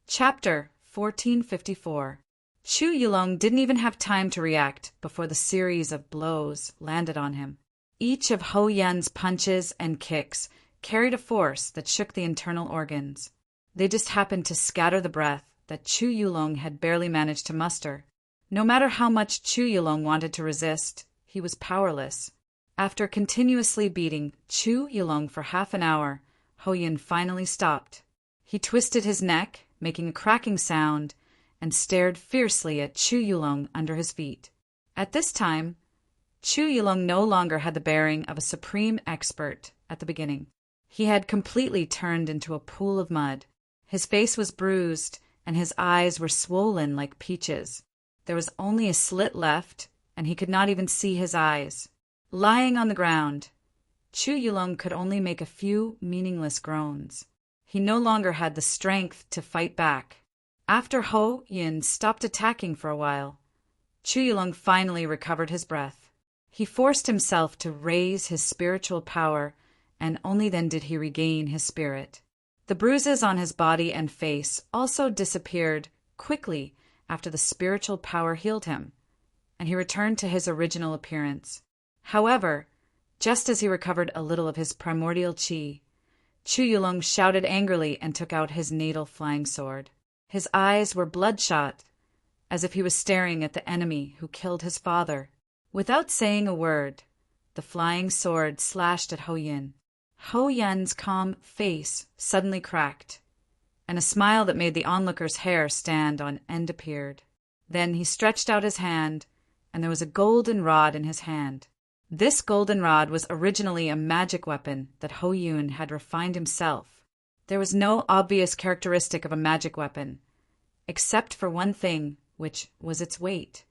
Chapter 1454. Chu Yulong didn't even have time to react before the series of blows landed on him. Each of Ho Yun's punches and kicks carried a force that shook the internal organs. They just happened to scatter the breath that Chu Yulong had barely managed to muster. No matter how much Chu Yulong wanted to resist, he was powerless. After continuously beating Chu Yulong for half an hour, Ho Yun finally stopped. He twisted his neck, making a cracking sound, and stared fiercely at Chu Yulong under his feet. At this time, Chu Yulong no longer had the bearing of a supreme expert at the beginning. He had completely turned into a pool of mud. His face was bruised, and his eyes were swollen like peaches. There was only a slit left, and he could not even see his eyes. Lying on the ground, Chu Yulong could only make a few meaningless groans. He no longer had the strength to fight back. After Ho Yun stopped attacking for a while, Chu Yulong finally recovered his breath. He forced himself to raise his spiritual power, and only then did he regain his spirit. The bruises on his body and face also disappeared quickly after the spiritual power healed him, and he returned to his original appearance. However, just as he recovered a little of his primordial qi, Chu Yulong shouted angrily and took out his natal flying sword. His eyes were bloodshot, as if he was staring at the enemy who killed his father. Without saying a word, the flying sword slashed at Ho Yun. Ho Yun's calm face suddenly cracked, and a smile that made the onlooker's hair stand on end appeared. Then he stretched out his hand, and there was a golden rod in his hand. This golden rod was originally a magic weapon that Ho Yun had refined himself. There was no obvious characteristic of a magic weapon, except for one thing, which was its weight.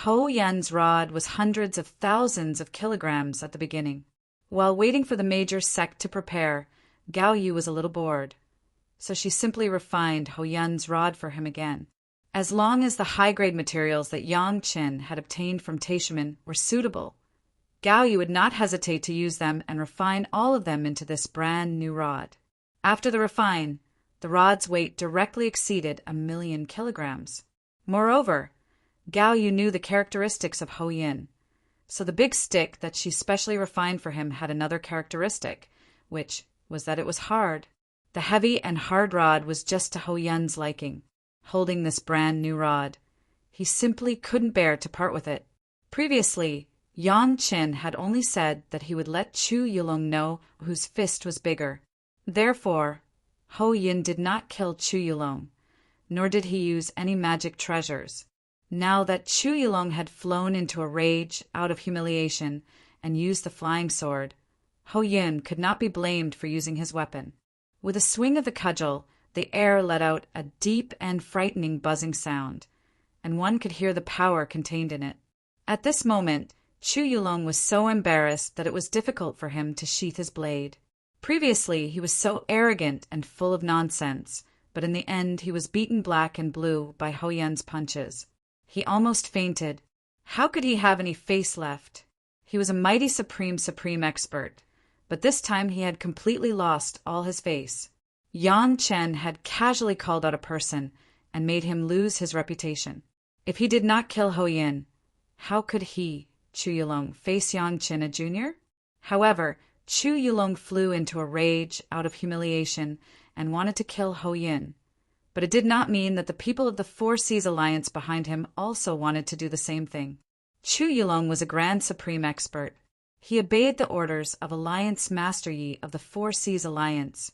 Ho Yun's rod was hundreds of thousands of kilograms at the beginning. While waiting for the major sect to prepare, Gao Yu was a little bored, so she simply refined Ho Yun's rod for him again. As long as the high-grade materials that Yang Qin had obtained from Taishimen were suitable, Gao Yu would not hesitate to use them and refine all of them into this brand new rod. After the refine, the rod's weight directly exceeded 1,000,000 kilograms. Moreover, Gao Yu knew the characteristics of Ho Yun, so the big stick that she specially refined for him had another characteristic, which was that it was hard. The heavy and hard rod was just to Ho Yun's liking. Holding this brand new rod, he simply couldn't bear to part with it. Previously, Yang Qin had only said that he would let Chu Yulong know whose fist was bigger. Therefore, Ho Yun did not kill Chu Yulong, nor did he use any magic treasures. Now that Chu Yulong had flown into a rage out of humiliation and used the flying sword, Ho Yun could not be blamed for using his weapon. With a swing of the cudgel, the air let out a deep and frightening buzzing sound, and one could hear the power contained in it. At this moment, Chu Yulong was so embarrassed that it was difficult for him to sheath his blade. Previously, he was so arrogant and full of nonsense, but in the end he was beaten black and blue by Ho Yun's punches. He almost fainted. How could he have any face left? He was a mighty supreme expert, but this time he had completely lost all his face. Yang Chen had casually called out a person and made him lose his reputation. If he did not kill Ho Yun, how could he, Chu Yulong, face Yang Chen, a junior? However, Chu Yulong flew into a rage out of humiliation and wanted to kill Ho Yun. But it did not mean that the people of the Four Seas Alliance behind him also wanted to do the same thing. Chu Yulong was a grand supreme expert. He obeyed the orders of Alliance Master Yi of the Four Seas Alliance.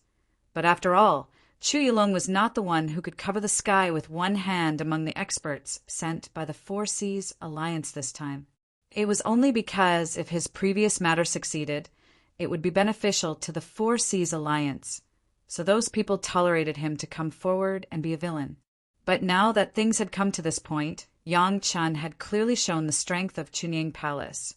But after all, Chu Yulong was not the one who could cover the sky with one hand among the experts sent by the Four Seas Alliance this time. It was only because if his previous matter succeeded, it would be beneficial to the Four Seas Alliance, so those people tolerated him to come forward and be a villain. But now that things had come to this point, Yang Chen had clearly shown the strength of Chunying Palace,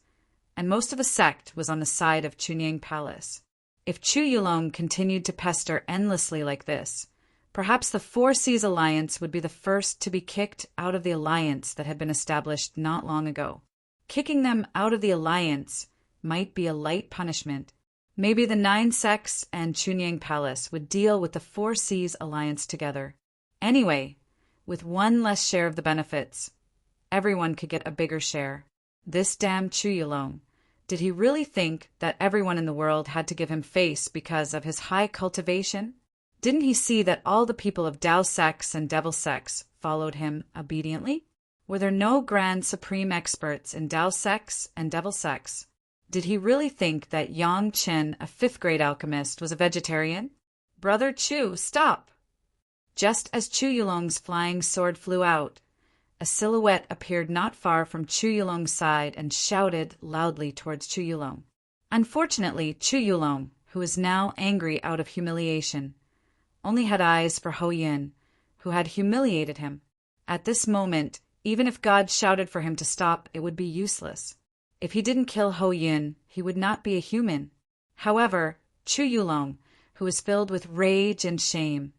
and most of the sect was on the side of Chunying Palace. If Chu Yulong continued to pester endlessly like this, perhaps the Four Seas Alliance would be the first to be kicked out of the alliance that had been established not long ago. Kicking them out of the alliance might be a light punishment. Maybe the 9 sects and Chunying Palace would deal with the Four Seas Alliance together. Anyway, with one less share of the benefits, everyone could get a bigger share. This damn Chu Yulong. Did he really think that everyone in the world had to give him face because of his high cultivation? Didn't he see that all the people of Tao sects and devil sects followed him obediently? Were there no grand supreme experts in Tao sects and devil sects? Did he really think that Yang Chen, a fifth-grade alchemist, was a vegetarian? Brother Chu, stop! Just as Chu Yulong's flying sword flew out, a silhouette appeared not far from Chu Yulong's side and shouted loudly towards Chu Yulong. Unfortunately, Chu Yulong, who was now angry out of humiliation, only had eyes for Ho Yin, who had humiliated him. At this moment, even if God shouted for him to stop, it would be useless. If he didn't kill Ho Yin, he would not be a human. However, Chu Yulong, who was filled with rage and shame,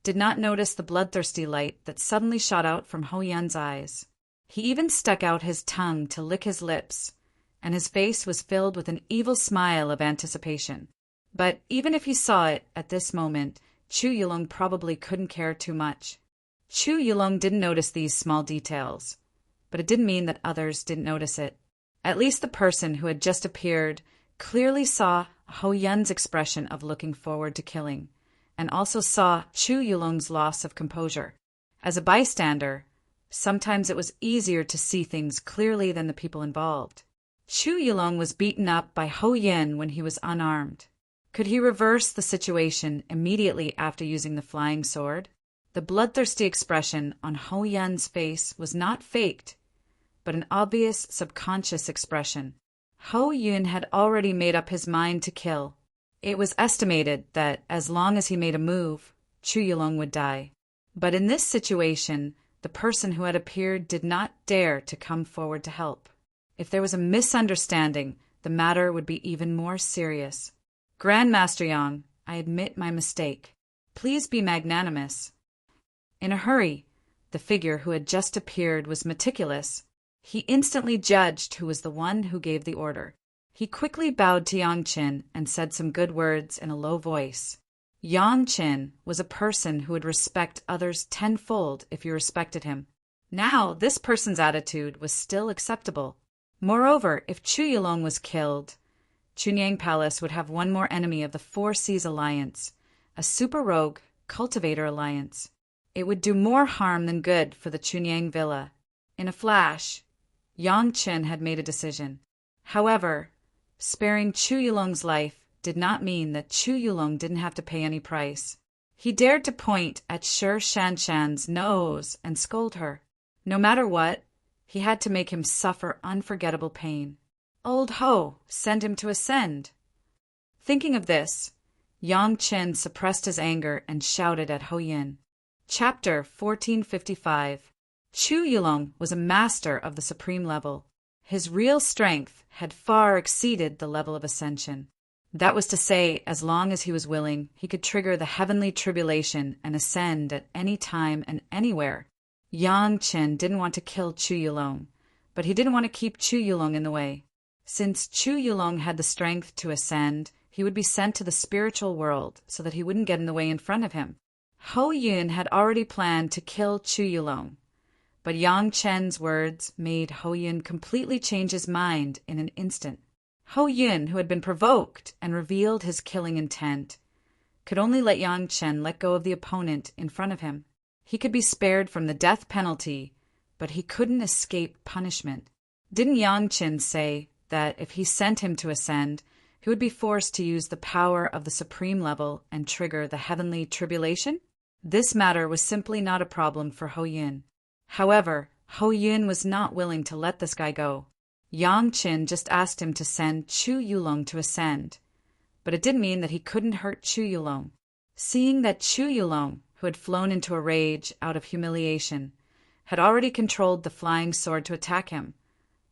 did not notice the bloodthirsty light that suddenly shot out from Ho Yin's eyes. He even stuck out his tongue to lick his lips, and his face was filled with an evil smile of anticipation. But even if he saw it at this moment, Chu Yulong probably couldn't care too much. Chu Yulong didn't notice these small details, but it didn't mean that others didn't notice it. At least the person who had just appeared clearly saw Ho Yin's expression of looking forward to killing, and also saw Chu Yulong's loss of composure. As a bystander, sometimes it was easier to see things clearly than the people involved. Chu Yulong was beaten up by Ho Yin when he was unarmed. Could he reverse the situation immediately after using the flying sword? The bloodthirsty expression on Ho Yin's face was not faked, but an obvious subconscious expression. Ho Yin had already made up his mind to kill. It was estimated that as long as he made a move, Chu Yulong would die. But in this situation, the person who had appeared did not dare to come forward to help. If there was a misunderstanding, the matter would be even more serious. Grandmaster Yang, I admit my mistake. Please be magnanimous. In a hurry, the figure who had just appeared was meticulous. He instantly judged who was the one who gave the order. He quickly bowed to Yang Chen and said some good words in a low voice. Yang Chen was a person who would respect others tenfold if you respected him. Now, this person's attitude was still acceptable. Moreover, if Chu Yulong was killed, Chunyang Palace would have one more enemy of the Four Seas Alliance, a super rogue cultivator alliance. It would do more harm than good for the Chunyang Villa. In a flash, Yang Chen had made a decision. However, sparing Chu Yulong's life did not mean that Chu Yulong didn't have to pay any price. He dared to point at Shi Shanshan's nose and scold her. No matter what, he had to make him suffer unforgettable pain. Old Ho, send him to ascend. Thinking of this, Yang Chen suppressed his anger and shouted at Ho Yin. Chapter 1455. Chu Yulong was a master of the supreme level. His real strength had far exceeded the level of ascension. That was to say, as long as he was willing, he could trigger the heavenly tribulation and ascend at any time and anywhere. Yang Chen didn't want to kill Chu Yulong, but he didn't want to keep Chu Yulong in the way. Since Chu Yulong had the strength to ascend, he would be sent to the spiritual world so that he wouldn't get in the way in front of him. Ho Yin had already planned to kill Chu Yulong, but Yang Chen's words made Ho Yin completely change his mind in an instant. Ho Yin, who had been provoked and revealed his killing intent, could only let Yang Chen let go of the opponent in front of him. He could be spared from the death penalty, but he couldn't escape punishment. Didn't Yang Chen say that if he sent him to ascend, he would be forced to use the power of the supreme level and trigger the heavenly tribulation? This matter was simply not a problem for Ho Yin. However, Ho Yin was not willing to let this guy go. Yang Chen just asked him to send Chu Yulong to ascend, but it didn't mean that he couldn't hurt Chu Yulong. Seeing that Chu Yulong, who had flown into a rage out of humiliation, had already controlled the flying sword to attack him,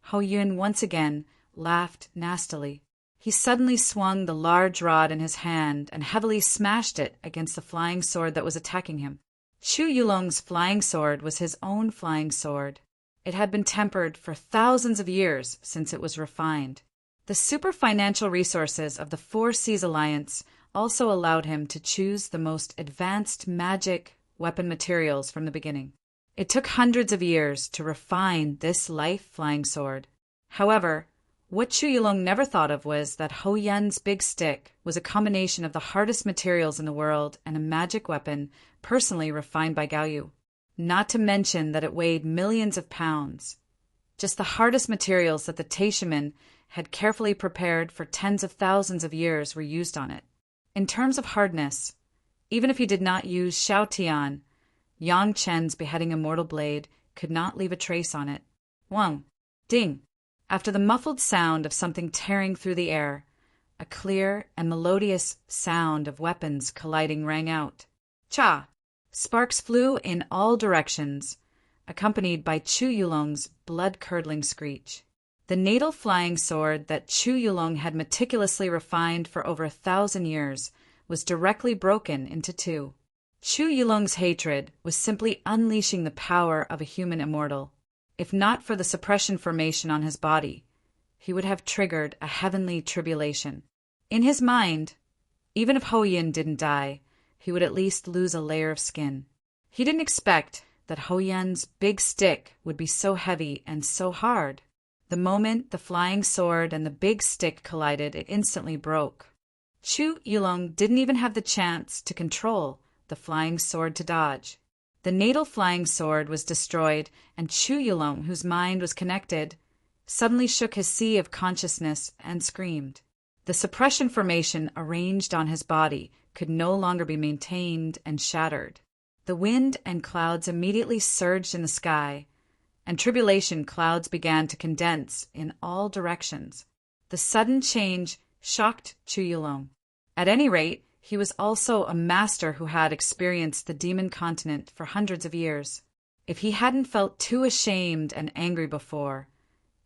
Ho Yin once again laughed nastily. He suddenly swung the large rod in his hand and heavily smashed it against the flying sword that was attacking him. Chu Yulong's flying sword was his own flying sword. It had been tempered for thousands of years since it was refined. The super financial resources of the Four Seas Alliance also allowed him to choose the most advanced magic, weapon materials from the beginning. It took hundreds of years to refine this life-flying sword. However, what Chu Yulong never thought of was that Hou Yan's big stick was a combination of the hardest materials in the world and a magic weapon personally refined by Gao Yu. Not to mention that it weighed millions of pounds. Just the hardest materials that the Taishaman had carefully prepared for tens of thousands of years were used on it. In terms of hardness, even if he did not use Xiao Tian, Yang Chen's beheading immortal blade could not leave a trace on it. Wang, ding! After the muffled sound of something tearing through the air, a clear and melodious sound of weapons colliding rang out. Cha! Sparks flew in all directions, accompanied by Chu Yulong's blood-curdling screech. The natal flying sword that Chu Yulong had meticulously refined for over 1,000 years was directly broken into two. Chu Yulong's hatred was simply unleashing the power of a human immortal. If not for the suppression formation on his body, he would have triggered a heavenly tribulation. In his mind, even if Hou Yan didn't die, he would at least lose a layer of skin. He didn't expect that Hou Yan's big stick would be so heavy and so hard. The moment the flying sword and the big stick collided, it instantly broke. Chu Yulong didn't even have the chance to control the flying sword to dodge. The natal flying sword was destroyed, and Chu Yulong, whose mind was connected, suddenly shook his sea of consciousness and screamed. The suppression formation arranged on his body could no longer be maintained and shattered. The wind and clouds immediately surged in the sky, and tribulation clouds began to condense in all directions. The sudden change shocked Chu Yulong. At any rate, he was also a master who had experienced the demon continent for hundreds of years. If he hadn't felt too ashamed and angry before,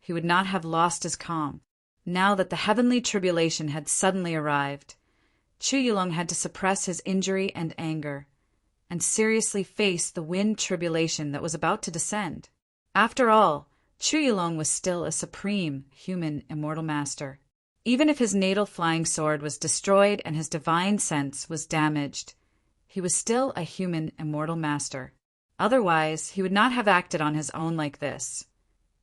he would not have lost his calm. Now that the heavenly tribulation had suddenly arrived, Chu Yulong had to suppress his injury and anger, and seriously face the wind tribulation that was about to descend. After all, Chu Yulong was still a supreme human immortal master. Even if his natal flying sword was destroyed and his divine sense was damaged, he was still a human immortal master. Otherwise, he would not have acted on his own like this,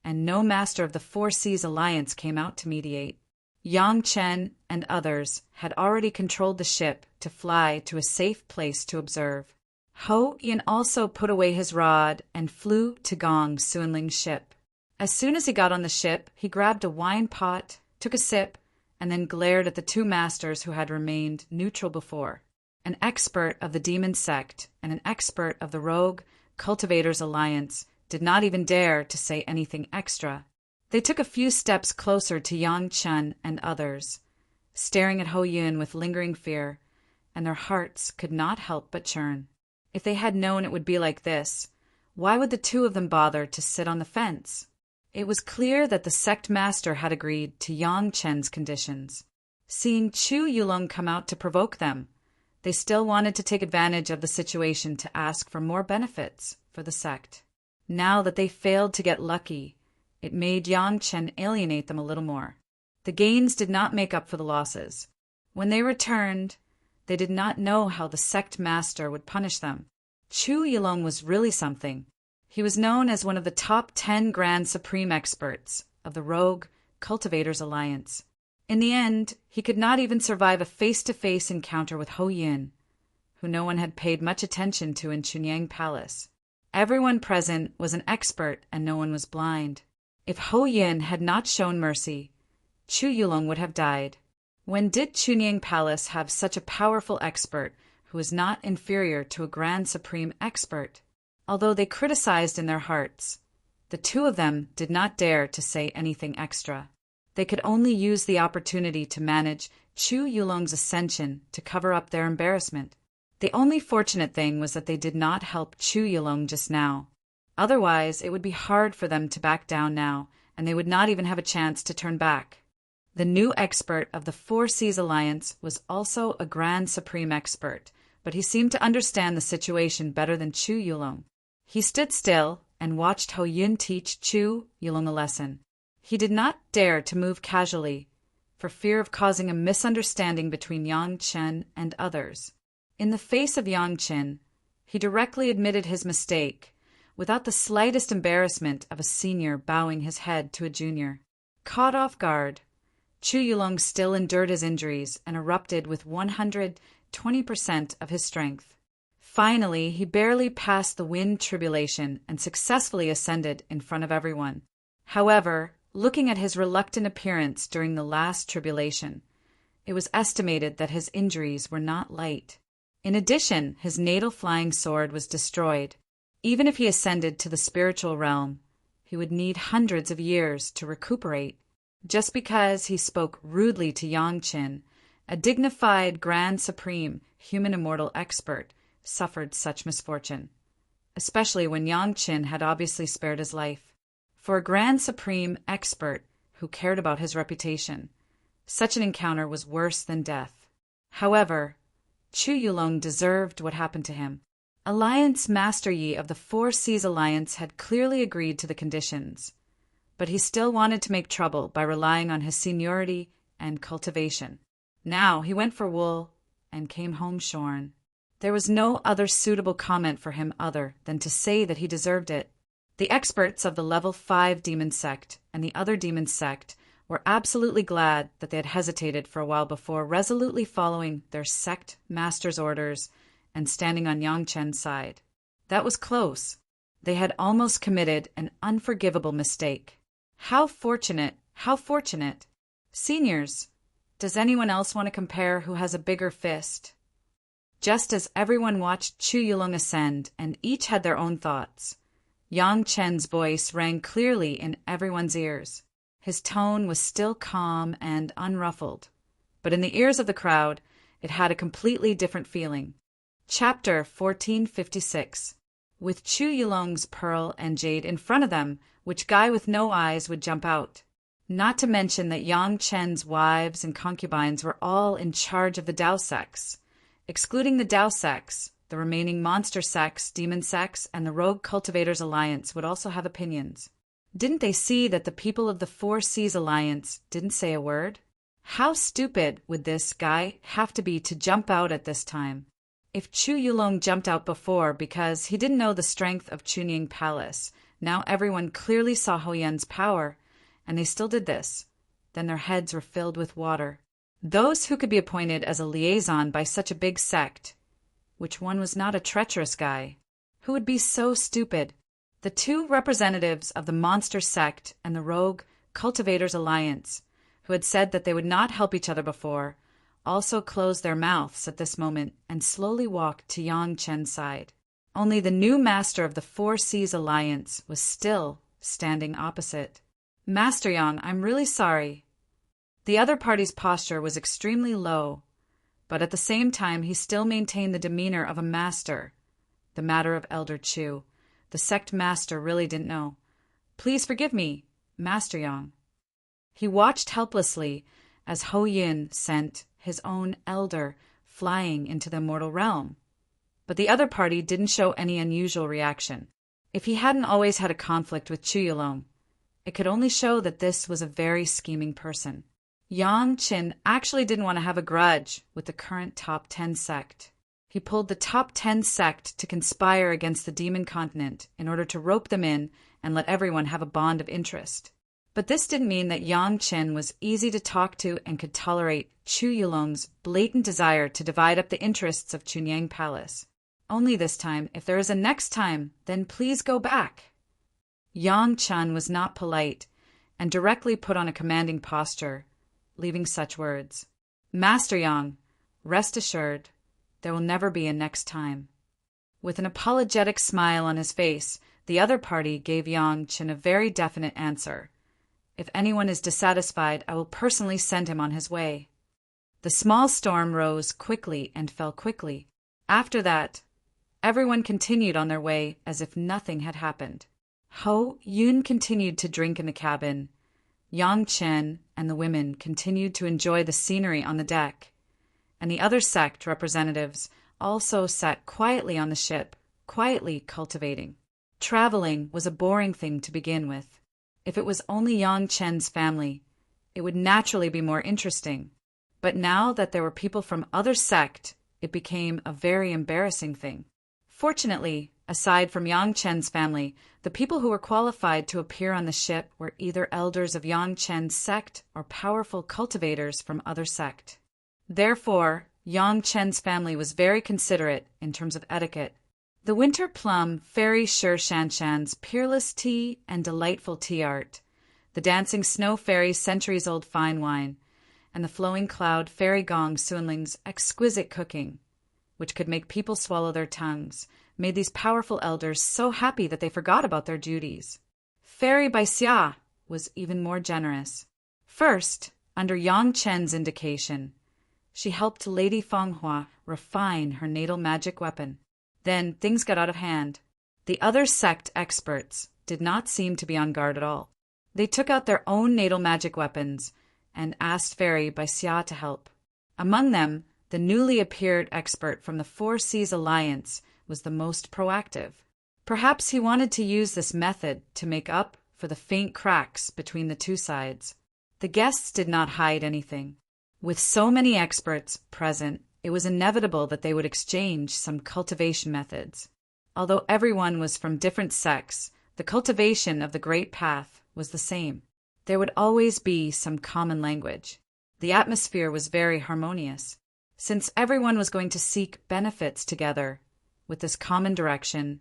and no master of the Four Seas Alliance came out to mediate. Yang Chen and others had already controlled the ship to fly to a safe place to observe. Hou Yan also put away his rod and flew to Gong Suinling's ship. As soon as he got on the ship, he grabbed a wine pot, took a sip, and then glared at the two masters who had remained neutral before, an expert of the demon sect and an expert of the rogue cultivators alliance did not even dare to say anything extra. They took a few steps closer to Yang Chen and others, staring at Hou Yan with lingering fear, and their hearts could not help but churn. If they had known it would be like this, why would the two of them bother to sit on the fence? It was clear that the sect master had agreed to Yang Chen's conditions. Seeing Chu Yulong come out to provoke them, they still wanted to take advantage of the situation to ask for more benefits for the sect. Now that they failed to get lucky, it made Yang Chen alienate them a little more. The gains did not make up for the losses. When they returned, they did not know how the sect master would punish them. Chu Yulong was really something. He was known as one of the top 10 Grand Supreme experts of the Rogue Cultivators Alliance. In the end, he could not even survive a face-to-face encounter with Hou Yan, who no one had paid much attention to in Chunyang Palace. Everyone present was an expert and no one was blind. If Hou Yan had not shown mercy, Chu Yulong would have died. When did Chunyang Palace have such a powerful expert who was not inferior to a Grand Supreme expert? Although they criticized in their hearts, the two of them did not dare to say anything extra. They could only use the opportunity to manage Chu Yulong's ascension to cover up their embarrassment. The only fortunate thing was that they did not help Chu Yulong just now. Otherwise, it would be hard for them to back down now, and they would not even have a chance to turn back. The new expert of the Four Seas Alliance was also a Grand Supreme expert, but he seemed to understand the situation better than Chu Yulong. He stood still and watched Hou Yan teach Chu Yulong a lesson. He did not dare to move casually, for fear of causing a misunderstanding between Yang Chen and others. In the face of Yang Chen, He directly admitted his mistake, without the slightest embarrassment of a senior bowing his head to a junior. Caught off guard, Chu Yulong still endured his injuries and erupted with 120% of his strength. Finally, he barely passed the wind tribulation and successfully ascended in front of everyone. However, looking at his reluctant appearance during the last tribulation, it was estimated that his injuries were not light. In addition, his natal flying sword was destroyed. Even if he ascended to the spiritual realm, he would need hundreds of years to recuperate. Just because he spoke rudely to Yang Qin, a dignified Grand Supreme human immortal expert suffered such misfortune, especially when Yang Qin had obviously spared his life. For a Grand Supreme expert who cared about his reputation, such an encounter was worse than death. However, Chu Yulong deserved what happened to him. Alliance Master Yi of the Four Seas Alliance had clearly agreed to the conditions, but he still wanted to make trouble by relying on his seniority and cultivation. Now he went for wool and came home shorn. There was no other suitable comment for him other than to say that he deserved it. The experts of the Level 5 demon sect and the other demon sect were absolutely glad that they had hesitated for a while before resolutely following their sect master's orders and standing on Yang Chen's side. That was close. They had almost committed an unforgivable mistake. How fortunate, how fortunate. Seniors, does anyone else want to compare who has a bigger fist? Just as everyone watched Chu Yulong ascend and each had their own thoughts, Yang Chen's voice rang clearly in everyone's ears. His tone was still calm and unruffled, but in the ears of the crowd, it had a completely different feeling. Chapter 1456. With Chu Yulong's pearl and jade in front of them, which guy with no eyes would jump out? Not to mention that Yang Chen's wives and concubines were all in charge of the Dao sects. Excluding the Dao sects, the remaining monster sects, demon sects, and the Rogue Cultivators Alliance would also have opinions. Didn't they see that the people of the Four Seas Alliance didn't say a word? How stupid would this guy have to be to jump out at this time? If Chu Yulong jumped out before because he didn't know the strength of Chunying Palace, now everyone clearly saw Hou Yan's power, and they still did this, then their heads were filled with water. Those who could be appointed as a liaison by such a big sect, which one was not a treacherous guy? Who would be so stupid? The two representatives of the Monster Sect and the Rogue Cultivators Alliance, who had said that they would not help each other before, also closed their mouths at this moment and slowly walked to Yang Chen's side. Only the new master of the Four Seas Alliance was still standing opposite. Master Yang, I'm really sorry. The other party's posture was extremely low, but at the same time he still maintained the demeanor of a master. The matter of Elder Chu, the sect master, really didn't know. Please forgive me, Master Yang. He watched helplessly as Hou Yin sent his own elder flying into the immortal realm. But the other party didn't show any unusual reaction. If he hadn't always had a conflict with Chu Yulong, it could only show that this was a very scheming person. Yang Qin actually didn't want to have a grudge with the current top 10 sect. He pulled the top 10 sect to conspire against the demon continent in order to rope them in and let everyone have a bond of interest. But this didn't mean that Yang Qin was easy to talk to and could tolerate Chu Yulong's blatant desire to divide up the interests of Chunying Palace. Only this time, if there is a next time, then please go back. Yang Chen was not polite and directly put on a commanding posture, leaving such words. Master Yang, rest assured, there will never be a next time. With an apologetic smile on his face, the other party gave Yang Chen a very definite answer. If anyone is dissatisfied, I will personally send him on his way. The small storm rose quickly and fell quickly. After that, everyone continued on their way as if nothing had happened. Hou Yun continued to drink in the cabin. Yang Chen and the women continued to enjoy the scenery on the deck, and the other sect representatives also sat quietly on the ship, quietly cultivating. Traveling was a boring thing to begin with. If it was only Yang Chen's family, it would naturally be more interesting. But now that there were people from other sect, it became a very embarrassing thing. Fortunately, aside from Yang Chen's family, the people who were qualified to appear on the ship were either elders of Yang Chen's sect or powerful cultivators from other sect. Therefore, Yang Chen's family was very considerate in terms of etiquette. The winter plum fairy Sher Shanshan's peerless tea and delightful tea art, the dancing snow fairy's centuries-old fine wine, and the flowing cloud fairy gong Sunling's exquisite cooking, which could make people swallow their tongues, made these powerful elders so happy that they forgot about their duties. Fairy Baixia was even more generous. First, under Yang Chen's indication, she helped Lady Fanghua refine her natal magic weapon. Then things got out of hand. The other sect experts did not seem to be on guard at all. They took out their own natal magic weapons and asked Fairy Baixia to help. Among them, the newly appeared expert from the Four Seas Alliance was the most proactive. Perhaps he wanted to use this method to make up for the faint cracks between the two sides. The guests did not hide anything. With so many experts present, it was inevitable that they would exchange some cultivation methods. Although everyone was from different sects, the cultivation of the Great Path was the same. There would always be some common language. The atmosphere was very harmonious. Since everyone was going to seek benefits together with this common direction,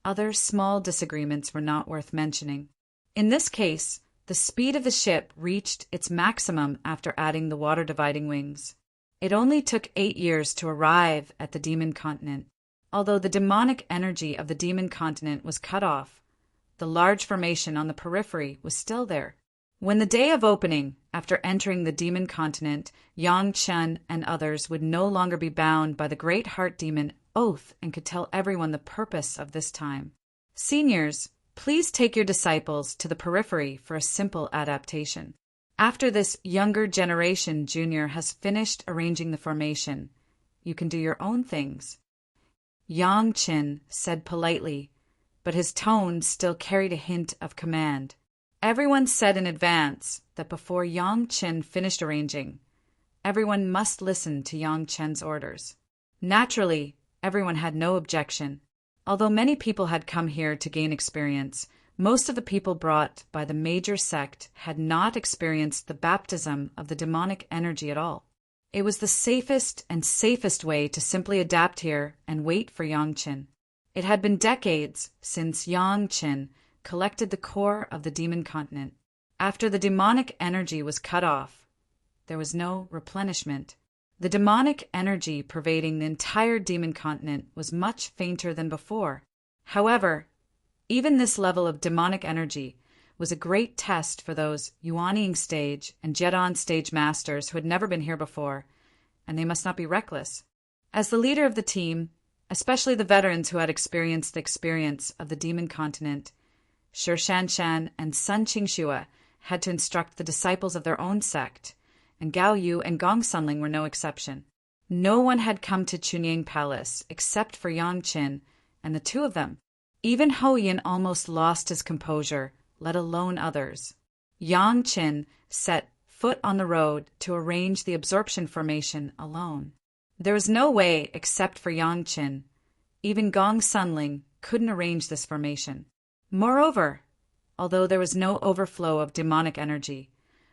other small disagreements were not worth mentioning. In this case, the speed of the ship reached its maximum after adding the water-dividing wings. It only took 8 years to arrive at the Demon Continent. Although the demonic energy of the Demon Continent was cut off, the large formation on the periphery was still there. When the day of opening, after entering the Demon Continent, Yang Chen and others would no longer be bound by the great heart demon oath and could tell everyone the purpose of this time. Seniors, please take your disciples to the periphery for a simple adaptation. After this younger generation junior has finished arranging the formation, you can do your own things. Yang Chen said politely, but his tone still carried a hint of command. Everyone said in advance that before Yang Chen finished arranging, everyone must listen to Yang Chen's orders. Naturally, everyone had no objection. Although many people had come here to gain experience, most of the people brought by the major sect had not experienced the baptism of the demonic energy at all. It was the safest and safest way to simply adapt here and wait for Yang Chen. It had been decades since Yang Chen collected the core of the Demon Continent. After the demonic energy was cut off, there was no replenishment. The demonic energy pervading the entire Demon Continent was much fainter than before. However, even this level of demonic energy was a great test for those Yuanying stage and Jedon stage masters who had never been here before, and they must not be reckless. As the leader of the team, especially the veterans who had experienced the experience of the Demon Continent, Sher Shanshan and Sun Qingxue had to instruct the disciples of their own sect, and Gao Yu and Gong Sunling were no exception. No one had come to Chunying Palace except for Yang Qin and the two of them. Even Ho Yin almost lost his composure, let alone others. Yang Qin set foot on the road to arrange the absorption formation alone. There was no way except for Yang Qin. Even Gong Sunling couldn't arrange this formation. Moreover, although there was no overflow of demonic energy,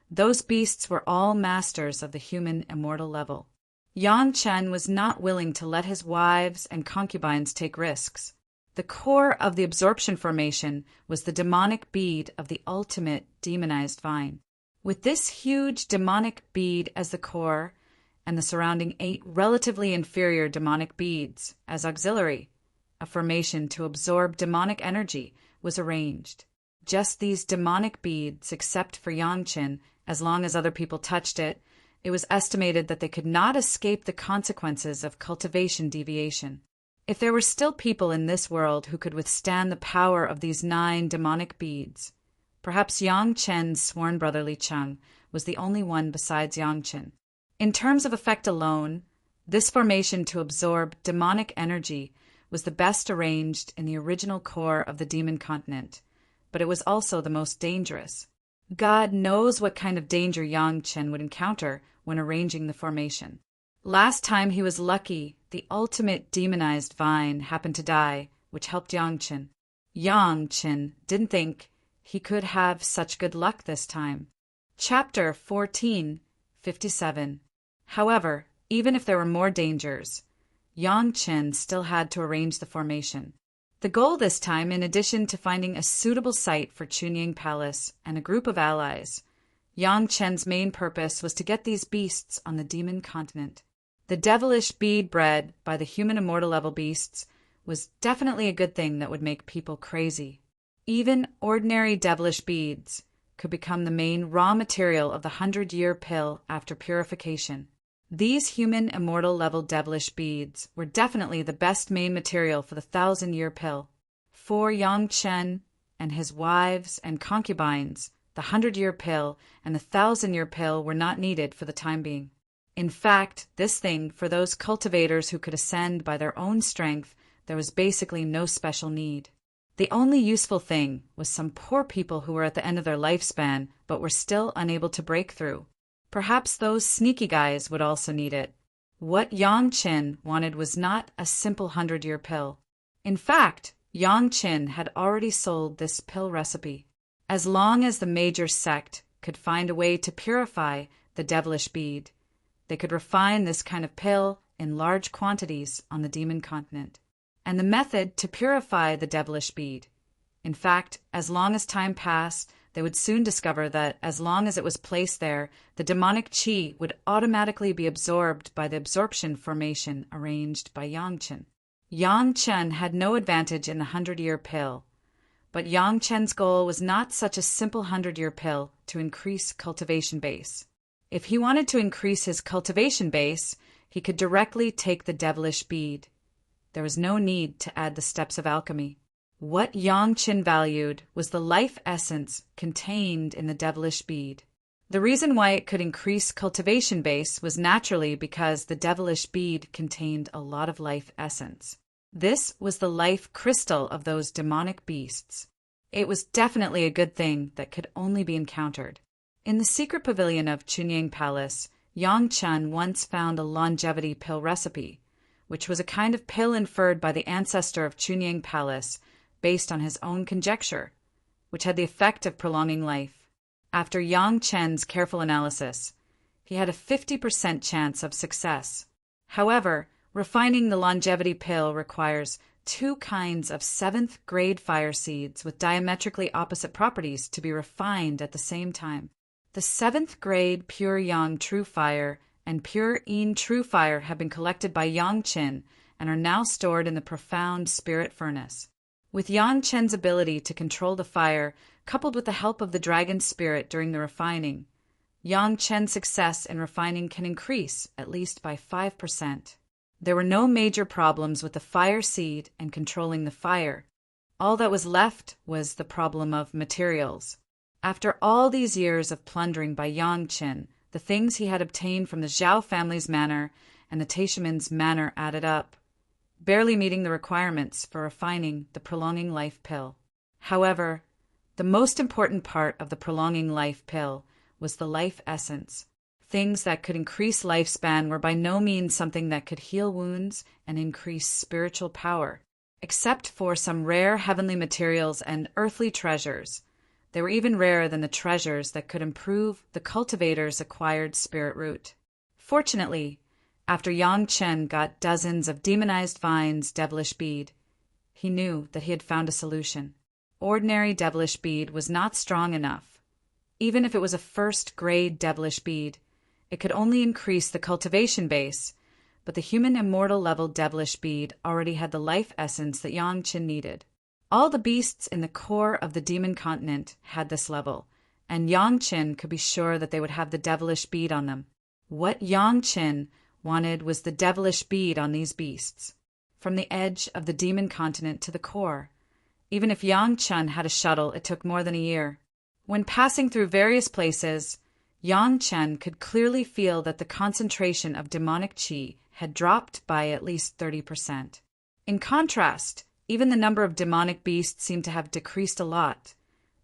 those beasts were all masters of the human immortal level. Yang Chen was not willing to let his wives and concubines take risks. The core of the absorption formation was the demonic bead of the ultimate demonized vine. With this huge demonic bead as the core and the surrounding 8 relatively inferior demonic beads as auxiliary, a formation to absorb demonic energy was arranged. Just these demonic beads, except for Yang Chen, as long as other people touched it, it was estimated that they could not escape the consequences of cultivation deviation. If there were still people in this world who could withstand the power of these 9 demonic beads, perhaps Yang Chen's sworn brother Li Cheng was the only one besides Yang Chen. In terms of effect alone, this formation to absorb demonic energy was the best arranged in the original core of the Demon Continent, but it was also the most dangerous. God knows what kind of danger Yang Chen would encounter when arranging the formation. Last time he was lucky, the ultimate demonized vine happened to die, which helped Yangchen. Yangchen didn't think he could have such good luck this time. Chapter 14:57. However, even if there were more dangers, Yangchen still had to arrange the formation. The goal this time, in addition to finding a suitable site for Chunying Palace and a group of allies, Yangchen's main purpose was to get these beasts on the demon continent. The devilish bead bred by the human immortal level beasts was definitely a good thing that would make people crazy. Even ordinary devilish beads could become the main raw material of the 100-year pill after purification. These human immortal level devilish beads were definitely the best main material for the 1,000-year pill. For Yangchen and his wives and concubines, the 100-year pill and the 1,000-year pill were not needed for the time being. In fact, this thing, for those cultivators who could ascend by their own strength, there was basically no special need. The only useful thing was some poor people who were at the end of their lifespan but were still unable to break through. Perhaps those sneaky guys would also need it. What Yangchen wanted was not a simple 100-year pill. In fact, Yangchen had already sold this pill recipe. As long as the major sect could find a way to purify the devilish bead, they could refine this kind of pill in large quantities on the demon continent. And the method to purify the devilish bead. In fact, as long as time passed, they would soon discover that as long as it was placed there, the demonic qi would automatically be absorbed by the absorption formation arranged by Yangchen. Yangchen had no advantage in the 100-year pill, but Yangchen's goal was not such a simple 100-year pill to increase cultivation base. If he wanted to increase his cultivation base, he could directly take the devilish bead. There was no need to add the steps of alchemy. What Yangchen valued was the life essence contained in the devilish bead. The reason why it could increase cultivation base was naturally because the devilish bead contained a lot of life essence. This was the life crystal of those demonic beasts. It was definitely a good thing that could only be encountered. In the secret pavilion of Chunying Palace, Yangchen once found a longevity pill recipe, which was a kind of pill inferred by the ancestor of Chunying Palace based on his own conjecture, which had the effect of prolonging life. After Yangchen's careful analysis, he had a 50% chance of success. However, refining the longevity pill requires 2 kinds of 7th grade fire seeds with diametrically opposite properties to be refined at the same time. The 7th grade pure yang true fire and pure yin true fire have been collected by Yangchen and are now stored in the profound spirit furnace. With Yangchen's ability to control the fire, coupled with the help of the dragon spirit during the refining, Yangchen's success in refining can increase at least by 5%. There were no major problems with the fire seed and controlling the fire. All that was left was the problem of materials. After all these years of plundering by Yangchen, the things he had obtained from the Zhao family's manor and the Taishimen's manor added up, barely meeting the requirements for refining the prolonging life pill. However, the most important part of the prolonging life pill was the life essence. Things that could increase lifespan were by no means something that could heal wounds and increase spiritual power. Except for some rare heavenly materials and earthly treasures, they were even rarer than the treasures that could improve the cultivator's acquired spirit root. Fortunately, after Yangchen got dozens of demonized vines devilish bead, he knew that he had found a solution. Ordinary devilish bead was not strong enough. Even if it was a first-grade devilish bead, it could only increase the cultivation base, but the human immortal level devilish bead already had the life essence that Yangchen needed. All the beasts in the core of the demon continent had this level, and Yangchen could be sure that they would have the devilish bead on them. What Yangchen wanted was the devilish bead on these beasts, from the edge of the demon continent to the core. Even if Yangchen had a shuttle, it took more than a year. When passing through various places, Yangchen could clearly feel that the concentration of demonic qi had dropped by at least 30%. In contrast, even the number of demonic beasts seemed to have decreased a lot,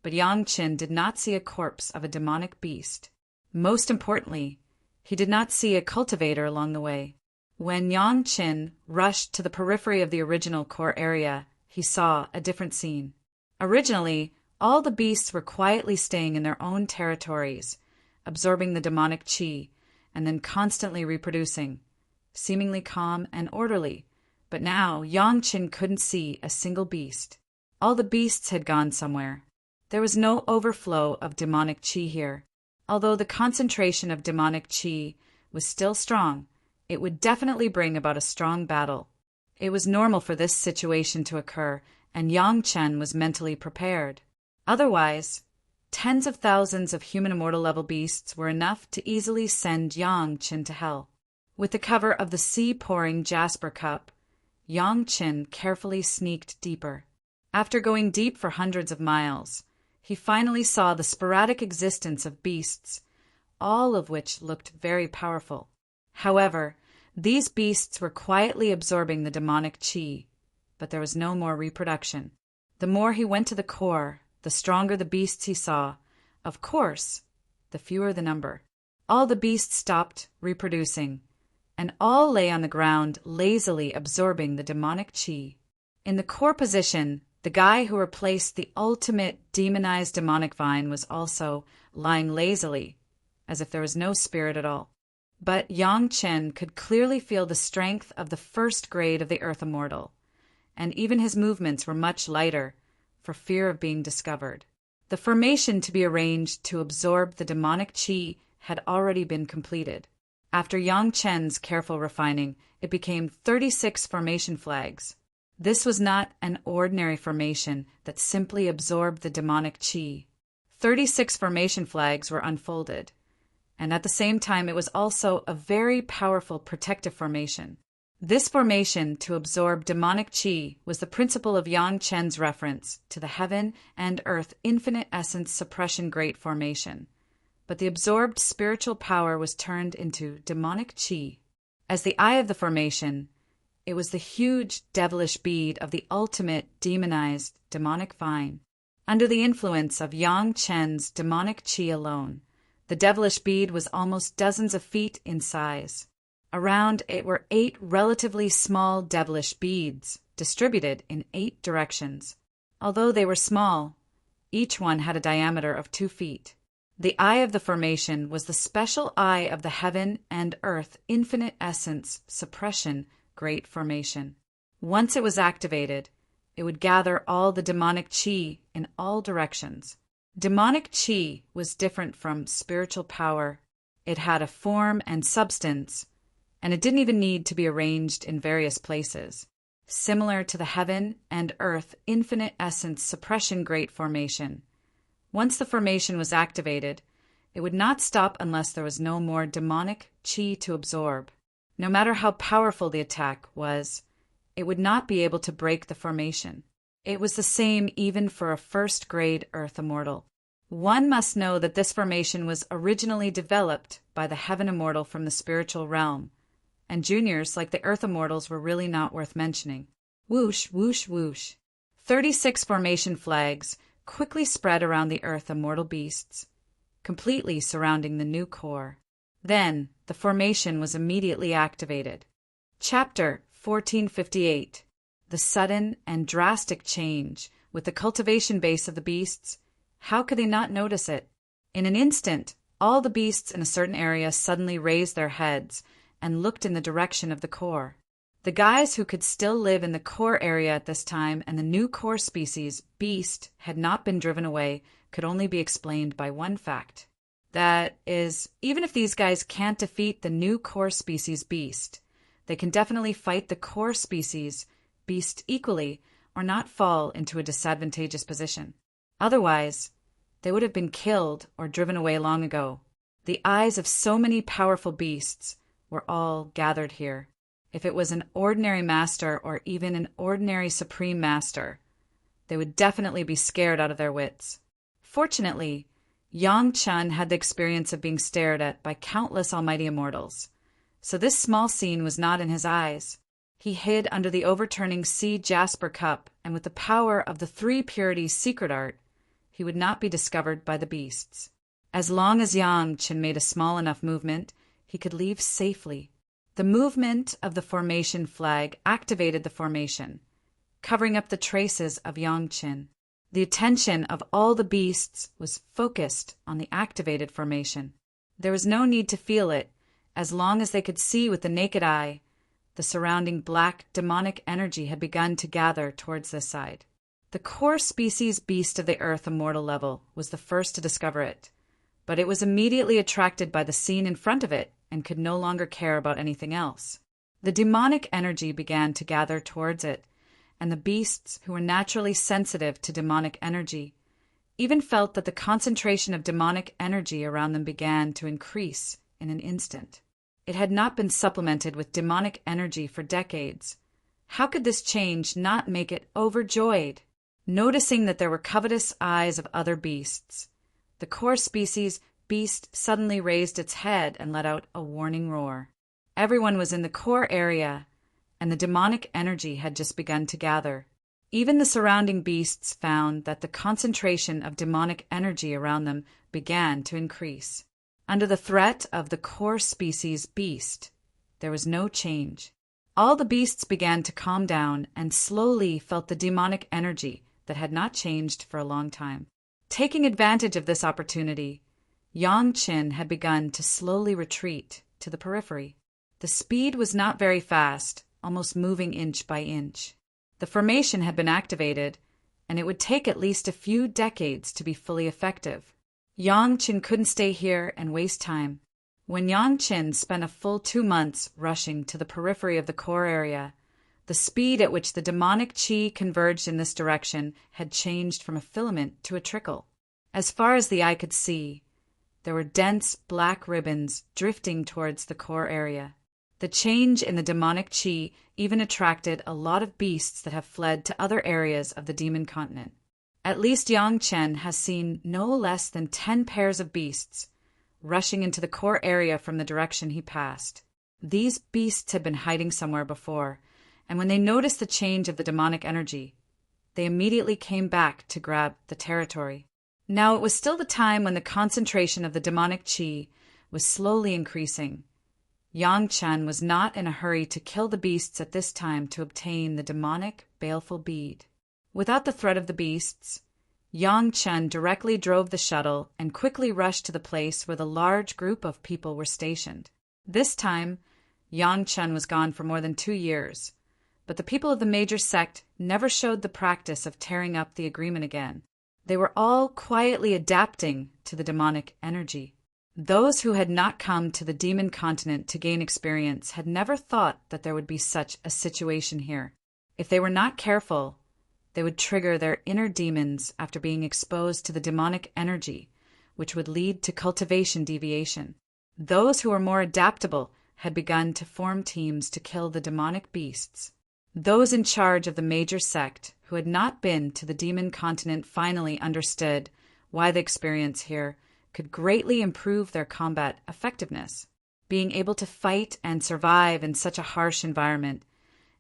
but Yangchen did not see a corpse of a demonic beast. Most importantly, He did not see a cultivator along the way. When Yang Qin rushed to the periphery of the original core area, he saw a different scene. Originally, all the beasts were quietly staying in their own territories, absorbing the demonic qi, and then constantly reproducing, seemingly calm and orderly. But now Yang Qin couldn't see a single beast. All the beasts had gone somewhere. There was no overflow of demonic qi here. Although the concentration of demonic qi was still strong, it would definitely bring about a strong battle. It was normal for this situation to occur, and Yang Chen was mentally prepared. Otherwise, tens of thousands of human immortal level beasts were enough to easily send Yang Chen to hell. With the cover of the sea-pouring jasper cup, Yang Chen carefully sneaked deeper. After going deep for hundreds of miles, he finally saw the sporadic existence of beasts, all of which looked very powerful. However, these beasts were quietly absorbing the demonic qi, but there was no more reproduction. The more he went to the core, the stronger the beasts he saw. Of course, the fewer the number. All the beasts stopped reproducing, and all lay on the ground lazily absorbing the demonic qi. In the core position, the guy who replaced the ultimate demonized demonic vine was also lying lazily, as if there was no spirit at all. But Yang Chen could clearly feel the strength of the first grade of the Earth Immortal, and even his movements were much lighter, for fear of being discovered. The formation to be arranged to absorb the demonic qi had already been completed. After Yang Chen's careful refining, it became 36 formation flags. This was not an ordinary formation that simply absorbed the demonic qi. 36 formation flags were unfolded, and at the same time it was also a very powerful protective formation. This formation to absorb demonic qi was the principle of Yang Chen's reference to the Heaven and Earth Infinite Essence Suppression Great Formation. But the absorbed spiritual power was turned into demonic qi. As the eye of the formation, it was the huge devilish bead of the ultimate demonized demonic vine. Under the influence of Yang Chen's demonic qi alone, the devilish bead was almost dozens of feet in size. Around it were 8 relatively small devilish beads, distributed in 8 directions. Although they were small, each one had a diameter of 2 feet. The eye of the formation was the special eye of the Heaven and Earth Infinite Essence Suppression Great Formation. Once it was activated, it would gather all the demonic qi in all directions. Demonic qi was different from spiritual power. It had a form and substance, and it didn't even need to be arranged in various places. Similar to the Heaven and Earth Infinite Essence Suppression Great Formation, once the formation was activated, it would not stop unless there was no more demonic qi to absorb. No matter how powerful the attack was, it would not be able to break the formation. It was the same even for a first-grade Earth Immortal. One must know that this formation was originally developed by the Heaven Immortal from the spiritual realm, and juniors like the Earth Immortals were really not worth mentioning. Whoosh, whoosh, whoosh. 36 formation flags quickly spread around the Earth Immortal beasts, completely surrounding the new core. Then, the formation was immediately activated. Chapter 1458. The sudden and drastic change with the cultivation base of the beasts. How could they not notice it? In an instant, all the beasts in a certain area suddenly raised their heads and looked in the direction of the core. The guys who could still live in the core area at this time and the new core species, beast, had not been driven away could only be explained by one fact. That is, even if these guys can't defeat the new core species beast, they can definitely fight the core species beast equally or not fall into a disadvantageous position. Otherwise, they would have been killed or driven away long ago. The eyes of so many powerful beasts were all gathered here. If it was an ordinary master or even an ordinary supreme master, they would definitely be scared out of their wits. Fortunately, Yang Chen had the experience of being stared at by countless almighty immortals, so this small scene was not in his eyes. He hid under the overturning sea jasper cup, and with the power of the 3 purities secret art, he would not be discovered by the beasts. As long as Yang Chen made a small enough movement, he could leave safely. The movement of the formation flag activated the formation, covering up the traces of Yangqin. The attention of all the beasts was focused on the activated formation. There was no need to feel it, as long as they could see with the naked eye. The surrounding black demonic energy had begun to gather towards this side. The core species beast of the Earth Immortal level was the first to discover it, but it was immediately attracted by the scene in front of it and could no longer care about anything else. The demonic energy began to gather towards it, and the beasts, who were naturally sensitive to demonic energy, even felt that the concentration of demonic energy around them began to increase in an instant. It had not been supplemented with demonic energy for decades. How could this change not make it overjoyed? Noticing that there were covetous eyes of other beasts, the core species beast suddenly raised its head and let out a warning roar. Everyone was in the core area, and the demonic energy had just begun to gather. Even the surrounding beasts found that the concentration of demonic energy around them began to increase. Under the threat of the core species beast, there was no change. All the beasts began to calm down and slowly felt the demonic energy that had not changed for a long time. Taking advantage of this opportunity, Yangqin had begun to slowly retreat to the periphery. The speed was not very fast, almost moving inch by inch. The formation had been activated, and it would take at least a few decades to be fully effective. Yangqin couldn't stay here and waste time. When Yangqin spent a full 2 months rushing to the periphery of the core area, the speed at which the demonic qi converged in this direction had changed from a filament to a trickle. As far as the eye could see, there were dense black ribbons drifting towards the core area. The change in the demonic qi even attracted a lot of beasts that have fled to other areas of the demon continent. At least Yangqin has seen no less than 10 pairs of beasts rushing into the core area from the direction he passed. These beasts had been hiding somewhere before, and when they noticed the change of the demonic energy, they immediately came back to grab the territory. Now it was still the time when the concentration of the demonic qi was slowly increasing. Yangqin was not in a hurry to kill the beasts at this time to obtain the demonic, baleful bead. Without the threat of the beasts, Yangqin directly drove the shuttle and quickly rushed to the place where the large group of people were stationed. This time, Yangqin was gone for more than 2 years, but the people of the major sect never showed the practice of tearing up the agreement again. They were all quietly adapting to the demonic energy. Those who had not come to the demon continent to gain experience had never thought that there would be such a situation here. If they were not careful, they would trigger their inner demons after being exposed to the demonic energy, which would lead to cultivation deviation. Those who were more adaptable had begun to form teams to kill the demonic beasts. Those in charge of the major sect who had not been to the demon continent finally understood why the experience here could greatly improve their combat effectiveness. Being able to fight and survive in such a harsh environment,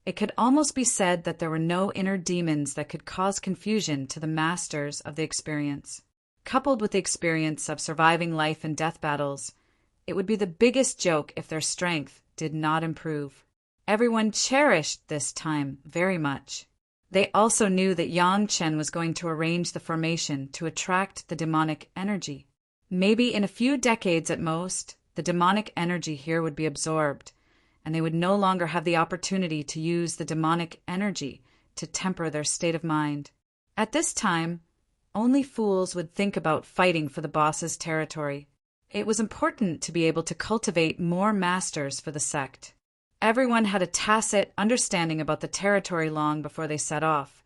it could almost be said that there were no inner demons that could cause confusion to the masters of the experience. Coupled with the experience of surviving life and death battles, it would be the biggest joke if their strength did not improve. Everyone cherished this time very much. They also knew that Yangqin was going to arrange the formation to attract the demonic energy. Maybe in a few decades at most, the demonic energy here would be absorbed, and they would no longer have the opportunity to use the demonic energy to temper their state of mind. At this time, only fools would think about fighting for the boss's territory. It was important to be able to cultivate more masters for the sect. Everyone had a tacit understanding about the territory long before they set off,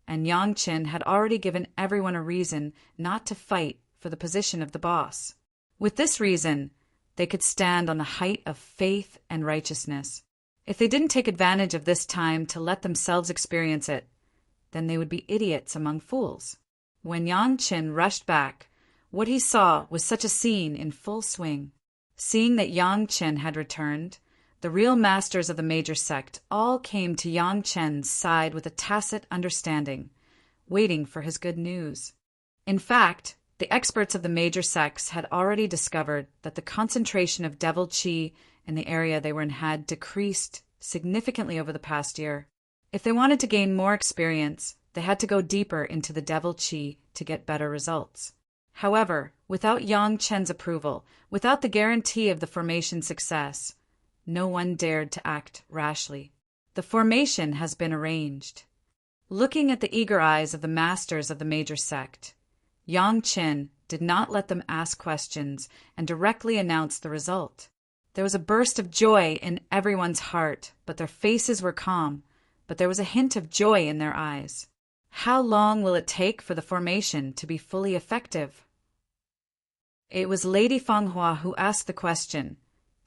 and Yangqin had already given everyone a reason not to fight for the position of the boss. With this reason, they could stand on the height of faith and righteousness. If they didn't take advantage of this time to let themselves experience it, then they would be idiots among fools. When Yangqin rushed back, what he saw was such a scene in full swing. Seeing that Yangqin had returned, the real masters of the major sect all came to Yangqin's side with a tacit understanding, waiting for his good news. In fact, The experts of the major sects had already discovered that the concentration of devil chi in the area they were in had decreased significantly over the past year. If they wanted to gain more experience, they had to go deeper into the devil chi to get better results. However, without Yang Chen's approval, without the guarantee of the formation's success, no one dared to act rashly. The formation has been arranged. Looking at the eager eyes of the masters of the major sect, Yang Chen did not let them ask questions and directly announced the result. There was a burst of joy in everyone's heart, but their faces were calm, but there was a hint of joy in their eyes. How long will it take for the formation to be fully effective? It was Lady Fanghua who asked the question,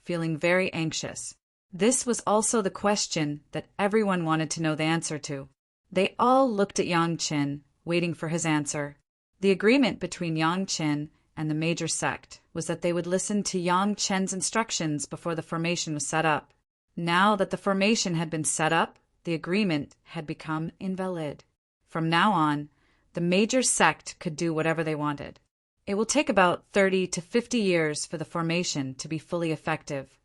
feeling very anxious. This was also the question that everyone wanted to know the answer to. They all looked at Yang Chen, waiting for his answer. The agreement between Yang Chen and the major sect was that they would listen to Yang Chen's instructions before the formation was set up. Now that the formation had been set up, the agreement had become invalid. From now on, the major sect could do whatever they wanted. It will take about 30 to 50 years for the formation to be fully effective.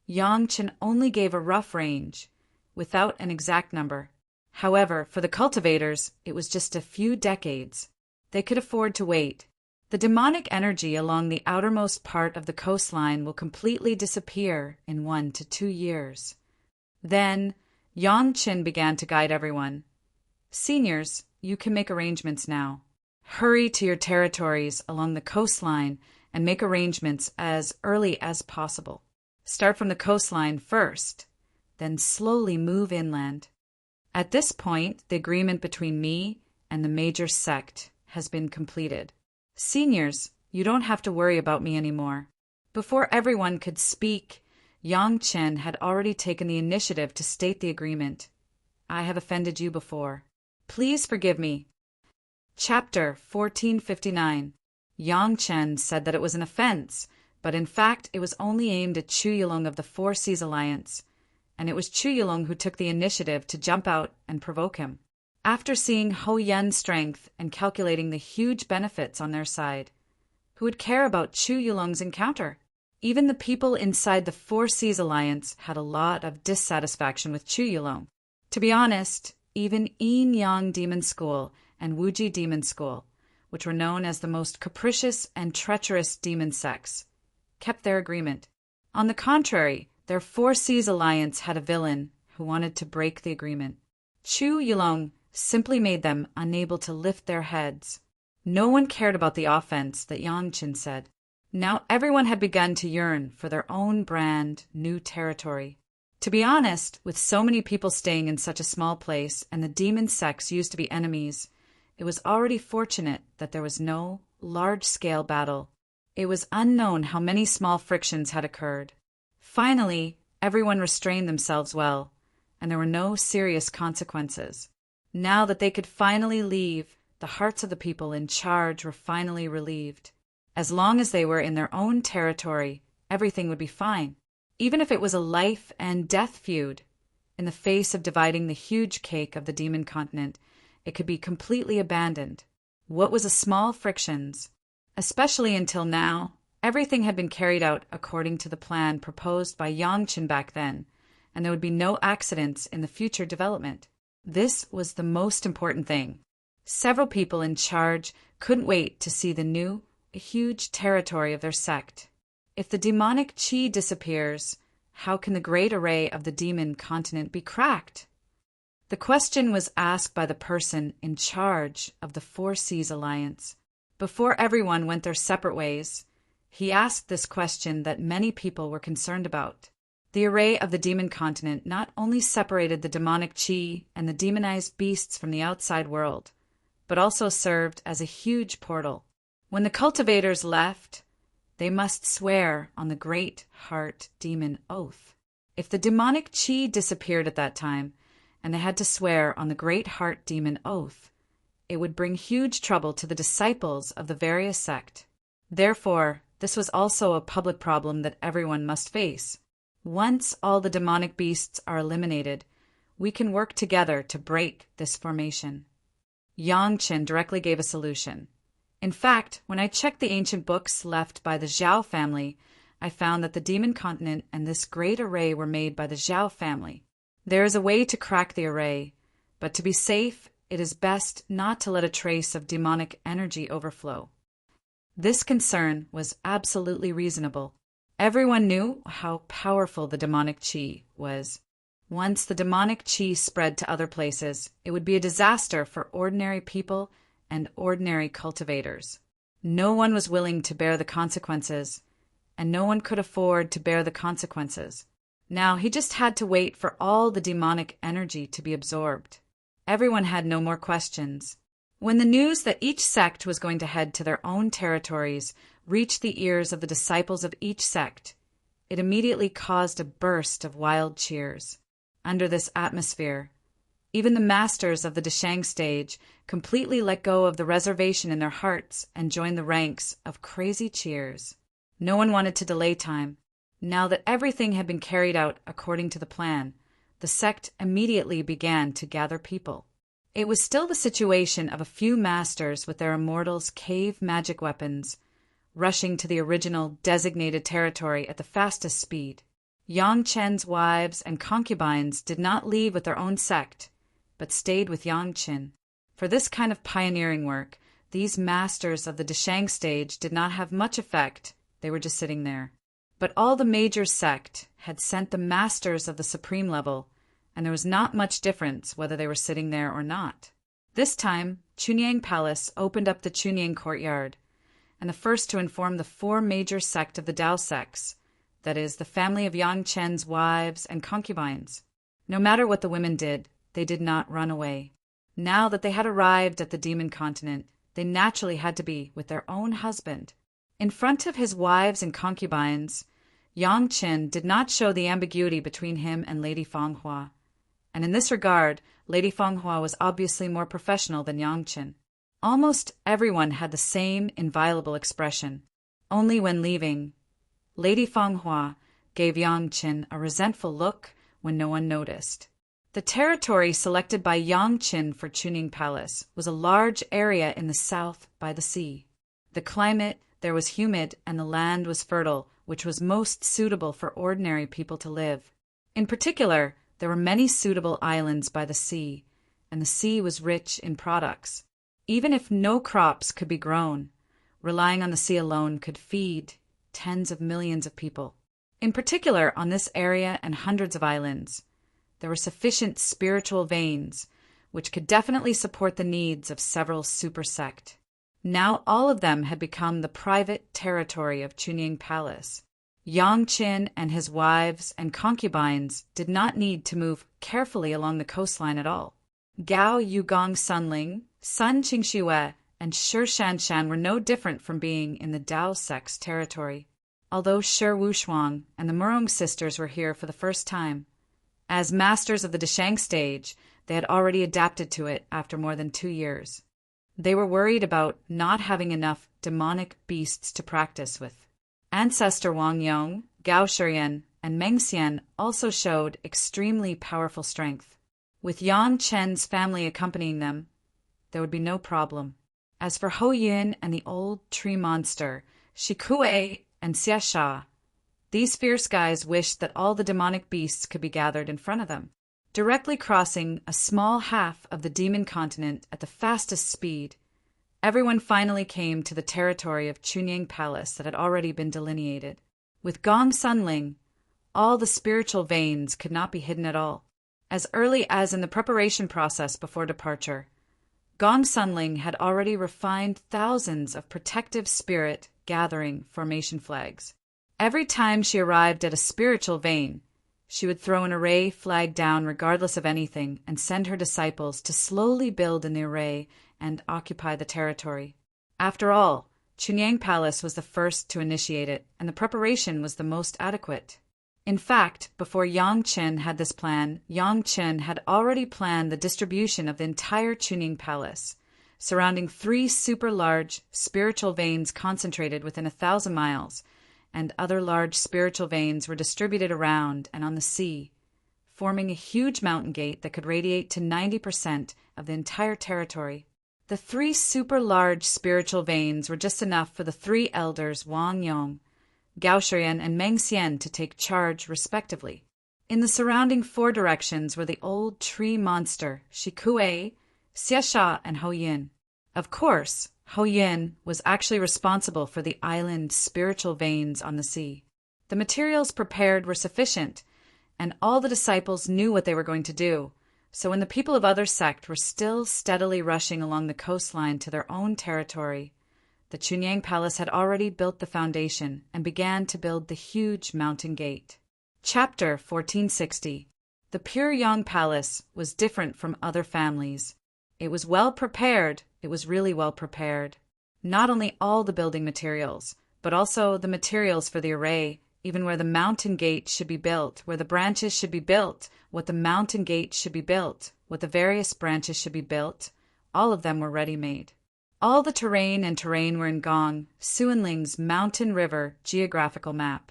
Yang Chen only gave a rough range, without an exact number. However, for the cultivators, it was just a few decades. They could afford to wait. The demonic energy along the outermost part of the coastline will completely disappear in 1 to 2 years. Then, Yang Chen began to guide everyone. Seniors, you can make arrangements now. Hurry to your territories along the coastline and make arrangements as early as possible. Start from the coastline first, then slowly move inland. At this point, the agreement between me and the major sect has been completed. Seniors, you don't have to worry about me anymore. Before everyone could speak, Yang Chen had already taken the initiative to state the agreement. I have offended you before. Please forgive me. Chapter 1459. Yang Chen said that it was an offense, but in fact it was only aimed at Chu Yulong of the Four Seas Alliance, and it was Chu Yulong who took the initiative to jump out and provoke him. After seeing Hou Yan's strength and calculating the huge benefits on their side, who would care about Chu Yulong's encounter? Even the people inside the Four Seas Alliance had a lot of dissatisfaction with Chu Yulong. To be honest, even Yin Yang Demon School and Wuji Demon School, which were known as the most capricious and treacherous demon sects, kept their agreement. On the contrary, their Four Seas Alliance had a villain who wanted to break the agreement. Chu Yulong simply made them unable to lift their heads. No one cared about the offense that Yang Chen said. Now everyone had begun to yearn for their own brand, new territory. To be honest, with so many people staying in such a small place and the demon sects used to be enemies, it was already fortunate that there was no large-scale battle. It was unknown how many small frictions had occurred. Finally, everyone restrained themselves well, and there were no serious consequences. Now that they could finally leave, the hearts of the people in charge were finally relieved. As long as they were in their own territory, everything would be fine. Even if it was a life and death feud, in the face of dividing the huge cake of the demon continent, it could be completely abandoned. What was a small frictions? Especially until now, everything had been carried out according to the plan proposed by Yang Chen back then, and there would be no accidents in the future development. This was the most important thing. Several people in charge couldn't wait to see the new, huge territory of their sect. If the demonic chi disappears, how can the great array of the demon continent be cracked? The question was asked by the person in charge of the Four Seas Alliance. Before everyone went their separate ways, he asked this question that many people were concerned about. The array of the demon continent not only separated the demonic chi and the demonized beasts from the outside world, but also served as a huge portal. When the cultivators left, they must swear on the Great Heart Demon Oath. If the demonic chi disappeared at that time, and they had to swear on the Great Heart Demon Oath, it would bring huge trouble to the disciples of the various sect. Therefore, this was also a public problem that everyone must face. Once all the demonic beasts are eliminated, we can work together to break this formation. Yang Chen directly gave a solution. In fact, when I checked the ancient books left by the Zhao family, I found that the demon continent and this great array were made by the Zhao family. There is a way to crack the array, but to be safe, it is best not to let a trace of demonic energy overflow. This concern was absolutely reasonable. Everyone knew how powerful the demonic qi was. Once the demonic qi spread to other places, it would be a disaster for ordinary people and ordinary cultivators. No one was willing to bear the consequences, and no one could afford to bear the consequences. Now he just had to wait for all the demonic energy to be absorbed. Everyone had no more questions. When the news that each sect was going to head to their own territories reached the ears of the disciples of each sect, it immediately caused a burst of wild cheers. Under this atmosphere, even the masters of the Dashang stage completely let go of the reservation in their hearts and joined the ranks of crazy cheers. No one wanted to delay time. Now that everything had been carried out according to the plan, the sect immediately began to gather people. It was still the situation of a few masters with their Immortal's cave magic weapons, rushing to the original designated territory at the fastest speed. Yang Chen's wives and concubines did not leave with their own sect, but stayed with Yang Chen. For this kind of pioneering work, these masters of the Dashang stage did not have much effect, they were just sitting there. But all the major sect had sent the masters of the supreme level, and there was not much difference whether they were sitting there or not. This time, Chunyang Palace opened up the Chunyang courtyard, and the first to inform the four major sect of the Dao sects, that is, the family of Yang Chen's wives and concubines. No matter what the women did, they did not run away. Now that they had arrived at the demon continent, they naturally had to be with their own husband. In front of his wives and concubines, Yang Chen did not show the ambiguity between him and Lady Fanghua, and in this regard, Lady Fanghua was obviously more professional than Yang Chen. Almost everyone had the same inviolable expression. Only when leaving, Lady Fanghua gave Yang Chen a resentful look when no one noticed. The territory selected by Yang Chen for Chunying Palace was a large area in the south by the sea. The climate there was humid and the land was fertile, which was most suitable for ordinary people to live. In particular, there were many suitable islands by the sea, and the sea was rich in products. Even if no crops could be grown, relying on the sea alone could feed tens of millions of people. In particular, on this area and hundreds of islands, there were sufficient spiritual veins, which could definitely support the needs of several super sect. Now all of them had become the private territory of Chunying Palace. Yang Chen and his wives and concubines did not need to move carefully along the coastline at all. Gao Yugong Sunling, Sun Qingxue, and Shi Shanshan were no different from being in the Dao sect's territory, although Shi Wushuang and the Murong sisters were here for the first time. As masters of the Dashang stage, they had already adapted to it after more than 2 years. They were worried about not having enough demonic beasts to practice with. Ancestor Wang Yong, Gao Shiyan, and Meng Xian also showed extremely powerful strength. With Yang Chen's family accompanying them, there would be no problem. As for Hou Yin and the old tree monster, Shikue and Xia Sha, these fierce guys wished that all the demonic beasts could be gathered in front of them. Directly crossing a small half of the demon continent at the fastest speed, everyone finally came to the territory of Chunying Palace that had already been delineated. With Gong Sunling, all the spiritual veins could not be hidden at all. As early as in the preparation process before departure, Gong Sunling had already refined thousands of protective spirit gathering formation flags. Every time she arrived at a spiritual vein, she would throw an array flag down regardless of anything and send her disciples to slowly build in the array and occupy the territory. After all, Chunyang Palace was the first to initiate it, and the preparation was the most adequate. In fact, before Yang Chen had this plan, Yang Chen had already planned the distribution of the entire Chunying Palace, surrounding 3 super large spiritual veins concentrated within 1,000 miles, and other large spiritual veins were distributed around and on the sea, forming a huge mountain gate that could radiate to 90% of the entire territory. The 3 super large spiritual veins were just enough for the 3 elders Wang Yong, Gao Shiyan, and Meng Xian to take charge respectively. In the surrounding 4 directions were the old tree monster Shikue, Xiasha, and Hou Yin. Of course, Hou Yin was actually responsible for the island spiritual veins on the sea. The materials prepared were sufficient, and all the disciples knew what they were going to do. So when the people of other sect were still steadily rushing along the coastline to their own territory, the Chunyang Palace had already built the foundation and began to build the huge mountain gate. Chapter 1460. The Pure Yang Palace was different from other families. It was well prepared. It was really well prepared. Not only all the building materials, but also the materials for the array, even where the mountain gate should be built, where the branches should be built, what the mountain gate should be built, what the various branches should be built, all of them were ready-made. All the terrain were in Gong, Suanling's mountain river geographical map,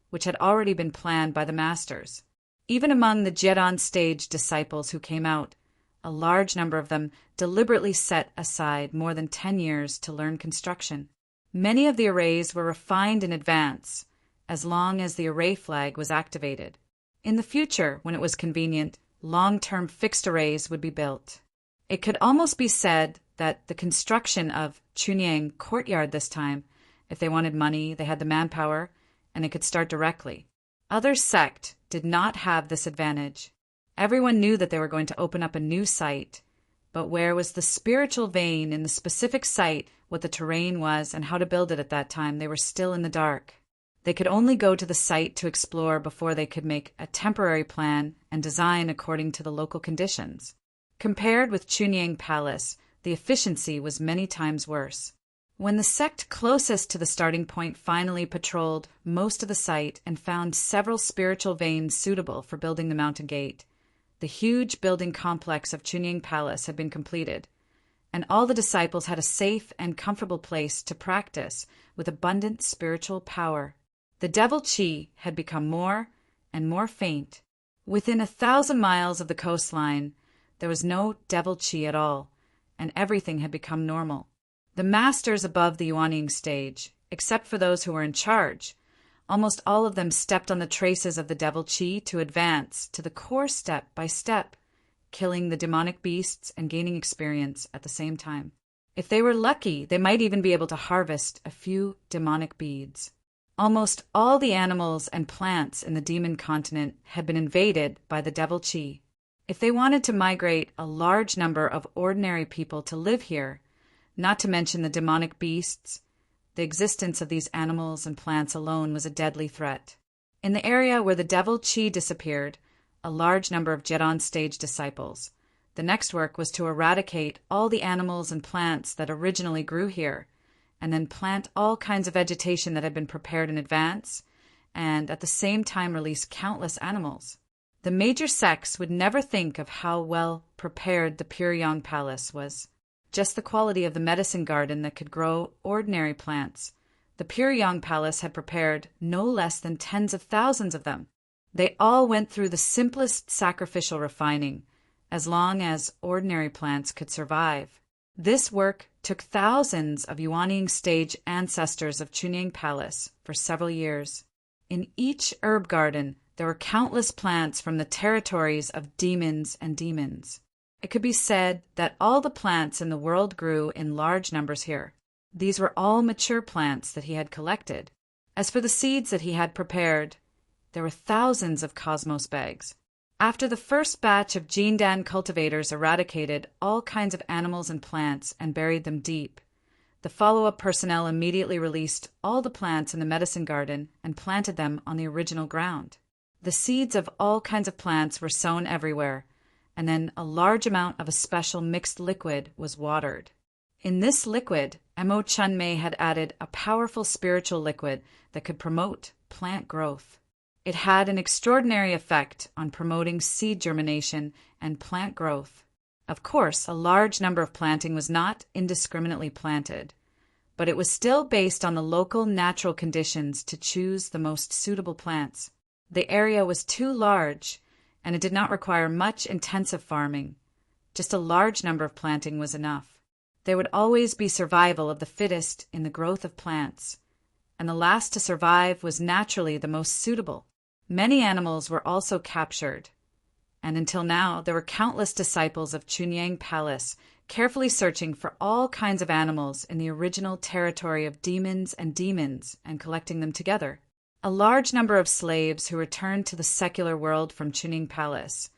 which had already been planned by the masters. Even among the Jedan stage disciples who came out, a large number of them deliberately set aside more than 10 years to learn construction. Many of the arrays were refined in advance, as long as the array flag was activated. In the future, when it was convenient, long-term fixed arrays would be built. It could almost be said that the construction of Chunyang Courtyard this time, if they wanted money, they had the manpower, and it could start directly. Other sect did not have this advantage. Everyone knew that they were going to open up a new site, but where was the spiritual vein in the specific site, what the terrain was, and how to build it at that time, they were still in the dark. They could only go to the site to explore before they could make a temporary plan and design according to the local conditions. Compared with Chunyang Palace, the efficiency was many times worse. When the sect closest to the starting point finally patrolled most of the site and found several spiritual veins suitable for building the mountain gate, the huge building complex of Chunyang Palace had been completed, and all the disciples had a safe and comfortable place to practice with abundant spiritual power. The devil chi had become more and more faint. Within 1,000 miles of the coastline, there was no devil chi at all, and everything had become normal. The masters above the Yuanying stage, except for those who were in charge, almost all of them stepped on the traces of the devil chi to advance to the core step by step, killing the demonic beasts and gaining experience at the same time. If they were lucky, they might even be able to harvest a few demonic beads. Almost all the animals and plants in the demon continent had been invaded by the devil chi. If they wanted to migrate a large number of ordinary people to live here, not to mention the demonic beasts, the existence of these animals and plants alone was a deadly threat. In the area where the devil chi disappeared, a large number of Jedan stage disciples. The next work was to eradicate all the animals and plants that originally grew here, and then plant all kinds of vegetation that had been prepared in advance, and at the same time release countless animals. The major sects would never think of how well prepared the Pure Yang Palace was. Just the quality of the medicine garden that could grow ordinary plants. The Pure Yang Palace had prepared no less than tens of thousands of them. They all went through the simplest sacrificial refining, as long as ordinary plants could survive. This work took thousands of Yuanying stage ancestors of Chunyang Palace for several years. In each herb garden, there were countless plants from the territories of demons and demons. It could be said that all the plants in the world grew in large numbers here. These were all mature plants that he had collected. As for the seeds that he had prepared, there were thousands of cosmos bags. After the first batch of Jindan cultivators eradicated all kinds of animals and plants and buried them deep, the follow-up personnel immediately released all the plants in the medicine garden and planted them on the original ground. The seeds of all kinds of plants were sown everywhere, and then a large amount of a special mixed liquid was watered. In this liquid, Mo Chunmei had added a powerful spiritual liquid that could promote plant growth. It had an extraordinary effect on promoting seed germination and plant growth. Of course, a large number of planting was not indiscriminately planted, but it was still based on the local natural conditions to choose the most suitable plants. The area was too large, and it did not require much intensive farming. Just a large number of planting was enough. There would always be survival of the fittest in the growth of plants, and the last to survive was naturally the most suitable. Many animals were also captured, and until now there were countless disciples of Chunyang Palace carefully searching for all kinds of animals in the original territory of demons and collecting them together. A large number of slaves who returned to the secular world from Chunyang Palace,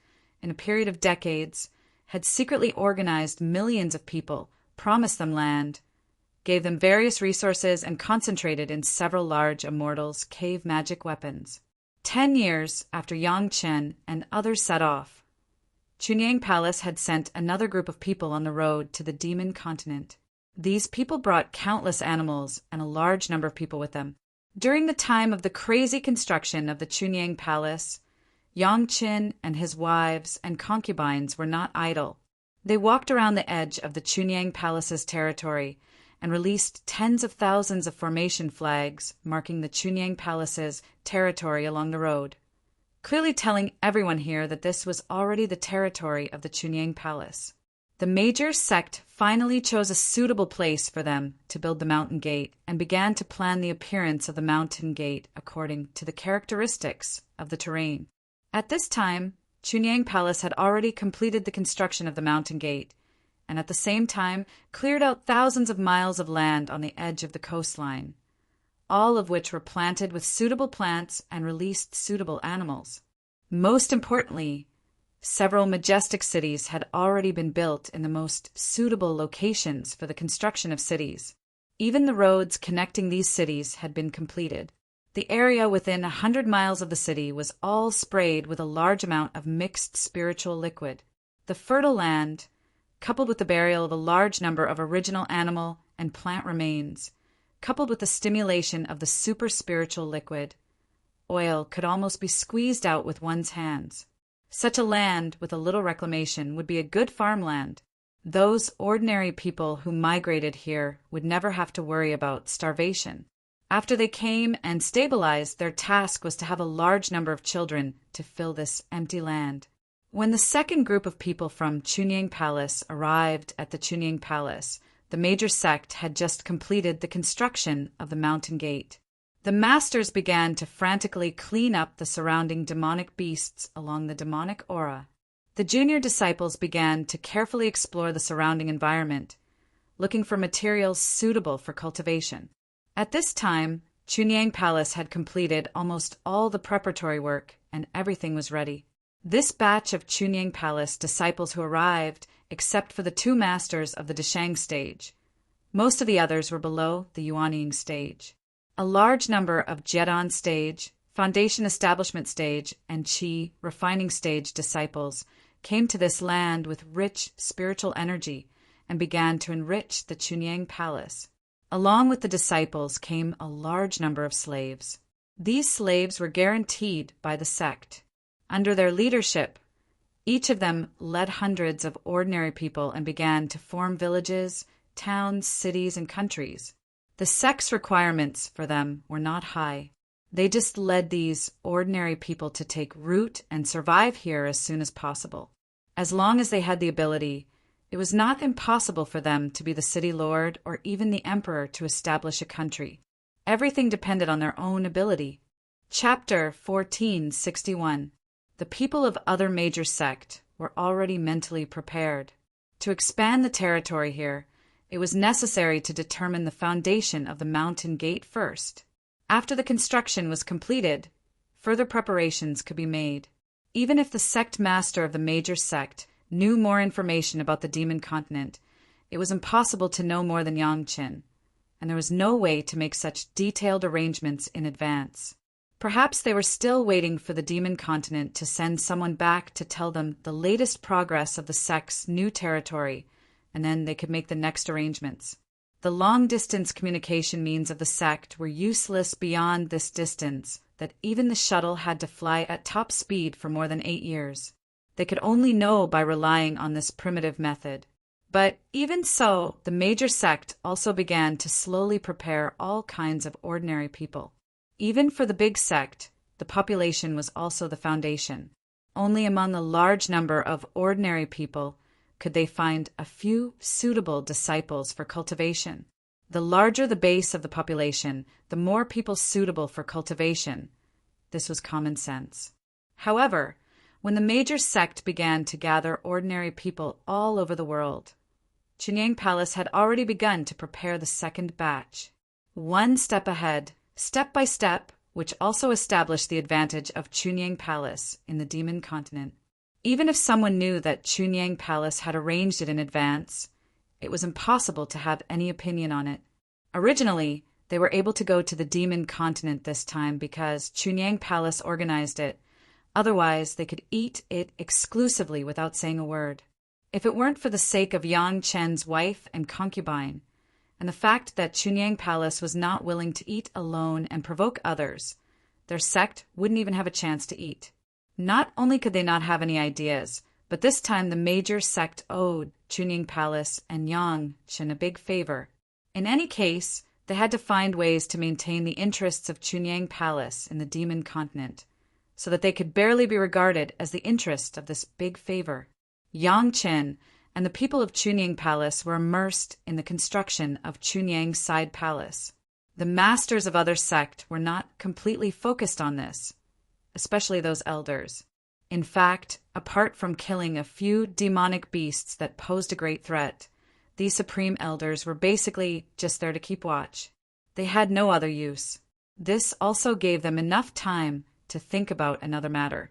in a period of decades, had secretly organized millions of people, promised them land, gave them various resources, and concentrated in several large Immortal's cave magic weapons. 10 years after Yang Chen and others set off, Chunyang Palace had sent another group of people on the road to the demon continent. These people brought countless animals and a large number of people with them. During the time of the crazy construction of the Chunyang Palace, Yang Chen and his wives and concubines were not idle. They walked around the edge of the Chunyang Palace's territory and released tens of thousands of formation flags marking the Chunyang Palace's territory along the road, clearly telling everyone here that this was already the territory of the Chunyang Palace. The major sect finally chose a suitable place for them to build the mountain gate and began to plan the appearance of the mountain gate according to the characteristics of the terrain. At this time, Chunyang Palace had already completed the construction of the mountain gate, and at the same time cleared out thousands of miles of land on the edge of the coastline, all of which were planted with suitable plants and released suitable animals. Most importantly, several majestic cities had already been built in the most suitable locations for the construction of cities. Even the roads connecting these cities had been completed. The area within 100 miles of the city was all sprayed with a large amount of mixed spiritual liquid. The fertile land, coupled with the burial of a large number of original animal and plant remains, coupled with the stimulation of the super spiritual liquid, oil could almost be squeezed out with one's hands. Such a land with a little reclamation would be a good farmland. Those ordinary people who migrated here would never have to worry about starvation. After they came and stabilized, their task was to have a large number of children to fill this empty land. When the second group of people from Chunyang Palace arrived at the Chunyang Palace, the major sect had just completed the construction of the mountain gate. The masters began to frantically clean up the surrounding demonic beasts along the demonic aura. The junior disciples began to carefully explore the surrounding environment, looking for materials suitable for cultivation. At this time, Chunyang Palace had completed almost all the preparatory work and everything was ready. This batch of Chunyang Palace disciples who arrived, except for the 2 masters of the Deshang stage. Most of the others were below the Yuanying stage. A large number of Jedan stage, Foundation Establishment stage, and Qi Refining stage disciples came to this land with rich spiritual energy and began to enrich the Chunyang Palace. Along with the disciples came a large number of slaves. These slaves were guaranteed by the sect. Under their leadership, each of them led hundreds of ordinary people and began to form villages, towns, cities, and countries. The sect's requirements for them were not high. They just led these ordinary people to take root and survive here as soon as possible. As long as they had the ability, it was not impossible for them to be the city lord or even the emperor to establish a country. Everything depended on their own ability. Chapter 1461. The people of other major sect were already mentally prepared. To expand the territory here, it was necessary to determine the foundation of the mountain gate first. After the construction was completed, further preparations could be made. Even if the sect master of the major sect knew more information about the demon continent, it was impossible to know more than Yang Chen, and there was no way to make such detailed arrangements in advance. Perhaps they were still waiting for the demon continent to send someone back to tell them the latest progress of the sect's new territory, and then they could make the next arrangements. The long-distance communication means of the sect were useless beyond this distance, that even the shuttle had to fly at top speed for more than 8 years. They could only know by relying on this primitive method. But even so, the major sect also began to slowly prepare all kinds of ordinary people. Even for the big sect, the population was also the foundation. Only among the large number of ordinary people could they find a few suitable disciples for cultivation. The larger the base of the population, the more people suitable for cultivation. This was common sense. However, when the major sect began to gather ordinary people all over the world, Chunyang Palace had already begun to prepare the second batch. One step ahead, step by step, which also established the advantage of Chunyang Palace in the Demon Continent. Even if someone knew that Chunyang Palace had arranged it in advance, it was impossible to have any opinion on it. Originally, they were able to go to the Demon Continent this time because Chunyang Palace organized it. Otherwise, they could eat it exclusively without saying a word. If it weren't for the sake of Yang Chen's wife and concubine, and the fact that Chunyang Palace was not willing to eat alone and provoke others, their sect wouldn't even have a chance to eat. Not only could they not have any ideas, but this time the major sect owed Chunyang Palace and Yang Chen a big favor. In any case, they had to find ways to maintain the interests of Chunyang Palace in the Demon Continent, so that they could barely be regarded as the interest of this big favor. Yang Chen and the people of Chunyang Palace were immersed in the construction of Chunyang's side palace. The masters of other sect were not completely focused on this, especially those elders. In fact, apart from killing a few demonic beasts that posed a great threat, these supreme elders were basically just there to keep watch. They had no other use. This also gave them enough time to think about another matter.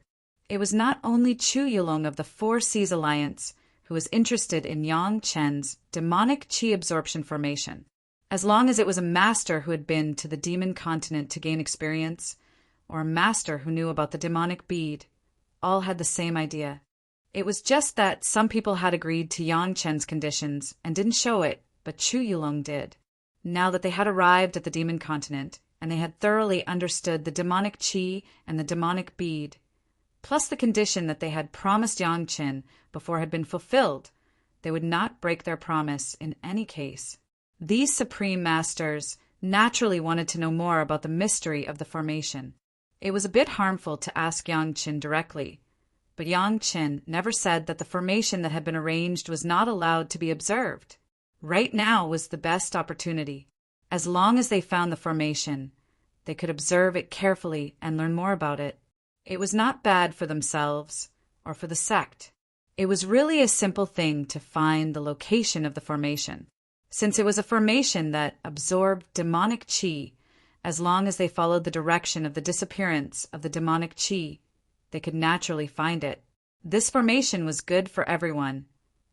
It was not only Chu Yulong of the Four Seas Alliance who was interested in Yang Chen's demonic qi absorption formation. As long as it was a master who had been to the Demon Continent to gain experience, or a master who knew about the demonic bead, all had the same idea. It was just that some people had agreed to Yang Chen's conditions and didn't show it, but Chu Yulong did. Now that they had arrived at the Demon Continent, and they had thoroughly understood the demonic qi and the demonic bead, plus the condition that they had promised Yang Chen before had been fulfilled, they would not break their promise in any case. These supreme masters naturally wanted to know more about the mystery of the formation. It was a bit harmful to ask Yang Chen directly, but Yang Chen never said that the formation that had been arranged was not allowed to be observed. Right now was the best opportunity. As long as they found the formation, they could observe it carefully and learn more about it. It was not bad for themselves or for the sect. It was really a simple thing to find the location of the formation. Since it was a formation that absorbed demonic qi, as long as they followed the direction of the disappearance of the demonic qi, they could naturally find it. This formation was good for everyone,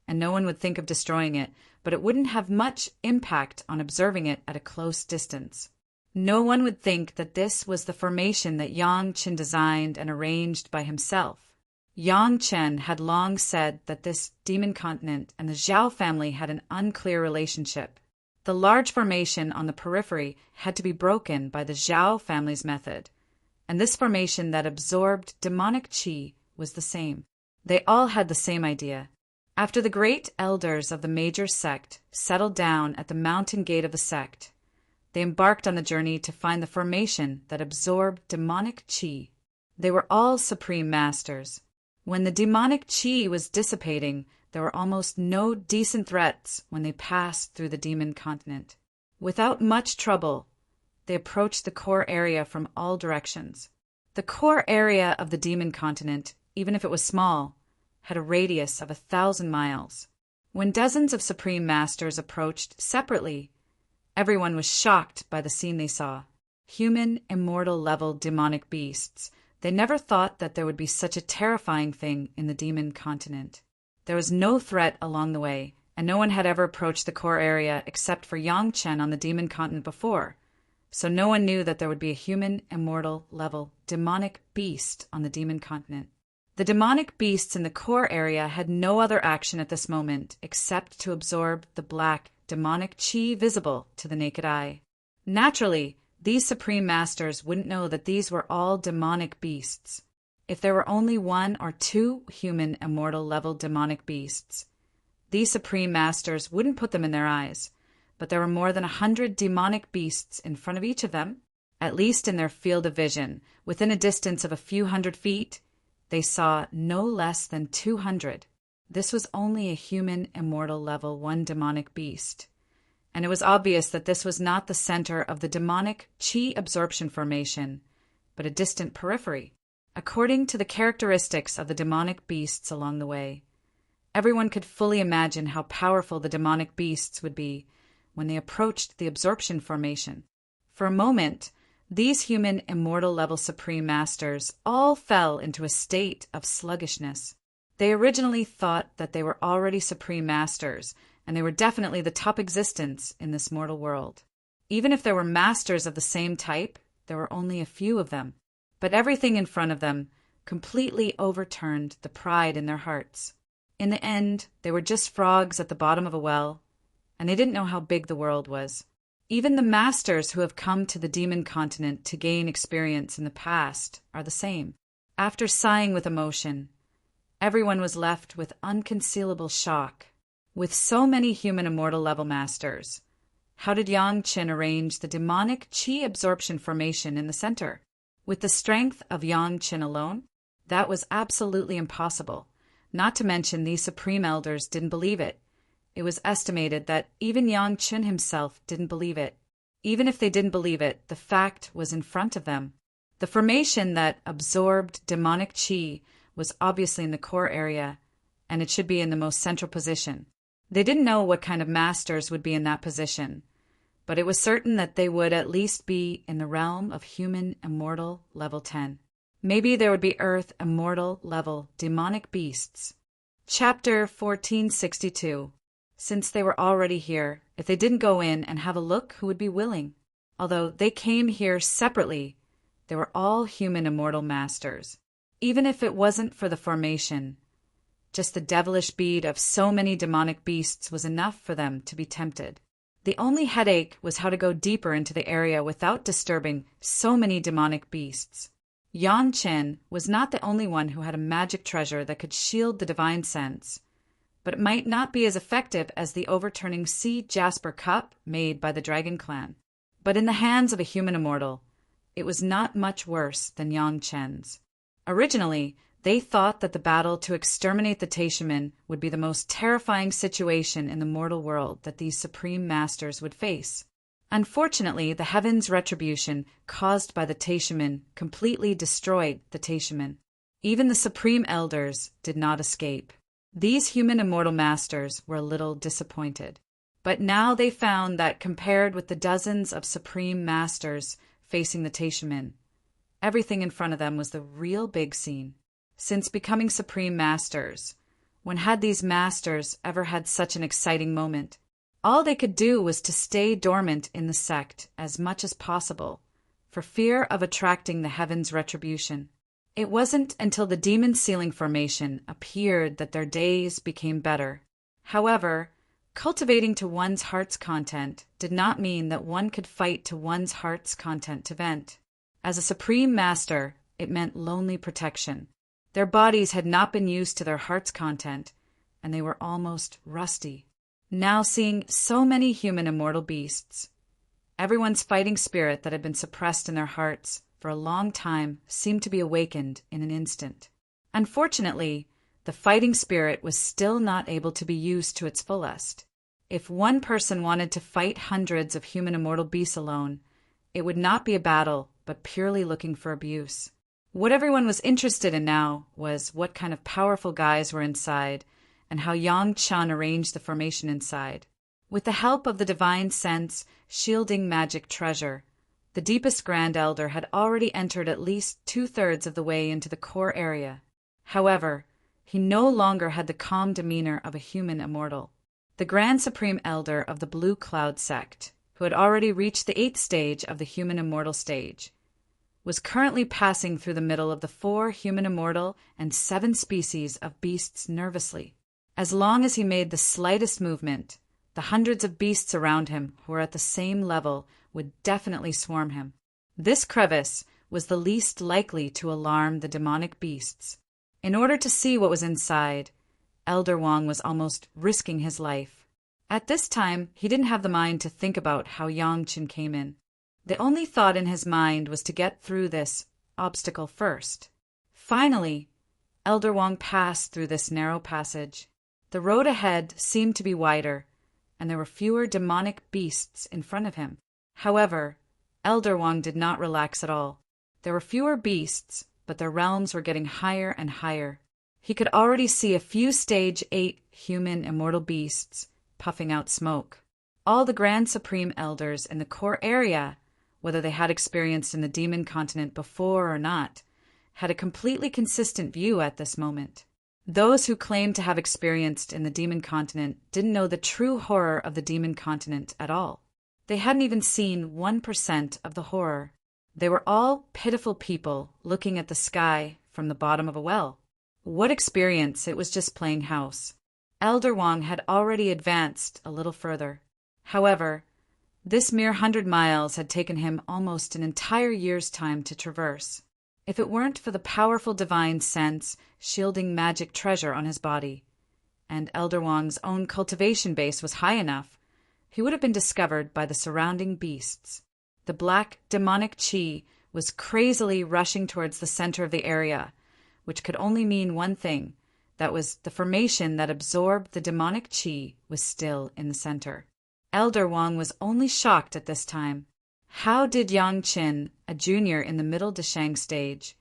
and no one would think of destroying it, but it wouldn't have much impact on observing it at a close distance. No one would think that this was the formation that Yang Chen designed and arranged by himself. Yang Chen had long said that this Demon Continent and the Zhao family had an unclear relationship. The large formation on the periphery had to be broken by the Zhao family's method, and this formation that absorbed demonic qi was the same. They all had the same idea. After the great elders of the major sect settled down at the mountain gate of the sect, they embarked on the journey to find the formation that absorbed demonic qi. They were all supreme masters. When the demonic qi was dissipating, there were almost no decent threats when they passed through the Demon Continent. Without much trouble, they approached the core area from all directions. The core area of the Demon Continent, even if it was small, had a radius of 1,000 miles. When dozens of supreme masters approached separately, everyone was shocked by the scene they saw. Human, immortal-level demonic beasts. They never thought that there would be such a terrifying thing in the Demon Continent. There was no threat along the way, and no one had ever approached the core area except for Yang Chen on the Demon Continent before, so no one knew that there would be a human, immortal-level demonic beast on the Demon Continent. The demonic beasts in the core area had no other action at this moment except to absorb the black, demonic qi visible to the naked eye. Naturally, these supreme masters wouldn't know that these were all demonic beasts. If there were only one or two human immortal level demonic beasts, these supreme masters wouldn't put them in their eyes, but there were more than 100 demonic beasts in front of each of them, at least in their field of vision. Within a distance of a few hundred feet, they saw no less than 200. This was only a human immortal level 1 demonic beast, and it was obvious that this was not the center of the demonic chi absorption formation, but a distant periphery. According to the characteristics of the demonic beasts along the way, everyone could fully imagine how powerful the demonic beasts would be when they approached the absorption formation. For a moment, these human immortal level supreme masters all fell into a state of sluggishness. They originally thought that they were already supreme masters, and they were definitely the top existence in this mortal world. Even if there were masters of the same type, there were only a few of them. But everything in front of them completely overturned the pride in their hearts. In the end, they were just frogs at the bottom of a well, and they didn't know how big the world was. Even the masters who have come to the demon continent to gain experience in the past are the same. After sighing with emotion, everyone was left with unconcealable shock. With so many human immortal level masters, how did Yang Qin arrange the demonic chi absorption formation in the center? With the strength of Yang Qin alone? That was absolutely impossible. Not to mention these supreme elders didn't believe it. It was estimated that even Yang Qin himself didn't believe it. Even if they didn't believe it, the fact was in front of them. The formation that absorbed demonic chi was obviously in the core area, and it should be in the most central position. They didn't know what kind of masters would be in that position, but it was certain that they would at least be in the realm of human immortal level 10. Maybe there would be earth immortal level demonic beasts. Chapter 1462. Since they were already here, if they didn't go in and have a look, who would be willing? Although they came here separately, they were all human immortal masters. Even if it wasn't for the formation, just the devilish bead of so many demonic beasts was enough for them to be tempted. The only headache was how to go deeper into the area without disturbing so many demonic beasts. Yang Qin was not the only one who had a magic treasure that could shield the divine sense, but it might not be as effective as the overturning sea jasper cup made by the Dragon Clan. But in the hands of a human immortal, it was not much worse than Yang Qin's. Originally, they thought that the battle to exterminate the Taishaman would be the most terrifying situation in the mortal world that these supreme masters would face. Unfortunately, the heaven's retribution caused by the Taishaman completely destroyed the Taishaman. Even the supreme elders did not escape. These human immortal masters were a little disappointed. But now they found that compared with the dozens of supreme masters facing the Taishaman, everything in front of them was the real big scene. Since becoming supreme masters, when had these masters ever had such an exciting moment? All they could do was to stay dormant in the sect as much as possible, for fear of attracting the heaven's retribution. It wasn't until the demon ceiling formation appeared that their days became better. However, cultivating to one's heart's content did not mean that one could fight to one's heart's content to vent. As a supreme master, it meant lonely protection. Their bodies had not been used to their heart's content, and they were almost rusty. Now seeing so many human immortal beasts, everyone's fighting spirit that had been suppressed in their hearts for a long time seemed to be awakened in an instant. Unfortunately, the fighting spirit was still not able to be used to its fullest. If one person wanted to fight hundreds of human immortal beasts alone, it would not be a battle, but purely looking for abuse. What everyone was interested in now was what kind of powerful guys were inside and how Yang Qin arranged the formation inside. With the help of the divine sense shielding magic treasure, the deepest Grand Elder had already entered at least 2/3 of the way into the core area. However, he no longer had the calm demeanor of a human immortal. The Grand Supreme Elder of the Blue Cloud sect, who had already reached the 8th stage of the human immortal stage, was currently passing through the middle of the 4 human immortal and 7 species of beasts nervously. As long as he made the slightest movement, the hundreds of beasts around him who were at the same level would definitely swarm him. This crevice was the least likely to alarm the demonic beasts. In order to see what was inside, Elder Wang was almost risking his life. At this time, he didn't have the mind to think about how Yang Qin came in. The only thought in his mind was to get through this obstacle first. Finally, Elder Wang passed through this narrow passage. The road ahead seemed to be wider, and there were fewer demonic beasts in front of him. However, Elder Wong did not relax at all. There were fewer beasts, but their realms were getting higher and higher. He could already see a few Stage 8 human immortal beasts puffing out smoke. All the Grand Supreme Elders in the core area, whether they had experienced in the demon continent before or not, had a completely consistent view at this moment. Those who claimed to have experienced in the demon continent didn't know the true horror of the demon continent at all. They hadn't even seen 1% of the horror. They were all pitiful people looking at the sky from the bottom of a well. What experience, it was just playing house. Elder Wong had already advanced a little further. However, this mere 100 miles had taken him almost an entire year's time to traverse. If it weren't for the powerful divine sense shielding magic treasure on his body, and Elder Wong's own cultivation base was high enough, he would have been discovered by the surrounding beasts. The black demonic chi was crazily rushing towards the center of the area, which could only mean one thing. That was the formation that absorbed the demonic chi was still in the center. Elder Wong was only shocked at this time. How did Yang Qin, a junior in the middle Deshang stage,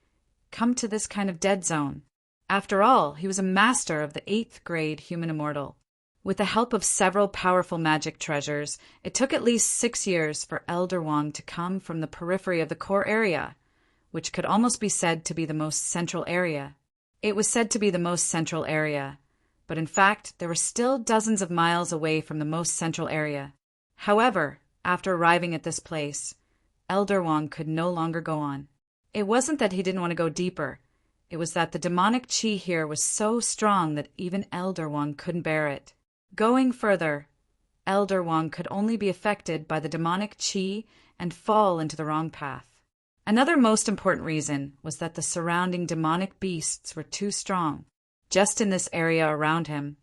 come to this kind of dead zone? After all, he was a master of the 8th grade human immortal. With the help of several powerful magic treasures, it took at least 6 years for Elder Wong to come from the periphery of the core area, which could almost be said to be the most central area. It was said to be the most central area, but in fact there were still dozens of miles away from the most central area. However, after arriving at this place, Elder Wong could no longer go on. It wasn't that he didn't want to go deeper. It was that the demonic chi here was so strong that even Elder Wong couldn't bear it. Going further, Elder Wong could only be affected by the demonic chi and fall into the wrong path. Another most important reason was that the surrounding demonic beasts were too strong. Just in this area around him,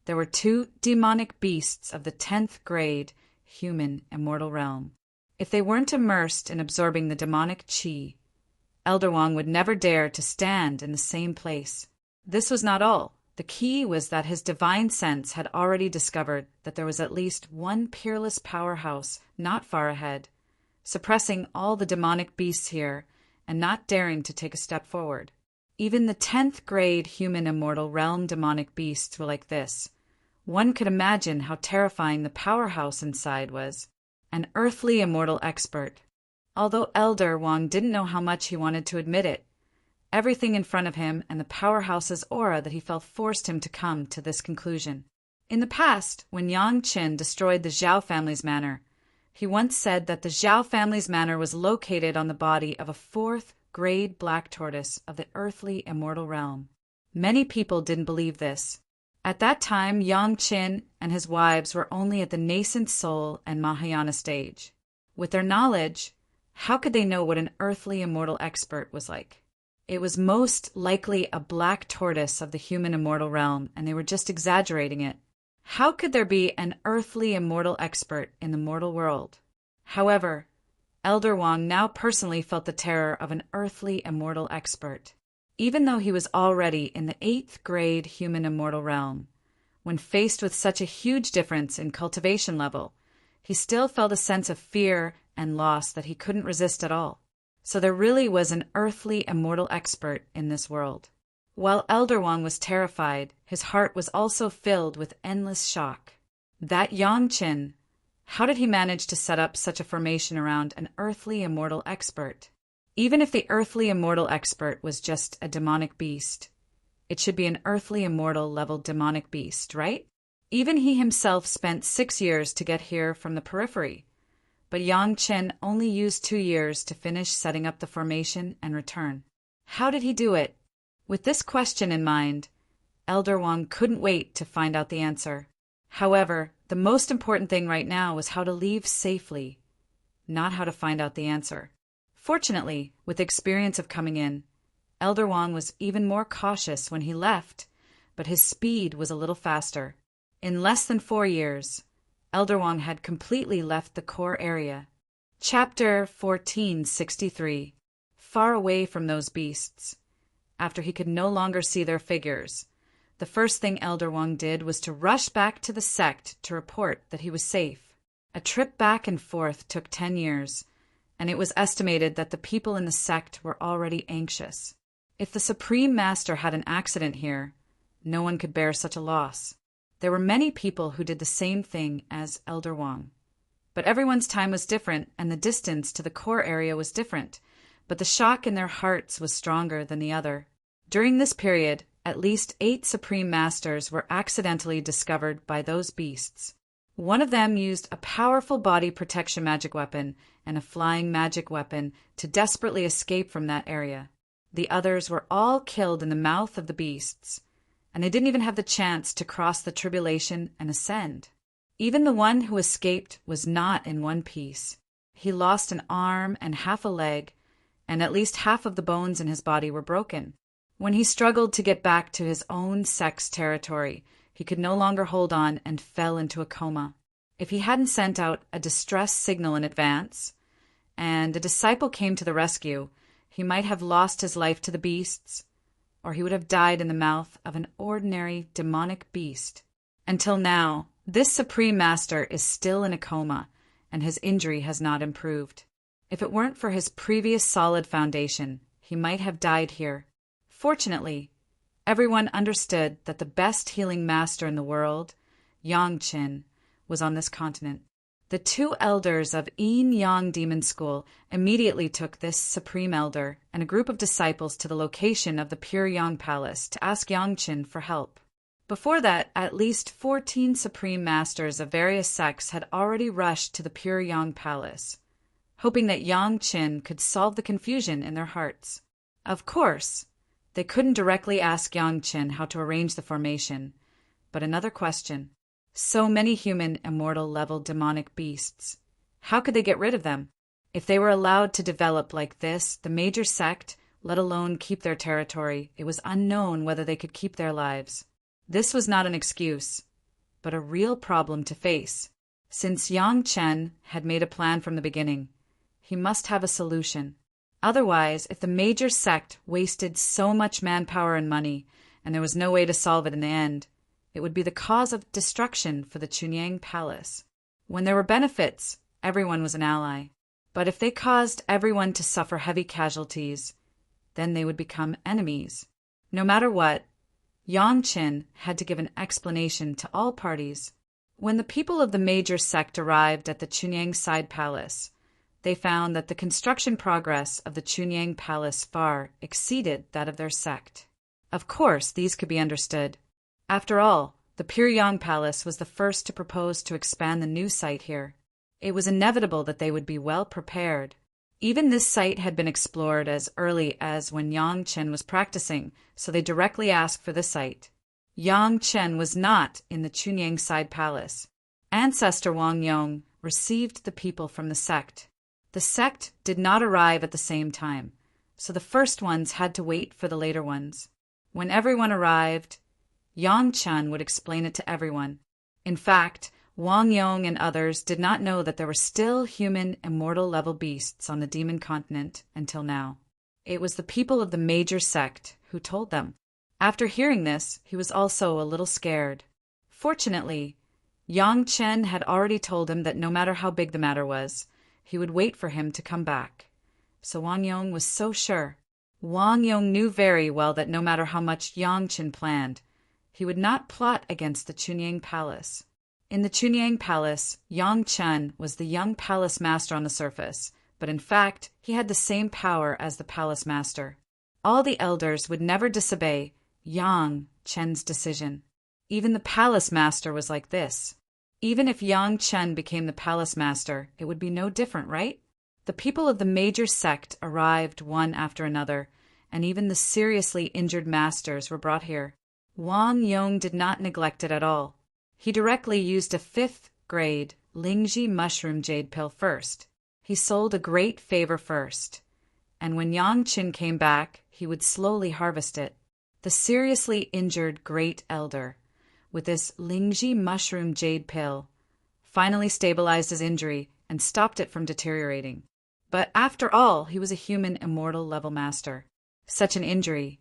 there were 2 demonic beasts of the 10th grade human immortal realm. If they weren't immersed in absorbing the demonic chi, Elder Wong would never dare to stand in the same place. This was not all. The key was that his divine sense had already discovered that there was at least one peerless powerhouse not far ahead, suppressing all the demonic beasts here and not daring to take a step forward. Even the 10th grade human immortal realm demonic beasts were like this. One could imagine how terrifying the powerhouse inside was. An earthly immortal expert. Although Elder Wong didn't know how much he wanted to admit it, everything in front of him and the powerhouse's aura that he felt forced him to come to this conclusion. In the past, when Yang Qin destroyed the Zhao family's manor, he once said that the Zhao family's manor was located on the body of a 4th grade black tortoise of the earthly immortal realm. Many people didn't believe this. At that time, Yang Qin and his wives were only at the nascent soul and Mahayana stage. With their knowledge, how could they know what an earthly immortal expert was like? It was most likely a black tortoise of the human immortal realm, and they were just exaggerating it. How could there be an earthly immortal expert in the mortal world? However, Elder Wong now personally felt the terror of an earthly immortal expert. Even though he was already in the 8th grade human immortal realm, when faced with such a huge difference in cultivation level, he still felt a sense of fear and loss that he couldn't resist at all. So there really was an earthly immortal expert in this world. While Elder Wong was terrified, his heart was also filled with endless shock. That Yang Qin, how did he manage to set up such a formation around an earthly immortal expert? Even if the earthly immortal expert was just a demonic beast, it should be an earthly immortal level demonic beast, right? Even he himself spent 6 years to get here from the periphery, but Yang Qin only used 2 years to finish setting up the formation and return. How did he do it? With this question in mind, Elder Wong couldn't wait to find out the answer. However, the most important thing right now was how to leave safely, not how to find out the answer. Fortunately, with the experience of coming in, Elder Wong was even more cautious when he left, but his speed was a little faster. In less than 4 years, Elder Wong had completely left the core area. Chapter 1463. Far away from those beasts. After he could no longer see their figures, The first thing Elder Wang did was to rush back to the sect to report that he was safe. A trip back and forth took 10 years, and it was estimated that the people in the sect were already anxious. If the Supreme Master had an accident here, no one could bear such a loss. There were many people who did the same thing as Elder Wang. But everyone's time was different, and the distance to the core area was different, but the shock in their hearts was stronger than the other. During this period, at least 8 Supreme Masters were accidentally discovered by those beasts. One of them used a powerful body protection magic weapon and a flying magic weapon to desperately escape from that area. The others were all killed in the mouth of the beasts, and they didn't even have the chance to cross the tribulation and ascend. Even the one who escaped was not in one piece. He lost an arm and half a leg, and at least half of the bones in his body were broken. When he struggled to get back to his own sect's territory, he could no longer hold on and fell into a coma. If he hadn't sent out a distress signal in advance, and a disciple came to the rescue, he might have lost his life to the beasts, or he would have died in the mouth of an ordinary demonic beast. Until now, this Supreme Master is still in a coma, and his injury has not improved. If it weren't for his previous solid foundation, he might have died here. Fortunately, everyone understood that the best healing master in the world, Yang Qin, was on this continent. The 2 elders of Yin Yang Demon School immediately took this Supreme Elder and a group of disciples to the location of the Pure Yang Palace to ask Yang Qin for help. Before that, at least 14 Supreme Masters of various sects had already rushed to the Pure Yang Palace, hoping that Yang Qin could solve the confusion in their hearts. Of course, they couldn't directly ask Yang Qin how to arrange the formation, but another question. So many human immortal-level demonic beasts. How could they get rid of them? If they were allowed to develop like this, the major sect, let alone keep their territory, it was unknown whether they could keep their lives. This was not an excuse, but a real problem to face. Since Yang Qin had made a plan from the beginning, he must have a solution. Otherwise, if the major sect wasted so much manpower and money, and there was no way to solve it in the end, it would be the cause of destruction for the Chunyang Palace. When there were benefits, everyone was an ally. But if they caused everyone to suffer heavy casualties, then they would become enemies. No matter what, Yang Qin had to give an explanation to all parties. When the people of the major sect arrived at the Chunyang Side Palace, they found that the construction progress of the Chunyang Palace far exceeded that of their sect. Of course, these could be understood. After all, the Pure Yang Palace was the first to propose to expand the new site here. It was inevitable that they would be well prepared. Even this site had been explored as early as when Yang Qin was practicing, so they directly asked for the site. Yang Qin was not in the Chunyang Side Palace. Ancestor Wang Yong received the people from the sect. The sect did not arrive at the same time, so the first ones had to wait for the later ones. When everyone arrived, Yang Qin would explain it to everyone. In fact, Wang Yong and others did not know that there were still human immortal-level beasts on the demon continent until now. It was the people of the major sect who told them. After hearing this, he was also a little scared. Fortunately, Yang Qin had already told him that no matter how big the matter was, he would wait for him to come back. So Wang Yong was so sure. Wang Yong knew very well that no matter how much Yang Qin planned, he would not plot against the Chunyang Palace. In the Chunyang Palace, Yang Qin was the young palace master on the surface, but in fact, he had the same power as the palace master. All the elders would never disobey Yang Qin's decision. Even the palace master was like this. Even if Yang Qin became the palace master, it would be no different, right? The people of the major sect arrived one after another, and even the seriously injured masters were brought here. Wang Yong did not neglect it at all. He directly used a 5th-grade Lingji mushroom jade pill first. He sold a great favor first, and when Yang Qin came back, he would slowly harvest it. The seriously injured great elder, with this Lingji mushroom jade pill, finally stabilized his injury and stopped it from deteriorating. But after all, he was a human immortal level master. Such an injury,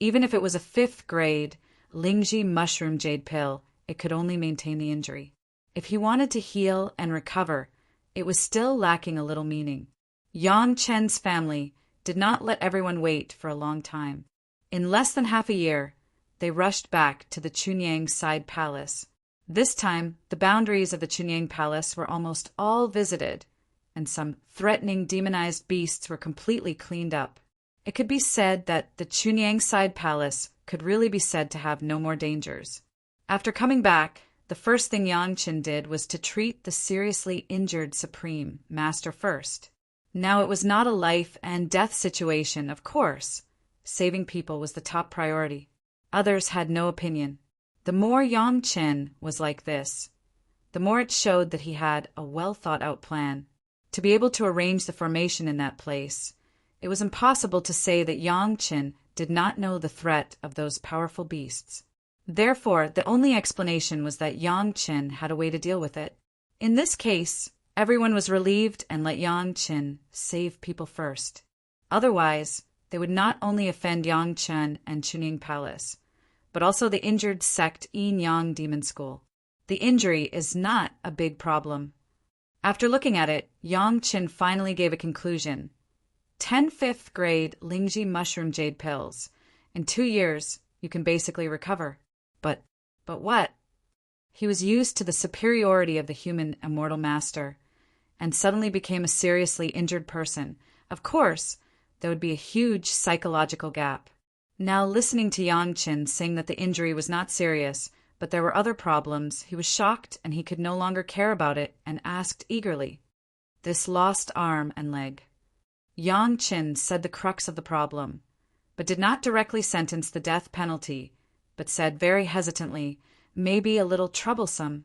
even if it was a 5th-grade Lingji mushroom jade pill, it could only maintain the injury. If he wanted to heal and recover, it was still lacking a little meaning. Yang Chen's family did not let everyone wait for a long time. In less than half a year, they rushed back to the Chunyang side palace. This time, the boundaries of the Chunyang palace were almost all visited, and some threatening demonized beasts were completely cleaned up. It could be said that the Chunyang side palace could really be said to have no more dangers. After coming back, the first thing Yang Chen did was to treat the seriously injured Supreme Master first. Now it was not a life and death situation, of course. Saving people was the top priority. Others had no opinion. The more Yang Chen was like this, the more it showed that he had a well-thought-out plan. To be able to arrange the formation in that place, it was impossible to say that Yang Chen did not know the threat of those powerful beasts. Therefore, the only explanation was that Yang Chen had a way to deal with it. In this case, everyone was relieved and let Yang Chen save people first. Otherwise, they would not only offend Yang Chen and Chunying Palace, but also the injured sect Yin Yang Demon School. The injury is not a big problem. After looking at it, Yang Chen finally gave a conclusion. 10 5th grade Lingji mushroom jade pills. In 2 years, you can basically recover. But what? He was used to the superiority of the human immortal master, and suddenly became a seriously injured person. Of course, there would be a huge psychological gap. Now, listening to Yang Chen saying that the injury was not serious, but there were other problems, he was shocked and he could no longer care about it and asked eagerly, "This lost arm and leg." Yang Chen said the crux of the problem, but did not directly sentence the death penalty, but said very hesitantly, maybe a little troublesome.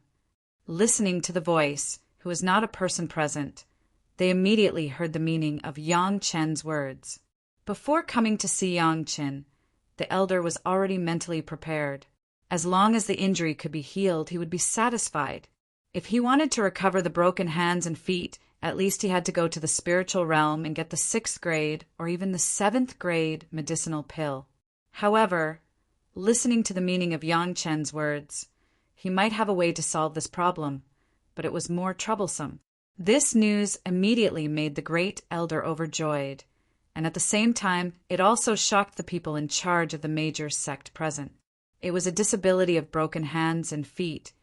Listening to the voice, who was not a person present, they immediately heard the meaning of Yang Chen's words. Before coming to see Yang Chen, the elder was already mentally prepared. As long as the injury could be healed, he would be satisfied. If he wanted to recover the broken hands and feet, at least he had to go to the spiritual realm and get the 6th grade or even the 7th grade medicinal pill. However, listening to the meaning of Yang Chen's words, he might have a way to solve this problem, but it was more troublesome. This news immediately made the great elder overjoyed, and at the same time, it also shocked the people in charge of the major sect present. It was a disability of broken hands and feet,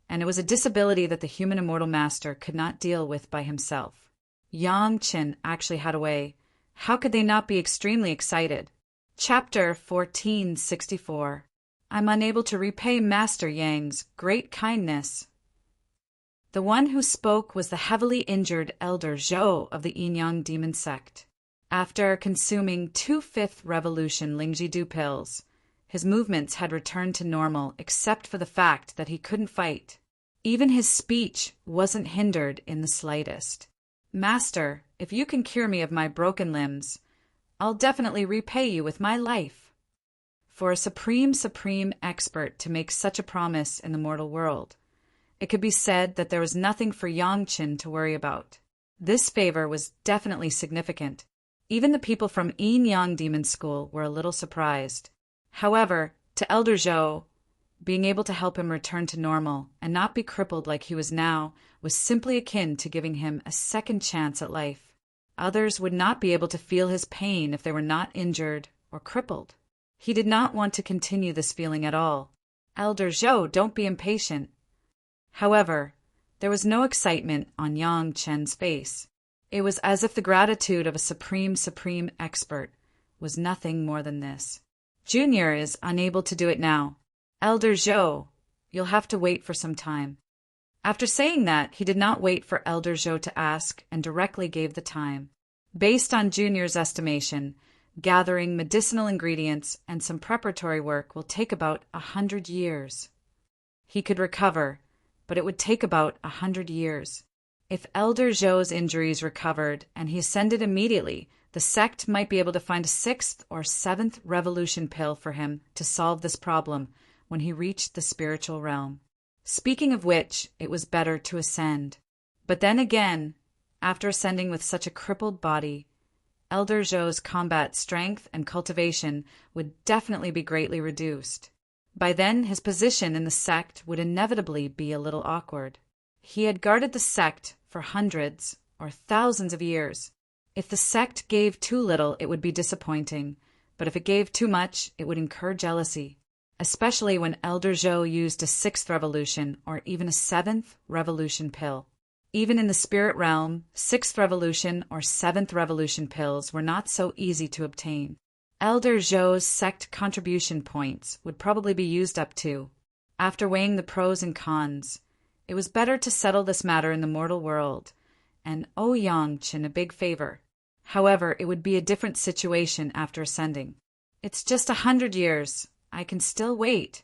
and it was a disability that the human immortal master could not deal with by himself. Yang Chen actually had a way. How could they not be extremely excited? Chapter 1464. I'm unable to repay Master Yang's great kindness. The one who spoke was the heavily injured elder Zhou of the Yin Yang demon sect. After consuming 2 5th revolution Lingji pills, his movements had returned to normal except for the fact that he couldn't fight. Even his speech wasn't hindered in the slightest. Master, if you can cure me of my broken limbs, I'll definitely repay you with my life. For a supreme expert to make such a promise in the mortal world, it could be said that there was nothing for Yang Chen to worry about. This favor was definitely significant. Even the people from Yin Yang Demon School were a little surprised. However, to Elder Zhou, being able to help him return to normal and not be crippled like he was now was simply akin to giving him a second chance at life. Others would not be able to feel his pain if they were not injured or crippled. He did not want to continue this feeling at all. Elder Zhou, don't be impatient. However, there was no excitement on Yang Chen's face. It was as if the gratitude of a supreme expert was nothing more than this. Junior is unable to do it now. Elder Zhou, you'll have to wait for some time. After saying that, he did not wait for Elder Zhou to ask and directly gave the time. Based on Junior's estimation, gathering medicinal ingredients and some preparatory work will take about 100 years. He could recover, but it would take about 100 years. If Elder Zhou's injuries recovered and he ascended immediately, the sect might be able to find a 6th or 7th revolution pill for him to solve this problem when he reached the spiritual realm. Speaking of which, it was better to ascend. But then again, after ascending with such a crippled body, Elder Zhou's combat strength and cultivation would definitely be greatly reduced. By then, his position in the sect would inevitably be a little awkward. He had guarded the sect for hundreds or thousands of years. If the sect gave too little, it would be disappointing, but if it gave too much, it would incur jealousy, especially when Elder Zhou used a 6th revolution or even a 7th revolution pill. Even in the spirit realm, 6th revolution or 7th revolution pills were not so easy to obtain. Elder Zhou's sect contribution points would probably be used up too. After weighing the pros and cons, it was better to settle this matter in the mortal world, and owe Yangchen a big favor. However, it would be a different situation after ascending. It's just 100 years. I can still wait.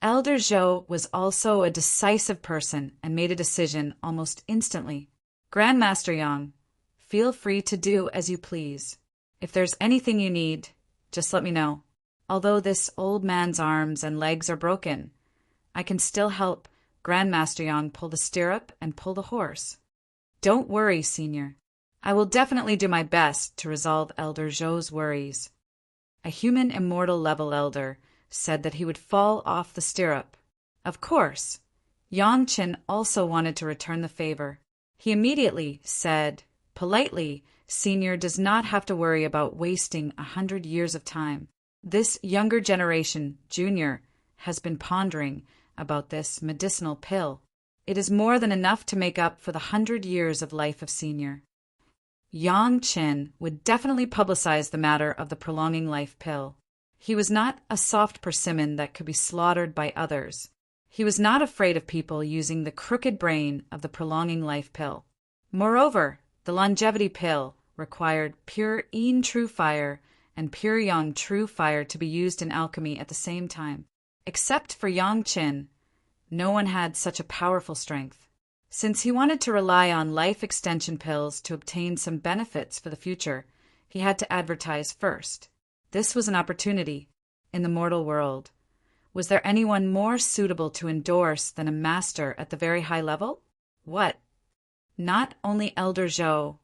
Elder Zhou was also a decisive person and made a decision almost instantly. Grandmaster Yang, feel free to do as you please. If there's anything you need, just let me know. Although this old man's arms and legs are broken, I can still help Grandmaster Yang pull the stirrup and pull the horse. Don't worry, Senior. I will definitely do my best to resolve Elder Zhou's worries. A human immortal level elder said that he would fall off the stirrup. Of course, Yangchen also wanted to return the favor. He immediately said, politely, Senior does not have to worry about wasting 100 years of time. This younger generation, Junior, has been pondering about this medicinal pill. It is more than enough to make up for the 100 years of life of Senior. Yangchen would definitely publicize the matter of the prolonging life pill. He was not a soft persimmon that could be slaughtered by others. He was not afraid of people using the crooked brain of the prolonging life pill. Moreover, the longevity pill required pure Yin true fire and pure Yang true fire to be used in alchemy at the same time. Except for Yangchen, no one had such a powerful strength. Since he wanted to rely on life extension pills to obtain some benefits for the future, he had to advertise first. This was an opportunity in the mortal world. Was there anyone more suitable to endorse than a master at the very high level? What? Not only Elder Zhou,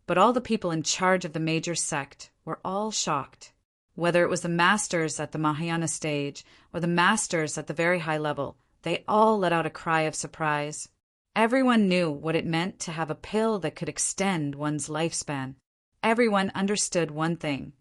but all the people in charge of the major sect were all shocked. Whether it was the masters at the Mahayana stage or the masters at the very high level, they all let out a cry of surprise. Everyone knew what it meant to have a pill that could extend one's lifespan. Everyone understood one thing,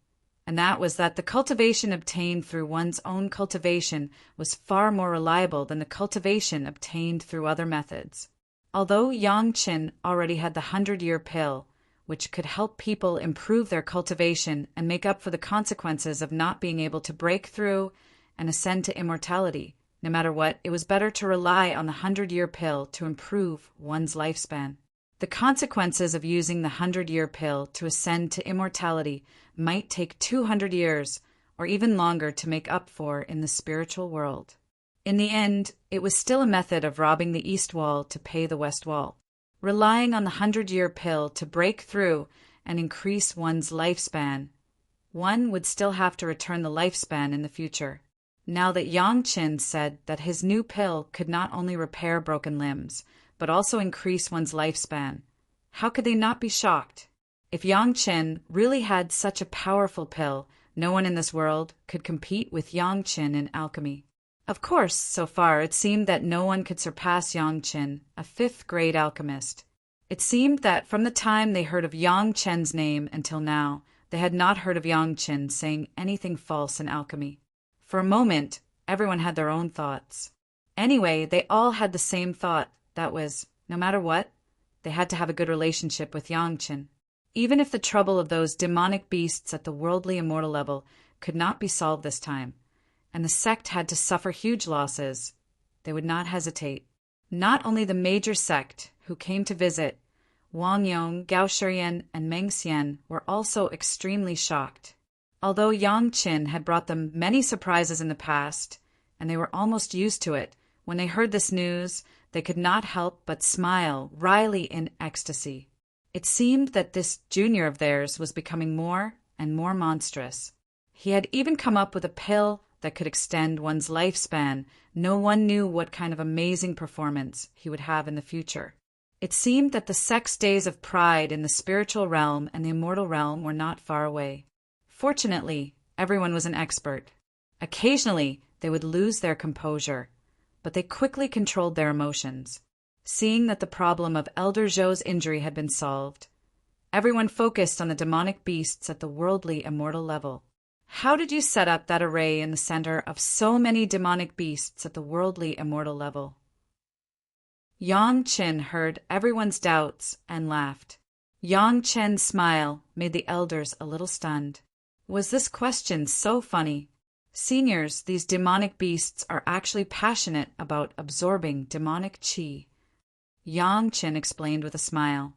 and that was that the cultivation obtained through one's own cultivation was far more reliable than the cultivation obtained through other methods. Although Yangchen already had the 100-year pill, which could help people improve their cultivation and make up for the consequences of not being able to break through and ascend to immortality, no matter what, it was better to rely on the 100-year pill to improve one's lifespan. The consequences of using the 100-year pill to ascend to immortality might take 200 years or even longer to make up for in the spiritual world. In the end, it was still a method of robbing the east wall to pay the west wall. Relying on the 100-year pill to break through and increase one's lifespan, one would still have to return the lifespan in the future. Now that Yangchen said that his new pill could not only repair broken limbs, but also increase one's lifespan, how could they not be shocked? If Yangchen really had such a powerful pill, no one in this world could compete with Yangchen in alchemy. Of course, so far it seemed that no one could surpass Yangchen, a 5th-grade alchemist. It seemed that from the time they heard of Yangchen's name until now, they had not heard of Yangchen saying anything false in alchemy. For a moment, everyone had their own thoughts. Anyway, they all had the same thought, that was, no matter what, they had to have a good relationship with Yangchen. Even if the trouble of those demonic beasts at the worldly immortal level could not be solved this time, and the sect had to suffer huge losses, they would not hesitate. Not only the major sect, who came to visit, Wang Yong, Gao Shiyan, and Meng Xian were also extremely shocked. Although Yangchen had brought them many surprises in the past, and they were almost used to it, when they heard this news, they could not help but smile wryly in ecstasy. It seemed that this junior of theirs was becoming more and more monstrous. He had even come up with a pill that could extend one's lifespan. No one knew what kind of amazing performance he would have in the future. It seemed that the sect's days of pride in the spiritual realm and the immortal realm were not far away. Fortunately, everyone was an expert. Occasionally, they would lose their composure, but they quickly controlled their emotions. Seeing that the problem of Elder Zhou's injury had been solved, everyone focused on the demonic beasts at the worldly immortal level. How did you set up that array in the center of so many demonic beasts at the worldly immortal level? Yang Qin heard everyone's doubts and laughed. Yang Chen's smile made the elders a little stunned. Was this question so funny? Seniors, these demonic beasts are actually passionate about absorbing demonic qi. Yang Qin explained with a smile.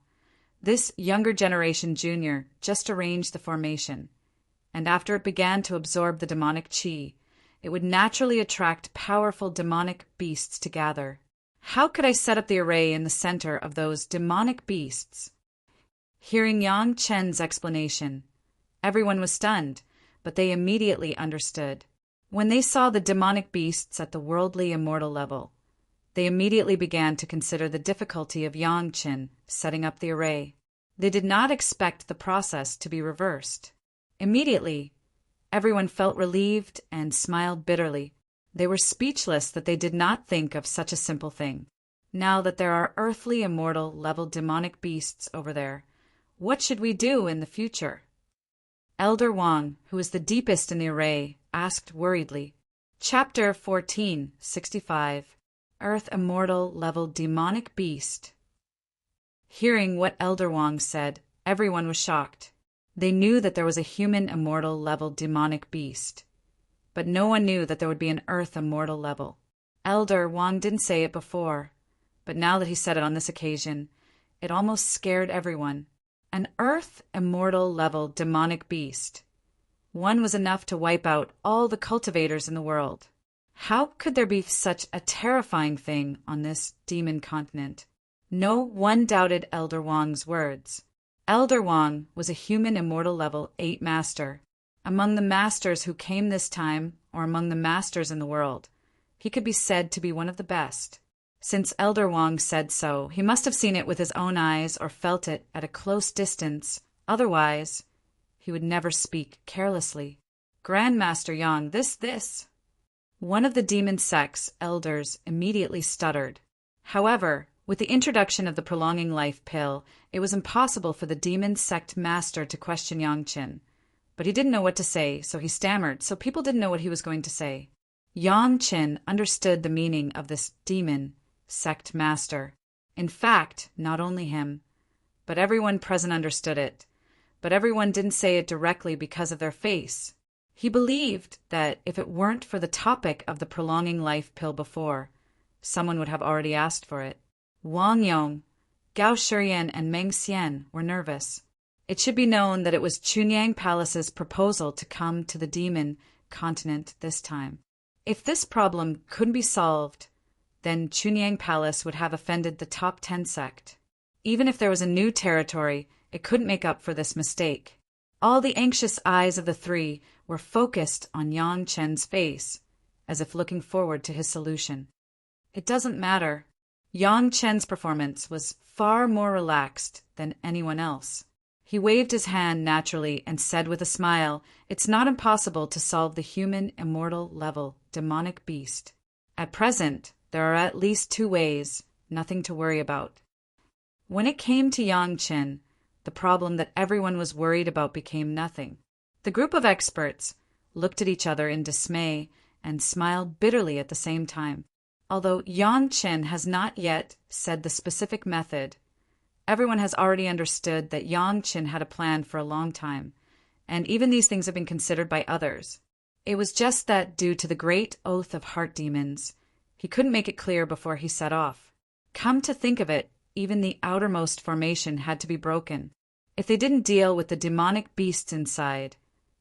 This younger generation junior just arranged the formation, and after it began to absorb the demonic qi, it would naturally attract powerful demonic beasts to gather. How could I set up the array in the center of those demonic beasts? Hearing Yang Chen's explanation, everyone was stunned, but they immediately understood. When they saw the demonic beasts at the worldly immortal level, they immediately began to consider the difficulty of Yang Chen setting up the array. They did not expect the process to be reversed. Immediately, everyone felt relieved and smiled bitterly. They were speechless that they did not think of such a simple thing. Now that there are earthly immortal level demonic beasts over there, what should we do in the future? Elder Wang, who was the deepest in the array, asked worriedly. Chapter 1465, Earth Immortal Level Demonic Beast. Hearing what Elder Wang said, everyone was shocked. They knew that there was a human immortal level demonic beast, but no one knew that there would be an Earth immortal level. Elder Wang didn't say it before, but now that he said it on this occasion, it almost scared everyone. An Earth immortal level demonic beast. One was enough to wipe out all the cultivators in the world. How could there be such a terrifying thing on this demon continent? No one doubted Elder Wang's words. Elder Wang was a human immortal level 8 master. Among the masters who came this time, or among the masters in the world, he could be said to be one of the best. Since Elder Wang said so, he must have seen it with his own eyes or felt it at a close distance. Otherwise, he would never speak carelessly. Grandmaster Yang, this. One of the demon sect's elders immediately stuttered. However, with the introduction of the prolonging life pill, it was impossible for the demon sect master to question Yang Qin. But he didn't know what to say, so he stammered, so people didn't know what he was going to say. Yang Qin understood the meaning of this demon sect master. In fact, not only him, but everyone present understood it. But everyone didn't say it directly because of their face. He believed that if it weren't for the topic of the prolonging life pill before, someone would have already asked for it. Wang Yong, Gao Shiyan, and Meng Xian were nervous. It should be known that it was Chunyang Palace's proposal to come to the demon continent this time. If this problem couldn't be solved, then Chunyang Palace would have offended the top 10 sect. Even if there was a new territory, it couldn't make up for this mistake. All the anxious eyes of the three were focused on Yang Chen's face, as if looking forward to his solution. It doesn't matter. Yang Chen's performance was far more relaxed than anyone else. He waved his hand naturally and said with a smile, "It's not impossible to solve the human immortal level demonic beast. At present, there are at least 2 ways, nothing to worry about." When it came to Yang Chen, the problem that everyone was worried about became nothing. The group of experts looked at each other in dismay and smiled bitterly at the same time. Although Yang Chen has not yet said the specific method, everyone has already understood that Yang Chen had a plan for a long time, and even these things have been considered by others. It was just that due to the great oath of heart demons, he couldn't make it clear before he set off. Come to think of it, even the outermost formation had to be broken. If they didn't deal with the demonic beasts inside,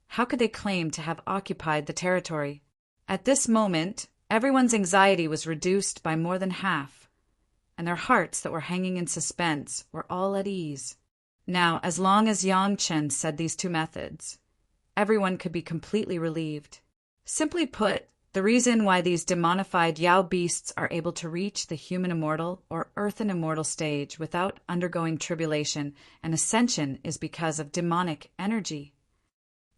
how could they claim to have occupied the territory? At this moment, everyone's anxiety was reduced by more than half, and their hearts that were hanging in suspense were all at ease. Now, as long as Yang Chen said these 2 methods, everyone could be completely relieved. Simply put, the reason why these demonified Yao beasts are able to reach the human immortal or earthen immortal stage without undergoing tribulation and ascension is because of demonic energy.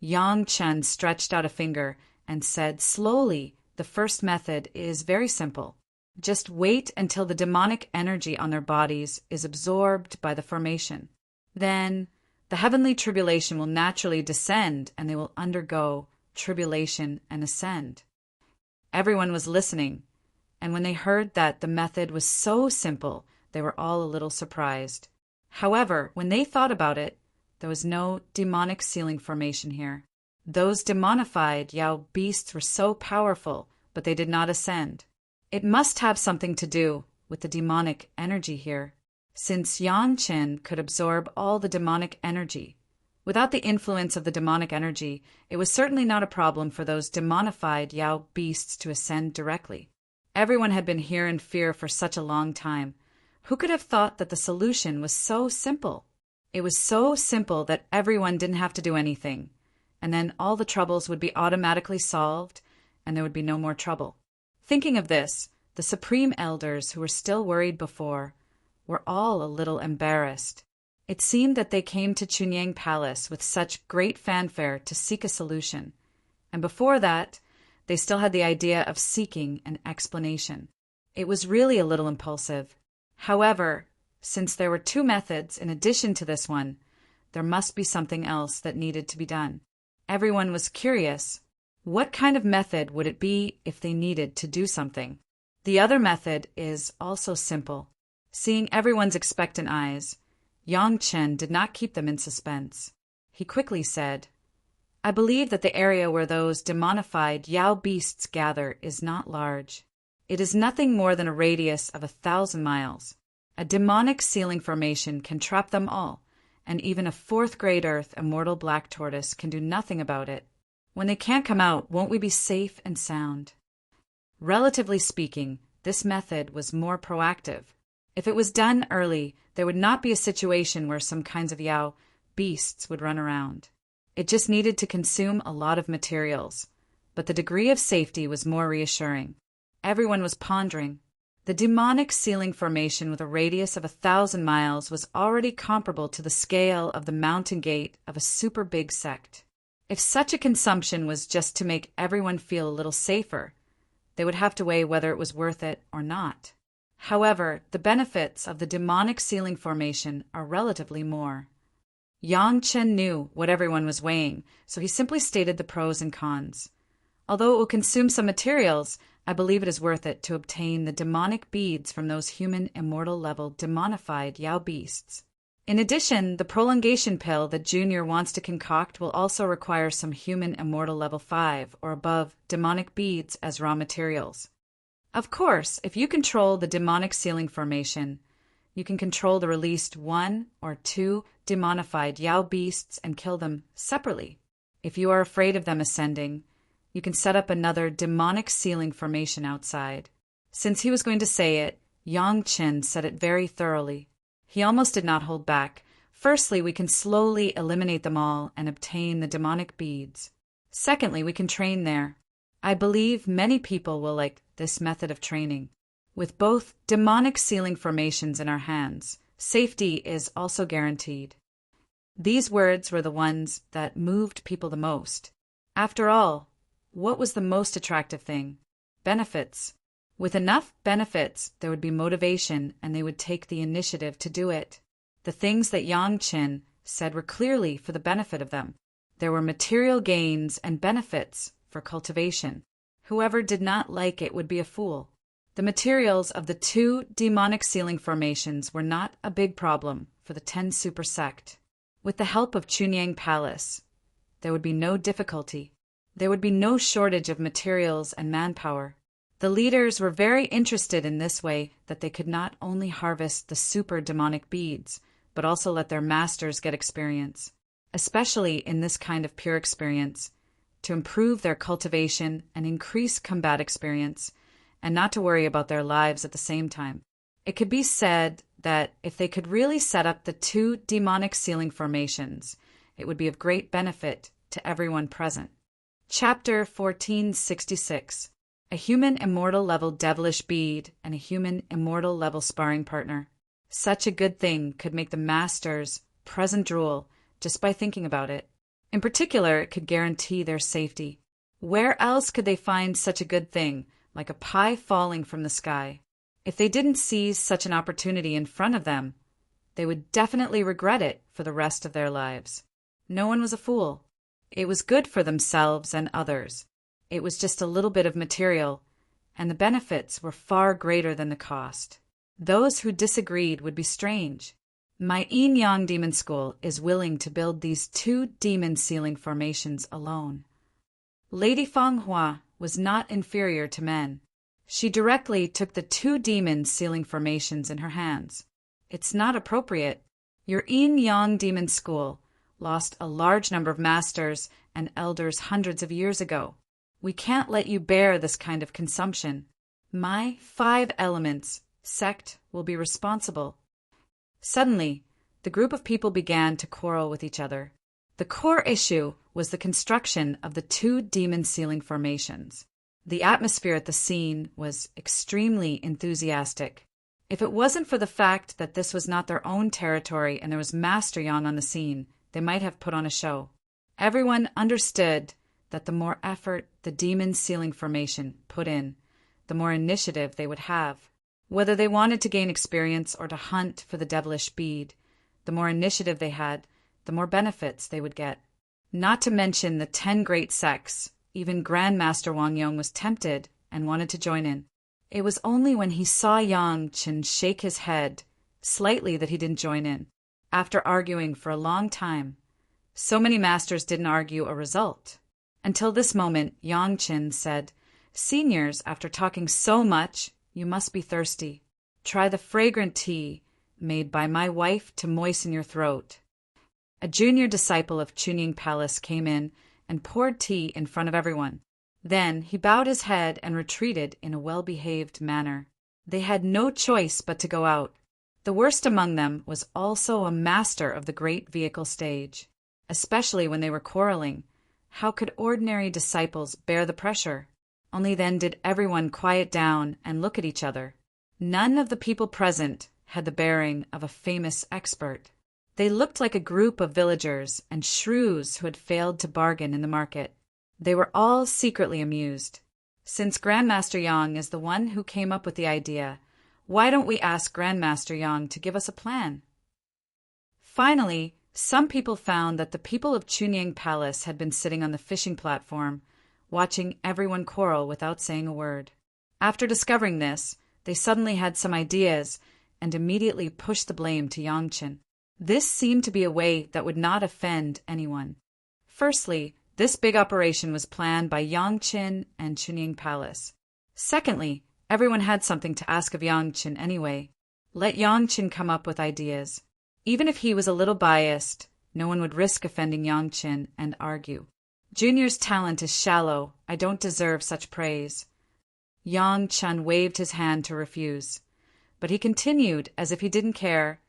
Yang Chen stretched out a finger and said slowly The first method is very simple. Just wait until the demonic energy on their bodies is absorbed by the formation. Then the heavenly tribulation will naturally descend and they will undergo tribulation and ascend. Everyone was listening, and when they heard that the method was so simple, they were all a little surprised. However, when they thought about it, there was no demonic ceiling formation here. Those demonified Yao beasts were so powerful, but they did not ascend. It must have something to do with the demonic energy here, since Yang Chen could absorb all the demonic energy. Without the influence of the demonic energy, it was certainly not a problem for those demonified Yao beasts to ascend directly. Everyone had been here in fear for such a long time. Who could have thought that the solution was so simple? It was so simple that everyone didn't have to do anything, and then all the troubles would be automatically solved, and there would be no more trouble. Thinking of this, the Supreme Elders, who were still worried before, were all a little embarrassed. It seemed that they came to Chunyang Palace with such great fanfare to seek a solution, and before that, they still had the idea of seeking an explanation. It was really a little impulsive. However, since there were two methods in addition to this one, there must be something else that needed to be done. Everyone was curious. What kind of method would it be if they needed to do something? The other method is also simple. Seeing everyone's expectant eyes, Yang Chen did not keep them in suspense. He quickly said, "I believe that the area where those demonified Yao beasts gather is not large. It is nothing more than a radius of 1,000 miles. A demonic ceiling formation can trap them all, and even a fourth-grade Earth immortal black tortoise can do nothing about it. When they can't come out, won't we be safe and sound?" Relatively speaking, this method was more proactive. If it was done early, there would not be a situation where some kinds of Yao beasts would run around. It just needed to consume a lot of materials, but the degree of safety was more reassuring. Everyone was pondering. The demonic ceiling formation with a radius of 1,000 miles was already comparable to the scale of the mountain gate of a super big sect. If such a consumption was just to make everyone feel a little safer, they would have to weigh whether it was worth it or not. However, the benefits of the demonic ceiling formation are relatively more. Yang Chen knew what everyone was weighing, so he simply stated the pros and cons. Although it will consume some materials, I believe it is worth it to obtain the demonic beads from those human immortal level demonified Yao beasts. In addition, the prolongation pill that Junior wants to concoct will also require some human immortal level 5 or above demonic beads as raw materials. Of course, if you control the demonic ceiling formation, you can control the released 1 or 2 demonified Yao beasts and kill them separately. If you are afraid of them ascending, you can set up another demonic ceiling formation outside. Since he was going to say it, Yang Chen said it very thoroughly. He almost did not hold back. Firstly, we can slowly eliminate them all and obtain the demonic beads. Secondly, we can train there. I believe many people will like this method of training. With both demonic ceiling formations in our hands, safety is also guaranteed. These words were the ones that moved people the most. After all, what was the most attractive thing? Benefits. With enough benefits, there would be motivation and they would take the initiative to do it. The things that Yang Chen said were clearly for the benefit of them. There were material gains and benefits for cultivation. Whoever did not like it would be a fool. The materials of the 2 demonic ceiling formations were not a big problem for the 10 super sect. With the help of Chunyang Palace, there would be no difficulty. There would be no shortage of materials and manpower. The leaders were very interested in this way that they could not only harvest the super demonic beads, but also let their masters get experience, especially in this kind of pure experience, to improve their cultivation and increase combat experience, and not to worry about their lives at the same time. It could be said that if they could really set up the 2 demonic ceiling formations, it would be of great benefit to everyone present. Chapter 1466. A human immortal level devilish bead and a human immortal level sparring partner. Such a good thing could make the masters present drool just by thinking about it. In particular, it could guarantee their safety. Where else could they find such a good thing, like a pie falling from the sky? If they didn't seize such an opportunity in front of them, they would definitely regret it for the rest of their lives. No one was a fool. It was good for themselves and others. It was just a little bit of material, and the benefits were far greater than the cost. Those who disagreed would be strange. My yin-yang demon school is willing to build these 2 demon sealing formations alone. Lady Fanghua was not inferior to men. She directly took the 2 demon sealing formations in her hands. It's not appropriate. Your yin-yang demon school lost a large number of masters and elders hundreds of years ago. We can't let you bear this kind of consumption. My 5 elements sect will be responsible. Suddenly, the group of people began to quarrel with each other. The core issue was the construction of the 2 demon sealing formations. The atmosphere at the scene was extremely enthusiastic. If it wasn't for the fact that this was not their own territory and there was Master Yang on the scene, they might have put on a show. Everyone understood that the more effort the demon sealing formation put in, the more initiative they would have. Whether they wanted to gain experience or to hunt for the devilish bead, the more initiative they had, the more benefits they would get. Not to mention the 10 great sects. Even Grandmaster Wang Yong was tempted and wanted to join in. It was only when he saw Yang Chen shake his head slightly that he didn't join in. After arguing for a long time, so many masters didn't argue a result. Until this moment, Yang Chen said, "Seniors, after talking so much, you must be thirsty. Try the fragrant tea made by my wife to moisten your throat." A junior disciple of Chunying Palace came in and poured tea in front of everyone. Then he bowed his head and retreated in a well-behaved manner. They had no choice but to go out. The worst among them was also a master of the great vehicle stage. Especially when they were quarreling, how could ordinary disciples bear the pressure? Only then did everyone quiet down and look at each other. None of the people present had the bearing of a famous expert. They looked like a group of villagers and shrews who had failed to bargain in the market. They were all secretly amused. Since Grandmaster Yang is the one who came up with the idea, why don't we ask Grandmaster Yang to give us a plan? Finally, some people found that the people of Chunying Palace had been sitting on the fishing platform, watching everyone quarrel without saying a word. After discovering this, they suddenly had some ideas and immediately pushed the blame to Yang Chen. This seemed to be a way that would not offend anyone. Firstly, this big operation was planned by Yang Chen and Chunying Palace. Secondly, everyone had something to ask of Yang Chen anyway. Let Yang Chen come up with ideas. Even if he was a little biased, no one would risk offending Yang Chen and argue. Junior's talent is shallow. I don't deserve such praise. Yang Chen waved his hand to refuse. But he continued as if he didn't care.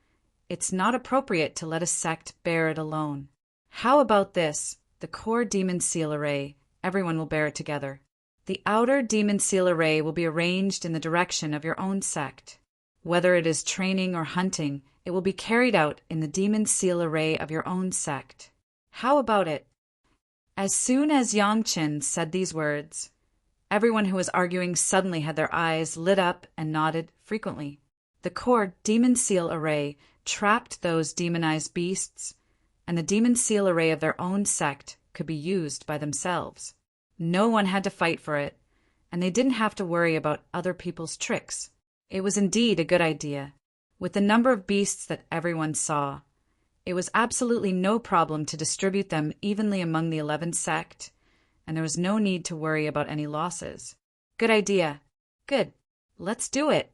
It's not appropriate to let a sect bear it alone. How about this? The core demon seal array. Everyone will bear it together. The outer demon seal array will be arranged in the direction of your own sect. Whether it is training or hunting, it will be carried out in the demon seal array of your own sect. How about it? As soon as Yang Chen said these words, everyone who was arguing suddenly had their eyes lit up and nodded frequently. The core demon seal array trapped those demonized beasts, and the demon seal array of their own sect could be used by themselves. No one had to fight for it, and they didn't have to worry about other people's tricks. It was indeed a good idea. With the number of beasts that everyone saw, it was absolutely no problem to distribute them evenly among the 11 sect, and there was no need to worry about any losses. Good idea. Good. Let's do it.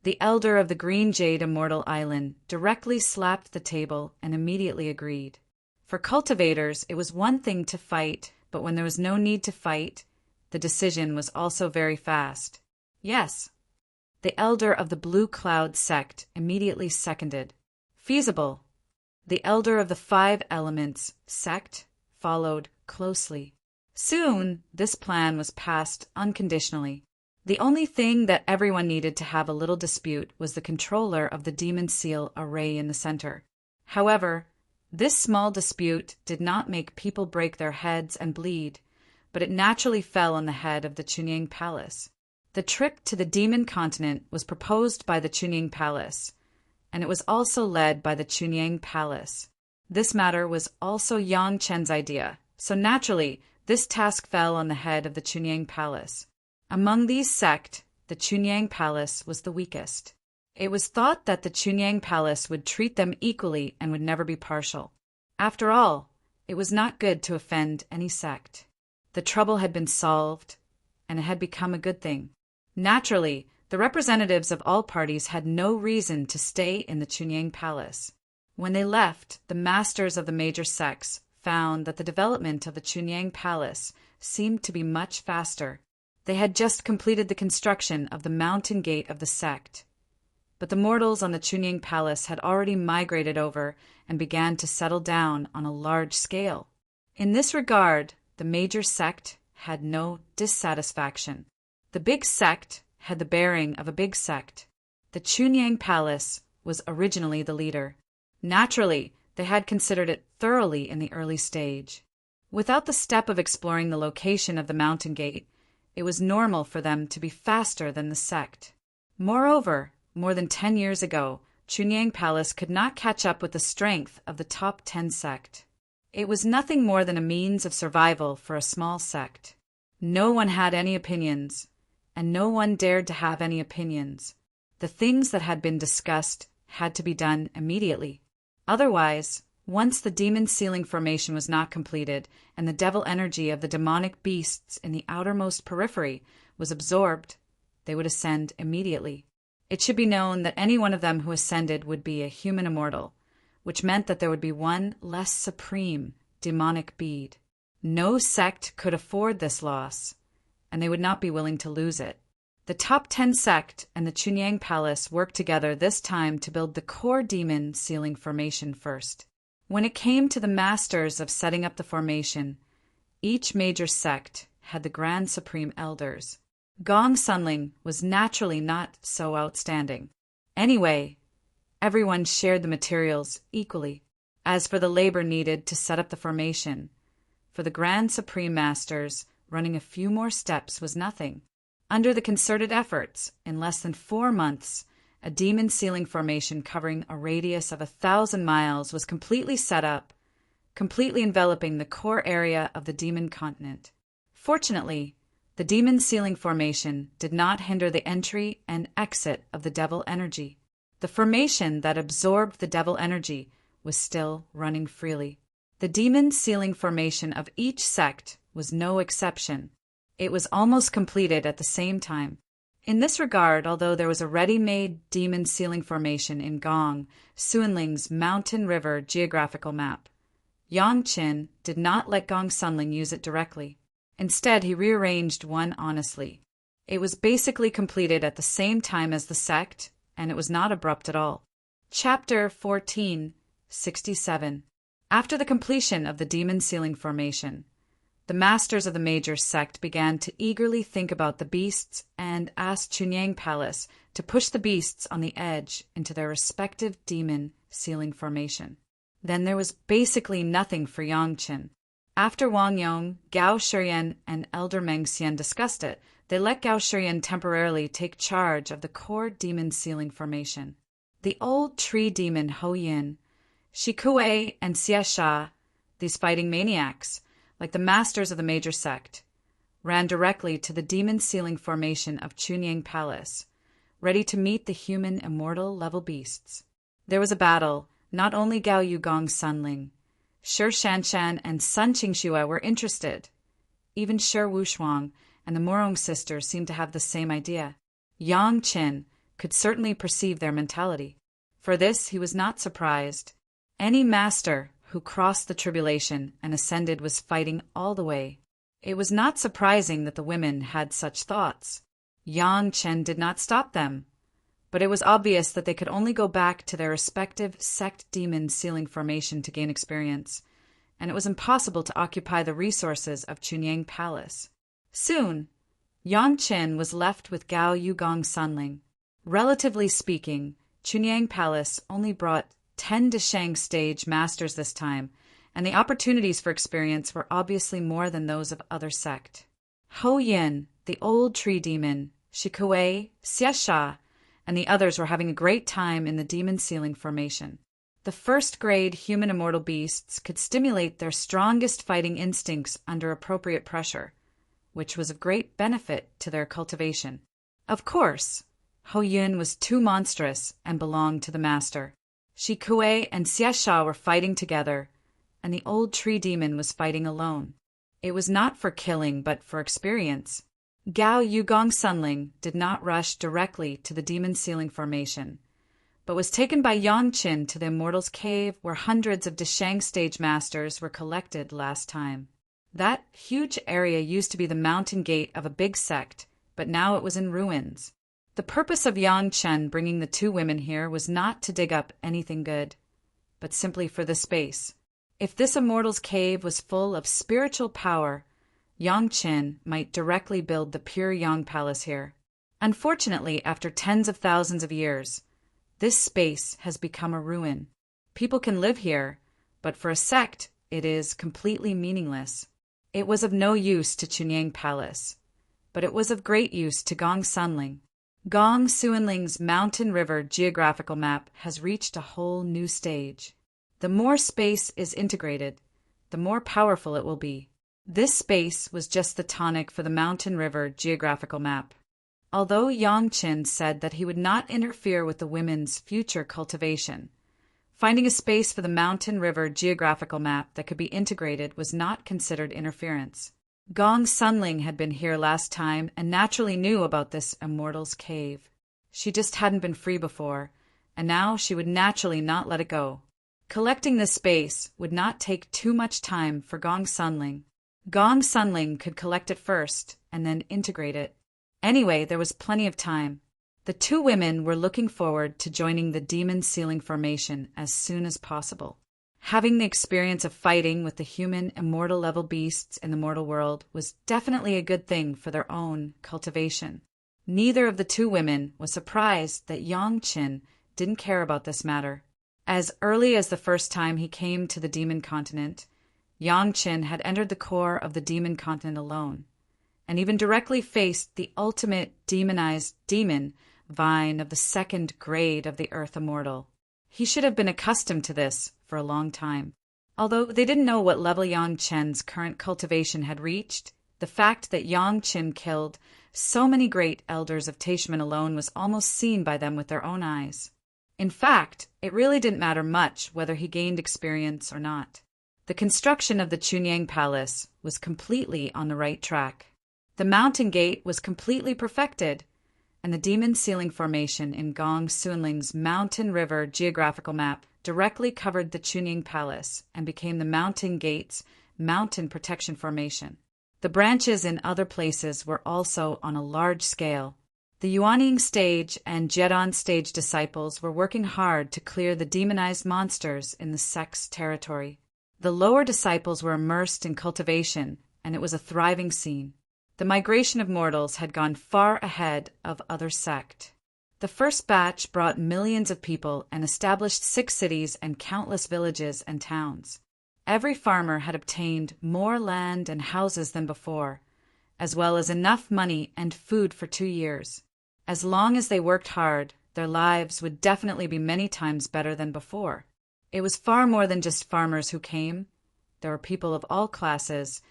The elder of the Green Jade Immortal Island directly slapped the table and immediately agreed. For cultivators, it was one thing to fight, but when there was no need to fight, the decision was also very fast. Yes. The elder of the Blue Cloud sect immediately seconded. Feasible. The elder of the 5 Elements sect followed closely. Soon, this plan was passed unconditionally. The only thing that everyone needed to have a little dispute was the controller of the demon seal array in the center. However, this small dispute did not make people break their heads and bleed, but it naturally fell on the head of the Chunying Palace. The trip to the Demon Continent was proposed by the Chunying Palace, and it was also led by the Chunying Palace. This matter was also Yang Chen's idea, so naturally, this task fell on the head of the Chunying Palace. Among these sect, the Chunying Palace was the weakest. It was thought that the Chunying Palace would treat them equally and would never be partial. After all, it was not good to offend any sect. The trouble had been solved, and it had become a good thing. Naturally, the representatives of all parties had no reason to stay in the Chunying Palace. When they left, the masters of the major sects found that the development of the Chunying Palace seemed to be much faster. They had just completed the construction of the mountain gate of the sect, but the mortals on the Chunying Palace had already migrated over and began to settle down on a large scale. In this regard, the major sect had no dissatisfaction. The big sect had the bearing of a big sect. The Chunying Palace was originally the leader. Naturally, they had considered it thoroughly in the early stage. Without the step of exploring the location of the mountain gate, it was normal for them to be faster than the sect. Moreover, more than 10 years ago, Chunying Palace could not catch up with the strength of the top 10 sect. It was nothing more than a means of survival for a small sect. No one had any opinions, and no one dared to have any opinions. The things that had been discussed had to be done immediately. Otherwise, once the demon ceiling formation was not completed and the devil energy of the demonic beasts in the outermost periphery was absorbed, they would ascend immediately. It should be known that any one of them who ascended would be a human immortal, which meant that there would be one less supreme demonic bead. No sect could afford this loss, and they would not be willing to lose it. The top 10 sect and the Chunying Palace worked together this time to build the core demon ceiling formation first. When it came to the masters of setting up the formation, each major sect had the Grand Supreme Elders. Gong Sunling was naturally not so outstanding. Anyway, everyone shared the materials equally. As for the labor needed to set up the formation, for the Grand Supreme Masters, running a few more steps was nothing. Under the concerted efforts, in less than 4 months, a demon ceiling formation covering a radius of 1,000 miles was completely set up, completely enveloping the core area of the demon continent. Fortunately, the demon ceiling formation did not hinder the entry and exit of the devil energy. The formation that absorbed the devil energy was still running freely. The demon ceiling formation of each sect was no exception. It was almost completed at the same time. In this regard, although there was a ready-made demon ceiling formation in Gong Sunling's Mountain River geographical map, Yang Qin did not let Gong Sunling use it directly. Instead, he rearranged one honestly. It was basically completed at the same time as the sect, and it was not abrupt at all. Chapter 14:67. After the completion of the demon ceiling formation, the masters of the major sect began to eagerly think about the beasts and asked Chunying Palace to push the beasts on the edge into their respective demon ceiling formation. Then there was basically nothing for Yang Qin. After Wang Yong, Gao Shiyan, and Elder Meng Xian discussed it, they let Gao Shiyan temporarily take charge of the core demon ceiling formation. The old tree demon Ho Yin, Shi Kuei, and Xie Sha, these fighting maniacs, like the masters of the major sect, ran directly to the demon ceiling formation of Chunying Palace, ready to meet the human immortal level beasts. There was a battle. Not only Gao Yu Gong Sunling, Shi Shanshan, and Sun Qingxue were interested. Even Shi Wushuang and the Morong sisters seemed to have the same idea. Yang Qin could certainly perceive their mentality. For this he was not surprised. Any master who crossed the tribulation and ascended was fighting all the way. It was not surprising that the women had such thoughts. Yang Qin did not stop them, but it was obvious that they could only go back to their respective sect demon ceiling formation to gain experience, and it was impossible to occupy the resources of Chunying Palace. Soon, Yang Qin was left with Gao Yu Gong Sunling. Relatively speaking, Chunying Palace only brought 10 Deshang stage masters this time, and the opportunities for experience were obviously more than those of other sect. Ho Yin, the old tree demon, Shikue, Xiesha, and the others were having a great time in the demon ceiling formation. The first-grade human immortal beasts could stimulate their strongest fighting instincts under appropriate pressure, which was of great benefit to their cultivation. Of course, Ho Yun was too monstrous and belonged to the master. Shikue and Xiesha were fighting together, and the old tree demon was fighting alone. It was not for killing, but for experience. Gao Yugong Sunling did not rush directly to the demon ceiling formation, but was taken by Yangqin to the Immortal's Cave where hundreds of Deshang stage masters were collected last time. That huge area used to be the mountain gate of a big sect, but now it was in ruins. The purpose of Yangqin bringing the two women here was not to dig up anything good, but simply for the space. If this Immortal's Cave was full of spiritual power, Yangqin might directly build the pure Yang Palace here. Unfortunately, after tens of thousands of years, this space has become a ruin. People can live here, but for a sect, it is completely meaningless. It was of no use to Chunyang Palace, but it was of great use to Gong Sunling. Gong Suanling's Mountain River geographical map has reached a whole new stage. The more space is integrated, the more powerful it will be. This space was just the tonic for the Mountain River geographical map. Although Yangqin said that he would not interfere with the women's future cultivation, finding a space for the Mountain River geographical map that could be integrated was not considered interference. Gong Sunling had been here last time and naturally knew about this Immortal's Cave. She just hadn't been free before, and now she would naturally not let it go. Collecting this space would not take too much time for Gong Sunling. Gong Sunling could collect it first and then integrate it. Anyway, there was plenty of time. The two women were looking forward to joining the demon ceiling formation as soon as possible. Having the experience of fighting with the human immortal level beasts in the mortal world was definitely a good thing for their own cultivation. Neither of the two women was surprised that Yangqin didn't care about this matter. As early as the first time he came to the demon continent, Yangqin had entered the core of the demon continent alone, and even directly faced the ultimate demonized demon vine of the second grade of the Earth Immortal. He should have been accustomed to this for a long time. Although they didn't know what level Yangqin's current cultivation had reached, the fact that Yangqin killed so many great elders of Tashman alone was almost seen by them with their own eyes. In fact, it really didn't matter much whether he gained experience or not. The construction of the Chunyang Palace was completely on the right track. The mountain gate was completely perfected, and the demon ceiling formation in Gong Sunling's Mountain River geographical map directly covered the Chunyang Palace and became the mountain gate's mountain protection formation. The branches in other places were also on a large scale. The Yuanying stage and Jedon stage disciples were working hard to clear the demonized monsters in the sect's territory. The lower disciples were immersed in cultivation, and it was a thriving scene. The migration of mortals had gone far ahead of other sect. The first batch brought millions of people and established 6 cities and countless villages and towns. Every farmer had obtained more land and houses than before, as well as enough money and food for 2 years. As long as they worked hard, their lives would definitely be many times better than before. It was far more than just farmers who came. There were people of all classes,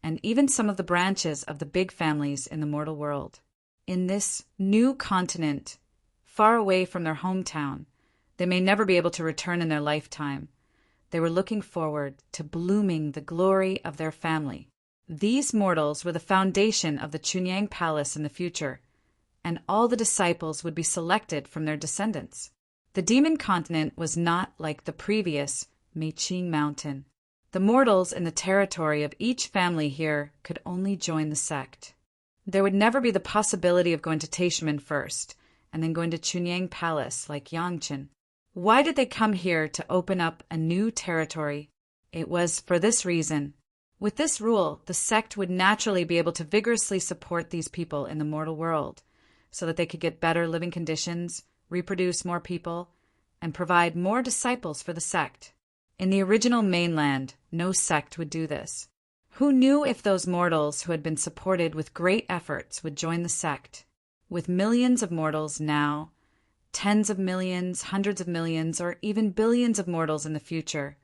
and even some of the branches of the big families in the mortal world. In this new continent, far away from their hometown, they may never be able to return in their lifetime. They were looking forward to blooming the glory of their family. These mortals were the foundation of the Chunyang Palace in the future, and all the disciples would be selected from their descendants. The demon continent was not like the previous Meiqing Mountain. The mortals in the territory of each family here could only join the sect. There would never be the possibility of going to Tashman first, and then going to Chunyang Palace like Yangqin. Why did they come here to open up a new territory? It was for this reason. With this rule, the sect would naturally be able to vigorously support these people in the mortal world, so that they could get better living conditions, reproduce more people, and provide more disciples for the sect. In the original mainland, no sect would do this. Who knew if those mortals who had been supported with great efforts would join the sect? With millions of mortals now, tens of millions, hundreds of millions, or even billions of mortals in the future,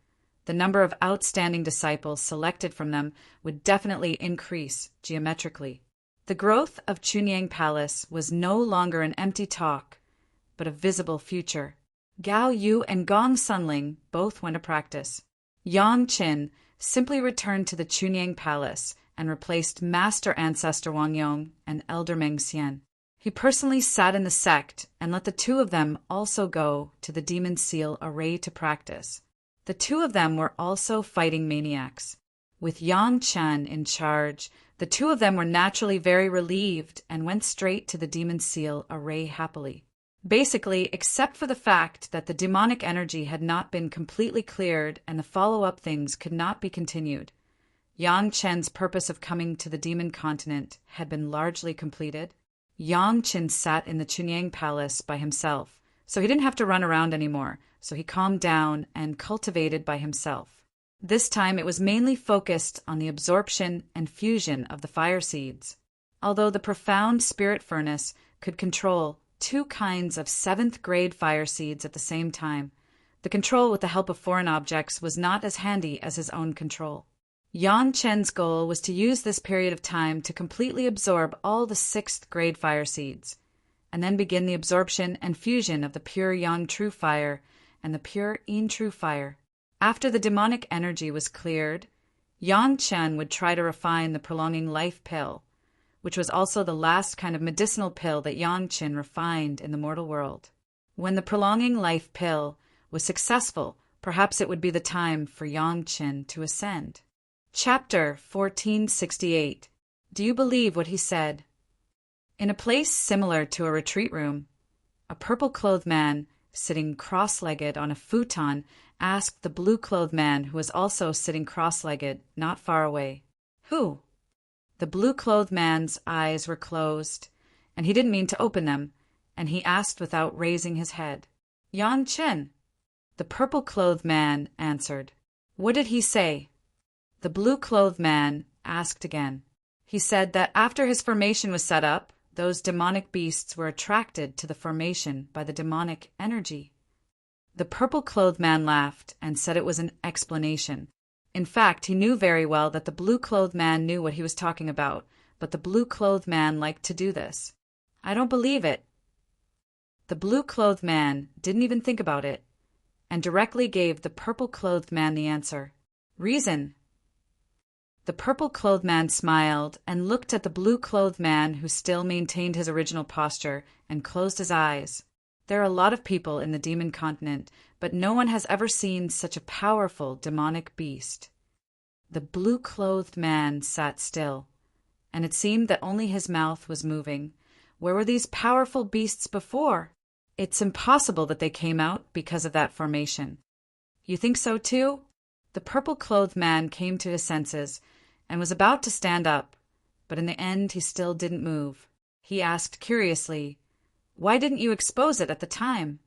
the number of outstanding disciples selected from them would definitely increase geometrically. The growth of Chunyang Palace was no longer an empty talk, but a visible future. Gao Yu and Gong Sunling both went to practice. Yang Qin simply returned to the Chunyang Palace and replaced Master Ancestor Wang Yong and Elder Meng Xian. He personally sat in the sect and let the two of them also go to the Demon Seal Array to practice. The two of them were also fighting maniacs. With Yang Chen in charge, the two of them were naturally very relieved and went straight to the Demon Seal Array happily. Basically, except for the fact that the demonic energy had not been completely cleared and the follow-up things could not be continued, Yang Chen's purpose of coming to the demon continent had been largely completed. Yang Chen sat in the Chunyang Palace by himself, so he didn't have to run around anymore, so he calmed down and cultivated by himself. This time it was mainly focused on the absorption and fusion of the fire seeds. Although the profound spirit furnace could control 2 kinds of 7th grade fire seeds at the same time, the control with the help of foreign objects was not as handy as his own control. Yang Chen's goal was to use this period of time to completely absorb all the 6th grade fire seeds, and then begin the absorption and fusion of the pure Yang True Fire and the pure Yin True Fire. After the demonic energy was cleared, Yang Chen would try to refine the prolonging life pill, which was also the last kind of medicinal pill that Yang Chen refined in the mortal world. When the prolonging life pill was successful, perhaps it would be the time for Yang Chen to ascend. Chapter 1468. Do you believe what he said? In a place similar to a retreat room, a purple-clothed man, sitting cross-legged on a futon, asked the blue-clothed man who was also sitting cross-legged not far away, "Who?" The blue-clothed man's eyes were closed, and he didn't mean to open them, and he asked without raising his head, "Yang Chen." The purple-clothed man answered. "What did he say?" The blue-clothed man asked again. He said that after his formation was set up, those demonic beasts were attracted to the formation by the demonic energy. The purple-clothed man laughed and said it was an explanation. In fact, he knew very well that the blue-clothed man knew what he was talking about, but the blue-clothed man liked to do this. "I don't believe it." The blue-clothed man didn't even think about it, and directly gave the purple-clothed man the answer. "Reason." The purple-clothed man smiled and looked at the blue-clothed man, who still maintained his original posture, and closed his eyes. There are a lot of people in the demon continent, but no one has ever seen such a powerful demonic beast. The blue-clothed man sat still, and it seemed that only his mouth was moving. Where were these powerful beasts before? It's impossible that they came out because of that formation. You think so too? The purple-clothed man came to his senses and was about to stand up, but in the end he still didn't move. He asked curiously, "Why didn't you expose it at the time?"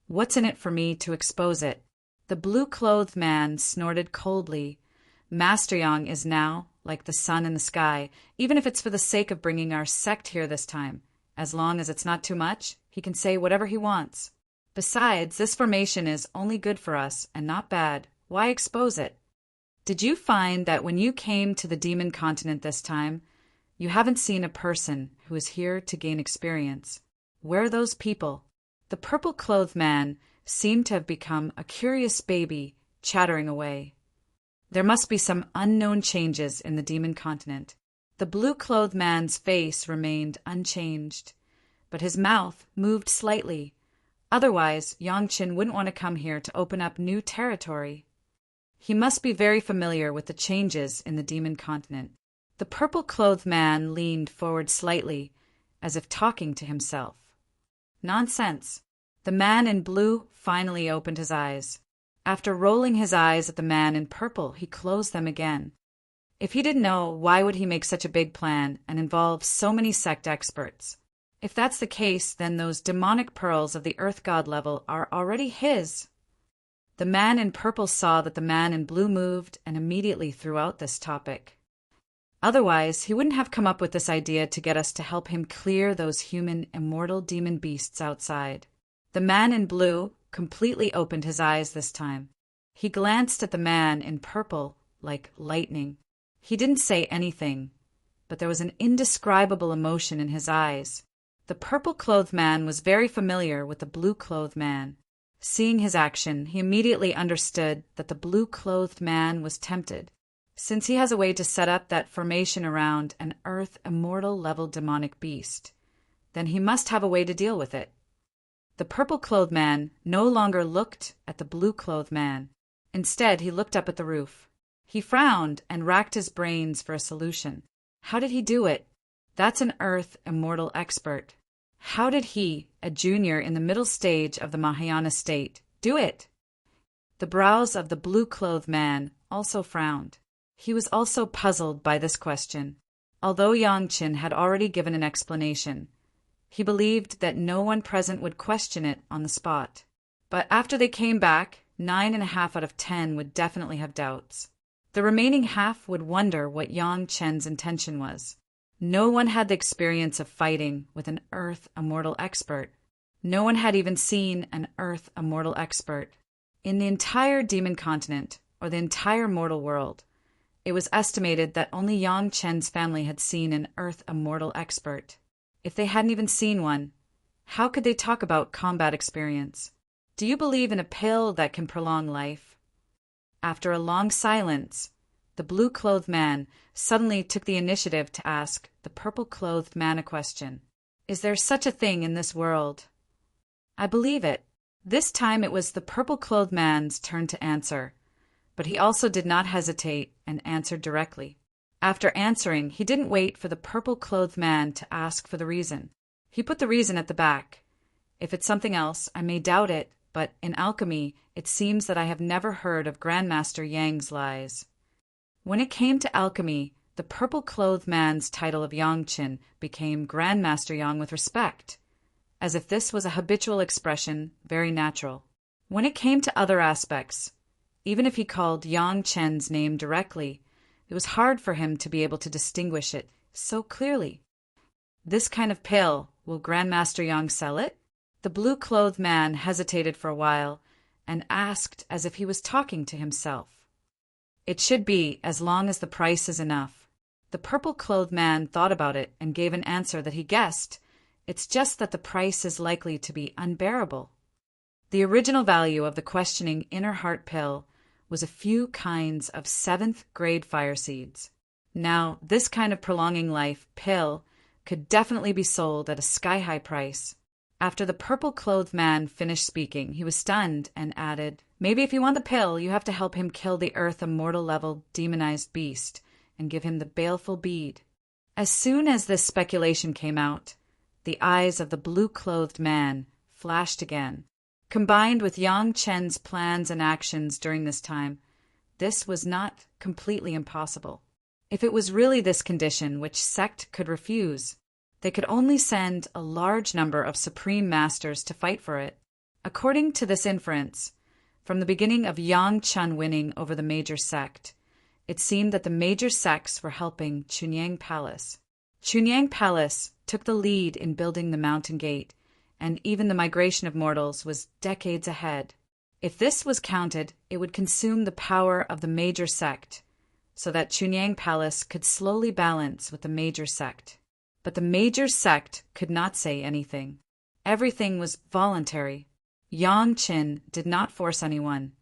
"What's in it for me to expose it?" The blue-clothed man snorted coldly. "Master Yang is now like the sun in the sky, even if it's for the sake of bringing our sect here this time. As long as it's not too much, he can say whatever he wants. Besides, this formation is only good for us and not bad. Why expose it? Did you find that when you came to the demon continent this time, you haven't seen a person who is here to gain experience? Where are those people?" The purple-clothed man seemed to have become a curious baby, chattering away. There must be some unknown changes in the demon continent. The blue-clothed man's face remained unchanged, but his mouth moved slightly. Otherwise, Yang Qin wouldn't want to come here to open up new territory. He must be very familiar with the changes in the demon continent. The purple-clothed man leaned forward slightly, as if talking to himself. Nonsense. The man in blue finally opened his eyes. After rolling his eyes at the man in purple, he closed them again. If he didn't know, why would he make such a big plan and involve so many sect experts? If that's the case, then those demonic pearls of the Earth God level are already his. The man in purple saw that the man in blue moved and immediately threw out this topic. Otherwise, he wouldn't have come up with this idea to get us to help him clear those human immortal demon beasts outside. The man in blue completely opened his eyes this time. He glanced at the man in purple like lightning. He didn't say anything, but there was an indescribable emotion in his eyes. The purple-clothed man was very familiar with the blue-clothed man. Seeing his action, he immediately understood that the blue-clothed man was tempted. Since he has a way to set up that formation around an earth immortal level demonic beast, then he must have a way to deal with it. The purple-clothed man no longer looked at the blue-clothed man. Instead, he looked up at the roof. He frowned and racked his brains for a solution. How did he do it? That's an earth immortal expert. How did he, a junior in the middle stage of the Mahayana state, do it? The brows of the blue-clothed man also frowned. He was also puzzled by this question. Although Yang Qin had already given an explanation, he believed that no one present would question it on the spot. But after they came back, 9.5 out of 10 would definitely have doubts. The remaining half would wonder what Yang Chen's intention was. No one had the experience of fighting with an earth immortal expert. No one had even seen an earth immortal expert. In the entire demon continent, or the entire mortal world, it was estimated that only Yang Chen's family had seen an earth immortal expert. If they hadn't even seen one, how could they talk about combat experience? Do you believe in a pill that can prolong life? After a long silence, the blue-clothed man suddenly took the initiative to ask the purple-clothed man a question. Is there such a thing in this world? I believe it. This time it was the purple-clothed man's turn to answer, but he also did not hesitate and answered directly. After answering, he didn't wait for the purple-clothed man to ask for the reason. He put the reason at the back. If it's something else, I may doubt it, but in alchemy, it seems that I have never heard of Grandmaster Yang's lies. When it came to alchemy, the purple-clothed man's title of Yang Qin became Grandmaster Yang with respect, as if this was a habitual expression, very natural. When it came to other aspects, even if he called Yang Chen's name directly, it was hard for him to be able to distinguish it so clearly. This kind of pill, will Grandmaster Yang sell it? The blue-clothed man hesitated for a while and asked as if he was talking to himself. It should be, as long as the price is enough. The purple-clothed man thought about it and gave an answer that he guessed. It's just that the price is likely to be unbearable. The original value of the questioning inner heart pill was a few kinds of 7th-grade fire seeds. Now, this kind of prolonging life pill could definitely be sold at a sky-high price. After the purple-clothed man finished speaking, he was stunned and added, maybe if you want the pill, you have to help him kill the earth immortal-level demonized beast and give him the baleful bead. As soon as this speculation came out, the eyes of the blue-clothed man flashed again. Combined with Yang Chen's plans and actions during this time, this was not completely impossible. If it was really this condition which sect could refuse, they could only send a large number of supreme masters to fight for it. According to this inference, from the beginning of Yang Chen winning over the major sect, it seemed that the major sects were helping Chunyang Palace. Chunyang Palace took the lead in building the mountain gate, and even the migration of mortals was decades ahead. If this was counted, it would consume the power of the major sect, so that Chunyang Palace could slowly balance with the major sect. But the major sect could not say anything. Everything was voluntary. Yang Qin did not force anyone,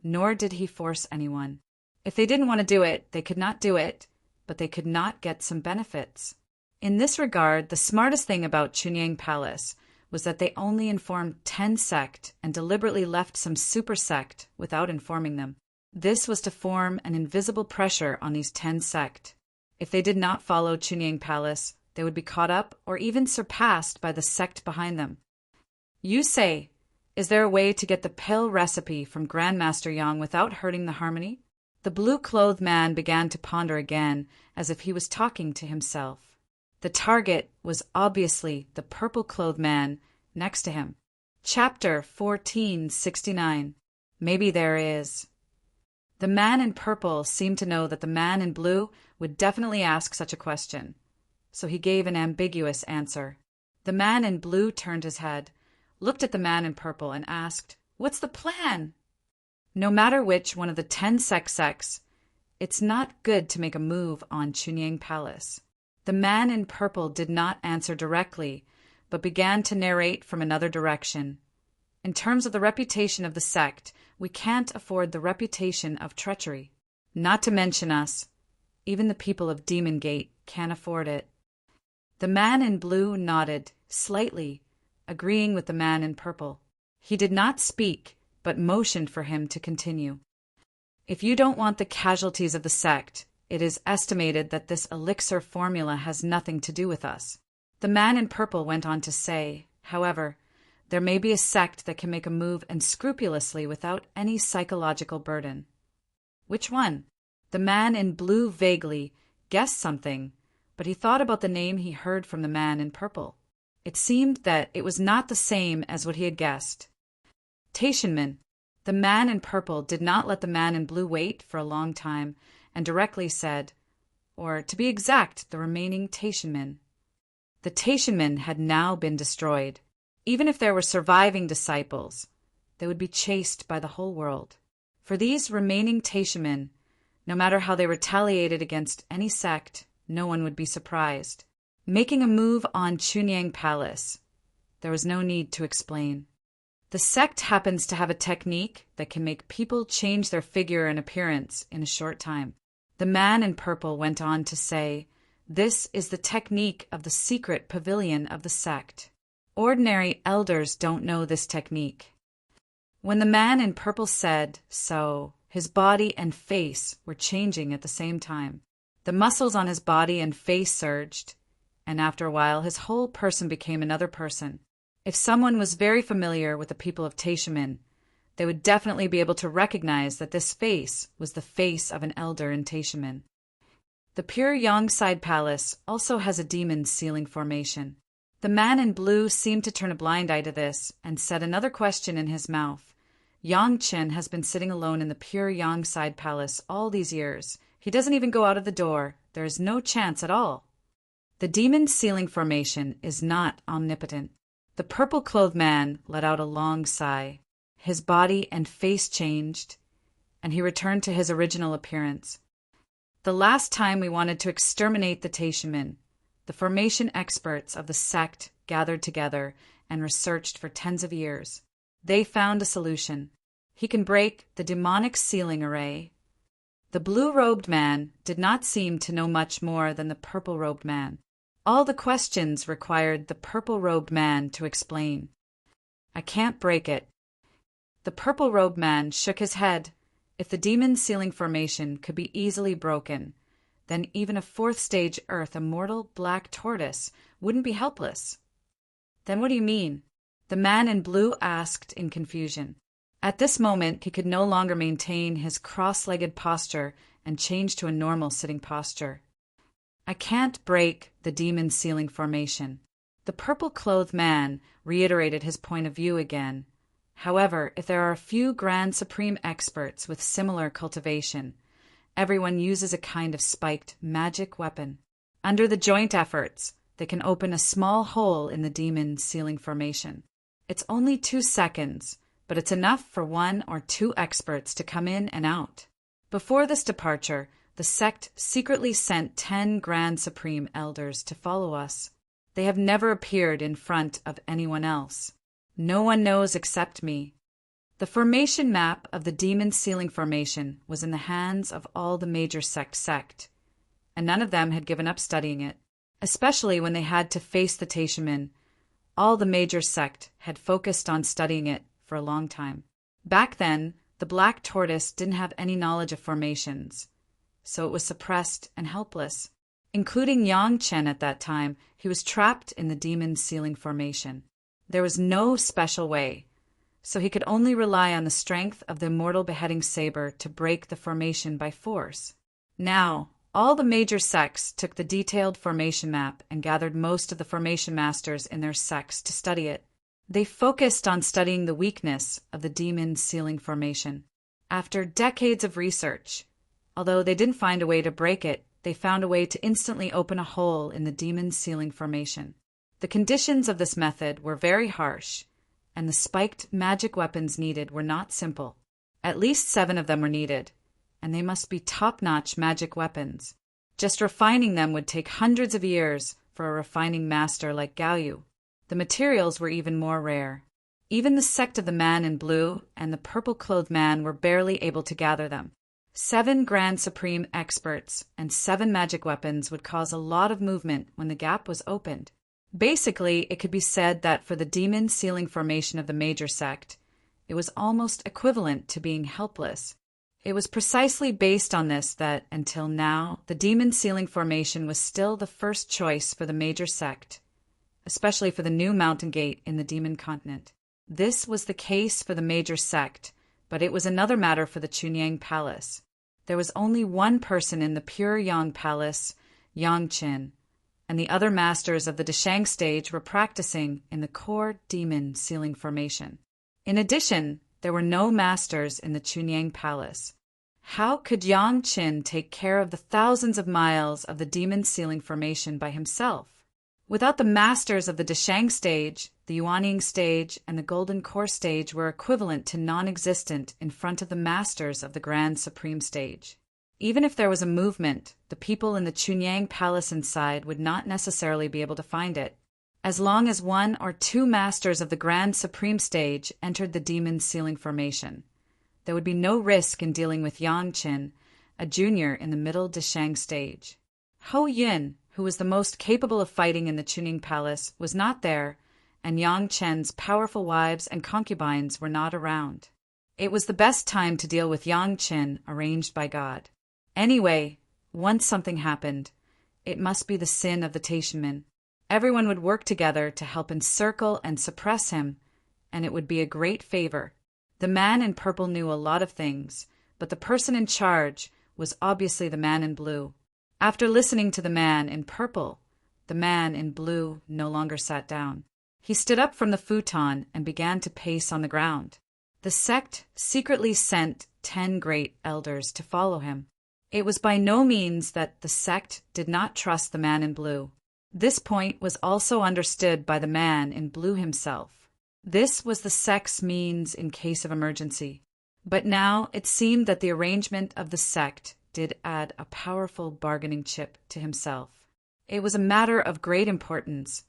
nor did he force anyone. If they didn't want to do it, they could not do it, but they could not get some benefits. In this regard, the smartest thing about Chunyang Palace was that they only informed 10 sect and deliberately left some super sect without informing them. This was to form an invisible pressure on these 10 sect. If they did not follow Chunyang Palace, they would be caught up or even surpassed by the sect behind them. You say, is there a way to get the pill recipe from Grandmaster Yang without hurting the harmony? The blue-clothed man began to ponder again, as if he was talking to himself. The target was obviously the purple-clothed man next to him. Chapter 1469. Maybe there is. The man in purple seemed to know that the man in blue would definitely ask such a question, so he gave an ambiguous answer. The man in blue turned his head, looked at the man in purple, and asked, "What's the plan?" No matter which one of the 10 sects, it's not good to make a move on Chunyang Palace. The man in purple did not answer directly, but began to narrate from another direction. In terms of the reputation of the sect, we can't afford the reputation of treachery. Not to mention us. Even the people of Demon Gate can't afford it. The man in blue nodded, slightly, agreeing with the man in purple. He did not speak, but motioned for him to continue. If you don't want the casualties of the sect, it is estimated that this elixir formula has nothing to do with us. The man in purple went on to say, however, there may be a sect that can make a move unscrupulously without any psychological burden. Which one? The man in blue vaguely guessed something, but he thought about the name he heard from the man in purple. It seemed that it was not the same as what he had guessed. Taishinman. The man in purple did not let the man in blue wait for a long time, and directly said, or to be exact, the remaining Taishinman. The Taishinman had now been destroyed. Even if there were surviving disciples, they would be chased by the whole world. For these remaining Taishinman, no matter how they retaliated against any sect, no one would be surprised. Making a move on Chunyang Palace. There was no need to explain. The sect happens to have a technique that can make people change their figure and appearance in a short time. The man in purple went on to say, this is the technique of the secret pavilion of the sect. Ordinary elders don't know this technique. When the man in purple said so, his body and face were changing at the same time. The muscles on his body and face surged, and after a while his whole person became another person. If someone was very familiar with the people of Taishinman, they would definitely be able to recognize that this face was the face of an elder in Taishinman. The pure Yongside Palace also has a demon ceiling formation. The man in blue seemed to turn a blind eye to this and said another question in his mouth. Yongchen has been sitting alone in the pure Yongside Palace all these years. He doesn't even go out of the door. There is no chance at all. The demon ceiling formation is not omnipotent. The purple-clothed man let out a long sigh. His body and face changed, and he returned to his original appearance. The last time we wanted to exterminate the Taishinman, the formation experts of the sect gathered together and researched for tens of years. They found a solution. He can break the demonic ceiling array. The blue-robed man did not seem to know much more than the purple-robed man. All the questions required the purple-robed man to explain. I can't break it. The purple-robed man shook his head. If the demon ceiling formation could be easily broken, then even a fourth-stage Earth Immortal black tortoise wouldn't be helpless. Then what do you mean? The man in blue asked in confusion. At this moment, he could no longer maintain his cross-legged posture and changed to a normal sitting posture. I can't break the demon ceiling formation. The purple-clothed man reiterated his point of view again. However, if there are a few Grand Supreme experts with similar cultivation, everyone uses a kind of spiked magic weapon. Under the joint efforts, they can open a small hole in the demon ceiling formation. It's only 2 seconds, but it's enough for 1 or 2 experts to come in and out. Before this departure, the sect secretly sent 10 Grand Supreme Elders to follow us. They have never appeared in front of anyone else. No one knows except me. The formation map of the demon ceiling formation was in the hands of all the major sect, and none of them had given up studying it, especially when they had to face the Taishinman. All the major sect had focused on studying it for a long time. Back then, the black tortoise didn't have any knowledge of formations, so it was suppressed and helpless. Including Yang Chen at that time, he was trapped in the demon ceiling formation. There was no special way, so he could only rely on the strength of the immortal beheading saber to break the formation by force. Now, all the major sects took the detailed formation map and gathered most of the formation masters in their sects to study it. They focused on studying the weakness of the demon sealing formation. After decades of research, although they didn't find a way to break it, they found a way to instantly open a hole in the demon sealing formation. The conditions of this method were very harsh, and the spiked magic weapons needed were not simple. At least 7 of them were needed, and they must be top-notch magic weapons. Just refining them would take hundreds of years for a refining master like Gaoyu. The materials were even more rare. Even the sect of the man in blue and the purple-clothed man were barely able to gather them. 7 Grand Supreme experts and 7 magic weapons would cause a lot of movement when the gap was opened. Basically, it could be said that for the demon sealing formation of the major sect, it was almost equivalent to being helpless. It was precisely based on this that, until now, the demon sealing formation was still the first choice for the major sect, especially for the new mountain gate in the demon continent. This was the case for the major sect, but it was another matter for the Chunyang Palace. There was only one person in the pure Yang Palace, Yang Qin, and the other masters of the Deshang stage were practicing in the core demon sealing formation. In addition, there were no masters in the Chunyang Palace. How could Yang Qin take care of the thousands of miles of the demon sealing formation by himself? Without the masters of the Deshang stage, the Yuanying stage and the Golden Core stage were equivalent to non-existent in front of the masters of the Grand Supreme stage. Even if there was a movement, the people in the Chunyang Palace inside would not necessarily be able to find it. As long as 1 or 2 masters of the Grand Supreme stage entered the demon sealing formation, there would be no risk in dealing with Yang Qin, a junior in the middle Deshang stage. Ho Yin, who was the most capable of fighting in the Chunying Palace, was not there, and Yang Chen's powerful wives and concubines were not around. It was the best time to deal with Yang Qin, arranged by God. Anyway, once something happened, it must be the sin of the Taishanmen. Everyone would work together to help encircle and suppress him, and it would be a great favor. The man in purple knew a lot of things, but the person in charge was obviously the man in blue. After listening to the man in purple, the man in blue no longer sat down. He stood up from the futon and began to pace on the ground. The sect secretly sent 10 great elders to follow him. It was by no means that the sect did not trust the man in blue. This point was also understood by the man in blue himself. This was the sect's means in case of emergency. But now it seemed that the arrangement of the sect did add a powerful bargaining chip to himself. It was a matter of great importance,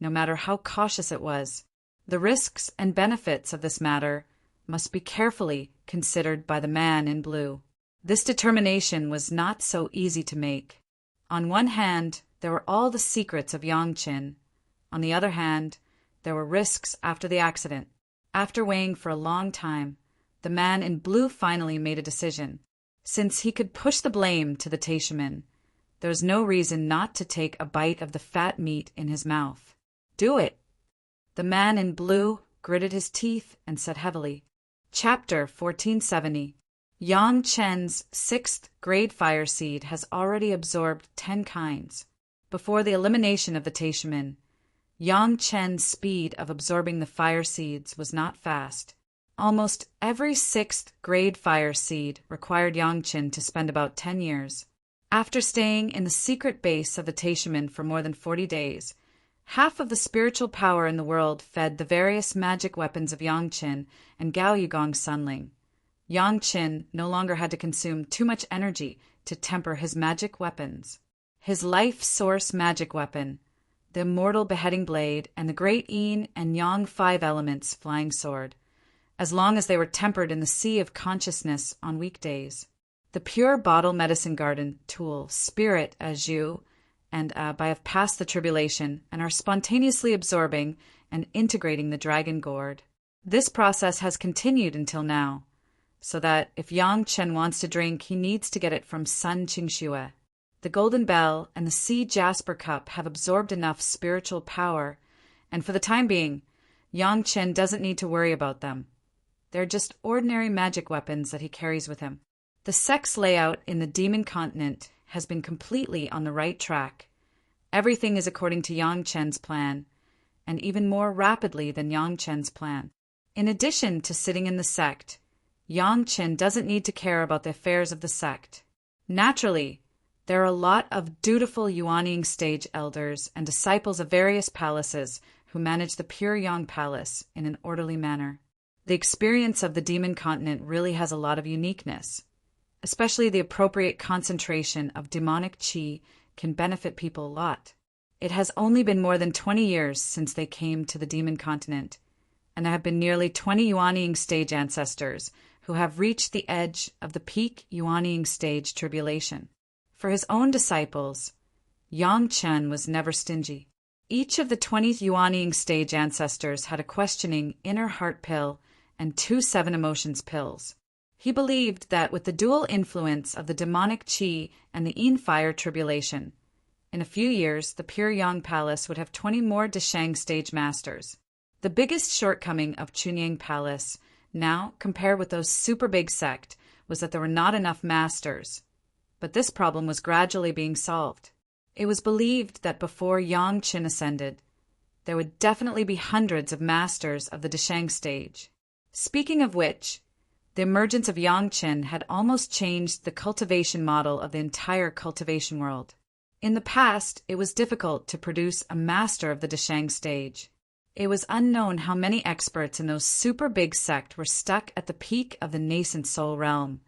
no matter how cautious it was. The risks and benefits of this matter must be carefully considered by the man in blue. This determination was not so easy to make. On one hand, there were all the secrets of Yang Qin. On the other hand, there were risks after the accident. After weighing for a long time, the man in blue finally made a decision. Since he could push the blame to the Taishanmen, there was no reason not to take a bite of the fat meat in his mouth. Do it! The man in blue gritted his teeth and said heavily. Chapter 1470. Yang Chen's 6th grade fire seed has already absorbed 10 kinds. Before the elimination of the Taishanmen, Yang Chen's speed of absorbing the fire seeds was not fast. Almost every 6th grade fire seed required Yang Chen to spend about 10 years. After staying in the secret base of the Taishanmen for more than 40 days, half of the spiritual power in the world fed the various magic weapons of Yang Chen and Gao Yugong Sunling. Yang Chen no longer had to consume too much energy to temper his magic weapons. His life source magic weapon, the Immortal beheading blade, and the great Yin and Yang 5 elements flying sword, as long as they were tempered in the sea of consciousness on weekdays. The pure bottle medicine garden tool, spirit as you, and Abba have passed the tribulation and are spontaneously absorbing and integrating the dragon gourd. This process has continued until now, so that if Yang Chen wants to drink, he needs to get it from Sun Qingxue. The golden bell and the sea jasper cup have absorbed enough spiritual power, and for the time being, Yang Chen doesn't need to worry about them. They're just ordinary magic weapons that he carries with him. The sex layout in the demon continent has been completely on the right track. Everything is according to Yang Chen's plan, and even more rapidly than Yang Chen's plan. In addition to sitting in the sect, Yang Chen doesn't need to care about the affairs of the sect. Naturally, there are a lot of dutiful Yuanying stage elders and disciples of various palaces who manage the pure Yang Palace in an orderly manner. The experience of the demon continent really has a lot of uniqueness. Especially the appropriate concentration of demonic qi can benefit people a lot. It has only been more than 20 years since they came to the demon continent, and there have been nearly 20 Yuanying stage ancestors who have reached the edge of the peak Yuanying stage tribulation. For his own disciples, Yang Chen was never stingy. Each of the 20 Yuanying stage ancestors had a questioning inner heart pill and 2 seven emotions pills. He believed that with the dual influence of the demonic qi and the yin fire tribulation, in a few years the pure Yang Palace would have 20 more Deshang stage masters. The biggest shortcoming of Chunying Palace, now compared with those super big sect, was that there were not enough masters. But this problem was gradually being solved. It was believed that before Yang Chen ascended, there would definitely be hundreds of masters of the Deshang stage. Speaking of which, the emergence of Yang Chen had almost changed the cultivation model of the entire cultivation world. In the past, it was difficult to produce a master of the Deshang stage. It was unknown how many experts in those super big sect were stuck at the peak of the nascent soul realm,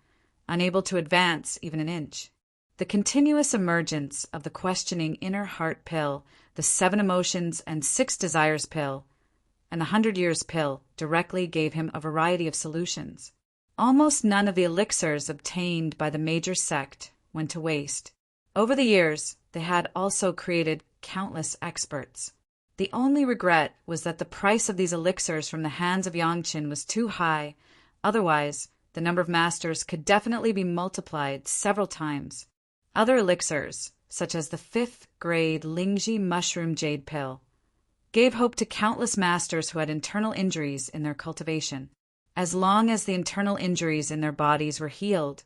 unable to advance even an inch. The continuous emergence of the questioning inner heart pill, the 7 emotions and 6 desires pill, and the 100 years pill directly gave him a variety of solutions. Almost none of the elixirs obtained by the major sect went to waste. Over the years, they had also created countless experts. The only regret was that the price of these elixirs from the hands of Yang Chen was too high. Otherwise, the number of masters could definitely be multiplied several times. Other elixirs, such as the 5th grade Lingji mushroom jade pill, gave hope to countless masters who had internal injuries in their cultivation. As long as the internal injuries in their bodies were healed,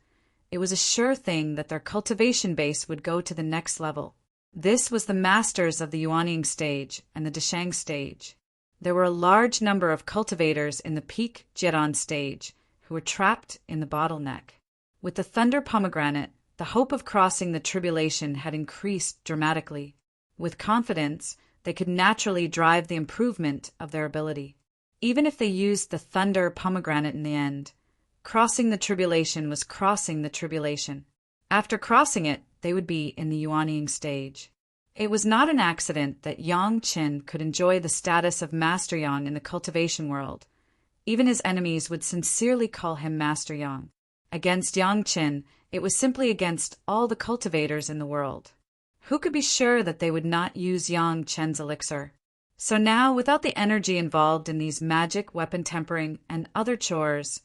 it was a sure thing that their cultivation base would go to the next level. This was the masters of the Yuanying stage and the Deshang stage. There were a large number of cultivators in the peak Jiran stage who were trapped in the bottleneck. With the thunder pomegranate, the hope of crossing the tribulation had increased dramatically. With confidence, they could naturally drive the improvement of their ability. Even if they used the thunder pomegranate in the end, crossing the tribulation was crossing the tribulation. After crossing it, they would be in the Yuanying stage. It was not an accident that Yang Chen could enjoy the status of Master Yang in the cultivation world. Even his enemies would sincerely call him Master Yang. Against Yang Chen, it was simply against all the cultivators in the world. Who could be sure that they would not use Yang Chen's elixir? So now, without the energy involved in these magic, weapon tempering, and other chores,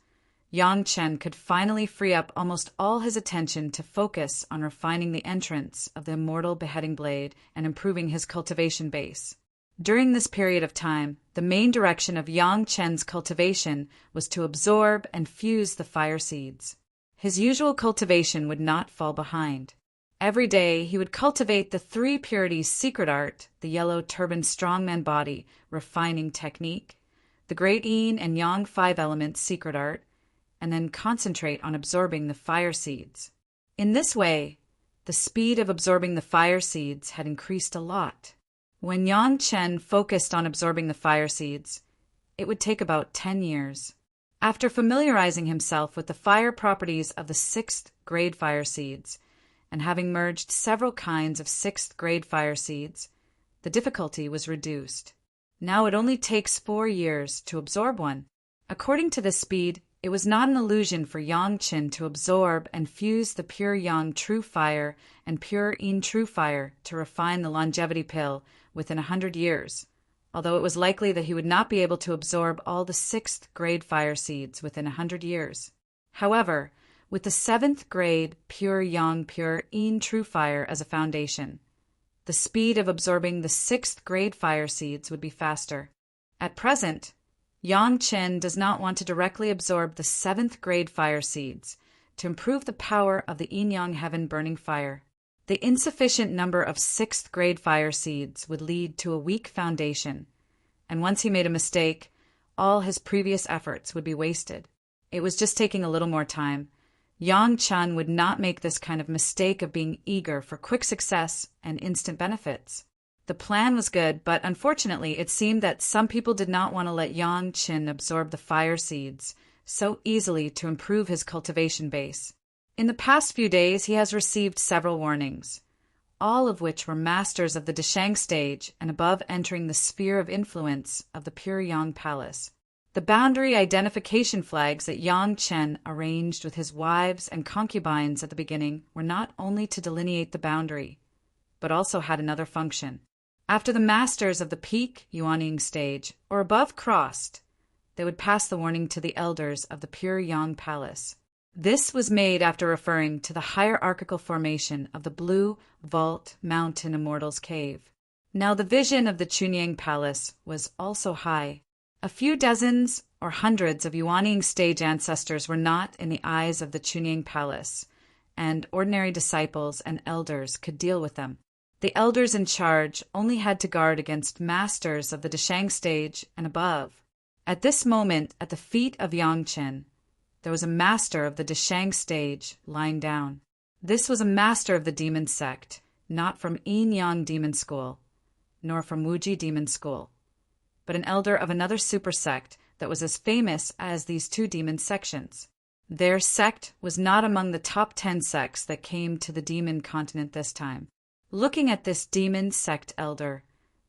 Yang Chen could finally free up almost all his attention to focus on refining the entrance of the Immortal beheading blade and improving his cultivation base. During this period of time, the main direction of Yang Chen's cultivation was to absorb and fuse the fire seeds. His usual cultivation would not fall behind. Every day, he would cultivate the 3 purities secret art, the yellow turban strongman body, refining technique, the great yin and yang 5 elements secret art, and then concentrate on absorbing the fire seeds. In this way, the speed of absorbing the fire seeds had increased a lot. When Yang Chen focused on absorbing the fire seeds, it would take about 10 years. After familiarizing himself with the fire properties of the 6th grade fire seeds, and having merged several kinds of 6th grade fire seeds, the difficulty was reduced. Now it only takes 4 years to absorb one. According to this speed, it was not an illusion for Yang Chen to absorb and fuse the pure Yang true fire and pure Yin true fire to refine the longevity pill within 100 years, although it was likely that he would not be able to absorb all the 6th grade fire seeds within 100 years. However, with the 7th grade pure Yang pure Yin true fire as a foundation, the speed of absorbing the 6th grade fire seeds would be faster. At present, Yang Chen does not want to directly absorb the 7th grade fire seeds to improve the power of the yin-yang heaven burning fire. The insufficient number of 6th grade fire seeds would lead to a weak foundation, and once he made a mistake, all his previous efforts would be wasted. It was just taking a little more time. Yang Chen would not make this kind of mistake of being eager for quick success and instant benefits. The plan was good, but unfortunately it seemed that some people did not want to let Yang Chen absorb the fire seeds so easily to improve his cultivation base. In the past few days he has received several warnings, all of which were masters of the Deshang stage and above entering the sphere of influence of the Pure Yang Palace. The boundary identification flags that Yang Chen arranged with his wives and concubines at the beginning were not only to delineate the boundary, but also had another function. After the masters of the peak Yuanying stage, or above, crossed, they would pass the warning to the elders of the Pure Yang Palace. This was made after referring to the hierarchical formation of the Blue Vault Mountain Immortal's Cave. Now the vision of the Chunying Palace was also high. A few dozens or hundreds of Yuanying stage ancestors were not in the eyes of the Chunying Palace, and ordinary disciples and elders could deal with them. The elders in charge only had to guard against masters of the Deshang stage and above. At this moment, at the feet of Yang Chen, there was a master of the Deshang stage lying down. This was a master of the demon sect, not from Yin Yang demon school, nor from Wuji demon school, but an elder of another super sect that was as famous as these two demon sections. Their sect was not among the top 10 sects that came to the demon continent this time. Looking at this demon sect elder,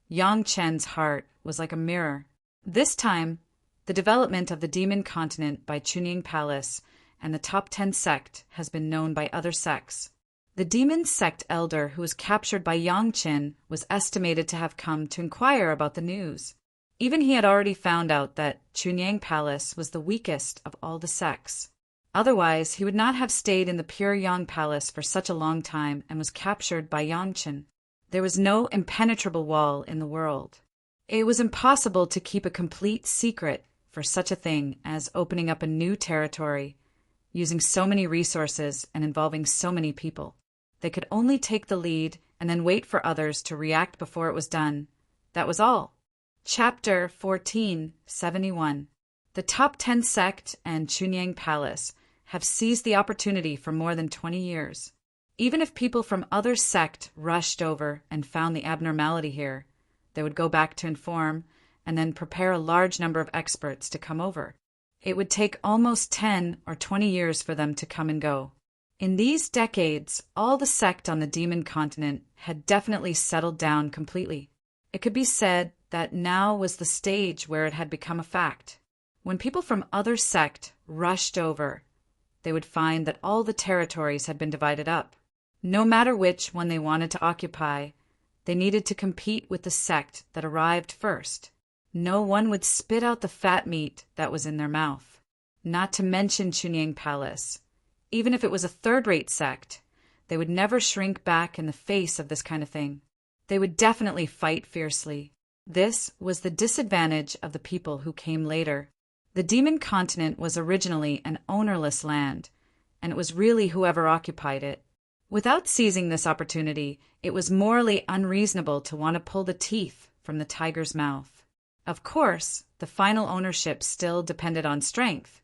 Yang Chen's heart was like a mirror. This time, the development of the demon continent by Chunying Palace and the top 10 sect has been known by other sects. The demon sect elder who was captured by Yang Chen was estimated to have come to inquire about the news. Even he had already found out that Chunying Palace was the weakest of all the sects. Otherwise, he would not have stayed in the Pure Yang Palace for such a long time and was captured by Yang Chen. There was no impenetrable wall in the world. It was impossible to keep a complete secret for such a thing as opening up a new territory, using so many resources and involving so many people. They could only take the lead and then wait for others to react before it was done. That was all. Chapter 1471. The top 10 sect and Chunying Palace have seized the opportunity for more than 20 years. Even if people from other sect rushed over and found the abnormality here, they would go back to inform and then prepare a large number of experts to come over. It would take almost 10 or 20 years for them to come and go. In these decades, all the sect on the demon continent had definitely settled down completely. It could be said that now was the stage where it had become a fact. When people from other sect rushed over, they would find that all the territories had been divided up. No matter which one they wanted to occupy, they needed to compete with the sect that arrived first. No one would spit out the fat meat that was in their mouth. Not to mention Chunying Palace. Even if it was a third-rate sect, they would never shrink back in the face of this kind of thing. They would definitely fight fiercely. This was the disadvantage of the people who came later. The demon continent was originally an ownerless land, and it was really whoever occupied it. Without seizing this opportunity, it was morally unreasonable to want to pull the teeth from the tiger's mouth. Of course, the final ownership still depended on strength,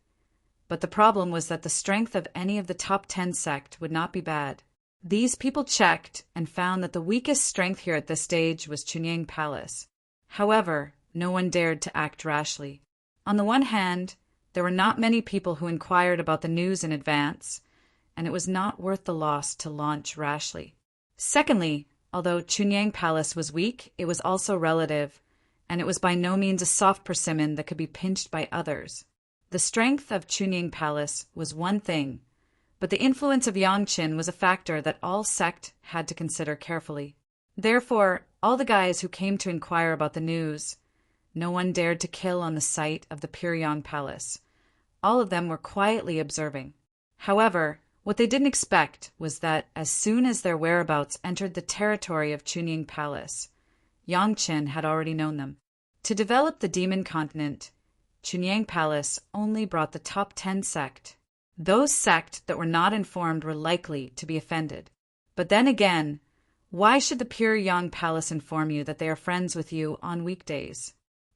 but the problem was that the strength of any of the top 10 sect would not be bad. These people checked and found that the weakest strength here at this stage was Chunying Palace. However, no one dared to act rashly. On the one hand, there were not many people who inquired about the news in advance, and it was not worth the loss to launch rashly. Secondly, although Chunying Palace was weak, it was also relative, and it was by no means a soft persimmon that could be pinched by others. The strength of Chunying Palace was one thing, but the influence of Yang Chen was a factor that all sect had to consider carefully. Therefore, all the guys who came to inquire about the news, no one dared to kill on the site of the Pure Yang Palace. All of them were quietly observing. However, what they didn't expect was that as soon as their whereabouts entered the territory of Chunying Palace, Yang Chen had already known them. To develop the demon continent, Chunying Palace only brought the top 10 sect. Those sect that were not informed were likely to be offended. But then again, why should the Pure Yang Palace inform you that they are friends with you on weekdays?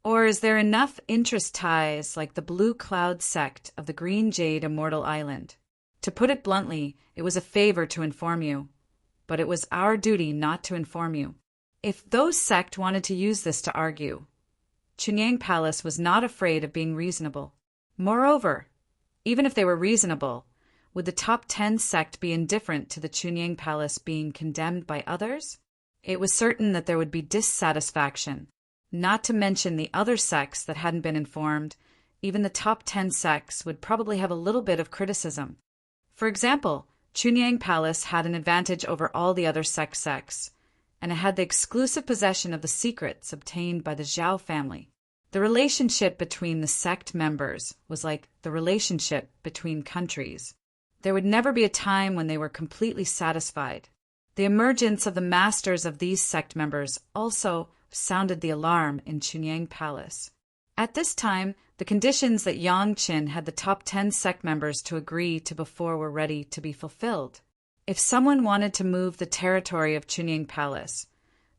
Or is there enough interest ties like the Blue Cloud sect of the Green Jade Immortal Island? To put it bluntly, it was a favor to inform you, but it was our duty not to inform you. If those sect wanted to use this to argue, Chunyang Palace was not afraid of being reasonable. Moreover, even if they were reasonable, would the top 10 sect be indifferent to the Chunyang Palace being condemned by others? It was certain that there would be dissatisfaction, not to mention the other sects that hadn't been informed. Even the top 10 sects would probably have a little bit of criticism. For example, Chunyang Palace had an advantage over all the other sects, and it had the exclusive possession of the secrets obtained by the Zhao family. The relationship between the sect members was like the relationship between countries. There would never be a time when they were completely satisfied. The emergence of the masters of these sect members also sounded the alarm in Chunyang Palace. At this time, the conditions that Yang Qin had the top 10 sect members to agree to before were ready to be fulfilled. If someone wanted to move the territory of Chunyang Palace,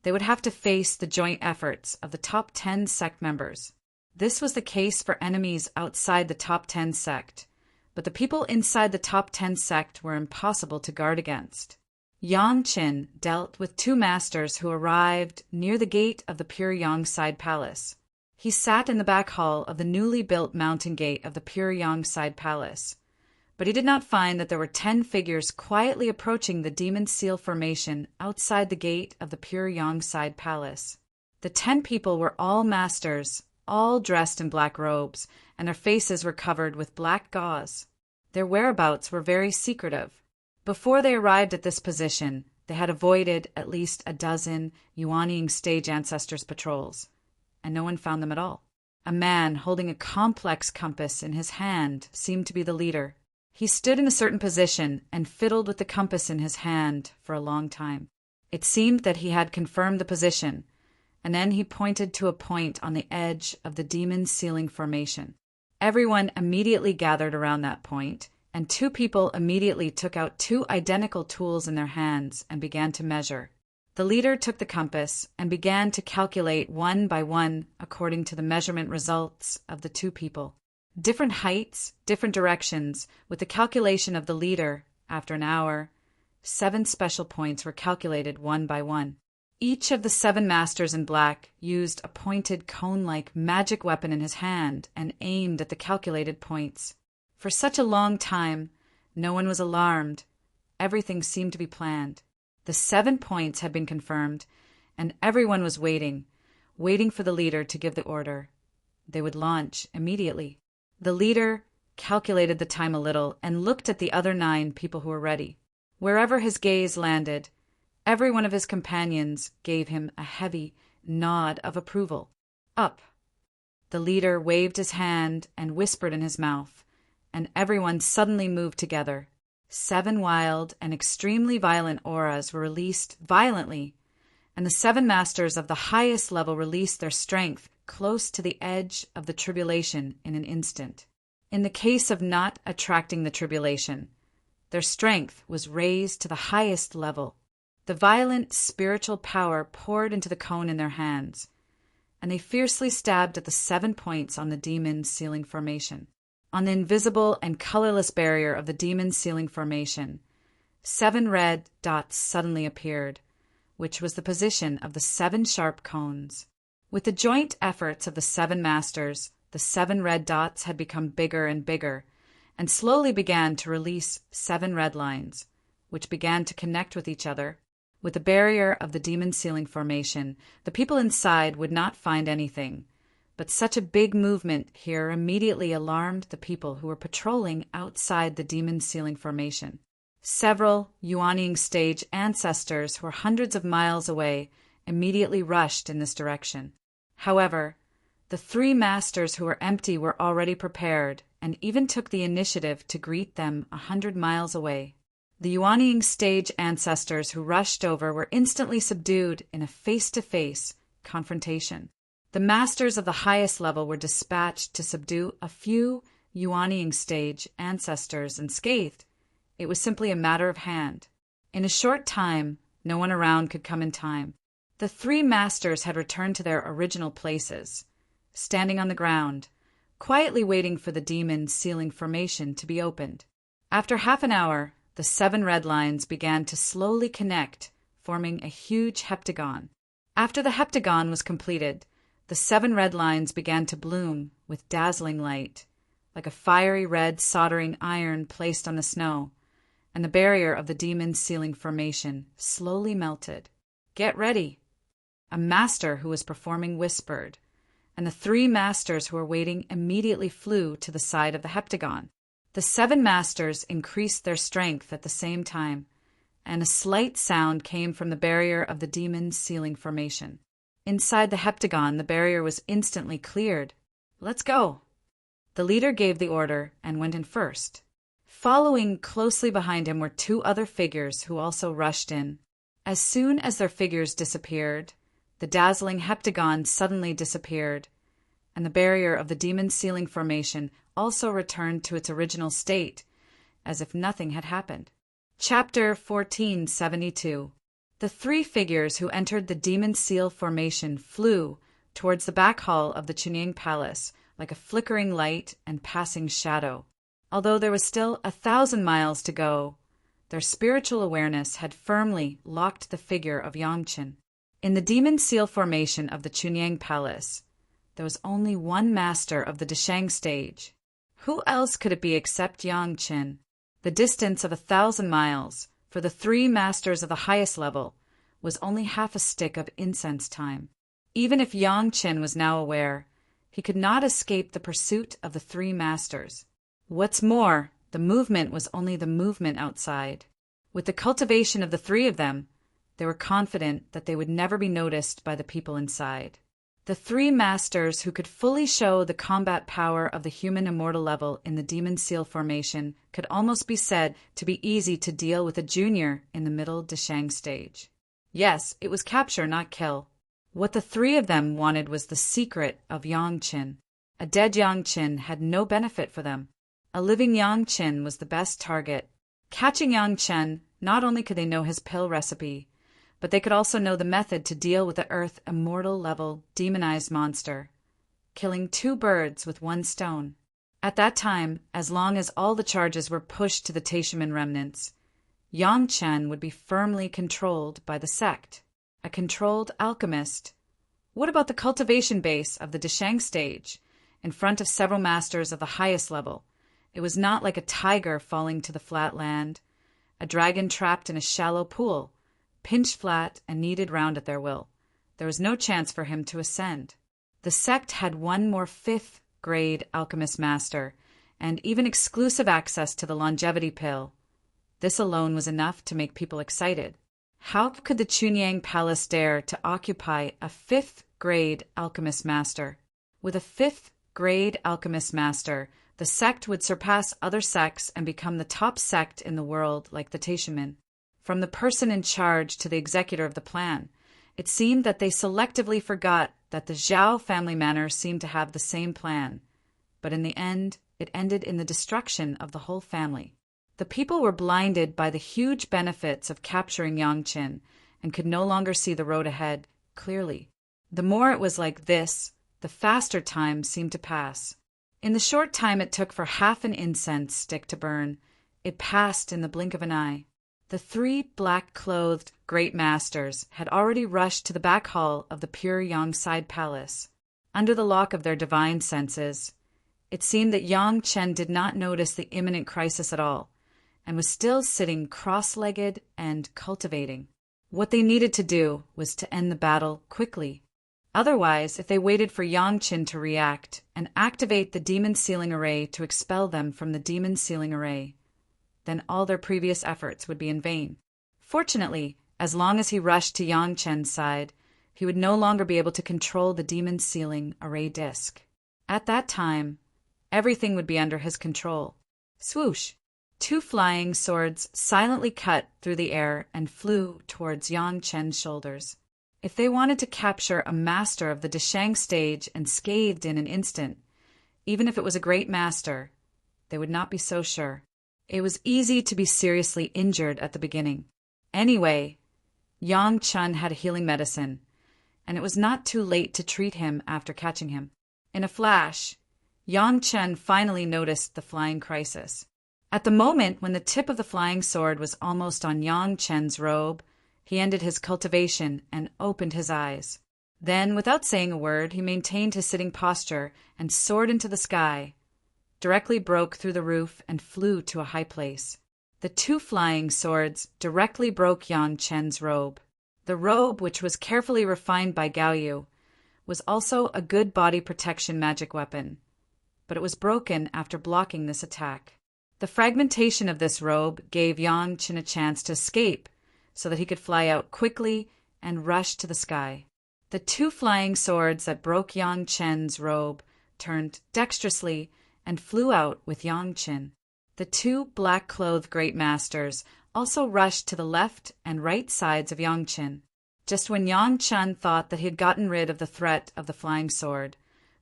they would have to face the joint efforts of the top 10 sect members. This was the case for enemies outside the top 10 sect, but the people inside the top 10 sect were impossible to guard against. Yang Qin dealt with 2 masters who arrived near the gate of the Pure Yang Side Palace. He sat in the back hall of the newly built mountain gate of the Pure Yang Side Palace, but he did not find that there were 10 figures quietly approaching the Demon Seal Formation outside the gate of the Pure Yang Side Palace. The 10 people were all masters, all dressed in black robes, and their faces were covered with black gauze. Their whereabouts were very secretive. Before they arrived at this position, they had avoided at least a dozen Yuanying stage ancestors' patrols, and no one found them at all. A man holding a complex compass in his hand seemed to be the leader. He stood in a certain position and fiddled with the compass in his hand for a long time. It seemed that he had confirmed the position, and then he pointed to a point on the edge of the demon ceiling formation. Everyone immediately gathered around that point, and 2 people immediately took out 2 identical tools in their hands and began to measure. The leader took the compass and began to calculate one by one according to the measurement results of the 2 people. Different heights, different directions. With the calculation of the leader, after an hour, 7 special points were calculated one by one. Each of the 7 masters in black used a pointed cone-like magic weapon in his hand and aimed at the calculated points. For such a long time, no one was alarmed. Everything seemed to be planned. The 7 points had been confirmed, and everyone was waiting for the leader to give the order. They would launch immediately. The leader calculated the time a little and looked at the other 9 people who were ready. Wherever his gaze landed, every one of his companions gave him a heavy nod of approval. Up! The leader waved his hand and whispered in his mouth, and everyone suddenly moved together. 7 wild and extremely violent auras were released violently, and the 7 masters of the highest level released their strength close to the edge of the tribulation in an instant. In the case of not attracting the tribulation, their strength was raised to the highest level. The violent spiritual power poured into the cone in their hands, and they fiercely stabbed at the 7 points on the demon ceiling formation. On the invisible and colorless barrier of the demon ceiling formation, 7 red dots suddenly appeared, which was the position of the 7 sharp cones. With the joint efforts of the 7 masters, the 7 red dots had become bigger and bigger, and slowly began to release 7 red lines, which began to connect with each other. With the barrier of the demon ceiling formation, the people inside would not find anything, but such a big movement here immediately alarmed the people who were patrolling outside the demon ceiling formation. Several Yuanying stage ancestors who were hundreds of miles away immediately rushed in this direction. However, the 3 masters who were empty were already prepared and even took the initiative to greet them 100 miles away. The Yuanying stage ancestors who rushed over were instantly subdued in a face-to-face confrontation. The masters of the highest level were dispatched to subdue a few Yuanying stage ancestors unscathed. It was simply a matter of hand. In a short time, no one around could come in time. The 3 masters had returned to their original places. standing on the ground, quietly waiting for the demon sealing formation to be opened. After half an hour, the 7 red lines began to slowly connect, forming a huge heptagon. After the heptagon was completed, the 7 red lines began to bloom with dazzling light, like a fiery red soldering iron placed on the snow, and the barrier of the demon sealing formation slowly melted. "Get ready," a master who was performing whispered, and the 3 masters who were waiting immediately flew to the side of the heptagon. The 7 masters increased their strength at the same time, and a slight sound came from the barrier of the demon sealing formation. Inside the heptagon, the barrier was instantly cleared. "Let's go." The leader gave the order and went in first. Following closely behind him were 2 other figures who also rushed in. As soon as their figures disappeared, the dazzling heptagon suddenly disappeared, and the barrier of the demon sealing formation also returned to its original state, as if nothing had happened. Chapter 1472. The 3 figures who entered the demon seal formation flew towards the back hall of the Chunying Palace like a flickering light and passing shadow. Although there was still 1,000 miles to go, their spiritual awareness had firmly locked the figure of Yangchen. In the demon seal formation of the Chunying Palace, there was only one master of the Deshang stage. Who else could it be except Yangchen? The distance of 1,000 miles, for the 3 masters of the highest level, was only half a stick of incense time. Even if Yangchen was now aware, he could not escape the pursuit of the 3 masters. What's more, the movement was only the movement outside. With the cultivation of the 3 of them, they were confident that they would never be noticed by the people inside. The 3 masters who could fully show the combat power of the human immortal level in the demon seal formation could almost be said to be easy to deal with a junior in the middle Deshang stage. Yes, it was capture, not kill. What the 3 of them wanted was the secret of Yangchen. A dead Yangchen had no benefit for them. A living Yangchen was the best target. Catching Yangchen, not only could they know his pill recipe, but they could also know the method to deal with the Earth immortal level demonized monster, killing 2 birds with 1 stone. At that time, as long as all the charges were pushed to the Taishaman remnants, Yangchen would be firmly controlled by the sect. A controlled alchemist. What about the cultivation base of the Deshang stage, in front of several masters of the highest level? It was not like a tiger falling to the flat land, a dragon trapped in a shallow pool, pinched flat and kneaded round at their will. There was no chance for him to ascend. The sect had 1 more 5th grade alchemist master, and even exclusive access to the longevity pill. This alone was enough to make people excited. How could the Chunying Palace dare to occupy a 5th grade alchemist master? With a 5th grade alchemist master, the sect would surpass other sects and become the top sect in the world, like the Taishaman. From the person in charge to the executor of the plan, it seemed that they selectively forgot that the Zhao family manor seemed to have the same plan. But in the end, it ended in the destruction of the whole family. The people were blinded by the huge benefits of capturing Yangchen and could no longer see the road ahead clearly. The more it was like this, the faster time seemed to pass. In the short time it took for half an incense stick to burn, it passed in the blink of an eye. The 3 black-clothed great masters had already rushed to the back hall of the pure Yangside Palace. Under the lock of their divine senses, it seemed that Yangchen did not notice the imminent crisis at all, and was still sitting cross-legged and cultivating. What they needed to do was to end the battle quickly. Otherwise, if they waited for Yangchen to react and activate the demon sealing array to expel them from the demon sealing array, then all their previous efforts would be in vain. Fortunately, as long as he rushed to Yangchen's side, he would no longer be able to control the demon sealing array disk. At that time, everything would be under his control. Swoosh! 2 flying swords silently cut through the air and flew towards Yangchen's shoulders. If they wanted to capture a master of the Deshang stage and scathed in an instant, even if it was a great master, they would not be so sure. It was easy to be seriously injured at the beginning. Anyway, Yangchen had a healing medicine, and it was not too late to treat him after catching him. In a flash, Yang Chen finally noticed the flying crisis. At the moment when the tip of the flying sword was almost on Yang Chen's robe, he ended his cultivation and opened his eyes. Then, without saying a word, he maintained his sitting posture and soared into the sky, directly broke through the roof and flew to a high place. The two flying swords directly broke Yang Chen's robe. The robe, which was carefully refined by Gao Yu, was also a good body protection magic weapon, but it was broken after blocking this attack. The fragmentation of this robe gave Yang Chen a chance to escape so that he could fly out quickly and rush to the sky. The two flying swords that broke Yang Chen's robe turned dexterously and flew out with Yang Chen. The two black-clothed great masters also rushed to the left and right sides of Yang Chen. Just when Yang Chen thought that he had gotten rid of the threat of the flying sword,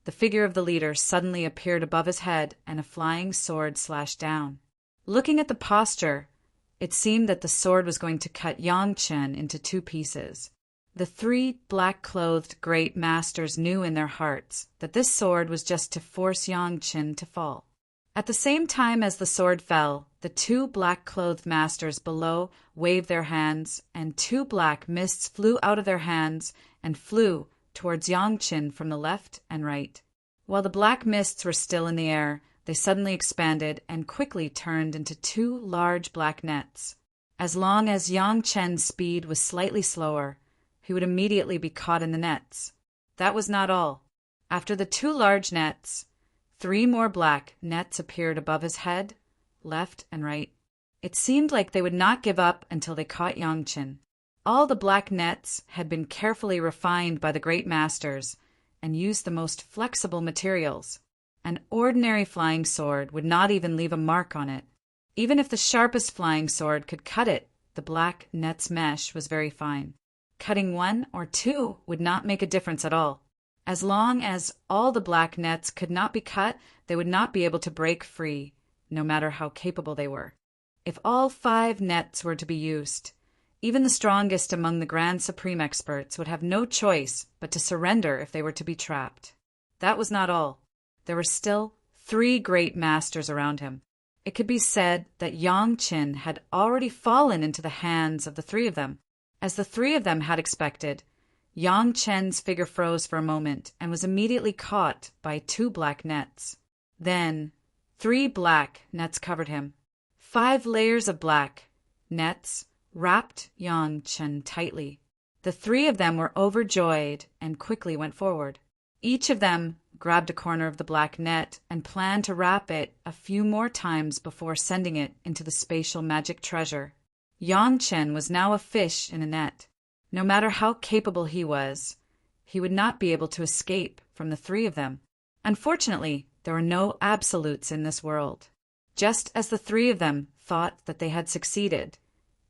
the figure of the leader suddenly appeared above his head and a flying sword slashed down. Looking at the posture, it seemed that the sword was going to cut Yang Chen into two pieces. The three black-clothed great masters knew in their hearts that this sword was just to force Yang Chen to fall. At the same time as the sword fell, the two black-clothed masters below waved their hands, and two black mists flew out of their hands and flew towards Yang Chen from the left and right. While the black mists were still in the air, they suddenly expanded and quickly turned into two large black nets. As long as Yang Chen's speed was slightly slower, he would immediately be caught in the nets. That was not all. After the two large nets, three more black nets appeared above his head, left and right. It seemed like they would not give up until they caught Yang Chen. All the black nets had been carefully refined by the great masters and used the most flexible materials. An ordinary flying sword would not even leave a mark on it. Even if the sharpest flying sword could cut it, the black net's mesh was very fine. Cutting one or two would not make a difference at all. As long as all the black nets could not be cut, they would not be able to break free, no matter how capable they were. If all 5 nets were to be used, even the strongest among the Grand Supreme experts would have no choice but to surrender if they were to be trapped. That was not all. There were still 3 great masters around him. It could be said that Yang Chen had already fallen into the hands of the 3 of them. As the 3 of them had expected, Yang Chen's figure froze for a moment and was immediately caught by 2 black nets. Then 3 black nets covered him. 5 layers of black nets wrapped Yang Chen tightly. The 3 of them were overjoyed and quickly went forward. Each of them grabbed a corner of the black net and planned to wrap it a few more times before sending it into the spatial magic treasure. Yang Chen was now a fish in a net. No matter how capable he was, he would not be able to escape from the 3 of them. Unfortunately, there were no absolutes in this world. Just as the 3 of them thought that they had succeeded,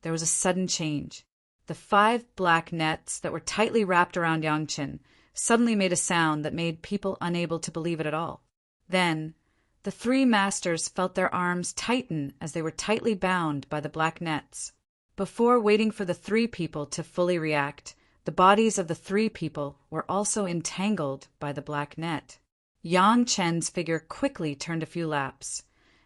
there was a sudden change. The 5 black nets that were tightly wrapped around Yang Chen suddenly made a sound that made people unable to believe it at all. Then, the 3 masters felt their arms tighten as they were tightly bound by the black nets. Before waiting for the 3 people to fully react, the bodies of the 3 people were also entangled by the black net. Yang Chen's figure quickly turned a few laps,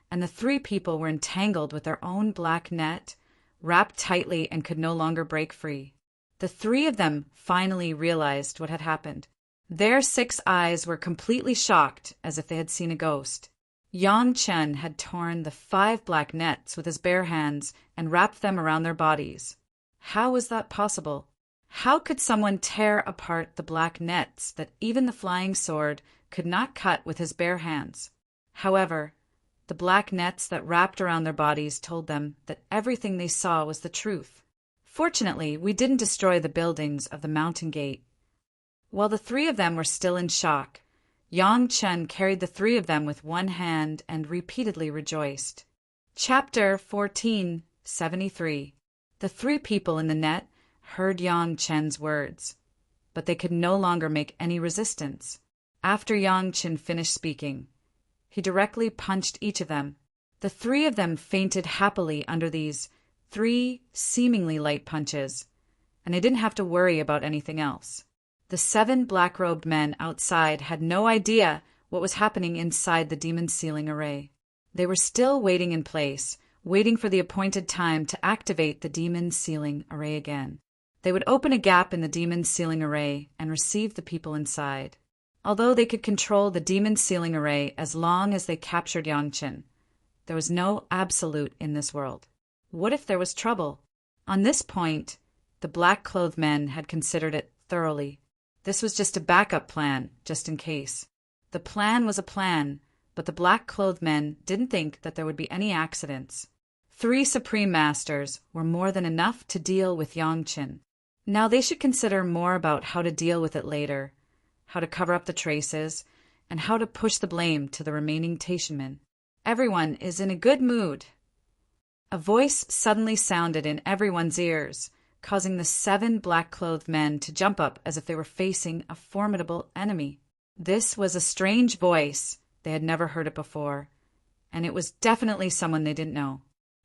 and the 3 people were entangled with their own black net, wrapped tightly and could no longer break free. The 3 of them finally realized what had happened. Their 6 eyes were completely shocked, as if they had seen a ghost. Yang Chen had torn the 5 black nets with his bare hands and wrapped them around their bodies. How was that possible? How could someone tear apart the black nets that even the flying sword could not cut with his bare hands? However, the black nets that wrapped around their bodies told them that everything they saw was the truth. Fortunately, we didn't destroy the buildings of the mountain gate. While the 3 of them were still in shock, Yang Chen carried the 3 of them with one hand and repeatedly rejoiced. Chapter 1473. The 3 people in the net heard Yang Chen's words, but they could no longer make any resistance. After Yang Chen finished speaking, he directly punched each of them. The 3 of them fainted happily under these 3 seemingly light punches, and they didn't have to worry about anything else. The 7 black-robed men outside had no idea what was happening inside the demon sealing array. They were still waiting in place, waiting for the appointed time to activate the demon sealing array again. They would open a gap in the demon sealing array and receive the people inside. Although they could control the demon sealing array as long as they captured Yangchen, there was no absolute in this world. What if there was trouble? On this point, the black-clothed men had considered it thoroughly. This was just a backup plan, just in case. The plan was a plan, but the black-clothed men didn't think that there would be any accidents. 3 Supreme Masters were more than enough to deal with Yangchen. Now they should consider more about how to deal with it later, how to cover up the traces, and how to push the blame to the remaining Taishanmen. Everyone is in a good mood. A voice suddenly sounded in everyone's ears, causing the 7 black-clothed men to jump up as if they were facing a formidable enemy. This was a strange voice. They had never heard it before, and it was definitely someone they didn't know.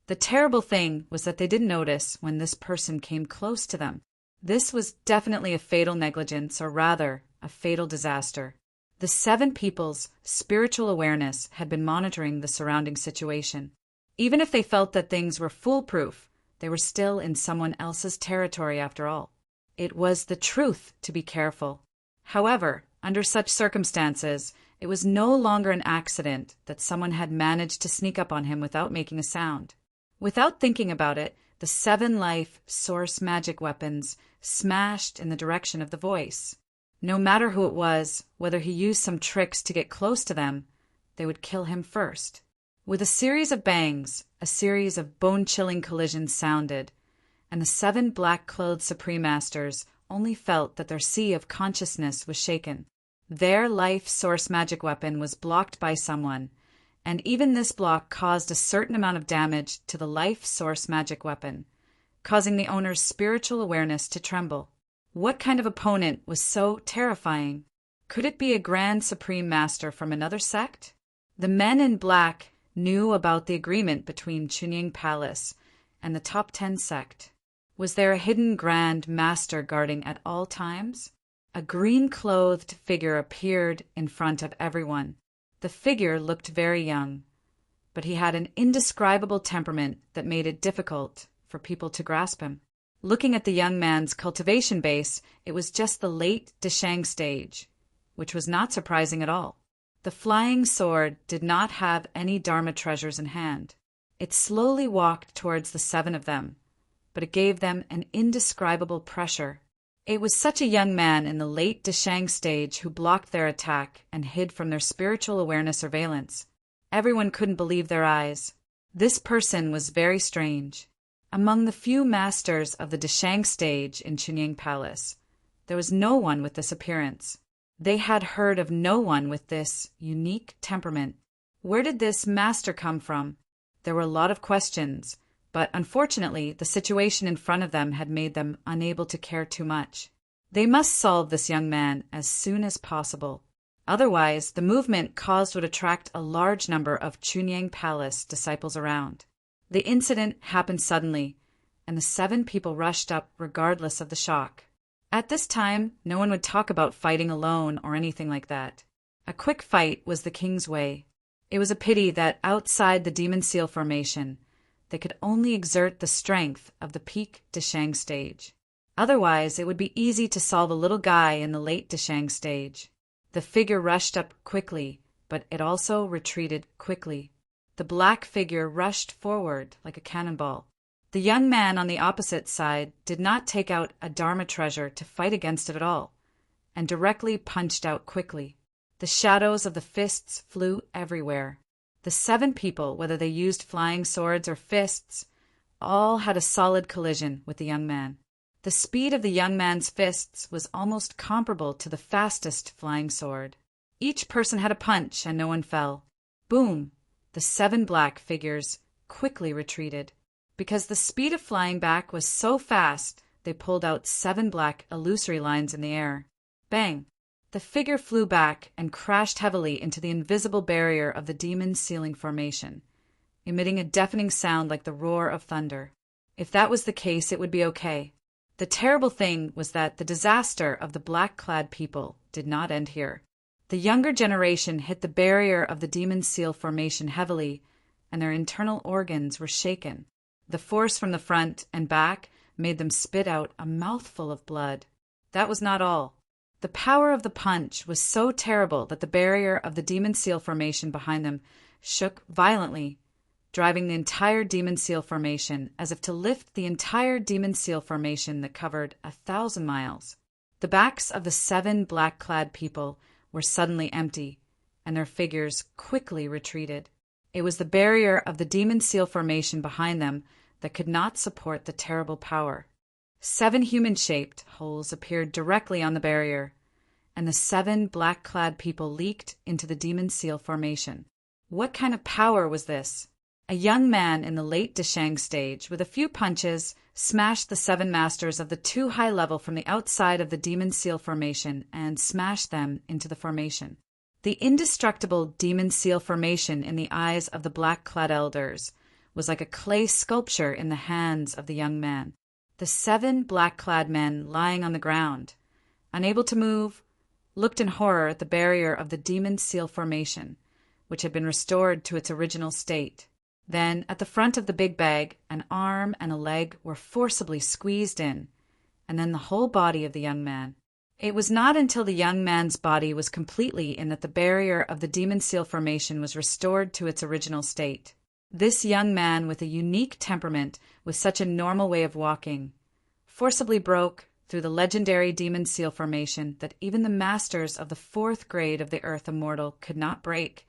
The terrible thing was that they didn't notice when this person came close to them. This was definitely a fatal negligence, or rather, a fatal disaster. The 7 people's spiritual awareness had been monitoring the surrounding situation. Even if they felt that things were foolproof, they were still in someone else's territory after all. It was the truth to be careful. However, under such circumstances, it was no longer an accident that someone had managed to sneak up on him without making a sound. Without thinking about it, the 7 life source magic weapons smashed in the direction of the voice. No matter who it was, whether he used some tricks to get close to them, they would kill him first. With a series of bangs, a series of bone-chilling collisions sounded, and the 7 black-clothed Supreme Masters only felt that their sea of consciousness was shaken. Their life source magic weapon was blocked by someone, and even this block caused a certain amount of damage to the life source magic weapon, causing the owner's spiritual awareness to tremble. What kind of opponent was so terrifying? Could it be a Grand Supreme Master from another sect? The men in black knew about the agreement between Chunying Palace and the Top 10 sect. Was there a hidden Grand Master guarding at all times? A green-clothed figure appeared in front of everyone. The figure looked very young, but he had an indescribable temperament that made it difficult for people to grasp him. Looking at the young man's cultivation base, it was just the late Deshang stage, which was not surprising at all. The flying sword did not have any Dharma treasures in hand. It slowly walked towards the 7 of them, but it gave them an indescribable pressure. It was such a young man in the late Deshang stage who blocked their attack and hid from their spiritual awareness surveillance. Everyone couldn't believe their eyes. This person was very strange. Among the few masters of the Deshang stage in Chunying Palace, there was no one with this appearance. They had heard of no one with this unique temperament. Where did this master come from? There were a lot of questions, but unfortunately the situation in front of them had made them unable to care too much. They must solve this young man as soon as possible. Otherwise, the movement caused would attract a large number of Chunying Palace disciples around. The incident happened suddenly, and the 7 people rushed up regardless of the shock. At this time, no one would talk about fighting alone or anything like that. A quick fight was the king's way. It was a pity that outside the Demon Seal formation, they could only exert the strength of the peak Deshang stage. Otherwise, it would be easy to solve a little guy in the late Deshang stage. The figure rushed up quickly, but it also retreated quickly. The black figure rushed forward like a cannonball. The young man on the opposite side did not take out a Dharma treasure to fight against it at all, and directly punched out quickly. The shadows of the fists flew everywhere. The 7 people, whether they used flying swords or fists, all had a solid collision with the young man. The speed of the young man's fists was almost comparable to the fastest flying sword. Each person had a punch and no one fell. Boom! The 7 black figures quickly retreated. Because the speed of flying back was so fast, they pulled out 7 black illusory lines in the air. Bang! The figure flew back and crashed heavily into the invisible barrier of the demon sealing formation, emitting a deafening sound like the roar of thunder. If that was the case, it would be okay. The terrible thing was that the disaster of the black-clad people did not end here. The younger generation hit the barrier of the Demon Seal Formation heavily, and their internal organs were shaken. The force from the front and back made them spit out a mouthful of blood. That was not all. The power of the punch was so terrible that the barrier of the Demon Seal Formation behind them shook violently, driving the entire Demon Seal Formation as if to lift the entire Demon Seal Formation that covered 1,000 miles. The backs of the 7 black-clad people were suddenly empty, and their figures quickly retreated. It was the barrier of the Demon Seal Formation behind them that could not support the terrible power. 7 human-shaped holes appeared directly on the barrier, and the 7 black-clad people leaked into the Demon Seal Formation. What kind of power was this? A young man in the late Dashang stage, with a few punches, smashed the 7 masters of the 2 high level from the outside of the Demon Seal Formation and smashed them into the formation. The indestructible Demon Seal Formation in the eyes of the black-clad elders was like a clay sculpture in the hands of the young man. The 7 black-clad men lying on the ground, unable to move, looked in horror at the barrier of the Demon Seal Formation, which had been restored to its original state. Then, at the front of the big bag, an arm and a leg were forcibly squeezed in, and then the whole body of the young man. It was not until the young man's body was completely in that the barrier of the Demon Seal Formation was restored to its original state. This young man, with a unique temperament, with such a normal way of walking, forcibly broke through the legendary Demon Seal Formation that even the masters of the 4th grade of the Earth Immortal could not break,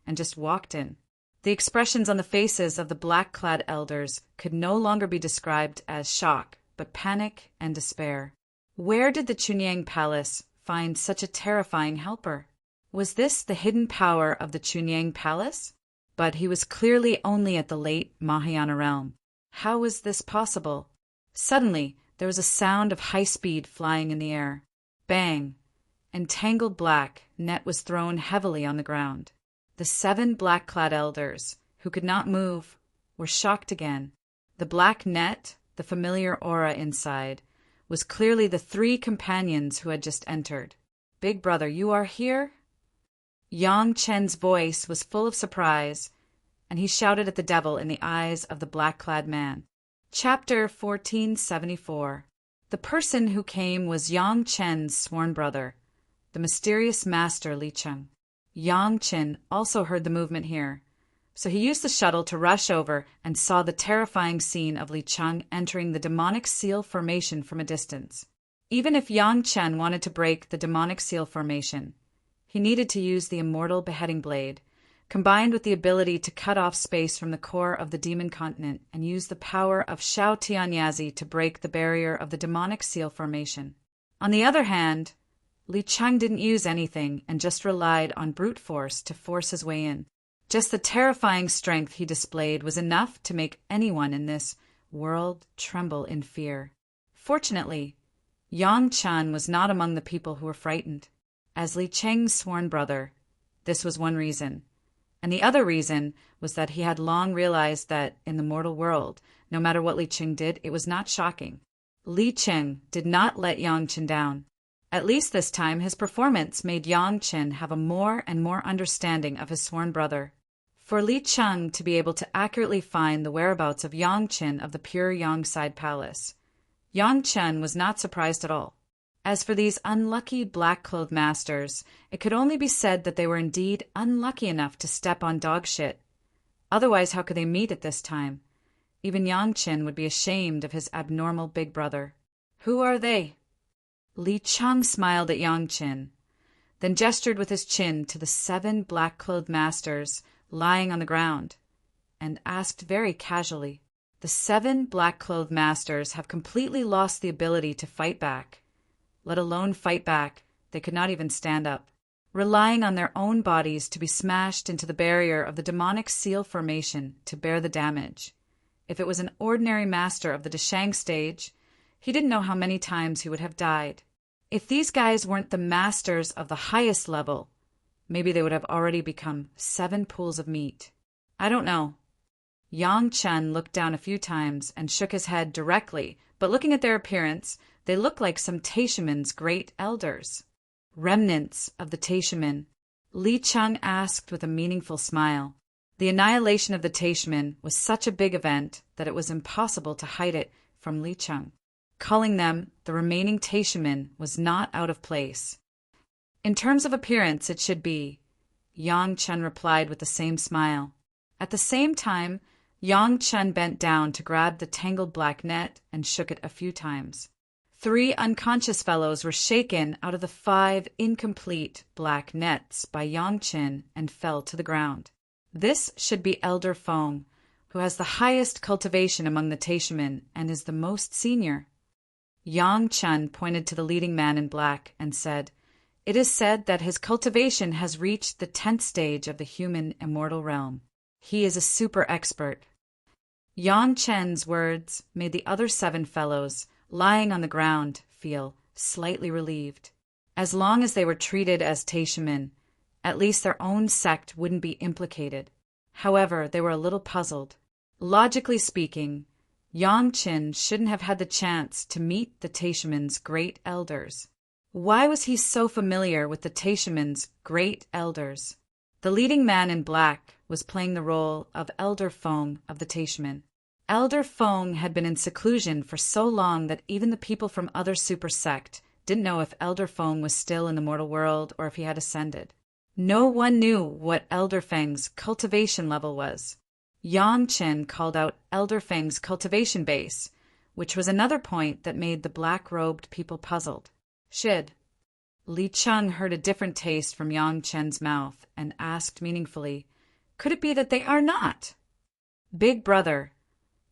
and just walked in. The expressions on the faces of the black-clad elders could no longer be described as shock, but panic and despair. Where did the Chunyang Palace find such a terrifying helper? Was this the hidden power of the Chunyang Palace? But he was clearly only at the late Mahayana realm. How was this possible? Suddenly, there was a sound of high speed flying in the air. Bang! Entangled black net was thrown heavily on the ground. The 7 black-clad elders, who could not move, were shocked again. The black net, the familiar aura inside, was clearly the 3 companions who had just entered. "Big brother, you are here?" Yang Chen's voice was full of surprise, and he shouted at the devil in the eyes of the black-clad man. Chapter 1474. The person who came was Yang Chen's sworn brother, the mysterious master Li Cheng. Yang Chen also heard the movement here, so he used the shuttle to rush over and saw the terrifying scene of Li Cheng entering the demonic seal formation from a distance. Even if Yang Chen wanted to break the demonic seal formation, he needed to use the immortal beheading blade, combined with the ability to cut off space from the core of the demon continent and use the power of Shao Tianyazi to break the barrier of the demonic seal formation. On the other hand, Li Cheng didn't use anything and just relied on brute force to force his way in. Just the terrifying strength he displayed was enough to make anyone in this world tremble in fear. Fortunately, Yang Chen was not among the people who were frightened. As Li Cheng's sworn brother, this was one reason. And the other reason was that he had long realized that, in the mortal world, no matter what Li Cheng did, it was not shocking. Li Cheng did not let Yang Chen down. At least this time his performance made Yang Chen have a more and more understanding of his sworn brother. For Li Cheng to be able to accurately find the whereabouts of Yang Chen of the pure Yongside Palace, Yang Chen was not surprised at all. As for these unlucky black-clothed masters, it could only be said that they were indeed unlucky enough to step on dog shit. Otherwise, how could they meet at this time? Even Yang Chen would be ashamed of his abnormal big brother. "Who are they?" Li Cheng smiled at Yang Chen, then gestured with his chin to the 7 black-clothed masters lying on the ground, and asked very casually, "The 7 black-clothed masters have completely lost the ability to fight back. Let alone fight back, they could not even stand up, relying on their own bodies to be smashed into the barrier of the demonic seal formation to bear the damage. If it was an ordinary master of the Dashang stage, he didn't know how many times he would have died. If these guys weren't the masters of the highest level, maybe they would have already become 7 pools of meat. I don't know." Yang Chen looked down a few times and shook his head directly, but looking at their appearance, they looked like some Taishaman's great elders. Remnants of the Taishaman, Li Cheng asked with a meaningful smile. The annihilation of the Taishaman was such a big event that it was impossible to hide it from Li Cheng. Calling them the remaining Taishaman was not out of place. In terms of appearance, it should be, Yang Chen replied with the same smile. At the same time, Yang Chen bent down to grab the tangled black net and shook it a few times. 3 unconscious fellows were shaken out of the 5 incomplete black nets by Yang Chen and fell to the ground. This should be Elder Feng, who has the highest cultivation among the Taishaman and is the most senior. Yang Chen pointed to the leading man in black and said, "It is said that his cultivation has reached the 10th stage of the human immortal realm. He is a super expert." Yang Chen's words made the other 7 fellows, lying on the ground, feel slightly relieved. As long as they were treated as Taishaman, at least their own sect wouldn't be implicated. However, they were a little puzzled. Logically speaking, Yang Chen shouldn't have had the chance to meet the Taishaman's great elders. Why was he so familiar with the Taishaman's great elders? The leading man in black was playing the role of Elder Feng of the Taishaman. Elder Feng had been in seclusion for so long that even the people from other super sect didn't know if Elder Feng was still in the mortal world or if he had ascended. No one knew what Elder Feng's cultivation level was. Yang Chen called out Elder Feng's cultivation base, which was another point that made the black-robed people puzzled. Shid. Li Cheng heard a different taste from Yang Chen's mouth and asked meaningfully, "Could it be that they are not?" "Big brother,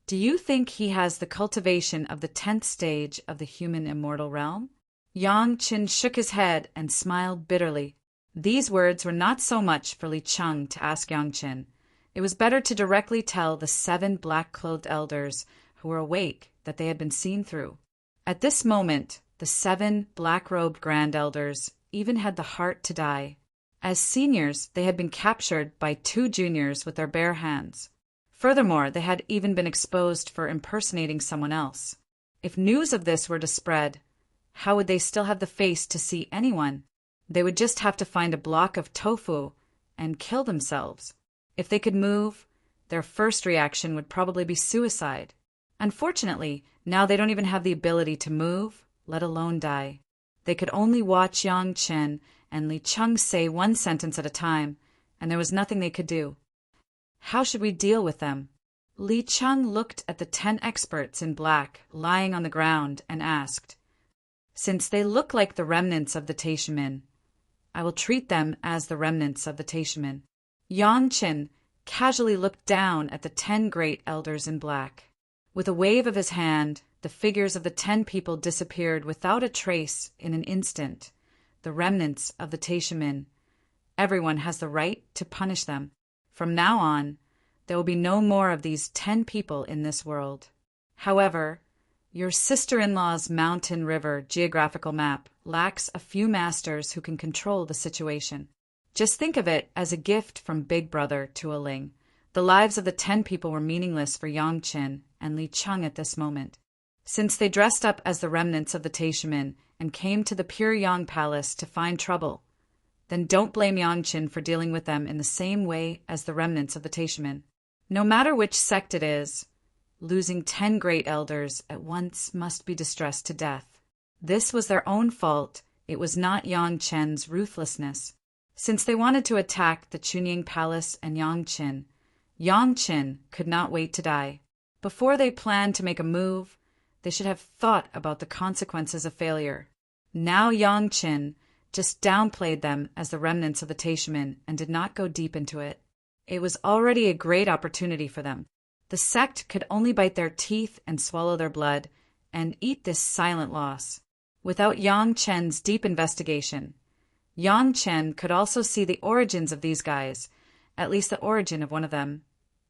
do you think he has the cultivation of the 10th stage of the human immortal realm?" Yang Chen shook his head and smiled bitterly. These words were not so much for Li Cheng to ask Yang Chen. It was better to directly tell the 7 black-clothed elders who were awake that they had been seen through. At this moment, the 7 black-robed grand elders even had the heart to die. As seniors, they had been captured by 2 juniors with their bare hands. Furthermore, they had even been exposed for impersonating someone else. If news of this were to spread, how would they still have the face to see anyone? They would just have to find a block of tofu and kill themselves. If they could move, their first reaction would probably be suicide. Unfortunately, now they don't even have the ability to move, let alone die. They could only watch Yang Chen and Li Cheng say one sentence at a time, and there was nothing they could do. How should we deal with them? Li Cheng looked at the 10 experts in black lying on the ground and asked, "Since they look like the remnants of the Taishaman, I will treat them as the remnants of the Taishaman." Yang Chen casually looked down at the 10 great elders in black. With a wave of his hand, the figures of the 10 people disappeared without a trace in an instant. The remnants of the Taishaman. Everyone has the right to punish them. From now on, there will be no more of these 10 people in this world. However, your sister-in-law's mountain river geographical map lacks a few masters who can control the situation. Just think of it as a gift from Big Brother to a Ling. The lives of the 10 people were meaningless for Yang Chen and Li Cheng at this moment. Since they dressed up as the remnants of the Taishaman and came to the Pure Yang Palace to find trouble, then don't blame Yang Chen for dealing with them in the same way as the remnants of the Taishaman. No matter which sect it is, losing 10 great elders at once must be distressed to death. This was their own fault. It was not Yang Chen's ruthlessness. Since they wanted to attack the Chunying Palace and Yang Chen could not wait to die. Before they planned to make a move, they should have thought about the consequences of failure. Now Yang Chen just downplayed them as the remnants of the Taishaman and did not go deep into it. It was already a great opportunity for them. The sect could only bite their teeth and swallow their blood and eat this silent loss. Without Yang Chen's deep investigation, Yang Chen could also see the origins of these guys, at least the origin of one of them.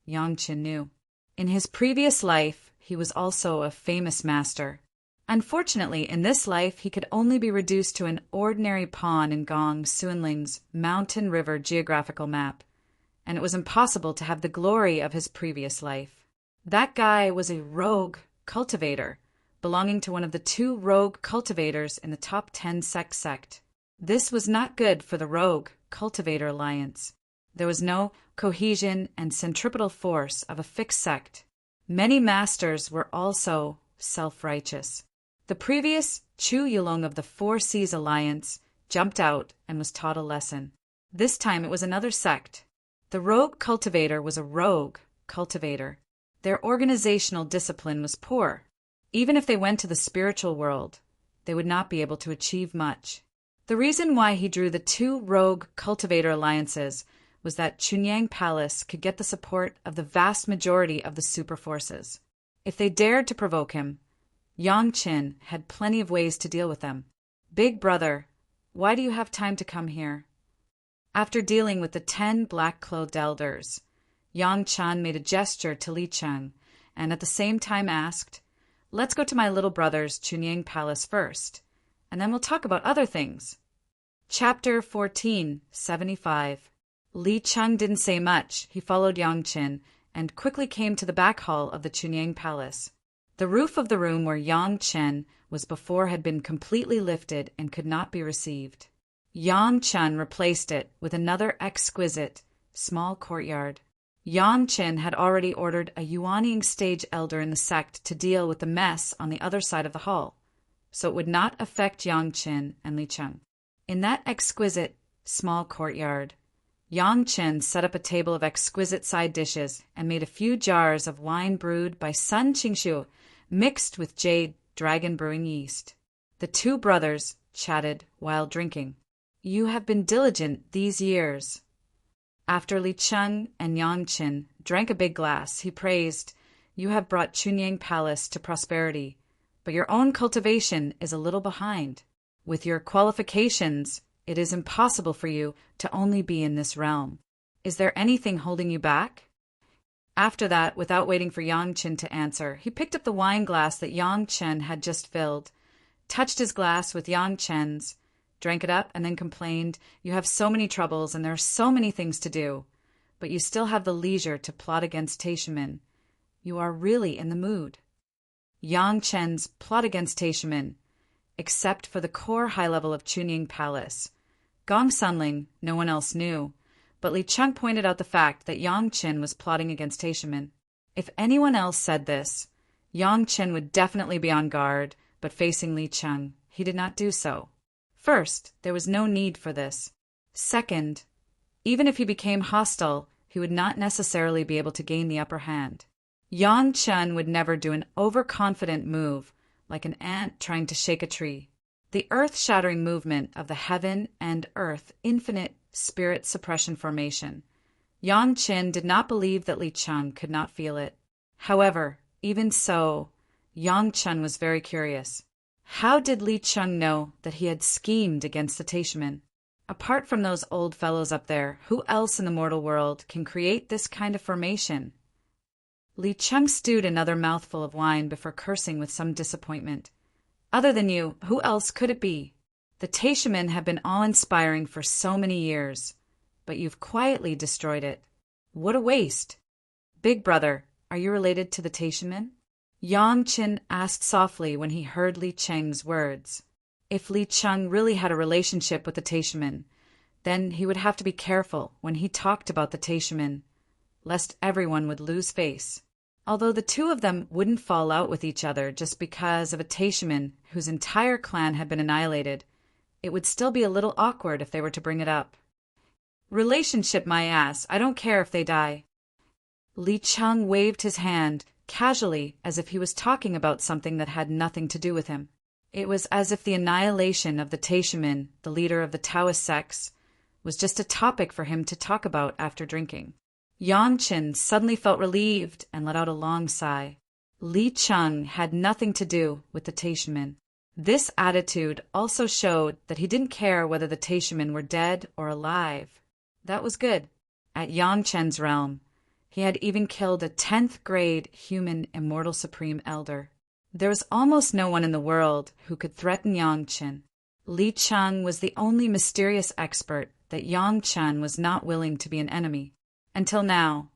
Yang Chen knew. In his previous life, he was also a famous master. Unfortunately, in this life, he could only be reduced to an ordinary pawn in Gong Suanling's mountain river geographical map, and it was impossible to have the glory of his previous life. That guy was a rogue cultivator, belonging to one of the 2 rogue cultivators in the top 10 sect. This was not good for the Rogue Cultivator Alliance. There was no cohesion and centripetal force of a fixed sect. Many masters were also self-righteous. The previous Chu Yulong of the 4 Seas Alliance jumped out and was taught a lesson. This time it was another sect. The Rogue Cultivator was a rogue cultivator. Their organizational discipline was poor. Even if they went to the spiritual world, they would not be able to achieve much. The reason why he drew the 2 rogue cultivator alliances was that Chunyang Palace could get the support of the vast majority of the super forces. If they dared to provoke him, Yang Qin had plenty of ways to deal with them. Big brother, why do you have time to come here? After dealing with the 10 black-clothed elders, Yang Chan made a gesture to Li Cheng and at the same time asked, "Let's go to my little brother's Chunyang Palace first, and then we'll talk about other things." Chapter 1475. Li Cheng didn't say much. He followed Yang Qin and quickly came to the back hall of the Chunyang Palace. The roof of the room where Yang Chen was before had been completely lifted and could not be received. Yang Chen replaced it with another exquisite, small courtyard. Yang Chen had already ordered a Yuanying stage elder in the sect to deal with the mess on the other side of the hall, so it would not affect Yang Chen and Li Cheng. In that exquisite, small courtyard, Yang Chen set up a table of exquisite side dishes and made a few jars of wine brewed by Sun Qingshu, mixed with jade dragon brewing yeast. The 2 brothers chatted while drinking. "You have been diligent these years." After Li Cheng and Yang Qin drank a big glass, he praised, "You have brought Chunyang Palace to prosperity, but your own cultivation is a little behind. With your qualifications, it is impossible for you to only be in this realm. Is there anything holding you back?" After that, without waiting for Yang Qin to answer, he picked up the wine glass that Yang Chen had just filled, touched his glass with Yang Chen's, drank it up, and then complained, "You have so many troubles and there are so many things to do, but you still have the leisure to plot against Taishimin. You are really in the mood." Yang Chen's plot against Taishimin, except for the core high level of Chunying Palace. Gong Sunling, no one else knew, but Li Cheng pointed out the fact that Yang Qin was plotting against Taishimin. If anyone else said this, Yang Qin would definitely be on guard, but facing Li Cheng, he did not do so. First, there was no need for this. Second, even if he became hostile, he would not necessarily be able to gain the upper hand. Yang Chen would never do an overconfident move, like an ant trying to shake a tree. The earth-shattering movement of the heaven and earth infinite spirit suppression formation. Yang Qin did not believe that Li Cheng could not feel it. However, even so, Yang Chen was very curious. How did Li Cheng know that he had schemed against the Taishimin? Apart from those old fellows up there, who else in the mortal world can create this kind of formation? Li Cheng stewed another mouthful of wine before cursing with some disappointment. "Other than you, who else could it be? The Taishimin have been awe-inspiring for so many years, but you've quietly destroyed it. What a waste! Big brother, are you related to the Taishimin?" Yang Qin asked softly when he heard Li Cheng's words. If Li Cheng really had a relationship with the Taishimin, then he would have to be careful when he talked about the Taishimin, lest everyone would lose face. Although the 2 of them wouldn't fall out with each other just because of a Taishimin whose entire clan had been annihilated, it would still be a little awkward if they were to bring it up. "Relationship my ass, I don't care if they die." Li Cheng waved his hand, casually, as if he was talking about something that had nothing to do with him. It was as if the annihilation of the Taishimin, the leader of the Taoist sects, was just a topic for him to talk about after drinking. Yang Qin suddenly felt relieved and let out a long sigh. Li Cheng had nothing to do with the Taishimin. This attitude also showed that he didn't care whether the Taishimin were dead or alive. That was good. At Yang Chen's realm, he had even killed a 10th grade human Immortal Supreme Elder. There was almost no one in the world who could threaten Yang Chen. Li Cheng was the only mysterious expert that Yang Chen was not willing to be an enemy. Until now,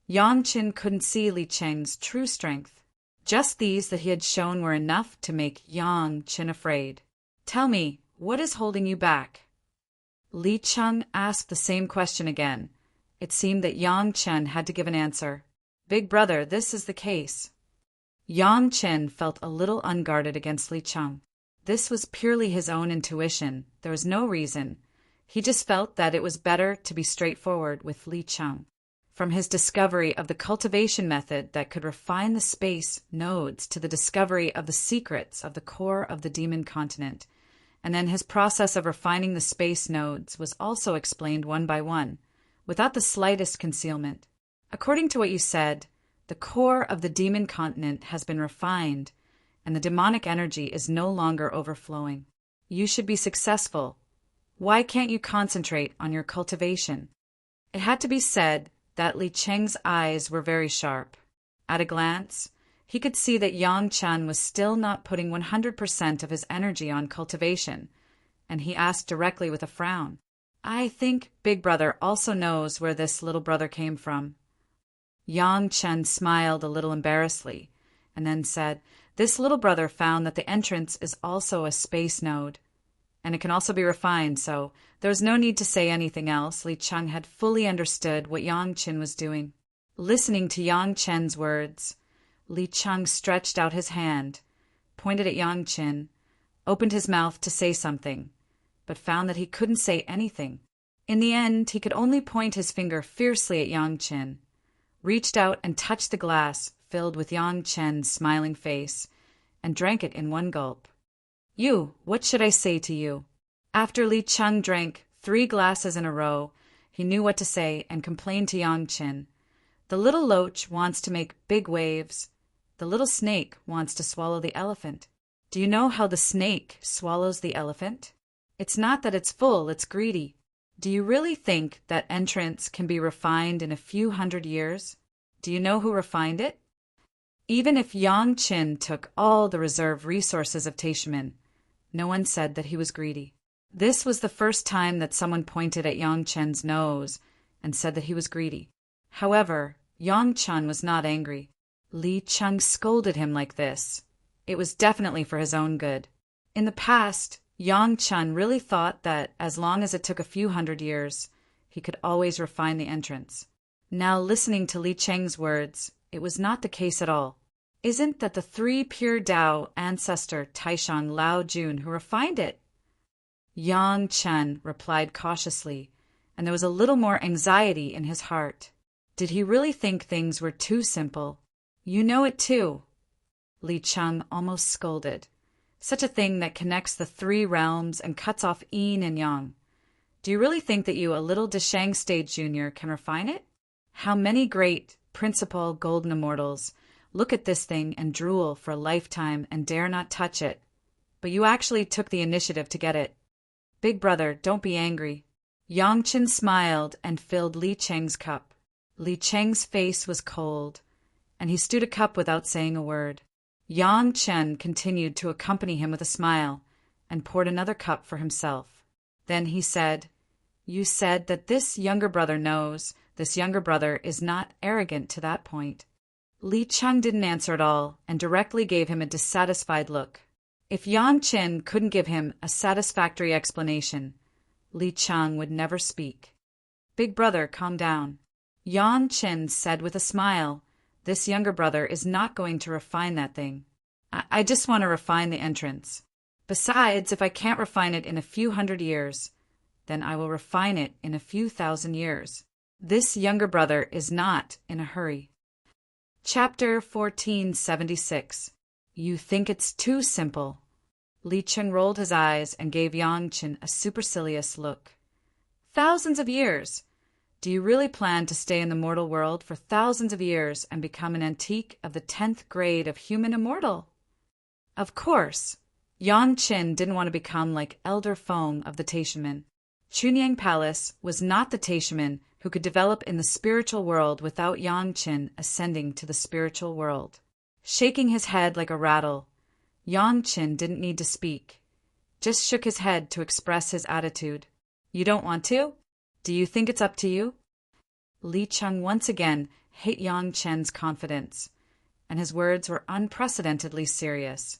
Yang Qin couldn't see Li Cheng's true strength. Just these that he had shown were enough to make Yang Qin afraid. "Tell me, what is holding you back?" Li Cheng asked the same question again. It seemed that Yang Chen had to give an answer. "Big brother, this is the case." Yang Chen felt a little unguarded against Li Cheng. This was purely his own intuition. There was no reason. He just felt that it was better to be straightforward with Li Cheng. From his discovery of the cultivation method that could refine the space nodes to the discovery of the secrets of the core of the demon continent, and then his process of refining the space nodes was also explained one by one, without the slightest concealment. According to what you said, the core of the demon continent has been refined, and the demonic energy is no longer overflowing. You should be successful. Why can't you concentrate on your cultivation? It had to be said that Li Cheng's eyes were very sharp. At a glance, he could see that Yang Chen was still not putting 100% of his energy on cultivation, and he asked directly with a frown, "I think Big Brother also knows where this little brother came from." Yang Chen smiled a little embarrassedly, and then said, "This little brother found that the entrance is also a space node, and it can also be refined, so there was no need to say anything else." Li Cheng had fully understood what Yang Chen was doing. Listening to Yang Chen's words, Li Cheng stretched out his hand, pointed at Yang Chen, opened his mouth to say something, but found that he couldn't say anything. In the end, he could only point his finger fiercely at Yang Chen, reached out and touched the glass filled with Yang Chen's smiling face, and drank it in one gulp. "You, what should I say to you?" After Li Cheng drank 3 glasses in a row, he knew what to say and complained to Yang Chen. "The little loach wants to make big waves. The little snake wants to swallow the elephant. Do you know how the snake swallows the elephant? It's not that it's full, it's greedy. Do you really think that entrance can be refined in a few hundred years? Do you know who refined it?" Even if Yang Chen took all the reserve resources of Taishimen, no one said that he was greedy. This was the first time that someone pointed at Yang Chen's nose and said that he was greedy. However, Yang Chen was not angry. Li Cheng scolded him like this. It was definitely for his own good. In the past, Yang Chen really thought that as long as it took a few hundred years, he could always refine the entrance. Now, listening to Li Cheng's words, it was not the case at all. Isn't that the 3 pure Tao ancestor Taishan Lao Jun who refined it? Yang Chen replied cautiously, and there was a little more anxiety in his heart. Did he really think things were too simple? "You know it too," Li Cheng almost scolded. "Such a thing that connects the 3 realms and cuts off yin and yang. Do you really think that you, a little Deshang stage junior, can refine it? How many great, principal golden immortals look at this thing and drool for a lifetime and dare not touch it, but you actually took the initiative to get it. Big brother, don't be angry." Yang Chen smiled and filled Li Cheng's cup. Li Cheng's face was cold, and he stewed a cup without saying a word. Yang Chen continued to accompany him with a smile and poured another cup for himself. Then he said, "You said that this younger brother knows. This younger brother is not arrogant to that point." Li Cheng didn't answer at all and directly gave him a dissatisfied look. If Yang Chen couldn't give him a satisfactory explanation, Li Cheng would never speak. "Big brother, calm down." Yang Chen said with a smile, "This younger brother is not going to refine that thing. I just want to refine the entrance. Besides, if I can't refine it in a few hundred years, then I will refine it in a few thousand years. This younger brother is not in a hurry." Chapter 1476. You think it's too simple. Li Cheng rolled his eyes and gave Yang Chen a supercilious look. "Thousands of years! Do you really plan to stay in the mortal world for thousands of years and become an antique of the 10th grade of human immortal?" Of course, Yang Chen didn't want to become like Elder Feng of the Taishimen. Chunyang Palace was not the Taishimen who could develop in the spiritual world without Yang Chen ascending to the spiritual world. Shaking his head like a rattle, Yang Chen didn't need to speak, just shook his head to express his attitude. "You don't want to? Do you think it's up to you?" Li Cheng once again hit Yang Chen's confidence, and his words were unprecedentedly serious.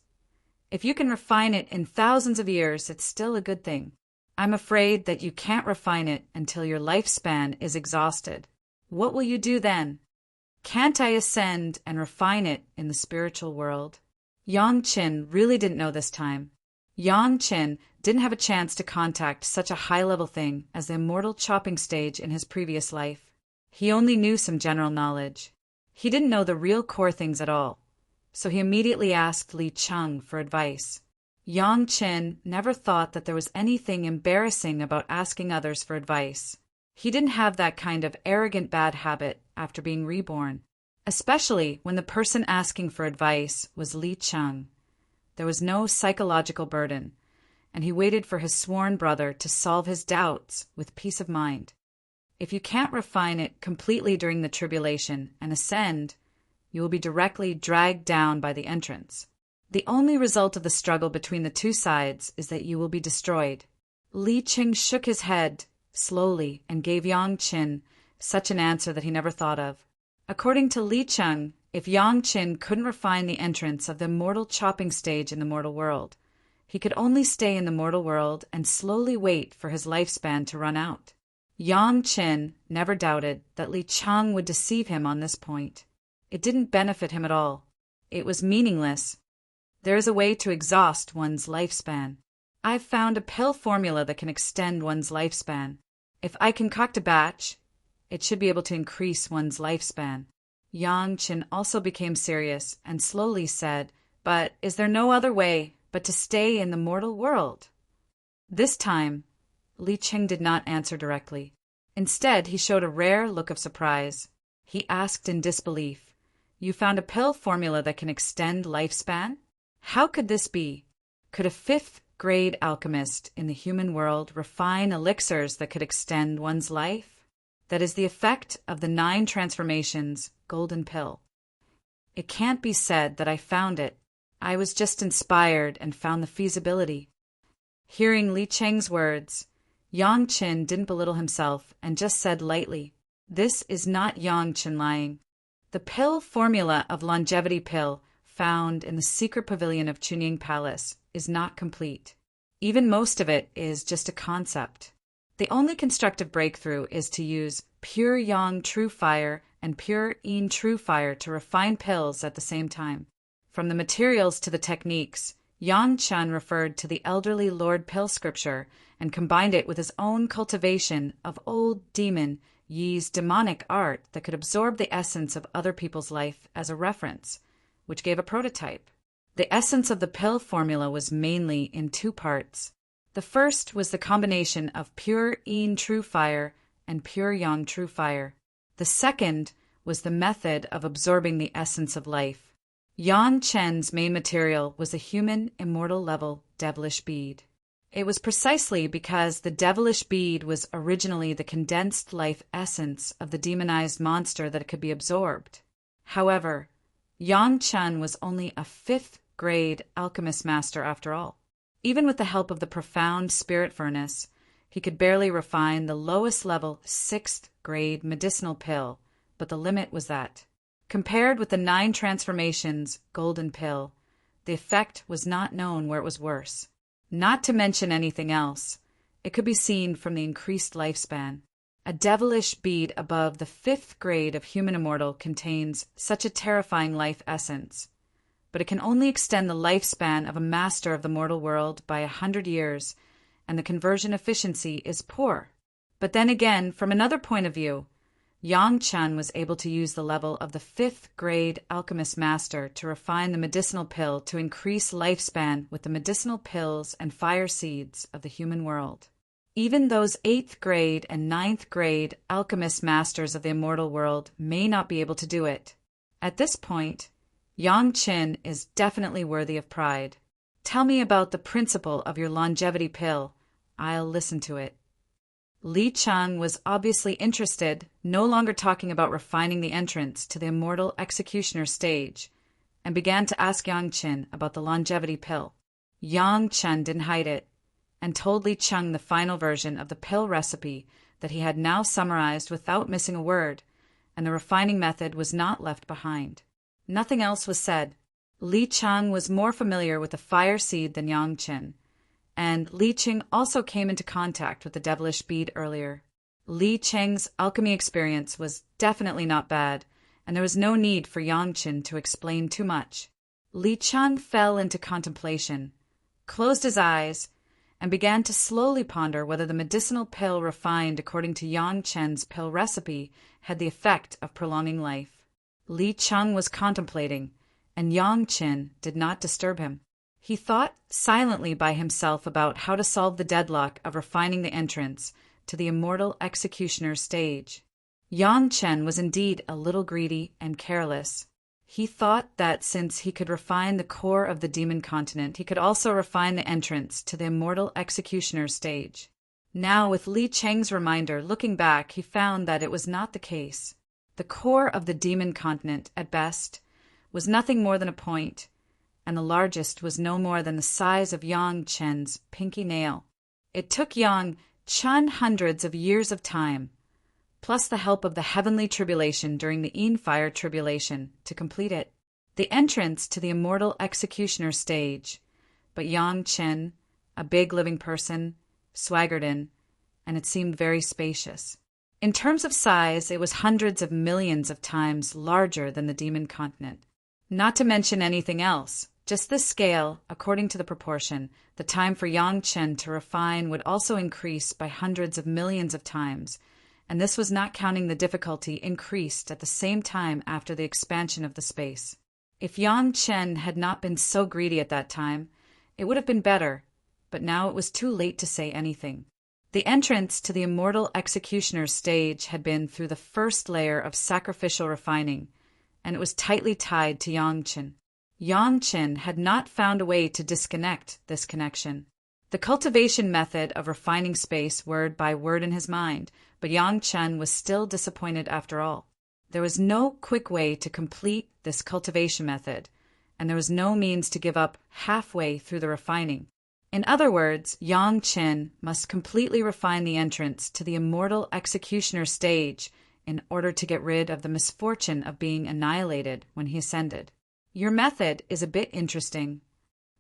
If you can refine it in thousands of years, it's still a good thing. I'm afraid that you can't refine it until your lifespan is exhausted. What will you do then? Can't I ascend and refine it in the spiritual world? Yang Chen really didn't know this time. Yang Chen didn't have a chance to contact such a high-level thing as the immortal chopping stage in his previous life. He only knew some general knowledge. He didn't know the real core things at all, so he immediately asked Li Cheng for advice. Yang Chen never thought that there was anything embarrassing about asking others for advice. He didn't have that kind of arrogant bad habit after being reborn, especially when the person asking for advice was Li Cheng. There was no psychological burden, and he waited for his sworn brother to solve his doubts with peace of mind. If you can't refine it completely during the tribulation and ascend, you will be directly dragged down by the entrance. The only result of the struggle between the two sides is that you will be destroyed. Li Cheng shook his head slowly and gave Yang Chen such an answer that he never thought of. According to Li Cheng, if Yang Chen couldn't refine the entrance of the immortal chopping stage in the mortal world, he could only stay in the mortal world and slowly wait for his lifespan to run out. Yang Chen never doubted that Li Cheng would deceive him on this point. It didn't benefit him at all. It was meaningless. There is a way to exhaust one's lifespan. I've found a pill formula that can extend one's lifespan. If I concoct a batch, it should be able to increase one's lifespan. Yang Chen also became serious and slowly said, "But is there no other way but to stay in the mortal world?" This time, Li Cheng did not answer directly. Instead, he showed a rare look of surprise. He asked in disbelief, "You found a pill formula that can extend lifespan? How could this be? Could a fifth-grade alchemist in the human world refine elixirs that could extend one's life? That is the effect of the 9 transformations golden pill. It can't be said that I found it. I was just inspired and found the feasibility." Hearing Li Cheng's words, Yang Chen didn't belittle himself and just said lightly, "This is not Yang Chen lying. The pill formula of longevity pill found in the secret pavilion of Chunying Palace is not complete. Even most of it is just a concept. The only constructive breakthrough is to use pure Yang true fire and pure Yin true fire to refine pills at the same time. From the materials to the techniques, Yang Chen referred to the elderly Lord Pill scripture and combined it with his own cultivation of old demon Yi's demonic art that could absorb the essence of other people's life as a reference, which gave a prototype. The essence of the pill formula was mainly in 2 parts. The first was the combination of pure Yin true fire and pure Yang true fire. The second was the method of absorbing the essence of life. Yang Chen's main material was a human immortal level devilish bead. It was precisely because the devilish bead was originally the condensed life essence of the demonized monster that it could be absorbed. However, Yang Chen was only a 5th-grade alchemist master after all. Even with the help of the profound spirit furnace, he could barely refine the lowest level 6th-grade medicinal pill, but the limit was that. Compared with the 9 transformations golden pill, the effect was not known where it was worse. Not to mention anything else, it could be seen from the increased lifespan. A devilish bead above the 5th grade of human immortal contains such a terrifying life essence, but it can only extend the lifespan of a master of the mortal world by 100 years, and the conversion efficiency is poor. But then again, from another point of view, Yang Chen was able to use the level of the 5th grade alchemist master to refine the medicinal pill to increase lifespan with the medicinal pills and fire seeds of the human world. Even those 8th grade and 9th grade alchemist masters of the immortal world may not be able to do it. At this point, Yang Chen is definitely worthy of pride. Tell me about the principle of your longevity pill. I'll listen to it. Li Cheng was obviously interested, no longer talking about refining the entrance to the immortal executioner stage, and began to ask Yang Chen about the longevity pill. Yang Chen didn't hide it, and told Li Cheng the final version of the pill recipe that he had now summarized without missing a word, and the refining method was not left behind. Nothing else was said. Li Cheng was more familiar with the fire seed than Yang Chen, and Li Cheng also came into contact with the devilish bead earlier. Li Cheng's alchemy experience was definitely not bad, and there was no need for Yang Chen to explain too much. Li Cheng fell into contemplation, closed his eyes, and began to slowly ponder whether the medicinal pill refined according to Yang Chen's pill recipe had the effect of prolonging life. Li Cheng was contemplating, and Yang Chen did not disturb him. He thought silently by himself about how to solve the deadlock of refining the entrance to the Immortal Executioner stage. Yang Chen was indeed a little greedy and careless. He thought that since he could refine the core of the demon continent, he could also refine the entrance to the Immortal Executioner stage. Now, with Li Cheng's reminder, looking back, he found that it was not the case. The core of the demon continent, at best, was nothing more than a point, and the largest was no more than the size of Yang Chen's pinky nail. It took Yang Chen hundreds of years of time, plus the help of the heavenly tribulation during the Fire tribulation, to complete it. The entrance to the Immortal Executioner stage, but Yang Chen, a big living person, swaggered in, and it seemed very spacious. In terms of size, it was hundreds of millions of times larger than the demon continent. Not to mention anything else, just this scale, according to the proportion, the time for Yang Chen to refine would also increase by hundreds of millions of times, and this was not counting the difficulty increased at the same time after the expansion of the space. If Yang Chen had not been so greedy at that time, it would have been better, but now it was too late to say anything. The entrance to the Immortal Executioner stage had been through the first layer of sacrificial refining, and it was tightly tied to Yang Chen. Yang Chen had not found a way to disconnect this connection. The cultivation method of refining space word by word in his mind, but Yang Chen was still disappointed after all. There was no quick way to complete this cultivation method, and there was no means to give up halfway through the refining. In other words, Yang Chen must completely refine the entrance to the Immortal Executioner stage in order to get rid of the misfortune of being annihilated when he ascended. Your method is a bit interesting.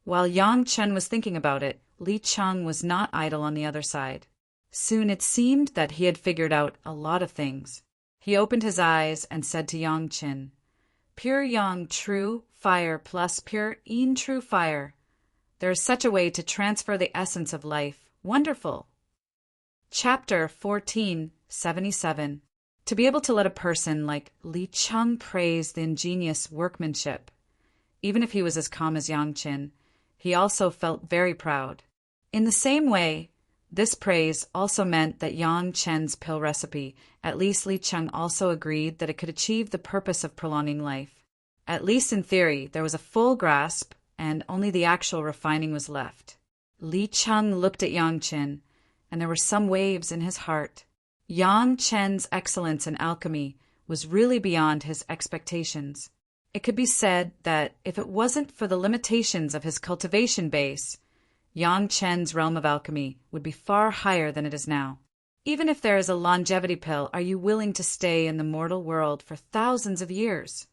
While Yang Chen was thinking about it, Li Cheng was not idle on the other side. Soon it seemed that he had figured out a lot of things. He opened his eyes and said to Yang Chen, "Pure Yang true fire plus pure Yin true fire. There is such a way to transfer the essence of life. Wonderful." Chapter 1477. To be able to let a person like Li Cheng praise the ingenious workmanship, even if he was as calm as Yang Chen, he also felt very proud. In the same way, this praise also meant that Yang Chen's pill recipe, at least Li Cheng also agreed that it could achieve the purpose of prolonging life. At least in theory, there was a full grasp, and only the actual refining was left. Li Cheng looked at Yang Chen, and there were some waves in his heart. Yang Chen's excellence in alchemy was really beyond his expectations. It could be said that if it wasn't for the limitations of his cultivation base, Yang Chen's realm of alchemy would be far higher than it is now. Even if there is a longevity pill, are you willing to stay in the mortal world for thousands of years?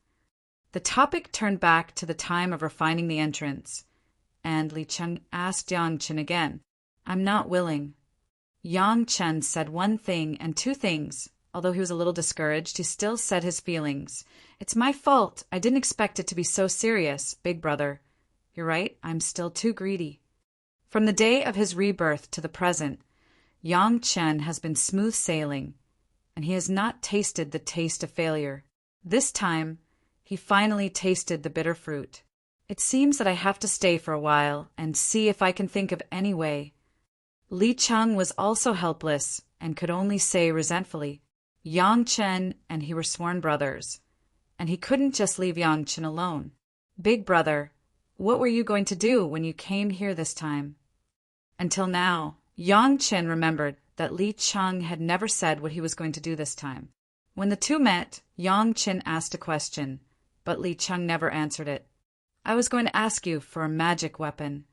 The topic turned back to the time of refining the entrance, and Li Cheng asked Yang Chen again, "I'm not willing." Yang Chen said one thing and two things. Although he was a little discouraged, he still said his feelings. "It's my fault. I didn't expect it to be so serious, big brother. You're right, I'm still too greedy." From the day of his rebirth to the present, Yang Chen has been smooth sailing, and he has not tasted the taste of failure. This time, he finally tasted the bitter fruit. "It seems that I have to stay for a while and see if I can think of any way." Li Cheng was also helpless and could only say resentfully, Yang Chen and he were sworn brothers, and he couldn't just leave Yang Chen alone. "Big brother, what were you going to do when you came here this time?" Until now, Yang Chen remembered that Li Cheng had never said what he was going to do this time. When the two met, Yang Chen asked a question, but Li Cheng never answered it. "I was going to ask you for a magic weapon."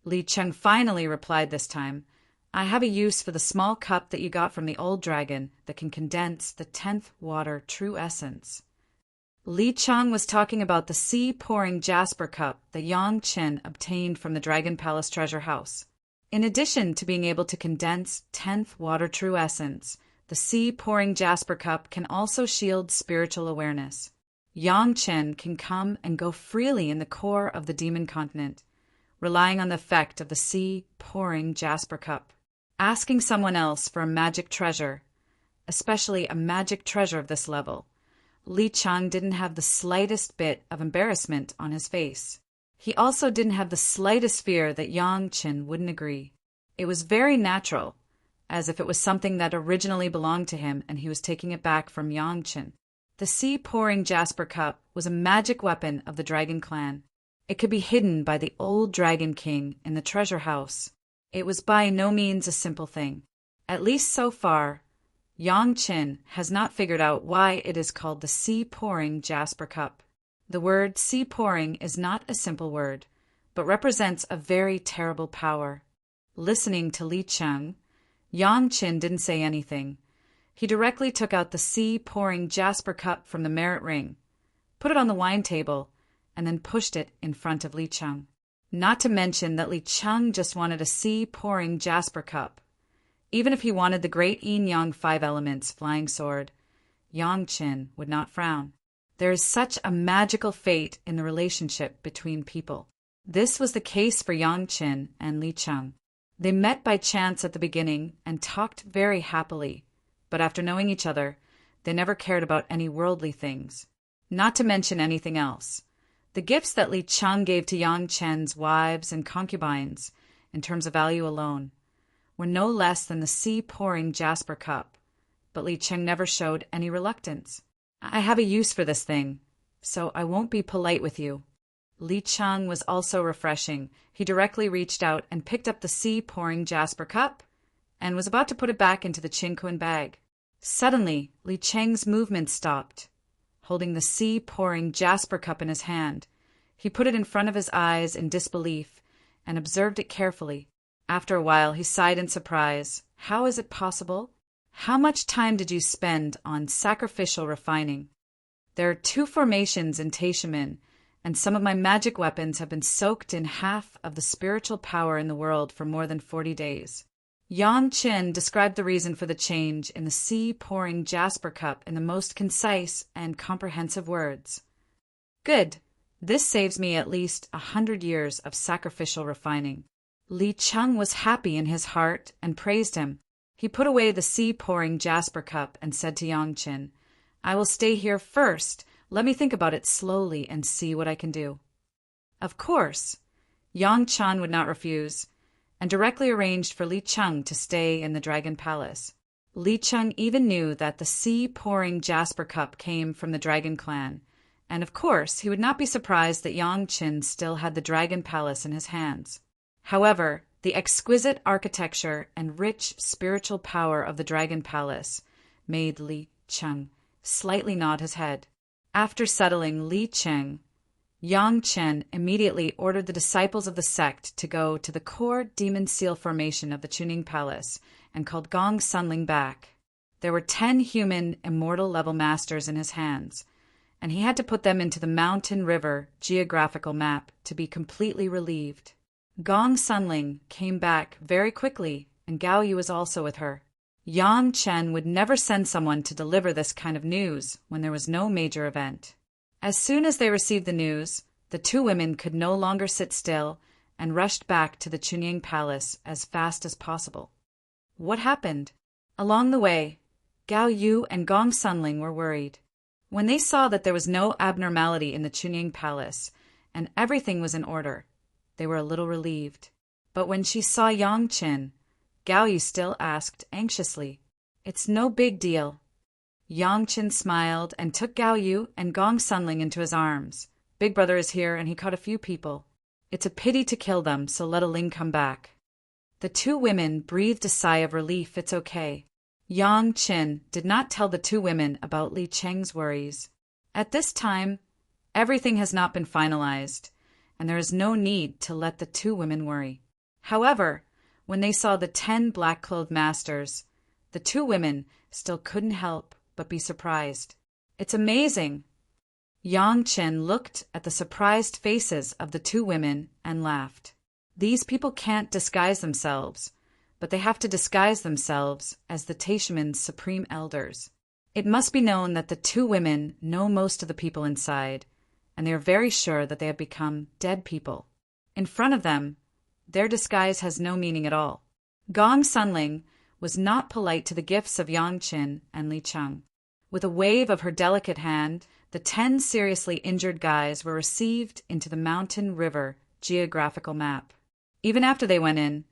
Li Cheng finally replied this time, I have a use for the small cup that you got from the old dragon that can condense the 10th water true essence. Li Cheng was talking about the sea-pouring jasper cup that Yang Chen obtained from the Dragon Palace treasure house. In addition to being able to condense 10th water true essence, the sea-pouring jasper cup can also shield spiritual awareness. Yang Chen can come and go freely in the core of the demon continent, relying on the effect of the sea-pouring jasper cup. Asking someone else for a magic treasure, especially a magic treasure of this level, Li Cheng didn't have the slightest bit of embarrassment on his face. He also didn't have the slightest fear that Yang Chen wouldn't agree. It was very natural, as if it was something that originally belonged to him and he was taking it back from Yang Chen. The sea-pouring jasper cup was a magic weapon of the Dragon Clan. It could be hidden by the old Dragon King in the treasure house. It was by no means a simple thing. At least so far, Yang Chen has not figured out why it is called the sea-pouring jasper cup. The word sea-pouring is not a simple word, but represents a very terrible power. Listening to Li Cheng, Yang Chen didn't say anything. He directly took out the sea-pouring jasper cup from the merit ring, put it on the wine table, and then pushed it in front of Li Cheng. Not to mention that Li Cheng just wanted a sea-pouring jasper cup. Even if he wanted the great yin-yang 5 elements flying sword, Yang Chen would not frown. There is such a magical fate in the relationship between people. This was the case for Yang Chen and Li Cheng. They met by chance at the beginning and talked very happily, but after knowing each other, they never cared about any worldly things. Not to mention anything else. The gifts that Li Cheng gave to Yang Chen's wives and concubines, in terms of value alone, were no less than the sea-pouring jasper cup, but Li Cheng never showed any reluctance. I have a use for this thing, so I won't be polite with you. Li Cheng was also refreshing. He directly reached out and picked up the sea-pouring jasper cup and was about to put it back into the Qingquan bag. Suddenly, Li Cheng's movement stopped. Holding the sea-pouring jasper cup in his hand, he put it in front of his eyes in disbelief and observed it carefully. After a while, he sighed in surprise. How is it possible? How much time did you spend on sacrificial refining? There are 2 formations in Taishimin, and some of my magic weapons have been soaked in half of the spiritual power in the world for more than 40 days. Yang Chen described the reason for the change in the sea-pouring jasper cup in the most concise and comprehensive words. Good. This saves me at least 100 years of sacrificial refining. Li Cheng was happy in his heart and praised him. He put away the sea-pouring jasper cup and said to Yang Chen, I will stay here first. Let me think about it slowly and see what I can do. Of course. Yang Chen would not refuse, and directly arranged for Li Cheng to stay in the Dragon Palace. Li Cheng even knew that the sea-pouring jasper cup came from the Dragon Clan, and of course he would not be surprised that Yang Chen still had the Dragon Palace in his hands. However, the exquisite architecture and rich spiritual power of the Dragon Palace made Li Cheng slightly nod his head. After settling Li Cheng, Yang Chen immediately ordered the disciples of the sect to go to the core demon seal formation of the Chuning Palace and called Gong Sunling back. There were 10 human immortal level masters in his hands, and he had to put them into the mountain river geographical map to be completely relieved. Gong Sunling came back very quickly, and Gao Yu was also with her. Yang Chen would never send someone to deliver this kind of news when there was no major event. As soon as they received the news, the 2 women could no longer sit still and rushed back to the Chunying Palace as fast as possible. What happened? Along the way, Gao Yu and Gong Sunling were worried. When they saw that there was no abnormality in the Chunying Palace and everything was in order, they were a little relieved. But when she saw Yang Chen, Gao Yu still asked anxiously, It's no big deal. Yang Chen smiled and took Gao Yu and Gong Sunling into his arms. Big brother is here and he caught a few people. It's a pity to kill them, so let a Ling come back. The 2 women breathed a sigh of relief. It's okay. Yang Chen did not tell the 2 women about Li Cheng's worries. At this time, everything has not been finalized, and there is no need to let the 2 women worry. However, When they saw the 10 black-clothed masters, the 2 women still couldn't help but be surprised. "It's amazing." Yang Chen looked at the surprised faces of the 2 women and laughed. These people can't disguise themselves, but they have to disguise themselves as the Taishaman's supreme elders. It must be known that the 2 women know most of the people inside, and they are very sure that they have become dead people. In front of them, their disguise has no meaning at all. Gong Sunling was not polite to the gifts of Yang Qin and Li Cheng. With a wave of her delicate hand, the 10 seriously injured guys were received into the Mountain River geographical map. Even after they went in,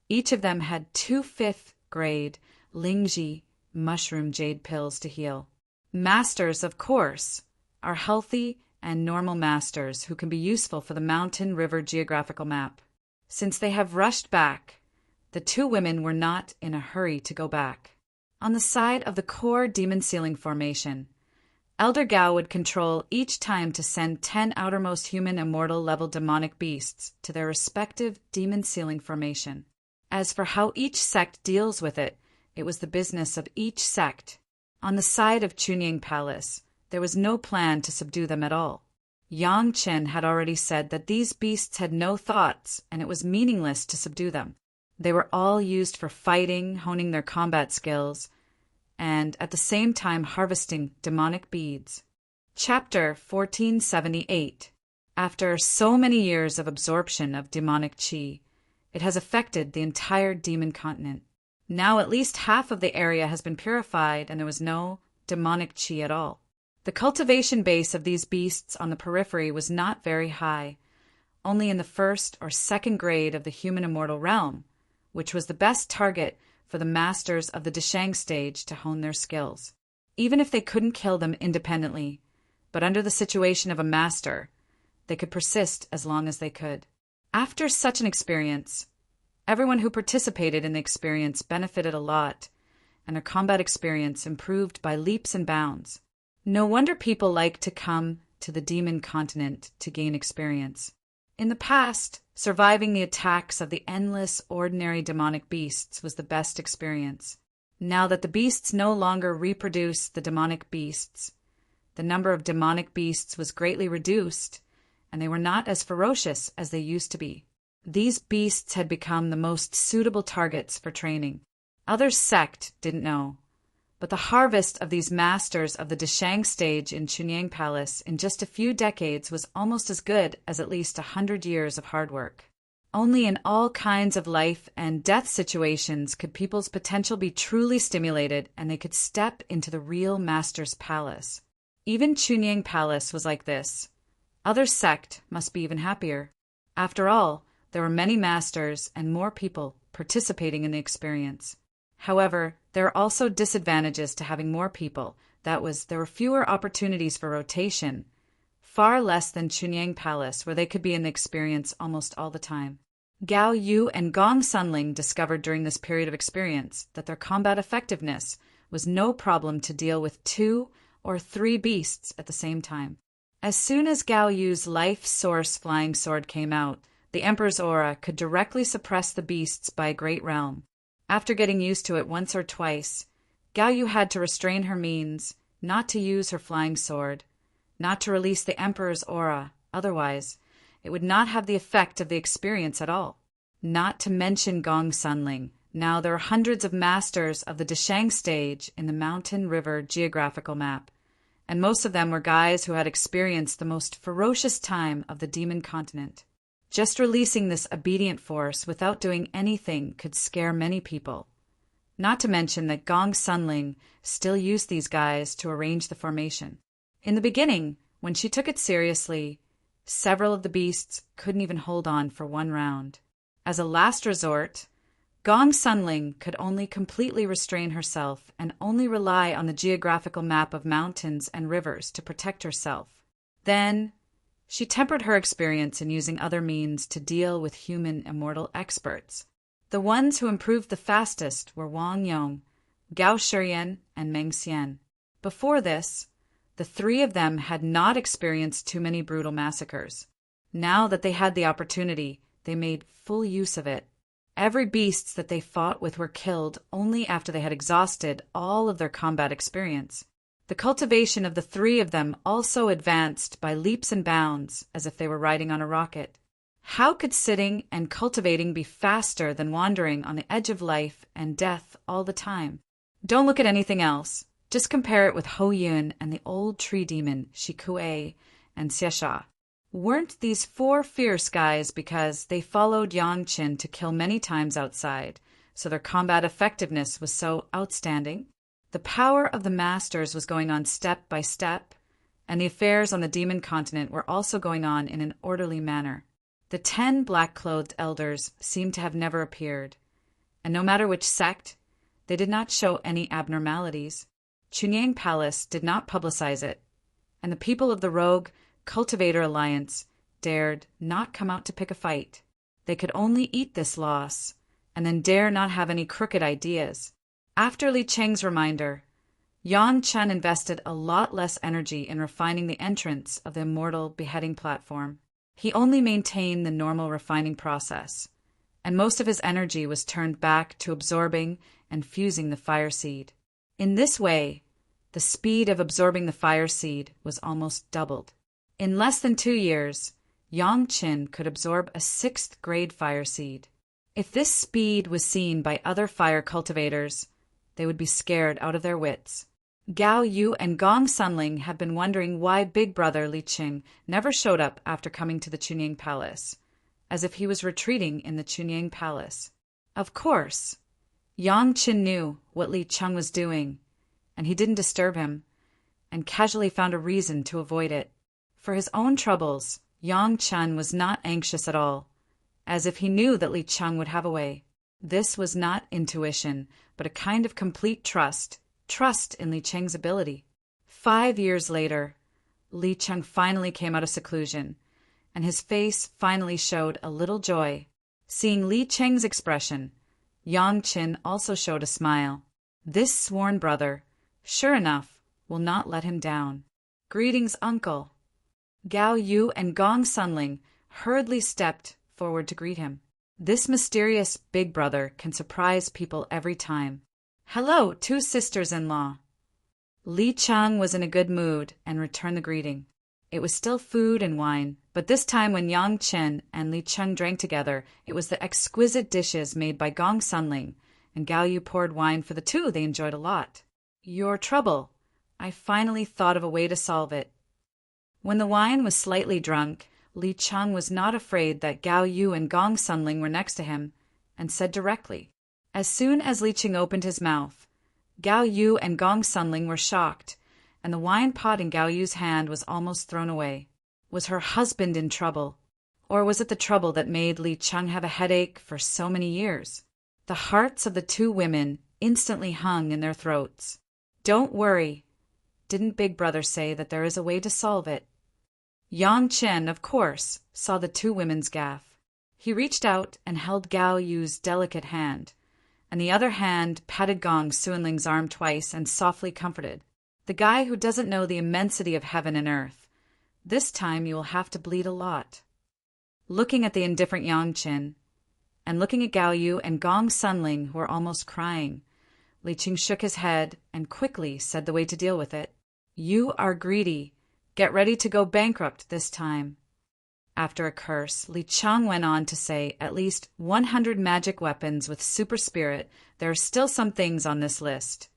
each of them had 2 5th-grade Lingji mushroom jade pills to heal. Masters, of course, are healthy and normal masters who can be useful for the Mountain River geographical map. Since they have rushed back, the 2 women were not in a hurry to go back. On the side of the core demon ceiling formation, Elder Gao would control each time to send 10 outermost human immortal level demonic beasts to their respective demon ceiling formation. As for how each sect deals with it, it was the business of each sect. On the side of Chunying Palace, there was no plan to subdue them at all. Yang Chen had already said that these beasts had no thoughts, and it was meaningless to subdue them. They were all used for fighting, honing their combat skills, and at the same time harvesting demonic beads. Chapter 1478. After so many years of absorption of demonic qi, it has affected the entire demon continent. Now at least half of the area has been purified and there was no demonic qi at all. The cultivation base of these beasts on the periphery was not very high, only in the 1st or 2nd grade of the human immortal realm, which was the best target for the masters of the Deshang stage to hone their skills. Even if they couldn't kill them independently, but under the situation of a master, they could persist as long as they could. After such an experience, everyone who participated in the experience benefited a lot, and their combat experience improved by leaps and bounds. No wonder people like to come to the demon continent to gain experience. In the past, surviving the attacks of the endless ordinary demonic beasts was the best experience. Now that the beasts no longer reproduce the demonic beasts, the number of demonic beasts was greatly reduced, and they were not as ferocious as they used to be. These beasts had become the most suitable targets for training. Other sect didn't know, but the harvest of these masters of the Deshang stage in Chunying Palace in just a few decades was almost as good as at least 100 years of hard work. Only in all kinds of life and death situations could people's potential be truly stimulated and they could step into the real master's palace. Even Chunying Palace was like this. Other sect must be even happier. After all, there were many masters and more people participating in the experience. However, there are also disadvantages to having more people. That was, there were fewer opportunities for rotation, far less than Chunying Palace, where they could be in the experience almost all the time. Gao Yu and Gong Sunling discovered during this period of experience that their combat effectiveness was no problem to deal with 2 or 3 beasts at the same time. As soon as Gao Yu's life source flying sword came out, the Emperor's aura could directly suppress the beasts by a great realm. After getting used to it once or twice, Gao Yu had to restrain her means, not to use her flying sword, not to release the Emperor's aura, otherwise it would not have the effect of the experience at all. Not to mention Gong Sunling. Now there are hundreds of masters of the Deshang stage in the Mountain River geographical map, and most of them were guys who had experienced the most ferocious time of the demon continent. Just releasing this obedient force without doing anything could scare many people. Not to mention that Gong Sunling still used these guys to arrange the formation. In the beginning, when she took it seriously, several of the beasts couldn't even hold on for one round. As a last resort, Gong Sunling could only completely restrain herself and only rely on the geographical map of mountains and rivers to protect herself. Then, she tempered her experience in using other means to deal with human immortal experts. The ones who improved the fastest were Wang Yong, Gao Shiyan, and Meng Xian. Before this, the 3 of them had not experienced too many brutal massacres. Now that they had the opportunity, they made full use of it. Every beast that they fought with were killed only after they had exhausted all of their combat experience. The cultivation of the three of them also advanced by leaps and bounds, as if they were riding on a rocket. How could sitting and cultivating be faster than wandering on the edge of life and death all the time? Don't look at anything else. Just compare it with Ho Yun and the old tree demon, Shikue and Xiesha. Weren't these four fierce guys because they followed Yang Qin to kill many times outside, so their combat effectiveness was so outstanding? The power of the masters was going on step by step, and the affairs on the demon continent were also going on in an orderly manner. The 10 black-clothed elders seemed to have never appeared, and no matter which sect, they did not show any abnormalities. Chunyang Palace did not publicize it, and the people of the Rogue Cultivator Alliance dared not come out to pick a fight. They could only eat this loss, and then dare not have any crooked ideas. After Li Cheng's reminder, Yang Chen invested a lot less energy in refining the entrance of the Immortal beheading platform. He only maintained the normal refining process, and most of his energy was turned back to absorbing and fusing the fire seed. In this way, the speed of absorbing the fire seed was almost doubled. In less than 2 years, Yang Qin could absorb a 6th grade fire seed. If this speed was seen by other fire cultivators, they would be scared out of their wits. Gao Yu and Gong Sunling have been wondering why Big Brother Li Qing never showed up after coming to the Chunyang Palace, as if he was retreating in the Chunyang Palace. Of course, Yang Qin knew what Li Cheng was doing, and he didn't disturb him, and casually found a reason to avoid it. For his own troubles, Yang Chen was not anxious at all, as if he knew that Li Cheng would have a way. This was not intuition, but a kind of complete trust in Li Cheng's ability. 5 years later, Li Cheng finally came out of seclusion, and his face finally showed a little joy. Seeing Li Cheng's expression, Yang Qin also showed a smile. This sworn brother, sure enough, will not let him down. Greetings, uncle. Gao Yu and Gong Sunling hurriedly stepped forward to greet him. This mysterious big brother can surprise people every time. Hello, 2 sisters-in-law. Li Cheng was in a good mood and returned the greeting. It was still food and wine, but this time when Yang Chen and Li Cheng drank together, it was the exquisite dishes made by Gong Sunling, and Gao Yu poured wine for the two they enjoyed a lot. Your trouble. I finally thought of a way to solve it. When the wine was slightly drunk, Li Cheng was not afraid that Gao Yu and Gong Sunling were next to him, and said directly. As soon as Li Cheng opened his mouth, Gao Yu and Gong Sunling were shocked, and the wine pot in Gao Yu's hand was almost thrown away. Was her husband in trouble? Or was it the trouble that made Li Cheng have a headache for so many years? The hearts of the 2 women instantly hung in their throats. Don't worry. Didn't Big Brother say that there is a way to solve it? Yang Chen, of course, saw the 2 women's gaffe. He reached out and held Gao Yu's delicate hand, and the other hand patted Gong Sunling's arm twice and softly comforted. The guy who doesn't know the immensity of heaven and earth. This time you will have to bleed a lot. Looking at the indifferent Yang Chen, and looking at Gao Yu and Gong Sunling, who were almost crying, Li Cheng shook his head and quickly said the way to deal with it. You are greedy. Get ready to go bankrupt this time. After a curse, Li Cheng went on to say at least 100 magic weapons with super spirit. There are still some things on this list.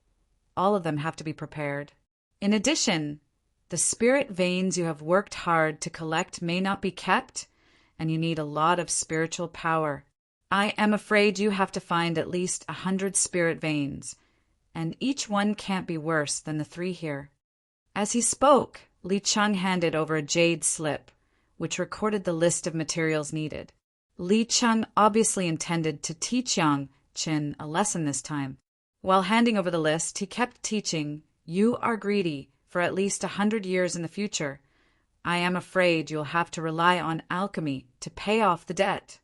All of them have to be prepared. In addition, the spirit veins you have worked hard to collect may not be kept, and you need a lot of spiritual power. I am afraid you have to find at least 100 spirit veins, and each one can't be worse than the 3 here. As he spoke, Li Cheng handed over a jade slip, which recorded the list of materials needed. Li Cheng obviously intended to teach Yang Qin a lesson this time. While handing over the list, he kept teaching, You are greedy for at least 100 years in the future. I am afraid you'll have to rely on alchemy to pay off the debt.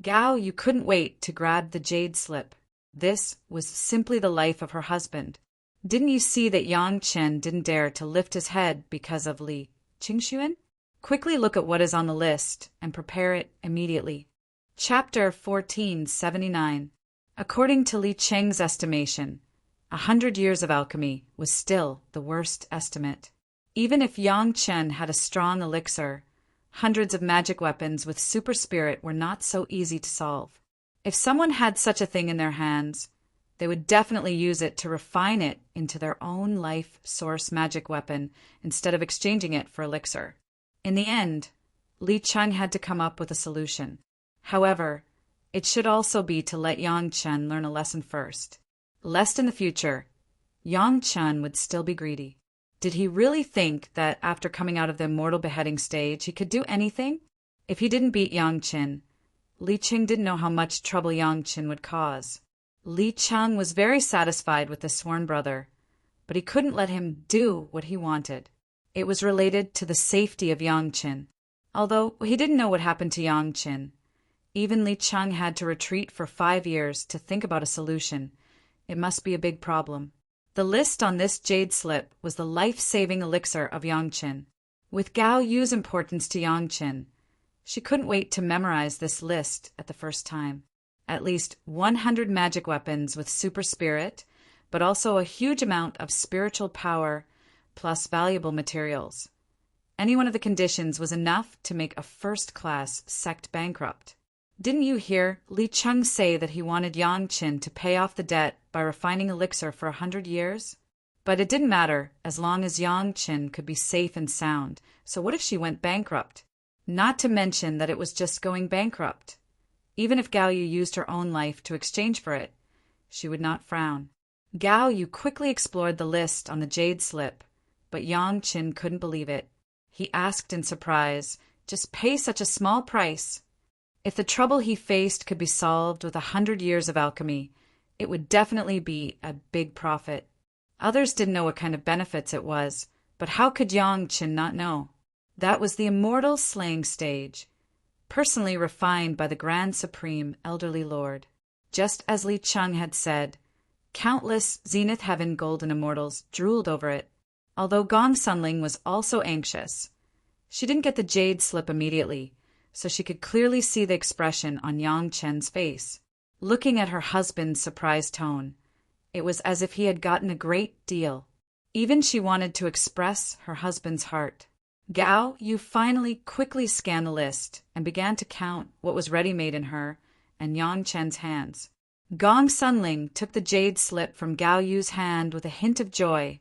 Gao, you couldn't wait to grab the jade slip. This was simply the life of her husband. Didn't you see that Yang Chen didn't dare to lift his head because of Li Qingxuan? Quickly look at what is on the list and prepare it immediately. Chapter 1479. According to Li Cheng's estimation, 100 years of alchemy was still the worst estimate. Even if Yang Chen had a strong elixir, hundreds of magic weapons with super spirit were not so easy to solve. If someone had such a thing in their hands, they would definitely use it to refine it into their own life source magic weapon instead of exchanging it for elixir. In the end, Li Cheng had to come up with a solution. However, it should also be to let Yang Chen learn a lesson first, lest in the future, Yang Chen would still be greedy. Did he really think that after coming out of the immortal beheading stage he could do anything? If he didn't beat Yang Chen, Li Cheng didn't know how much trouble Yang Chen would cause. Li Cheng was very satisfied with his sworn brother, but he couldn't let him do what he wanted. It was related to the safety of Yang Chen. Although he didn't know what happened to Yang Chen, even Li Cheng had to retreat for 5 years to think about a solution. It must be a big problem. The list on this jade slip was the life-saving elixir of Yang Chen. With Gao Yu's importance to Yang Chen, she couldn't wait to memorize this list at the first time. At least 100 magic weapons with super spirit, but also a huge amount of spiritual power plus valuable materials. Any one of the conditions was enough to make a first-class sect bankrupt. Didn't you hear Li Cheng say that he wanted Yang Chen to pay off the debt by refining elixir for 100 years? But it didn't matter as long as Yang Chen could be safe and sound. So what if she went bankrupt? Not to mention that it was just going bankrupt. Even if Gao Yu used her own life to exchange for it, she would not frown. Gao Yu quickly explored the list on the jade slip, but Yang Chen couldn't believe it. He asked in surprise, "Just pay such a small price?" If the trouble he faced could be solved with 100 years of alchemy, it would definitely be a big profit. Others didn't know what kind of benefits it was, but how could Yang Chen not know? That was the Immortal slaying stage, personally refined by the Grand Supreme Elderly Lord. Just as Li Cheng had said, countless Zenith Heaven Golden Immortals drooled over it. Although Gong Sunling was also anxious, she didn't get the jade slip immediately, so she could clearly see the expression on Yang Chen's face. Looking at her husband's surprised tone, it was as if he had gotten a great deal. Even she wanted to express her husband's heart. Gao Yu finally quickly scanned the list and began to count what was ready-made in her and Yang Chen's hands. Gong Sunling took the jade slip from Gao Yu's hand with a hint of joy,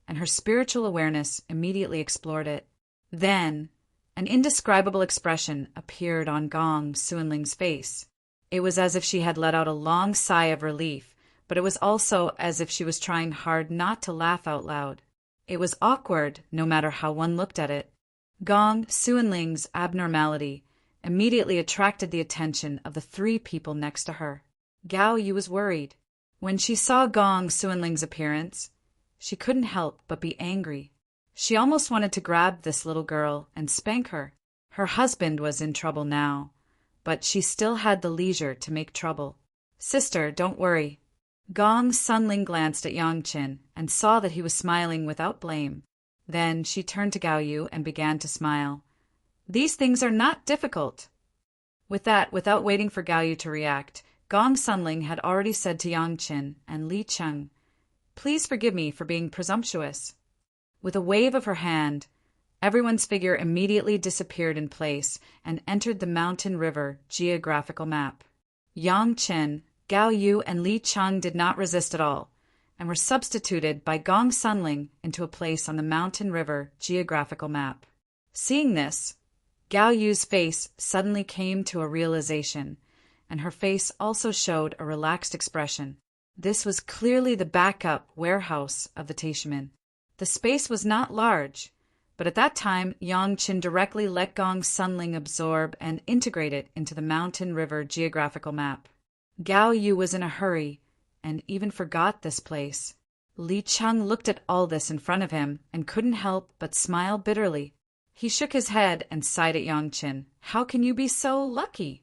and her spiritual awareness immediately explored it. Then, an indescribable expression appeared on Gong Sunling's face. It was as if she had let out a long sigh of relief, but it was also as if she was trying hard not to laugh out loud. It was awkward, no matter how one looked at it. Gong Sunling's abnormality immediately attracted the attention of the 3 people next to her. Gao Yu was worried. When she saw Gong Sunling's appearance, she couldn't help but be angry. She almost wanted to grab this little girl and spank her. Her husband was in trouble now, but she still had the leisure to make trouble. "Sister, don't worry." Gong Sunling glanced at Yang Chen and saw that he was smiling without blame. Then she turned to Gao Yu and began to smile. "These things are not difficult." With that, without waiting for Gao Yu to react, Gong Sunling had already said to Yang Chen and Li Cheng, "Please forgive me for being presumptuous." With a wave of her hand, everyone's figure immediately disappeared in place and entered the mountain river geographical map. Yang Chen, Gao Yu, and Li Cheng did not resist at all, and were substituted by Gong Sunling into a place on the mountain river geographical map. Seeing this, Gao Yu's face suddenly came to a realization, and her face also showed a relaxed expression. This was clearly the backup warehouse of the Taishimen. The space was not large, but at that time Yang Chen directly let Gong Sunling absorb and integrate it into the mountain river geographical map. Gao Yu was in a hurry and even forgot this place. Li Cheng looked at all this in front of him and couldn't help but smile bitterly. He shook his head and sighed at Yang Chen. "How can you be so lucky?"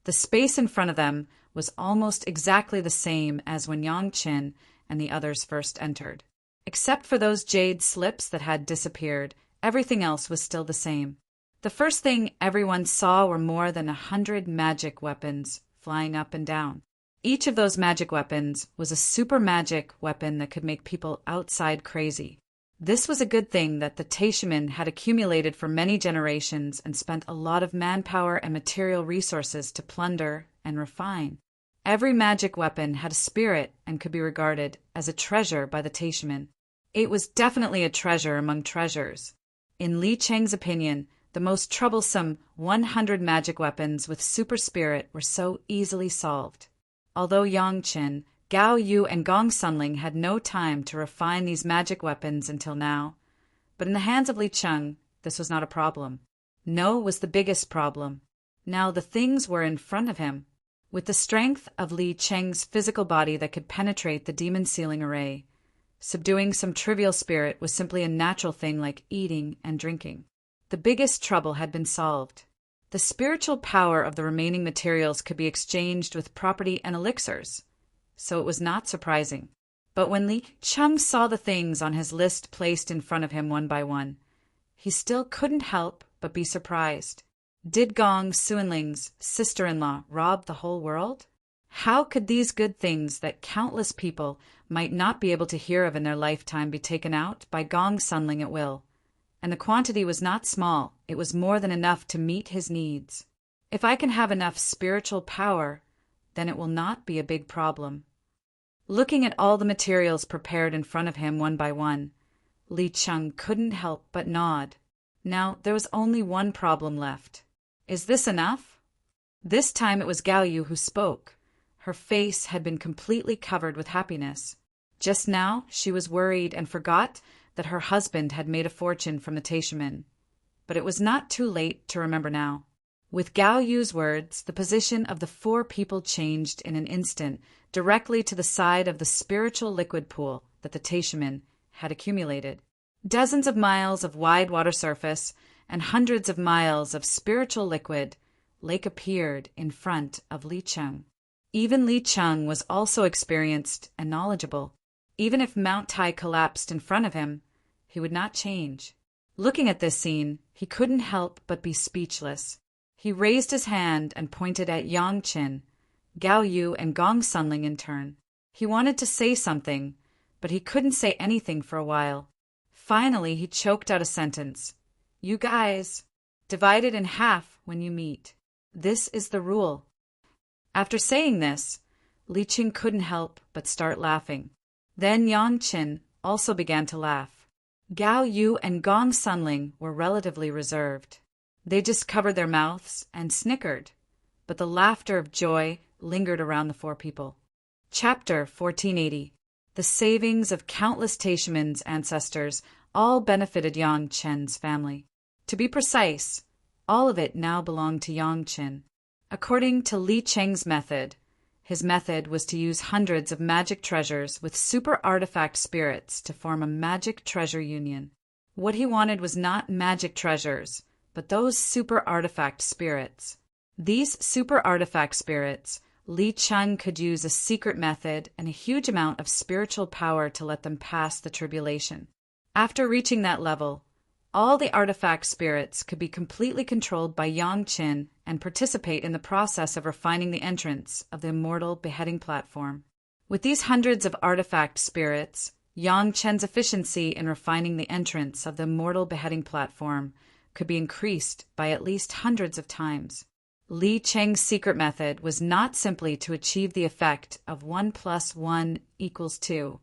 The space in front of them was almost exactly the same as when Yang Chen and the others first entered. Except for those jade slips that had disappeared, everything else was still the same. The first thing everyone saw were more than 100 magic weapons flying up and down. Each of those magic weapons was a super magic weapon that could make people outside crazy. This was a good thing that the Taishaman had accumulated for many generations and spent a lot of manpower and material resources to plunder and refine. Every magic weapon had a spirit and could be regarded as a treasure by the Taishaman. It was definitely a treasure among treasures. In Li Cheng's opinion, the most troublesome 100 magic weapons with super spirit were so easily solved. Although Yang Qin, Gao Yu, and Gong Sunling had no time to refine these magic weapons until now, but in the hands of Li Cheng, this was not a problem. No was the biggest problem. Now the things were in front of him. With the strength of Li Cheng's physical body that could penetrate the demon sealing array, subduing some trivial spirit was simply a natural thing like eating and drinking. The biggest trouble had been solved. The spiritual power of the remaining materials could be exchanged with property and elixirs, so it was not surprising. But when Li Cheng saw the things on his list placed in front of him one by one, he still couldn't help but be surprised. Did Gong Suanling's sister-in-law rob the whole world? How could these good things that countless people might not be able to hear of in their lifetime be taken out by Gong Sunling at will? And the quantity was not small, it was more than enough to meet his needs. If I can have enough spiritual power, then it will not be a big problem. Looking at all the materials prepared in front of him one by one, Li Cheng couldn't help but nod. Now there was only one problem left. Is this enough? This time it was Gao Yu who spoke. Her face had been completely covered with happiness. Just now she was worried and forgot that her husband had made a fortune from the Taishaman. But it was not too late to remember now. With Gao Yu's words, the position of the four people changed in an instant, directly to the side of the spiritual liquid pool that the Taishaman had accumulated. Dozens of miles of wide water surface and hundreds of miles of spiritual liquid lake appeared in front of Li Cheng. Even Li Cheng was also experienced and knowledgeable. Even if Mount Tai collapsed in front of him, he would not change. Looking at this scene, he couldn't help but be speechless. He raised his hand and pointed at Yang Qin, Gao Yu, and Gong Sunling in turn. He wanted to say something, but he couldn't say anything for a while. Finally, he choked out a sentence. You guys, divide it in half when you meet. This is the rule. After saying this, Li Qing couldn't help but start laughing. Then Yang Qin also began to laugh. Gao Yu and Gong Sunling were relatively reserved. They just covered their mouths and snickered, but the laughter of joy lingered around the four people. Chapter 1480. The savings of countless Taishaman's ancestors all benefited Yang Chen's family. To be precise, all of it now belonged to Yang Chen. According to Li Cheng's method, his method was to use hundreds of magic treasures with super artifact spirits to form a magic treasure union. What he wanted was not magic treasures, but those super artifact spirits. These super artifact spirits, Li Cheng could use a secret method and a huge amount of spiritual power to let them pass the tribulation. After reaching that level, all the artifact spirits could be completely controlled by Yang Qin and participate in the process of refining the entrance of the Immortal beheading platform. With these hundreds of artifact spirits, Yang Chen's efficiency in refining the entrance of the Immortal beheading platform could be increased by at least hundreds of times. Li Cheng's secret method was not simply to achieve the effect of 1 + 1 = 2,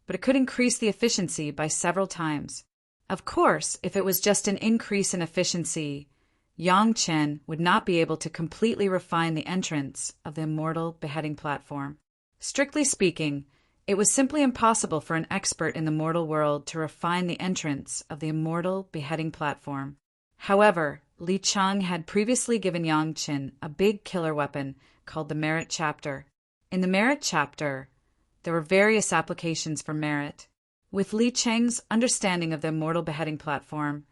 but it could increase the efficiency by several times. Of course, if it was just an increase in efficiency, Yang Chen would not be able to completely refine the entrance of the Immortal beheading platform. Strictly speaking, it was simply impossible for an expert in the mortal world to refine the entrance of the Immortal beheading platform. However, Li Cheng had previously given Yang Qin a big killer weapon called the Merit Chapter. In the Merit Chapter, there were various applications for merit. With Li Cheng's understanding of the Immortal beheading platform,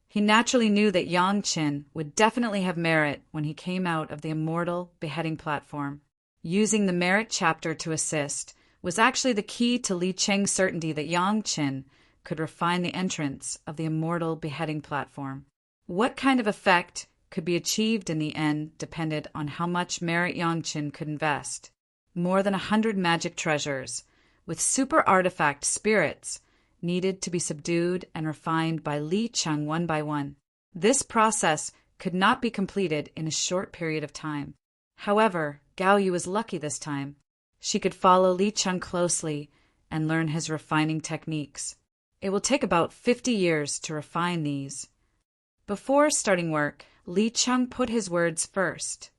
he naturally knew that Yang Qin would definitely have merit when he came out of the Immortal beheading platform. Using the Merit Chapter to assist was actually the key to Li Cheng's certainty that Yang Qin could refine the entrance of the Immortal beheading platform. What kind of effect could be achieved in the end depended on how much merit Yangqin could invest. More than 100 magic treasures, with super artifact spirits, needed to be subdued and refined by Li Cheng one by one. This process could not be completed in a short period of time. However, Gao Yu was lucky this time. She could follow Li Cheng closely and learn his refining techniques. It will take about 50 years to refine these. Before starting work, Li Cheng put his words first.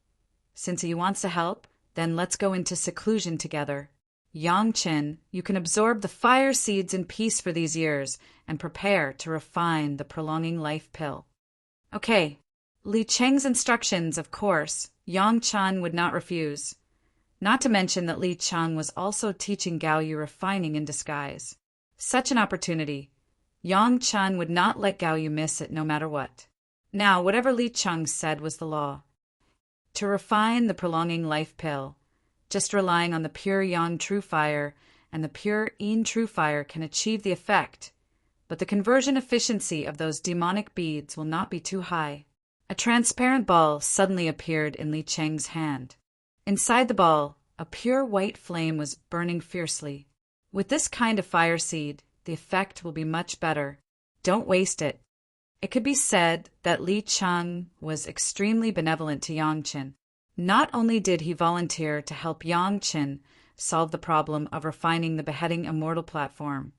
Since he wants to help, then let's go into seclusion together. Yangqin, you can absorb the fire seeds in peace for these years and prepare to refine the prolonging life pill. Okay, Li Cheng's instructions, of course, Yangqin would not refuse. Not to mention that Li Cheng was also teaching Gao Yu refining in disguise. Such an opportunity. Yangqin would not let Gao Yu miss it no matter what. Now, whatever Li Cheng said was the law. To refine the prolonging life pill, just relying on the pure Yang true fire and the pure Yin true fire can achieve the effect, but the conversion efficiency of those demonic beads will not be too high. A transparent ball suddenly appeared in Li Cheng's hand. Inside the ball, a pure white flame was burning fiercely. With this kind of fire seed, the effect will be much better. Don't waste it. It could be said that Li Cheng was extremely benevolent to Yangqin. Not only did he volunteer to help Yangqin solve the problem of refining the beheading Immortal platform,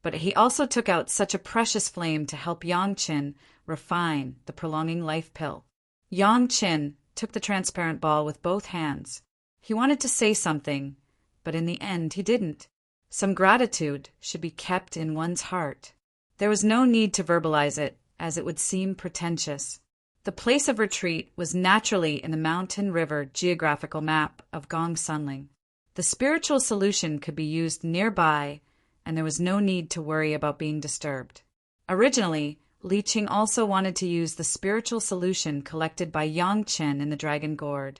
but he also took out such a precious flame to help Yangqin refine the prolonging life pill. Yangqin took the transparent ball with both hands. He wanted to say something, but in the end he didn't. Some gratitude should be kept in one's heart. There was no need to verbalize it, as it would seem pretentious. The place of retreat was naturally in the mountain river geographical map of Gong Sunling. The spiritual solution could be used nearby, and there was no need to worry about being disturbed. Originally, Li Cheng also wanted to use the spiritual solution collected by Yangqin in the Dragon Gourd.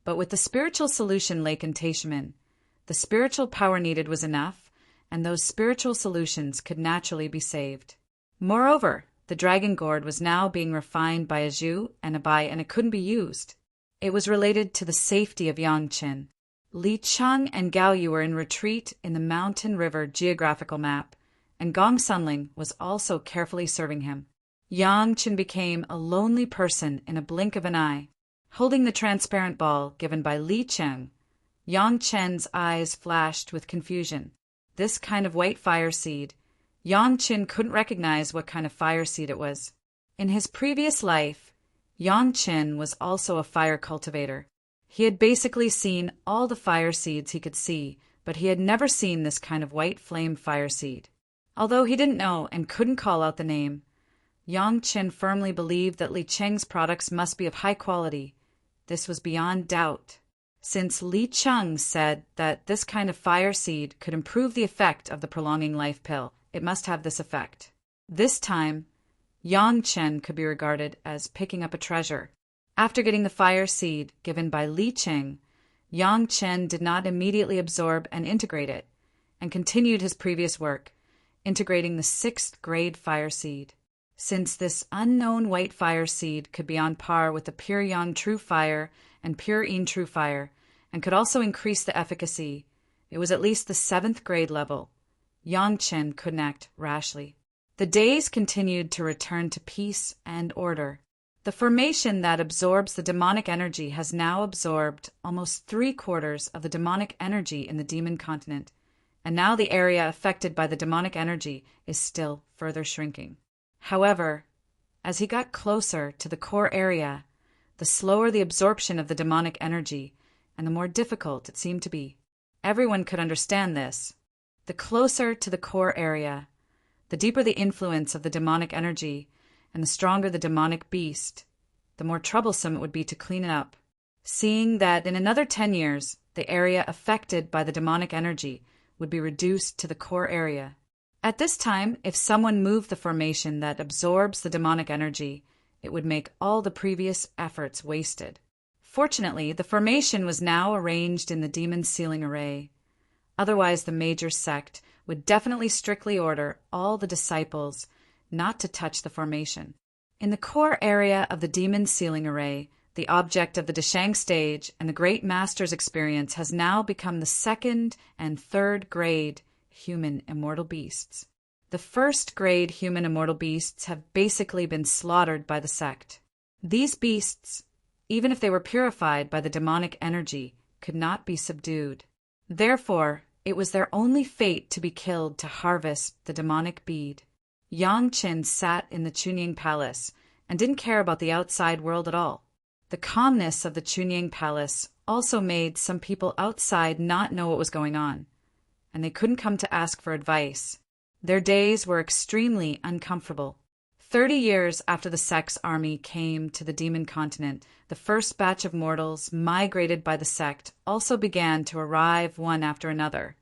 But with the spiritual solution Lake in Tashiman, the spiritual power needed was enough, and those spiritual solutions could naturally be saved. Moreover, the Dragon Gourd was now being refined by a Zhu and a Bai, and it couldn't be used. It was related to the safety of Yangqin. Li Cheng and Gao Yu were in retreat in the mountain river geographical map, and Gong Sunling was also carefully serving him. Yangqin became a lonely person in a blink of an eye. Holding the transparent ball given by Li Cheng, Yangqin's eyes flashed with confusion. This kind of white fire seed, Yangqin couldn't recognize what kind of fire seed it was. In his previous life, Yangqin was also a fire cultivator. He had basically seen all the fire seeds he could see, but he had never seen this kind of white flame fire seed. Although he didn't know and couldn't call out the name, Yangqin firmly believed that Li Cheng's products must be of high quality. This was beyond doubt. Since Li Cheng said that this kind of fire seed could improve the effect of the prolonging life pill, it must have this effect. This time, Yangqin could be regarded as picking up a treasure. After getting the fire seed given by Li Cheng, Yangqin did not immediately absorb and integrate it, and continued his previous work, integrating the 6th grade fire seed. Since this unknown white fire seed could be on par with the pure Yang true fire and pure Yin true fire, and could also increase the efficacy, it was at least the 7th grade level. Yangqin couldn't act rashly. The days continued to return to peace and order. The formation that absorbs the demonic energy has now absorbed almost 3/4 of the demonic energy in the demon continent, and now the area affected by the demonic energy is still further shrinking. However, as he got closer to the core area, the slower the absorption of the demonic energy, and the more difficult it seemed to be. Everyone could understand this. The closer to the core area, the deeper the influence of the demonic energy, and the stronger the demonic beast, the more troublesome it would be to clean it up. Seeing that in another 10 years, the area affected by the demonic energy would be reduced to the core area. At this time, if someone moved the formation that absorbs the demonic energy, it would make all the previous efforts wasted. Fortunately, the formation was now arranged in the demon sealing array. Otherwise, the major sect would definitely strictly order all the disciples not to touch the formation. In the core area of the demon's sealing array, the object of the Deshang stage and the Great Master's experience has now become the second and third grade human immortal beasts. The first grade human immortal beasts have basically been slaughtered by the sect. These beasts, even if they were purified by the demonic energy, could not be subdued. Therefore, it was their only fate to be killed to harvest the demonic bead. Yang Qin sat in the Chunying Palace and didn't care about the outside world at all. The calmness of the Chunying Palace also made some people outside not know what was going on, and they couldn't come to ask for advice. Their days were extremely uncomfortable. 30 years after the sect's army came to the demon continent, the first batch of mortals migrated by the sect also began to arrive one after another,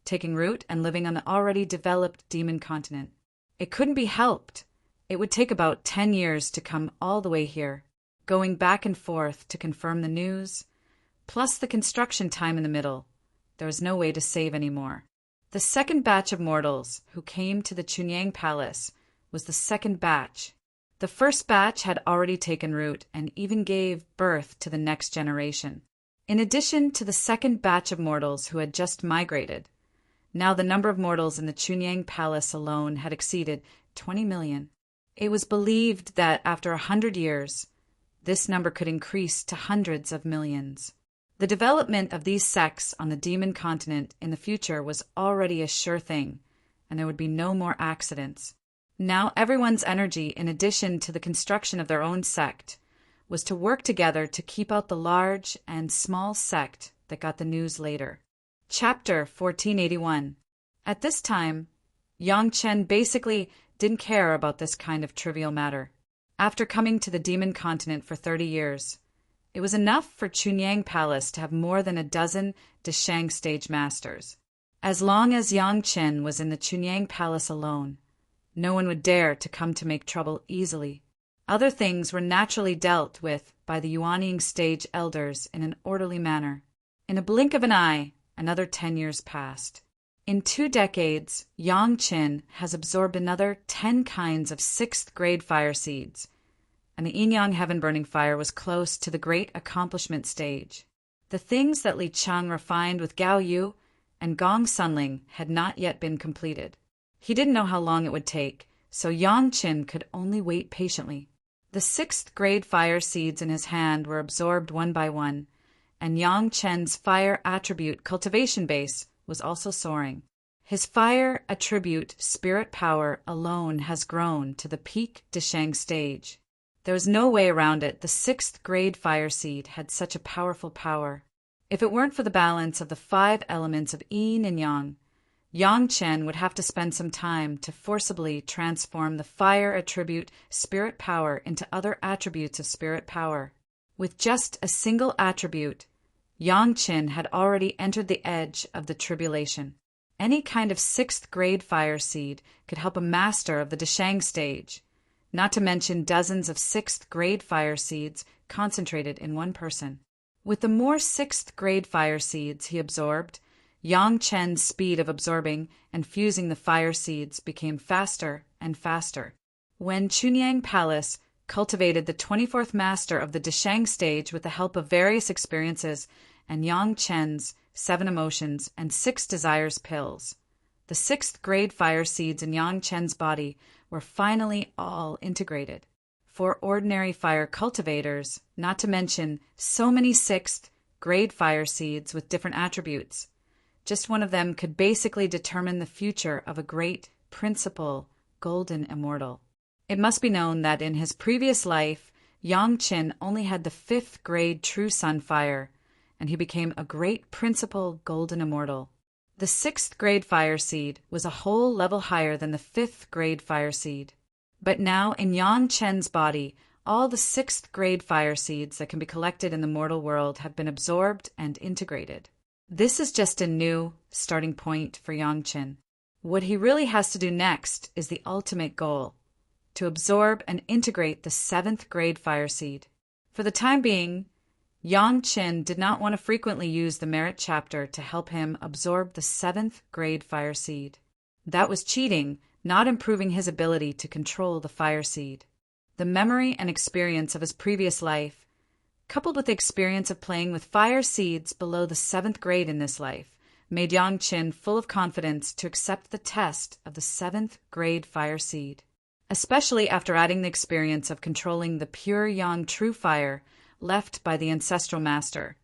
taking root and living on the already developed demon continent. It couldn't be helped. It would take about 10 years to come all the way here, going back and forth to confirm the news, plus the construction time in the middle. There was no way to save anymore. The second batch of mortals who came to the Chunying Palace was the second batch. The first batch had already taken root and even gave birth to the next generation. In addition to the second batch of mortals who had just migrated, now the number of mortals in the Chunying Palace alone had exceeded 20 million. It was believed that after 100 years, this number could increase to hundreds of millions. The development of these sects on the demon continent in the future was already a sure thing, and there would be no more accidents. Now everyone's energy, in addition to the construction of their own sect, was to work together to keep out the large and small sect that got the news later. Chapter 1481. At this time, Yang Chen basically didn't care about this kind of trivial matter. After coming to the demon continent for 30 years, it was enough for Chunying Palace to have more than a dozen Deshang stage masters. As long as Yang Chen was in the Chunying Palace alone, no one would dare to come to make trouble easily. Other things were naturally dealt with by the Yuanying stage elders in an orderly manner. In a blink of an eye, another 10 years passed. In 2 decades, Yang Qin has absorbed another 10 kinds of 6th grade fire seeds, and the Yin-Yang heaven-burning fire was close to the great accomplishment stage. The things that Li Chang refined with Gao Yu and Gong Sunling had not yet been completed. He didn't know how long it would take, so Yang Qin could only wait patiently. The 6th grade fire seeds in his hand were absorbed one by one, and Yang Chen's fire attribute cultivation base was also soaring. His fire attribute spirit power alone has grown to the peak Deshang stage. There was no way around it. The 6th grade fire seed had such a powerful power. If it weren't for the balance of the 5 elements of yin and yang, Yang Chen would have to spend some time to forcibly transform the fire attribute spirit power into other attributes of spirit power. With just a single attribute, Yang Chen had already entered the edge of the tribulation. Any kind of 6th grade fire seed could help a master of the Deshang stage, not to mention dozens of 6th grade fire seeds concentrated in one person. With the more 6th grade fire seeds he absorbed, Yang Chen's speed of absorbing and fusing the fire seeds became faster and faster. When Chunying Palace cultivated the 24th master of the Deshang stage with the help of various experiences and Yang Chen's 7 emotions and 6 desires pills, the 6th grade fire seeds in Yang Chen's body were finally all integrated. For ordinary fire cultivators, not to mention so many 6th grade fire seeds with different attributes, just one of them could basically determine the future of a great principal golden immortal. It must be known that in his previous life, Yang Qin only had the 5th grade true sun fire, and he became a great principal golden immortal. The 6th grade fire seed was a whole level higher than the 5th grade fire seed. But now in Yang Chen's body, all the 6th grade fire seeds that can be collected in the mortal world have been absorbed and integrated. This is just a new starting point for Yang Chen. What he really has to do next is the ultimate goal, to absorb and integrate the 7th grade fire seed. For the time being, Yang Chen did not want to frequently use the merit chapter to help him absorb the 7th grade fire seed. That was cheating, not improving his ability to control the fire seed. The memory and experience of his previous life, coupled with the experience of playing with fire seeds below the 7th grade in this life, made Yang Qin full of confidence to accept the test of the 7th grade fire seed, especially after adding the experience of controlling the pure yang true fire left by the ancestral master.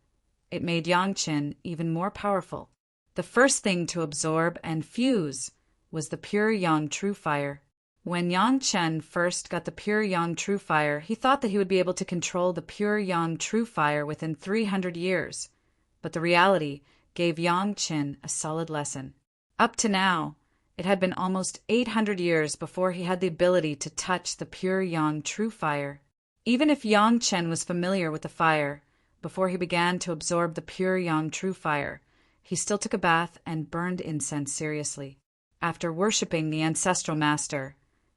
It made Yang Qin even more powerful. The first thing to absorb and fuse was the pure yang true fire. When Yang Chen first got the pure yang true fire, he thought that he would be able to control the pure yang true fire within 300 years. But the reality gave Yang Qin a solid lesson. Up to now, it had been almost 800 years before he had the ability to touch the pure yang true fire. Even if Yang Chen was familiar with the fire, before he began to absorb the pure yang true fire, he still took a bath and burned incense seriously. After worshipping the ancestral master,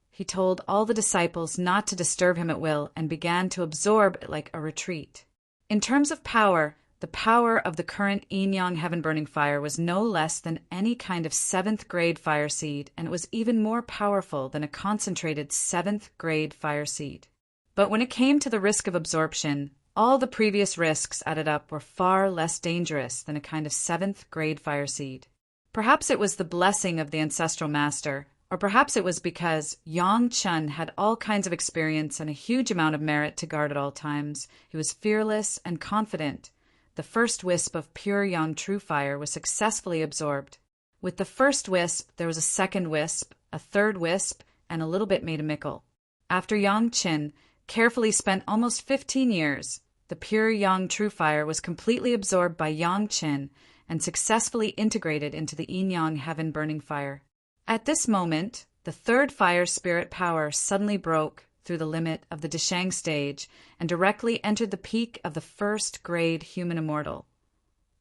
he told all the disciples not to disturb him at will and began to absorb it like a retreat. In terms of power, the power of the current yin-yang heaven-burning fire was no less than any kind of 7th grade fire seed, and it was even more powerful than a concentrated 7th grade fire seed. But when it came to the risk of absorption, all the previous risks added up were far less dangerous than a kind of 7th grade fire seed. Perhaps it was the blessing of the ancestral master, or perhaps it was because Yang Chen had all kinds of experience and a huge amount of merit to guard at all times. He was fearless and confident. The first wisp of pure yang true fire was successfully absorbed. With the first wisp, there was a second wisp, a third wisp, and a little bit made a mickle. After Yang Qin carefully spent almost 15 years, the pure yang true fire was completely absorbed by Yang Qin and successfully integrated into the yin-yang heaven-burning fire. At this moment, the third fire spirit power suddenly broke through the limit of the Deshang stage and directly entered the peak of the 1st grade human immortal,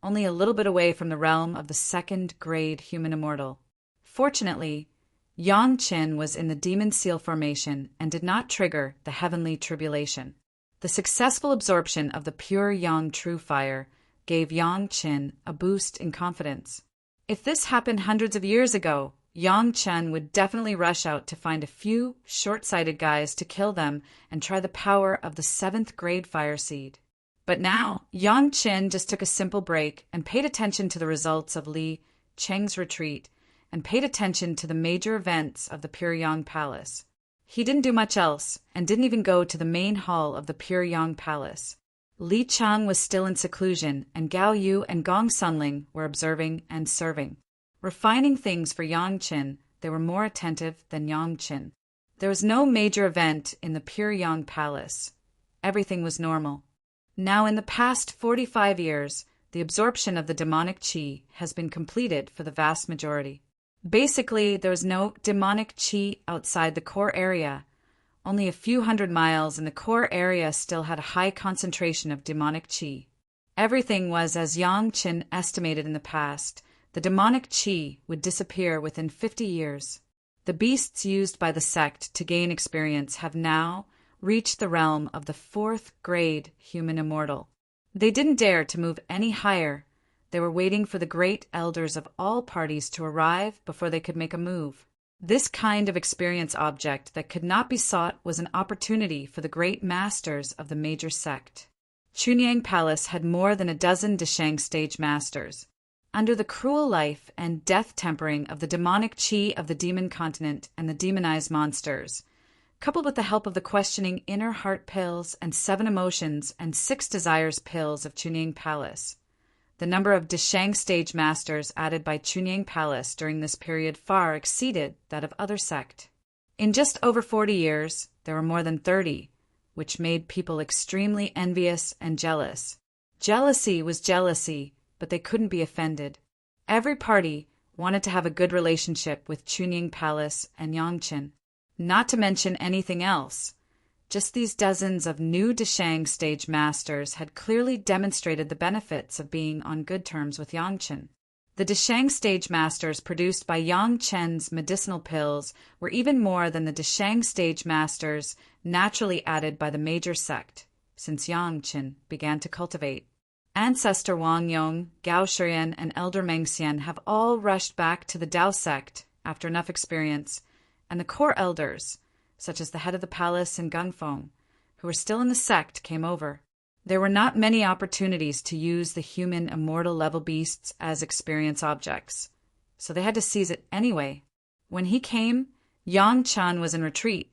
only a little bit away from the realm of the 2nd grade human immortal. Fortunately, Yang Qin was in the demon seal formation and did not trigger the heavenly tribulation. The successful absorption of the pure yang true fire gave Yang Qin a boost in confidence. If this happened hundreds of years ago, Yang Chen would definitely rush out to find a few short-sighted guys to kill them and try the power of the 7th grade fire seed. But now, Yang Qin just took a simple break and paid attention to the results of Li Cheng's retreat and paid attention to the major events of the Pure Yang Palace. He didn't do much else and didn't even go to the main hall of the Pure Yang Palace. Li Chang was still in seclusion, and Gao Yu and Gong Sunling were observing and serving. Refining things for Yang Qin, they were more attentive than Yang Qin. There was no major event in the Pure Yang Palace. Everything was normal. Now, in the past 45 years, the absorption of the demonic qi has been completed for the vast majority. Basically, there was no demonic qi outside the core area. Only a few hundred miles in the core area still had a high concentration of demonic qi. Everything was as Yang Qin estimated in the past. The demonic qi would disappear within 50 years. The beasts used by the sect to gain experience have now reached the realm of the 4th grade human immortal. They didn't dare to move any higher. They were waiting for the great elders of all parties to arrive before they could make a move. This kind of experience object that could not be sought was an opportunity for the great masters of the major sect. Chunyang Palace had more than a dozen Deshang stage masters. Under the cruel life and death tempering of the demonic qi of the demon continent and the demonized monsters, coupled with the help of the questioning inner heart pills and 7 emotions and 6 desires pills of Chunyang Palace, the number of Deshang stage masters added by Chunyang Palace during this period far exceeded that of other sect. In just over 40 years, there were more than 30, which made people extremely envious and jealous. Jealousy was jealousy, but they couldn't be offended. Every party wanted to have a good relationship with Chunyang Palace and Yang Qin. Not to mention anything else. Just these dozens of new Deshang stage masters had clearly demonstrated the benefits of being on good terms with Yang Qin. The Deshang stage masters produced by Yang Qin's medicinal pills were even more than the Deshang stage masters naturally added by the major sect, since Yang Qin began to cultivate. Ancestor Wang Yong, Gao Shiyan, and Elder Meng Xian have all rushed back to the Dao sect after enough experience, and the core elders, such as the head of the palace and Gungfong, who were still in the sect, came over. There were not many opportunities to use the human immortal level beasts as experience objects, so they had to seize it anyway. When he came, Yang Chen was in retreat,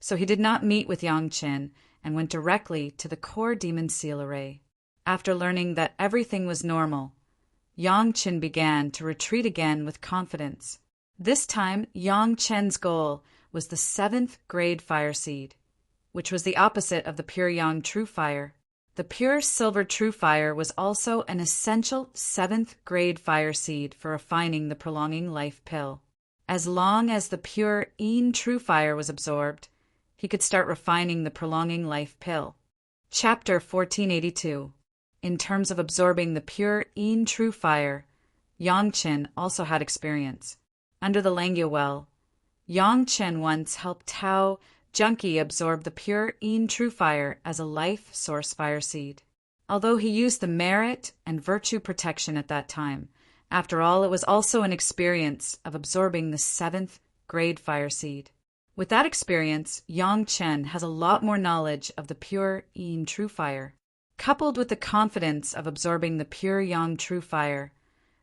so he did not meet with Yang Chen and went directly to the core demon seal array. After learning that everything was normal, Yang Chen began to retreat again with confidence. This time, Yang Chen's goal was the 7th grade fire seed, which was the opposite of the pure Yang true fire. The pure silver true fire was also an essential 7th grade fire seed for refining the prolonging life pill. As long as the pure Yin true fire was absorbed, he could start refining the prolonging life pill. Chapter 1482. In terms of absorbing the pure Yin true fire, Yang Chen also had experience. Under the Langya well, Yang Chen once helped Tao Junkie absorb the pure Yin true fire as a life source fire seed. Although he used the merit and virtue protection at that time, after all, it was also an experience of absorbing the 7th grade fire seed. With that experience, Yang Chen has a lot more knowledge of the pure Yin true fire. Coupled with the confidence of absorbing the pure Yang true fire,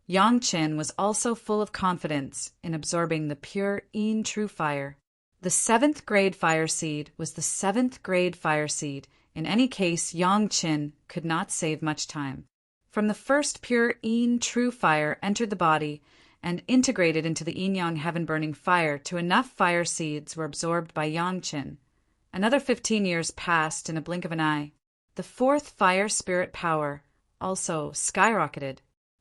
Yang Chen was also full of confidence in absorbing the pure Yin true fire. The 7th grade fire seed was the 7th grade fire seed. In any case, Yang Chen could not save much time. From the first pure Yin true fire entered the body and integrated into the yin-yang heaven-burning fire to enough fire seeds were absorbed by Yang Chen. Another 15 years passed in a blink of an eye. The 4th fire spirit power also skyrocketed.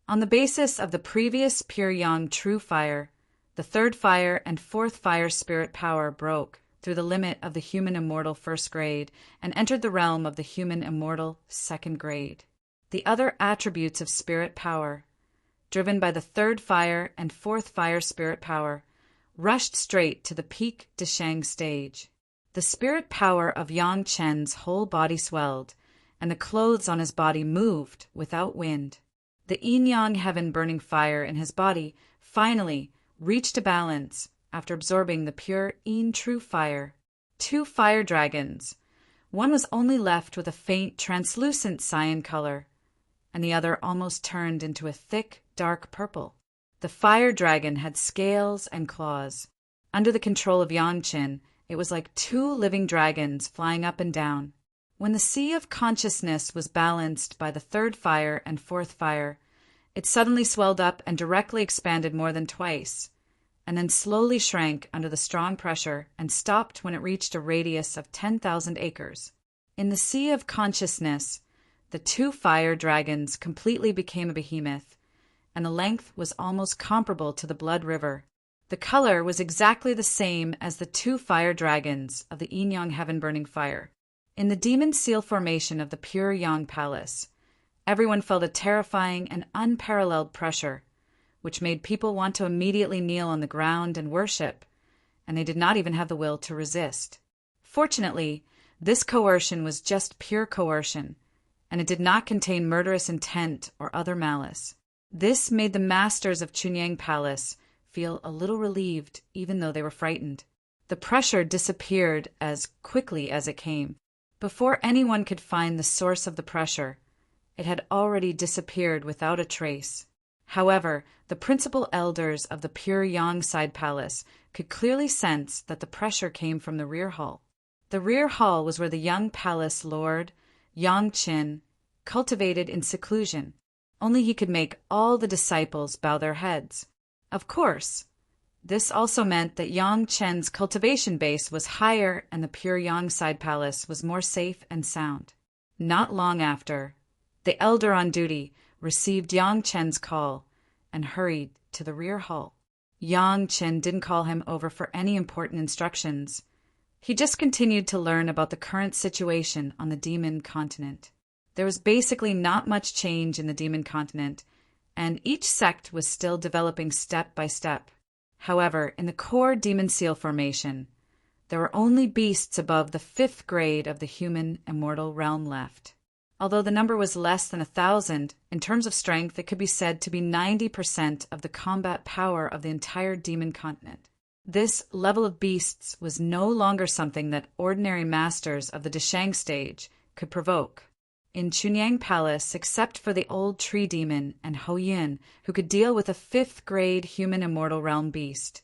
On the basis of the previous pure Yang true fire, the 3rd fire and 4th fire spirit power broke through the limit of the human immortal 1st grade and entered the realm of the human immortal 2nd grade. The other attributes of spirit power, driven by the 3rd fire and 4th fire spirit power, rushed straight to the peak Deshang stage. The spirit power of Yang Chen's whole body swelled, and the clothes on his body moved without wind. The yin-yang heaven-burning fire in his body finally reached a balance after absorbing the pure Yin true fire. 2 fire dragons. One was only left with a faint translucent cyan color, and the other almost turned into a thick, dark purple. The fire dragon had scales and claws. Under the control of Yang Chen, it was like 2 living dragons flying up and down. When the sea of consciousness was balanced by the 3rd fire and 4th fire, it suddenly swelled up and directly expanded more than twice, and then slowly shrank under the strong pressure and stopped when it reached a radius of 10,000 acres. In the sea of consciousness, the 2 fire dragons completely became a behemoth, and the length was almost comparable to the Blood River. The color was exactly the same as the 2 fire dragons of the yin-yang heaven-burning fire. In the demon seal formation of the pure Yang Palace, everyone felt a terrifying and unparalleled pressure, which made people want to immediately kneel on the ground and worship, and they did not even have the will to resist. Fortunately, this coercion was just pure coercion, and it did not contain murderous intent or other malice. This made the masters of Chunyang Palace feel a little relieved, even though they were frightened. The pressure disappeared as quickly as it came. Before anyone could find the source of the pressure, it had already disappeared without a trace. However, the principal elders of the pure Yang side palace could clearly sense that the pressure came from the rear hall. The rear hall was where the young palace lord, Yang Chen, cultivated in seclusion. Only he could make all the disciples bow their heads. Of course, this also meant that Yang Chen's cultivation base was higher and the pure Yang side palace was more safe and sound. Not long after, the elder on duty received Yang Chen's call and hurried to the rear hall. Yang Chen didn't call him over for any important instructions. He just continued to learn about the current situation on the demon continent. There was basically not much change in the demon continent, and each sect was still developing step by step. However, in the core demon seal formation, there were only beasts above the 5th grade of the human immortal realm left. Although the number was less than 1,000, in terms of strength, it could be said to be 90% of the combat power of the entire demon continent. This level of beasts was no longer something that ordinary masters of the Deshang stage could provoke. In Chunyang Palace, except for the old tree demon and Ho Yin, who could deal with a 5th-grade human immortal realm beast,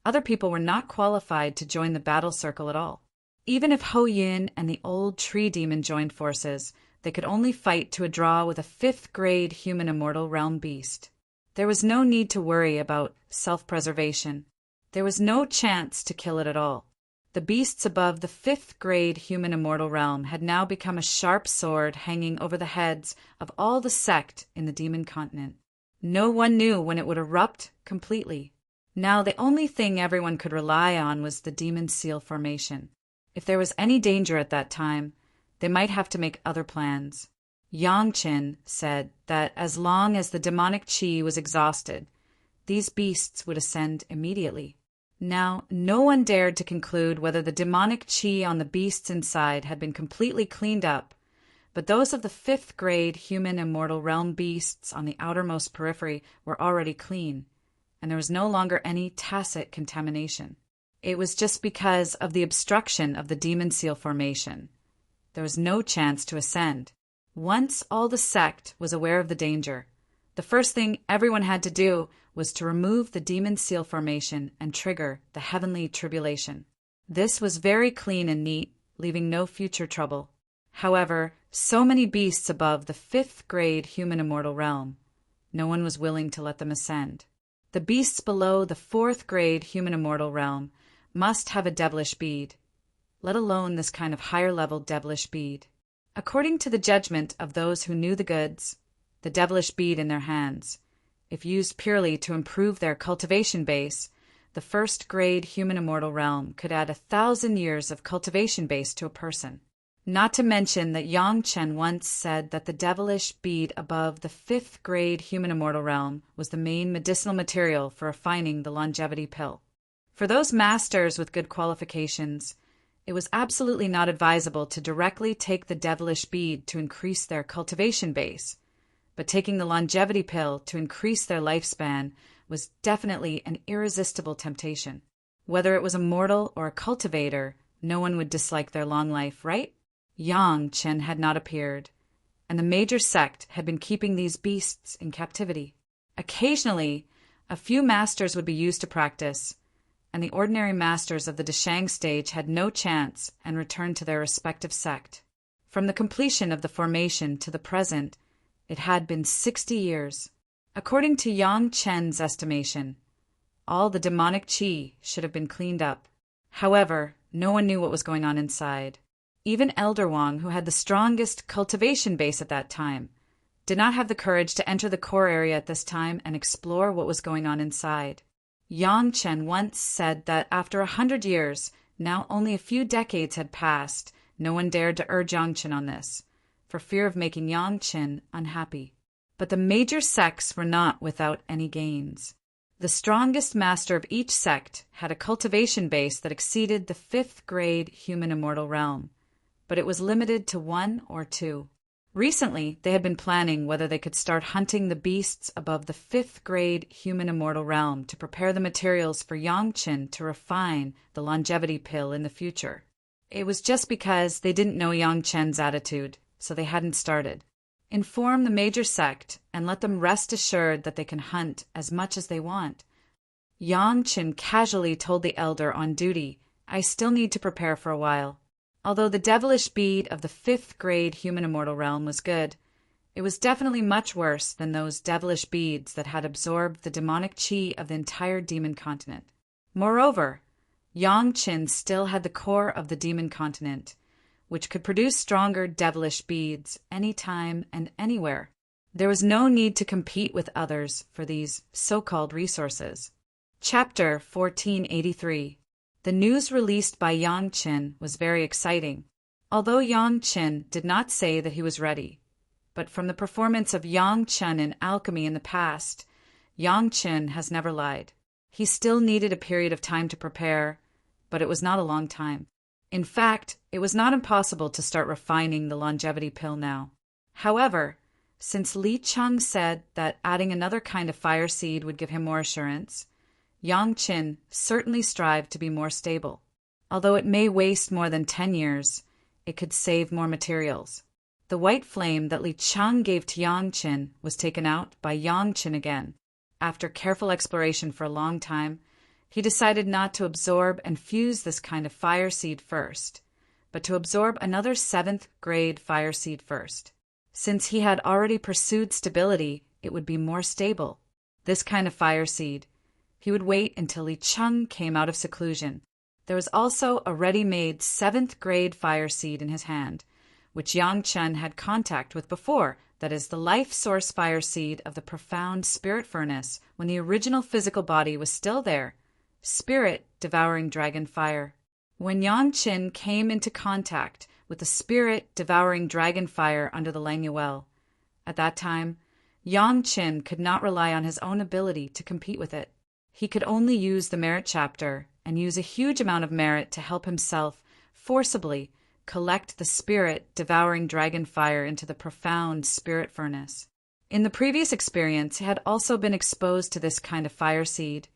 other people were not qualified to join the battle circle at all. Even if Ho Yin and the old tree demon joined forces, they could only fight to a draw with a 5th-grade human immortal realm beast. There was no need to worry about self-preservation. There was no chance to kill it at all. The beasts above the 5th-grade human immortal realm had now become a sharp sword hanging over the heads of all the sect in the demon continent. No one knew when it would erupt completely. Now the only thing everyone could rely on was the demon seal formation. If there was any danger at that time, they might have to make other plans. Yangqin said that as long as the demonic qi was exhausted, these beasts would ascend immediately. Now, no one dared to conclude whether the demonic qi on the beasts inside had been completely cleaned up, but those of the 5th-grade human immortal realm beasts on the outermost periphery were already clean, and there was no longer any tacit contamination. It was just because of the obstruction of the demon seal formation. There was no chance to ascend. Once all the sect was aware of the danger, the first thing everyone had to do was to remove the demon seal formation and trigger the heavenly tribulation. This was very clean and neat, leaving no future trouble. However, so many beasts above the 5th-grade human immortal realm, no one was willing to let them ascend. The beasts below the 4th-grade human immortal realm must have a devilish bead, let alone this kind of higher-level devilish bead. According to the judgment of those who knew the goods, the devilish bead in their hands, if used purely to improve their cultivation base, the 1st-grade human immortal realm could add 1,000 years of cultivation base to a person. Not to mention that Yang Chen once said that the devilish bead above the 5th-grade human immortal realm was the main medicinal material for refining the longevity pill. For those masters with good qualifications, it was absolutely not advisable to directly take the devilish bead to increase their cultivation base, but taking the longevity pill to increase their lifespan was definitely an irresistible temptation. Whether it was a mortal or a cultivator, no one would dislike their long life, right? Yang Chen had not appeared, and the major sect had been keeping these beasts in captivity. Occasionally, a few masters would be used to practice, and the ordinary masters of the Deshang stage had no chance and returned to their respective sect. From the completion of the formation to the present, it had been 60 years. According to Yang Chen's estimation, all the demonic qi should have been cleaned up. However, no one knew what was going on inside. Even Elder Wang, who had the strongest cultivation base at that time, did not have the courage to enter the core area at this time and explore what was going on inside. Yang Chen once said that after 100 years, now only a few decades had passed, no one dared to urge Yang Chen on this, for fear of making Yang Chen unhappy. But the major sects were not without any gains. The strongest master of each sect had a cultivation base that exceeded the 5th-grade human immortal realm, but it was limited to 1 or 2. Recently, they had been planning whether they could start hunting the beasts above the 5th-grade human immortal realm to prepare the materials for Yang Chen to refine the longevity pill in the future. It was just because they didn't know Yang Chen's attitude, so they hadn't started. Inform the major sect and let them rest assured that they can hunt as much as they want. Yang Chen casually told the elder on duty, "I still need to prepare for a while." Although the devilish bead of the 5th-grade human immortal realm was good, it was definitely much worse than those devilish beads that had absorbed the demonic qi of the entire demon continent. Moreover, Yang Chen still had the core of the demon continent, which could produce stronger devilish beads anytime and anywhere. There was no need to compete with others for these so-called resources. Chapter 1483. The news released by Yang Chen was very exciting. Although Yang Chen did not say that he was ready, but from the performance of Yang Chen in alchemy in the past, Yang Chen has never lied. He still needed a period of time to prepare, but it was not a long time. In fact, it was not impossible to start refining the longevity pill now. However, since Li Cheng said that adding another kind of fire seed would give him more assurance, Yang Qin certainly strived to be more stable. Although it may waste more than 10 years, it could save more materials. The white flame that Li Cheng gave to Yang Qin was taken out by Yang Qin again. After careful exploration for a long time, he decided not to absorb and fuse this kind of fire seed first, but to absorb another 7th grade fire seed first. Since he had already pursued stability, it would be more stable. This kind of fire seed, he would wait until Li Cheng came out of seclusion. There was also a ready-made 7th grade fire seed in his hand, which Yang Chen had contact with before, that is the life source fire seed of the profound spirit furnace when the original physical body was still there, spirit devouring dragon fire. When Yang Chen came into contact with the spirit devouring dragon fire under the Langya well, at that time, Yang Chen could not rely on his own ability to compete with it. He could only use the merit chapter and use a huge amount of merit to help himself forcibly collect the spirit devouring dragon fire into the profound spirit furnace. In the previous experience, he had also been exposed to this kind of fire seed,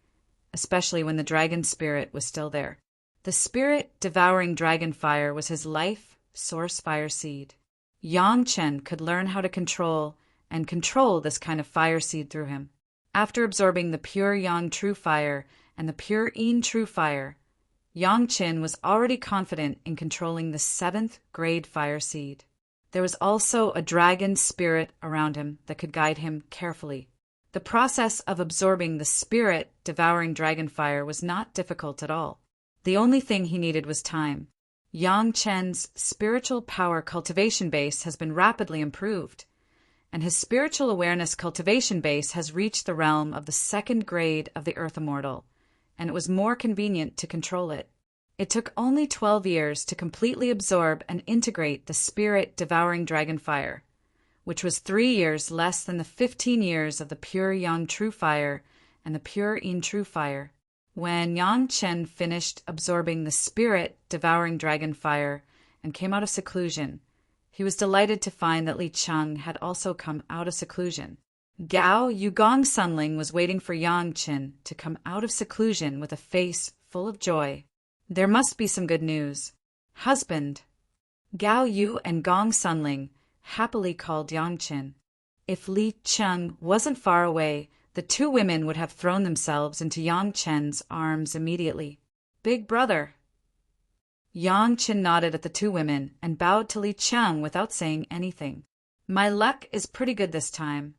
especially when the dragon spirit was still there. The spirit devouring dragon fire was his life source fire seed. Yang Chen could learn how to control this kind of fire seed through him. After absorbing the pure Yang true fire and the pure Yin true fire, Yang Chen was already confident in controlling the 7th grade fire seed. There was also a dragon spirit around him that could guide him carefully. The process of absorbing the spirit devouring dragon fire was not difficult at all. The only thing he needed was time. Yang Chen's spiritual power cultivation base has been rapidly improved, and his spiritual awareness cultivation base has reached the realm of the 2nd grade of the Earth Immortal, and it was more convenient to control it. It took only 12 years to completely absorb and integrate the spirit devouring dragon fire, which was 3 years less than the 15 years of the pure Yang true fire and the pure Yin true fire. When Yang Chen finished absorbing the spirit devouring dragon fire and came out of seclusion, he was delighted to find that Li Cheng had also come out of seclusion. Gao Yugong Sunling was waiting for Yang Chen to come out of seclusion with a face full of joy. There must be some good news. Husband. Gao Yu and Gong Sunling happily called Yang Chen. If Li Cheng wasn't far away, the two women would have thrown themselves into Yang Chen's arms immediately. Big brother. Yang Chen nodded at the two women and bowed to Li Cheng without saying anything. My luck is pretty good this time.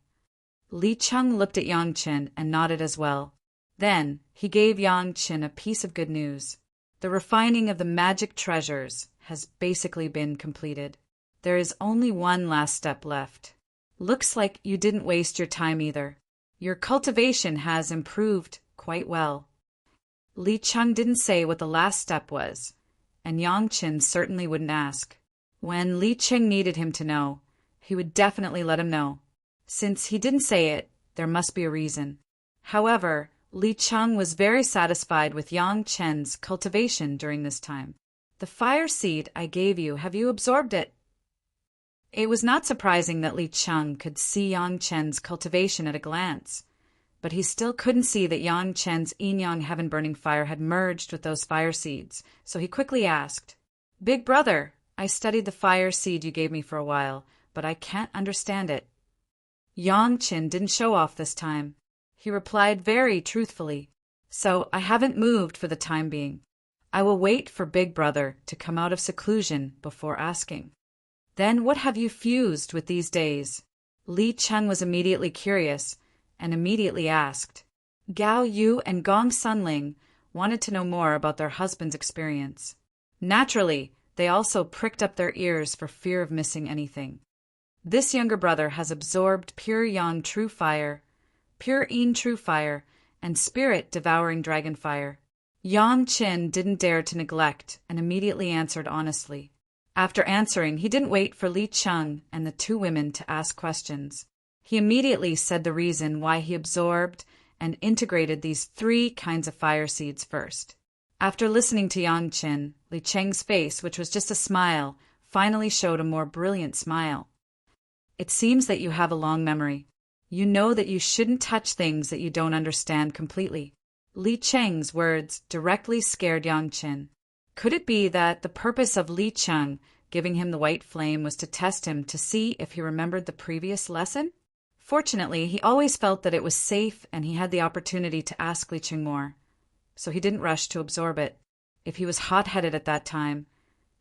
Li Cheng looked at Yang Chen and nodded as well. Then he gave Yang Chen a piece of good news. The refining of the magic treasures has basically been completed. There is only one last step left. Looks like you didn't waste your time either. Your cultivation has improved quite well. Li Cheng didn't say what the last step was, and Yang Chen certainly wouldn't ask. When Li Cheng needed him to know, he would definitely let him know. Since he didn't say it, there must be a reason. However, Li Cheng was very satisfied with Yang Chen's cultivation during this time. The fire seed I gave you, have you absorbed it? It was not surprising that Li Cheng could see Yang Chen's cultivation at a glance, but he still couldn't see that Yang Chen's yin-yang heaven-burning fire had merged with those fire seeds, so he quickly asked, Big brother, I studied the fire seed you gave me for a while, but I can't understand it. Yang Chen didn't show off this time. He replied very truthfully, So I haven't moved for the time being. I will wait for Big Brother to come out of seclusion before asking. Then what have you fused with these days? Li Cheng was immediately curious and immediately asked. Gao Yu and Gong Sunling wanted to know more about their husband's experience. Naturally, they also pricked up their ears for fear of missing anything. This younger brother has absorbed pure Yang true fire, pure Yin true fire, and spirit devouring dragon fire. Yang Chen didn't dare to neglect and immediately answered honestly. After answering, he didn't wait for Li Cheng and the two women to ask questions. He immediately said the reason why he absorbed and integrated these 3 kinds of fire seeds first. After listening to Yang Chen, Li Cheng's face, which was just a smile, finally showed a more brilliant smile. It seems that you have a long memory. You know that you shouldn't touch things that you don't understand completely. Li Cheng's words directly scared Yang Qin. Could it be that the purpose of Li Cheng giving him the white flame was to test him to see if he remembered the previous lesson? Fortunately, he always felt that it was safe and he had the opportunity to ask Li Cheng more, so he didn't rush to absorb it. If he was hot-headed at that time,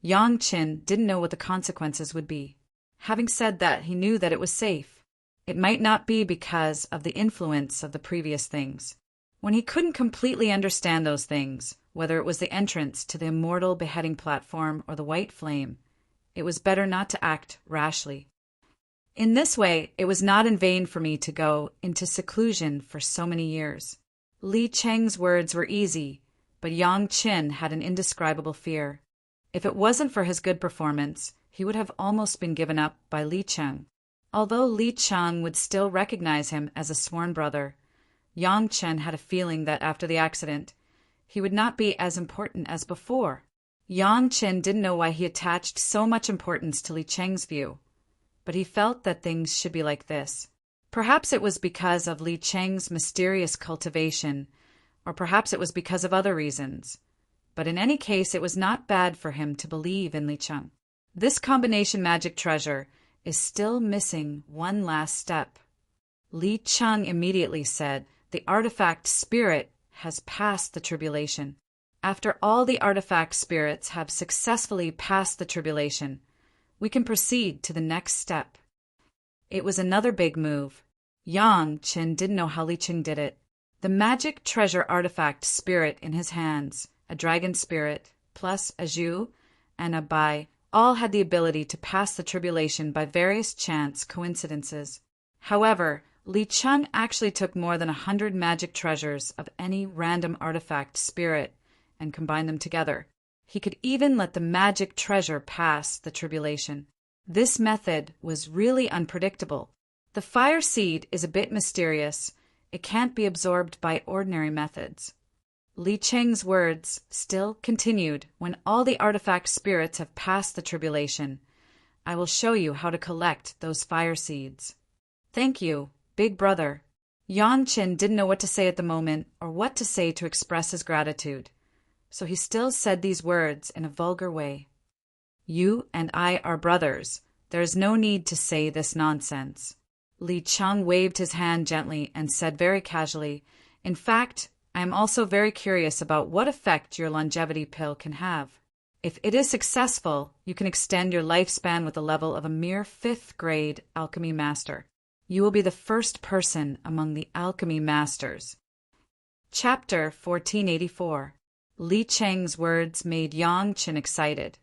Yang Qin didn't know what the consequences would be. Having said that, he knew that it was safe. It might not be because of the influence of the previous things. When he couldn't completely understand those things, whether it was the entrance to the Immortal beheading platform or the white flame, it was better not to act rashly. In this way, it was not in vain for me to go into seclusion for so many years. Li Cheng's words were easy, but Yang Qin had an indescribable fear. If it wasn't for his good performance, he would have almost been given up by Li Cheng. Although Li Cheng would still recognize him as a sworn brother, Yang Qin had a feeling that after the accident, he would not be as important as before. Yang Qin didn't know why he attached so much importance to Li Cheng's view, but he felt that things should be like this. Perhaps it was because of Li Cheng's mysterious cultivation, or perhaps it was because of other reasons. But in any case, it was not bad for him to believe in Li Cheng. This combination magic treasure is still missing one last step. Li Cheng immediately said, "The artifact spirit has passed the tribulation." After all the artifact spirits have successfully passed the tribulation, we can proceed to the next step. It was another big move. Yang Qin didn't know how Li Cheng did it. The magic treasure artifact spirit in his hands, a dragon spirit, plus a Zhu and a Bai, all had the ability to pass the tribulation by various chance coincidences. However, Li Cheng actually took more than 100 magic treasures of any random artifact spirit and combined them together. He could even let the magic treasure pass the tribulation. This method was really unpredictable. The fire seed is a bit mysterious. It can't be absorbed by ordinary methods. Li Cheng's words still continued. When all the artifact spirits have passed the tribulation, I will show you how to collect those fire seeds. Thank you, big brother. Yang Qin didn't know what to say at the moment or what to say to express his gratitude, so he still said these words in a vulgar way. You and I are brothers. There is no need to say this nonsense. Li Cheng waved his hand gently and said very casually, "In fact, I am also very curious about what effect your longevity pill can have. If it is successful, you can extend your lifespan with the level of a mere 5th grade alchemy master. You will be the first person among the alchemy masters." Chapter 1484. Li Cheng's words made Yang Qin excited,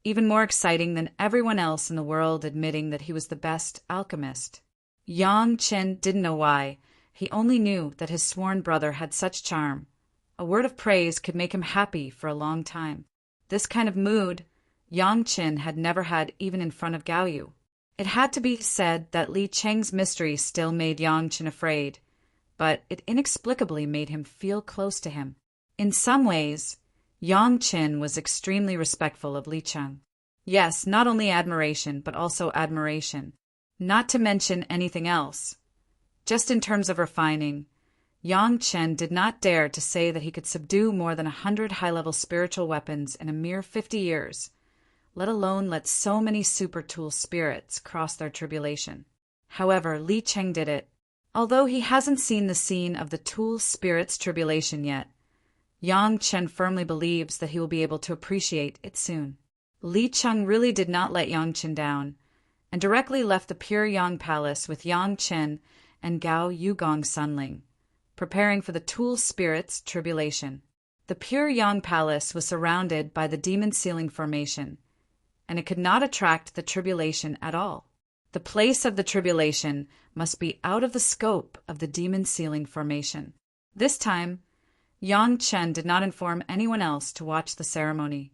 even more exciting than everyone else in the world admitting that he was the best alchemist. Yang Qin didn't know why. He only knew that his sworn brother had such charm. A word of praise could make him happy for a long time. This kind of mood Yang Qin had never had even in front of Gao Yu. It had to be said that Li Cheng's mystery still made Yang Qin afraid, but it inexplicably made him feel close to him. In some ways, Yang Qin was extremely respectful of Li Cheng. Yes, not only admiration, but also admiration. Not to mention anything else. Just in terms of refining, Yang Qin did not dare to say that he could subdue more than 100 high-level spiritual weapons in a mere 50 years, let alone let so many super tool spirits cross their tribulation. However, Li Cheng did it. Although he hasn't seen the scene of the tool spirit's tribulation yet, Yang Qin firmly believes that he will be able to appreciate it soon. Li Cheng really did not let Yang Qin down, and directly left the Pure Yang Palace with Yang Qin and Gao Yugong Sunling, preparing for the tool spirit's tribulation. The Pure Yang Palace was surrounded by the Demon Ceiling Formation, and it could not attract the tribulation at all. The place of the tribulation must be out of the scope of the Demon Ceiling Formation. This time, Yang Qin did not inform anyone else to watch the ceremony.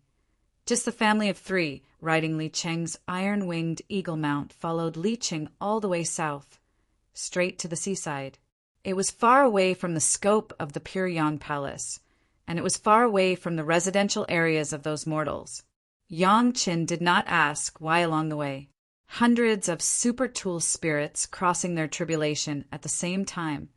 Just the family of 3, riding Li Cheng's iron-winged eagle mount, followed Li Cheng all the way south, straight to the seaside. It was far away from the scope of the Pure Yang Palace, and it was far away from the residential areas of those mortals. Yang Qin did not ask why along the way. Hundreds of super tool spirits crossing their tribulation at the same time.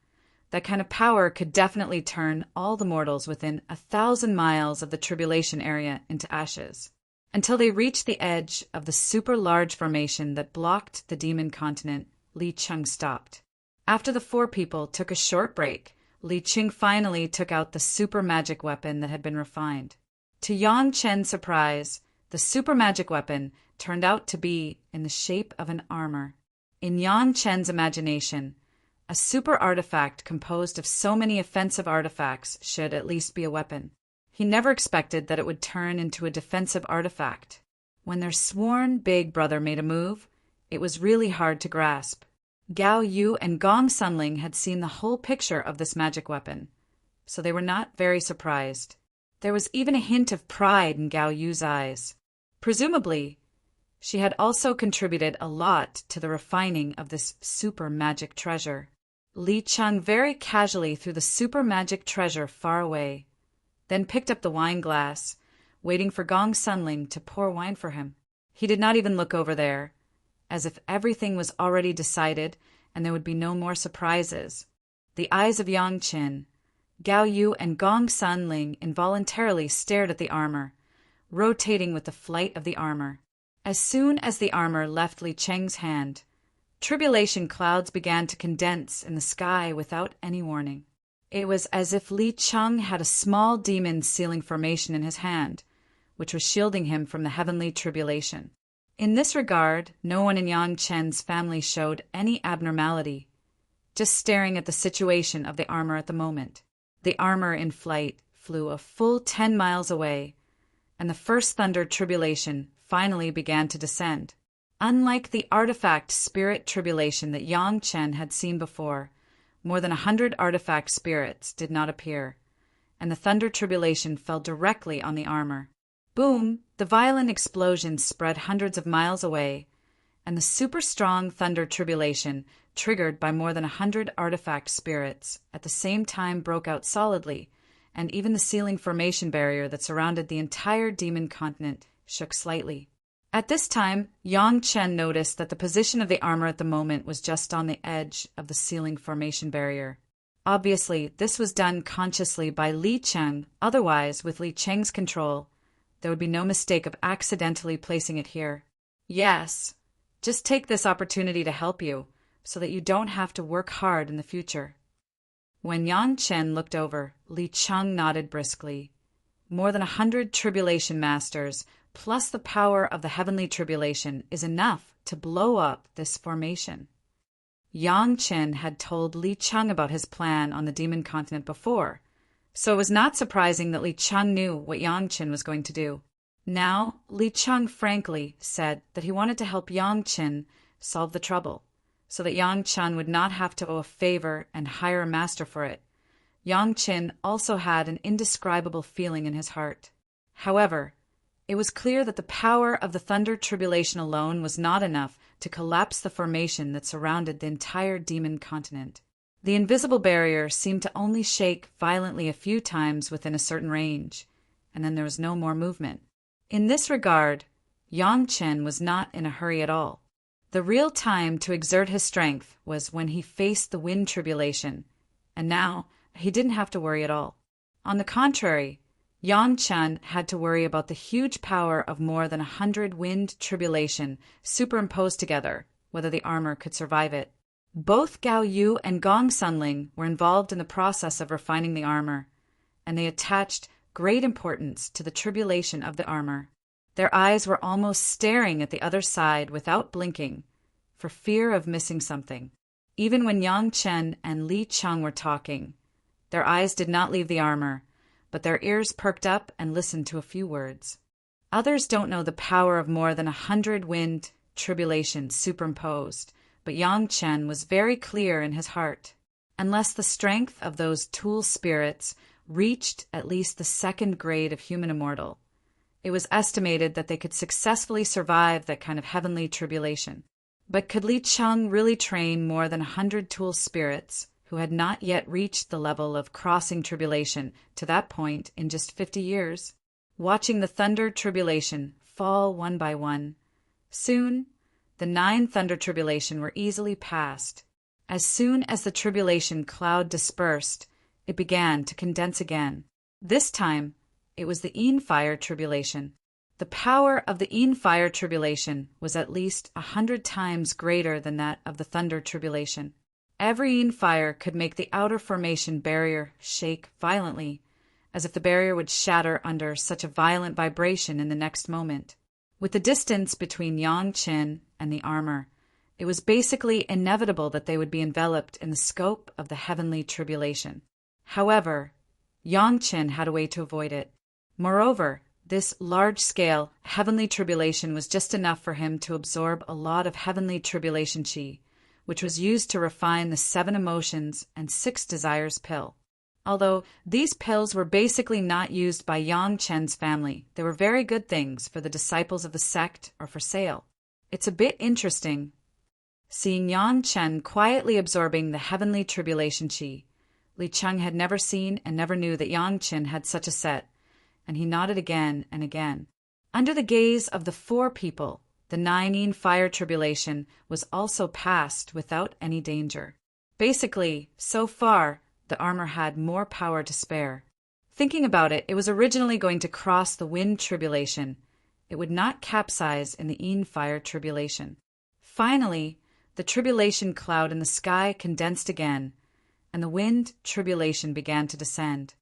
That kind of power could definitely turn all the mortals within 1,000 miles of the tribulation area into ashes. Until they reached the edge of the super large formation that blocked the demon continent, Li Cheng stopped. After the four people took a short break, Li Cheng finally took out the super magic weapon that had been refined. To Yang Chen's surprise, the super magic weapon turned out to be in the shape of an armor. In Yang Chen's imagination, a super artifact composed of so many offensive artifacts should at least be a weapon. He never expected that it would turn into a defensive artifact. When their sworn big brother made a move, it was really hard to grasp. Gao Yu and Gong Sunling had seen the whole picture of this magic weapon, so they were not very surprised. There was even a hint of pride in Gao Yu's eyes. Presumably, she had also contributed a lot to the refining of this super magic treasure. Li Cheng very casually threw the super magic treasure far away, then picked up the wine glass, waiting for Gong Sunling to pour wine for him. He did not even look over there, as if everything was already decided and there would be no more surprises. The eyes of Yang Chen, Gao Yu, and Gong Sunling involuntarily stared at the armor, rotating with the flight of the armor. As soon as the armor left Li Cheng's hand, tribulation clouds began to condense in the sky without any warning. It was as if Li Cheng had a small demon sealing formation in his hand, which was shielding him from the heavenly tribulation. In this regard, no one in Yang Chen's family showed any abnormality, just staring at the situation of the armor at the moment. The armor in flight flew a full 10 miles away, and the first thunder tribulation finally began to descend. Unlike the artifact spirit tribulation that Yang Chen had seen before, more than 100 artifact spirits did not appear, and the thunder tribulation fell directly on the armor. Boom! The violent explosion spread hundreds of miles away, and the super strong thunder tribulation, triggered by more than 100 artifact spirits, at the same time broke out solidly, and even the sealing formation barrier that surrounded the entire demon continent shook slightly. At this time, Yang Chen noticed that the position of the armor at the moment was just on the edge of the sealing formation barrier. Obviously, this was done consciously by Li Cheng, otherwise, with Li Cheng's control, there would be no mistake of accidentally placing it here. Yes, just take this opportunity to help you, so that you don't have to work hard in the future. When Yang Chen looked over, Li Cheng nodded briskly. More than 100 tribulation masters, plus the power of the heavenly tribulation, is enough to blow up this formation. Yang Chen had told Li Cheng about his plan on the demon continent before, so it was not surprising that Li Cheng knew what Yang Chen was going to do. Now, Li Cheng frankly said that he wanted to help Yang Chen solve the trouble, so that Yang Chen would not have to owe a favor and hire a master for it. Yang Chen also had an indescribable feeling in his heart. However, it was clear that the power of the thunder tribulation alone was not enough to collapse the formation that surrounded the entire demon continent. The invisible barrier seemed to only shake violently a few times within a certain range, and then there was no more movement. In this regard, Yang Chen was not in a hurry at all. The real time to exert his strength was when he faced the wind tribulation, and now he didn't have to worry at all. On the contrary, Yang Chen had to worry about the huge power of more than 100 wind tribulation superimposed together, whether the armor could survive it. Both Gao Yu and Gong Sunling were involved in the process of refining the armor, and they attached great importance to the tribulation of the armor. Their eyes were almost staring at the other side without blinking, for fear of missing something. Even when Yang Chen and Li Cheng were talking, their eyes did not leave the armor, but their ears perked up and listened to a few words. Others don't know the power of more than 100 wind tribulation superimposed, but Yang Chen was very clear in his heart. Unless the strength of those tool spirits reached at least the 2nd grade of human immortal, it was estimated that they could successfully survive that kind of heavenly tribulation. But could Li Cheng really train more than 100 tool spirits who had not yet reached the level of crossing tribulation to that point in just 50 years? Watching the thunder tribulation fall one by one, soon the 9 thunder tribulation were easily passed. As soon as the tribulation cloud dispersed, it began to condense again. This time, it was the Fire tribulation. The power of the Fire tribulation was at least 100 times greater than that of the Thunder tribulation. Every fire could make the outer formation barrier shake violently, as if the barrier would shatter under such a violent vibration in the next moment. With the distance between Yang-Qin and the armor, it was basically inevitable that they would be enveloped in the scope of the heavenly tribulation. However, Yang-Qin had a way to avoid it. Moreover, this large-scale heavenly tribulation was just enough for him to absorb a lot of heavenly tribulation chi, which was used to refine the 7 emotions and 6 desires pill. Although these pills were basically not used by Yang-Chen's family, they were very good things for the disciples of the sect or for sale. It's a bit interesting seeing Yang-Chen quietly absorbing the heavenly tribulation chi. Li Cheng had never seen and never knew that Yang-Chen had such a set, and he nodded again and again. Under the gaze of the 4 people, the 9 fire tribulation was also passed without any danger. Basically, so far, the armor had more power to spare. Thinking about it, it was originally going to cross the wind tribulation. It would not capsize in the fire tribulation. Finally, the tribulation cloud in the sky condensed again, and the wind tribulation began to descend.